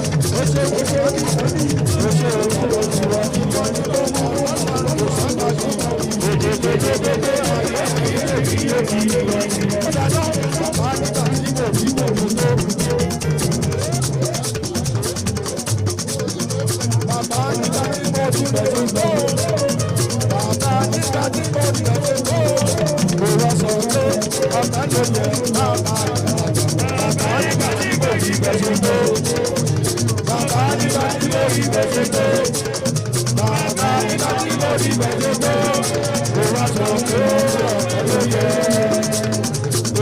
nígbà tí mo rí bẹ̀rẹ̀ tó. Bàbá nígbà tí mo rí bẹ̀rẹ̀ tó. Mo wá sọ pé ọ̀gá ló yẹ bàbá ìgbàlódé. Bàbá nígbà tí mo rí bẹ̀rẹ̀ tó. Bàbá nígbà tí mo rí bẹ̀rẹ̀ tó. Bàbá nígbà tí mo rí bẹ̀rẹ̀ tó. Mo wá sọ pé ọ̀gá ló yẹ.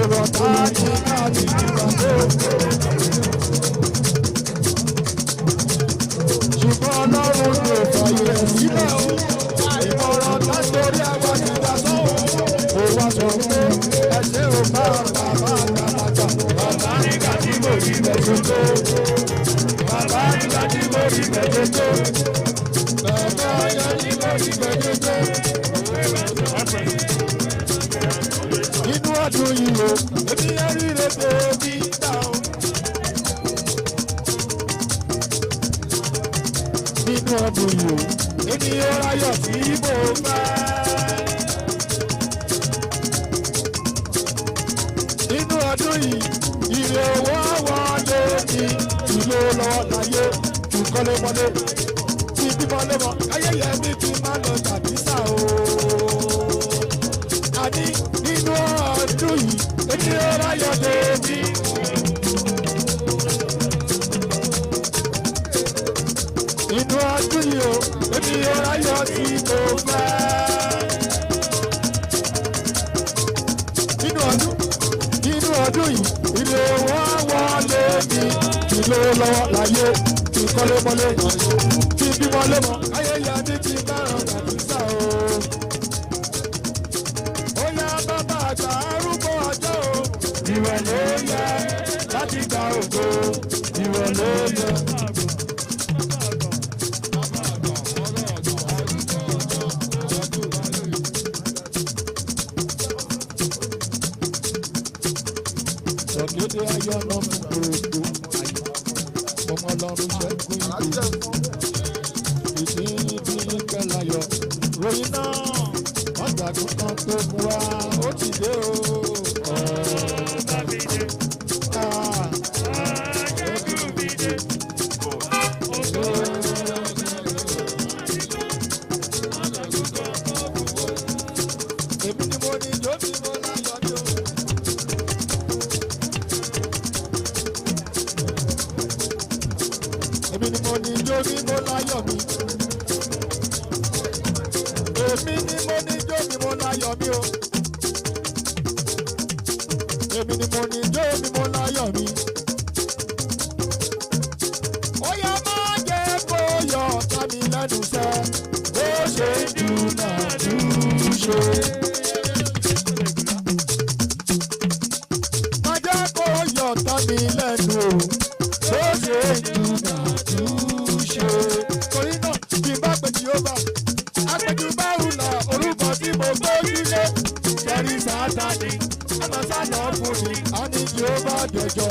Èrò tá a ní láti ìgbà tó. Ṣùgbọ́n Ọlọ́run kò fàyè sílẹ̀ o. Ìmọ̀ràn látòrí àwọn ìgbà tó. Mo wá sọ pé ẹsẹ̀ ò bá bàbá àgbàlagbà. Bàbá nígbà tí mo rí bẹ̀rẹ̀ tó. Bàbá nígbà tí mo rí bẹ̀rẹ̀ tó. Bàbá nígbà tí mo rí bẹ̀rẹ̀ tó. Inú ọdún yìí o, èmi yẹn rí rèé bí dá o. Nínú ọdún yìí o, èmi yóò ráyọ̀ tí mo fẹ́. Nínú ọdún yìí, ìrè owó wọlé ní ìlú lọ́wọ́ láyé ìkọ́lémọ́lé tí bímọ́lémọ́ ayẹyẹ mi fi máa lọ tàbí sá o. Àní nínú ọdún yìí, èmi yóò ráyọ̀ débi. Inú ọdún yìí o, èmi yóò ráyọ̀ tí mo fẹ́. Nínú ọdún yìí, ilé wọn wọlé mi. Ìlú lọ́wọ́ láyé, ìkọ́lé mọ́lé, kí bímọ lémọ, ayẹyẹ mi ti bẹ̀rẹ̀ tàbí sá o. Ó yá bàbá àgbà arúgbó ọjọ́ o. Ìwẹ̀ ló yẹ láti gba ògo, ìwẹ̀ ló yẹ. Sọ̀kédé ayọ̀ náà fún gbogbo ayé. Ọmọ ọlọ́run ṣẹ́gun ìdè. Ìdí bí kẹláyọ̀. Ròyìn náà, wọ́n gbàgbọ́ kan tó mú wa, ó ti dé o. Èmi ni mo ní ìjó mi mo láyọ̀ mi o. Èmi ni mo ní ijó mi mo láyọ̀ mi. Èmi ni mo ní ijó mi mo láyọ̀ mi o. Èmi ni mo ní ijó mi mo láyọ̀ mi. Ó yá máa jẹ́ kó yọ ọ̀tá mi lẹ́nu sẹ́. Ó ṣe dúnàdúṣe. Máa jẹ́ kó yọ ọ̀tá mi lẹ́nu o. Ó ṣe dúnàdúṣe. Torí náà bí n bá pè Jèhófà, apẹ̀jù báwù lọ orúkọ tí mo gbójúlé. Jẹ́rí Sátánì, ọmọ sálọ fún mi, a ní Jèhófà dẹjọ́.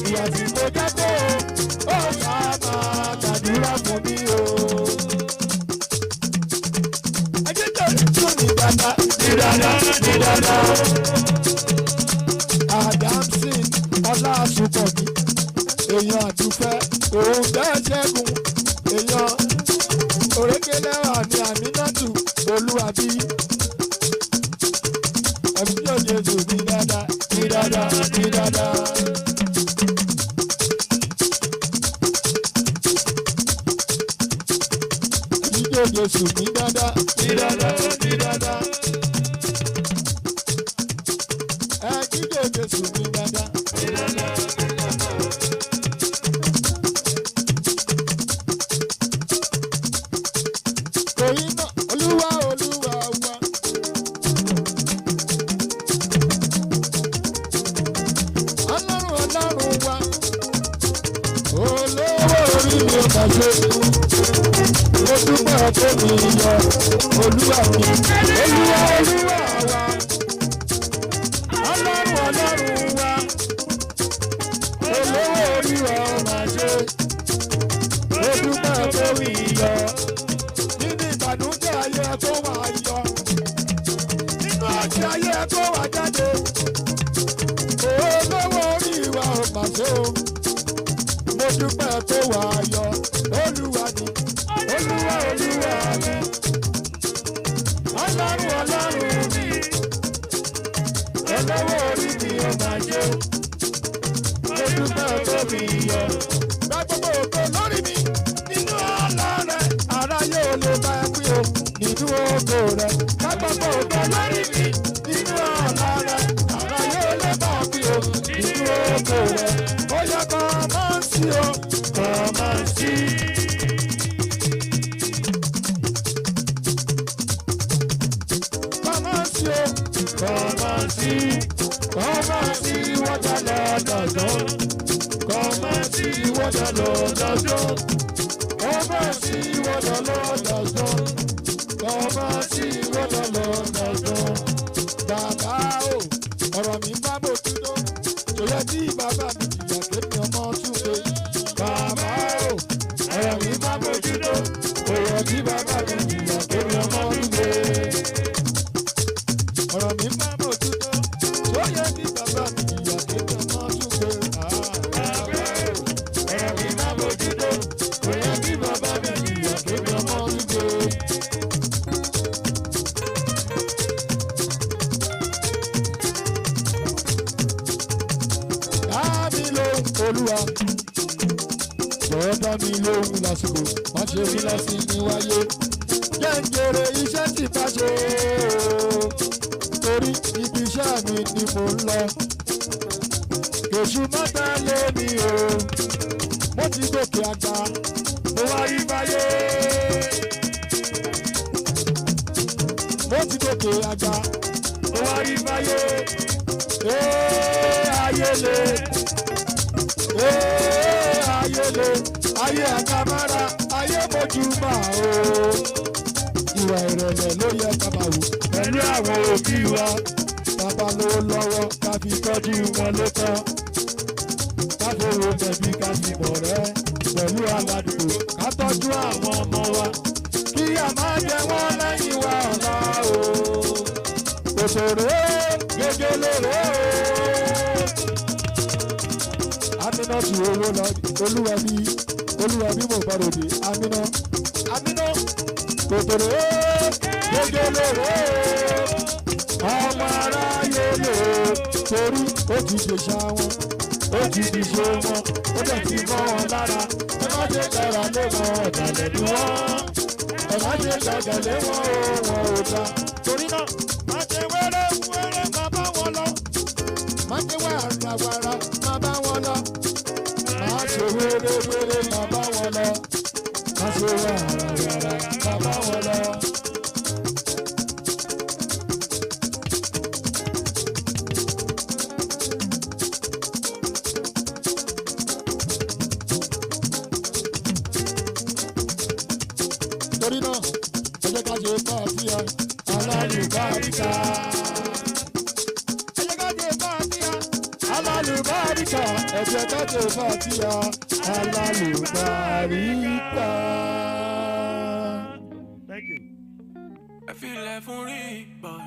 Ìyà tí mo jẹ́ kó o, ó yá máa gbàdúrà fún mi o. Ẹjíjọ́ tún ní dáadáa, ní dáadáa, ní dáadáa. Adamson ọlá àsùnkọ̀ mi, èèyàn àdúfẹ́, òun bẹ́ẹ̀ ṣẹ́gun, èèyàn òrékelẹ́wà ní Àmínátù Olúwàbí. Ẹ̀mí yóò Jésù ní dáadáa, ní dáadáa, ní dáadáa. Ẹ̀mí yóò Jésù ní dáadáa, ní dáadáa, ní dáadáa. Ẹ̀mí yóò Jésù ní dáadáa, ní dáadáa, ní dáadáa. Torí náà, Olúwa, Olúwa wa. Ọlọ́run, Ọlọ́run wa. Olówó orí mi ò bá ṣe. Mo dúpẹ́ ọ̀pẹ́ mi yọ. Olúwa mi. Olúwa, Olúwa wa. Ọlọ́run, Ọlọ́run wa. Olówó orí wa ò máa ṣe. Mo dúpẹ́ ọ̀pẹ́ mi yọ. Nínú ìbànújẹ́ ayé tó wà yọ. Nínú àti ayé tó wà jáde. Olówó orí wa ò mà ṣe o. Mo dúpẹ́ tó wà yọ. Olúwa ni. Olúwa ògo rẹ̀ kápákọ̀ ògo lórí mi nínú ọ̀la rẹ̀ ara yóò lè bá bí o nínú ògo rẹ̀ ó yẹ kọ́ máa ń sí o kọ́ máa ń sí. Come on, see what the Lord has done. Come and see what the Lord has done. Come and see what the Lord has done. Come and see what the Lord has done. Bàbá o, ọ̀rọ̀ mi bá bò túndó. Ṣòyẹ tí bàbá mi jìyà kémi ọmọ túnde. Bàbá o, ọ̀rọ̀ mi bá bò túndó. Ṣòyẹ tí bàbá mi jìyà kémi ọmọ túnde. Ọ̀rọ̀ mi bá bò túndó. Ṣòyẹ tí bàbá mi jìyà kémi ọmọ túnde. Bàbá o, ọ̀rọ̀ mi bá bò túndó. Ṣòyẹ tí bàbá mi jìyà kémi ọmọ túnde. Olúwa jọ̀wọ́ dá mi lóhùn lásìkò má ṣe mí lásì ní wáyé jẹ́ ń jèrè iṣẹ́ tí bá ṣe torí ibi iṣẹ́ mi ni mò ń lọ kèṣù mọ́tà lé mi o mo ti gòkè àgbà mo wá rí báyé mo ti gòkè àgbà mo wá rí báyé ayé lè. Ayé ayé àkàmárà ayé mojúbà o ìwà ìrẹ̀lẹ̀ ló yẹ ká máa wò pẹ̀lú àwọn òbí wa bàbá lówó lọ́wọ́ ká fi tọ́jú wọn ló tán ká fowó tẹ̀bí ká fi mọ̀ rẹ́ pẹ̀lú aládùúgbò ká tọ́jú àwọn ọmọ wa kí a máa jẹ wọ́n lẹ́yìn wa ọ̀la o òṣèré gègélé rè o. Amina tu owó lọ olúwa bí mo bá ròde Amina kòtòrò gégélé ọmọ aráyé lò torí ó ti ṣèṣà wọn ó ti di ṣe wọn ó dẹ̀ ti mọ́ wọn lára ẹ má ṣe gbára lé wọn ọ̀dàlẹ̀ ni wọ́n ẹ má ṣe gbàgẹ̀lé wọn ò dá torí náà má ṣe wẹ́rẹ́ má bá wọn lọ má ṣe wàrà má bá wọn lọ. Má ṣe wéré má bá wọn lọ. Má ṣe wàrà má bá wọn lọ. Torí náà, ẹ jẹ́ ká ṣe fàáfíà alálùbáríkà. Alálùbáríkà ẹ̀jẹ̀ kájọ fàtíà alálùbáríkà. Thank you. I feel like for it, boy.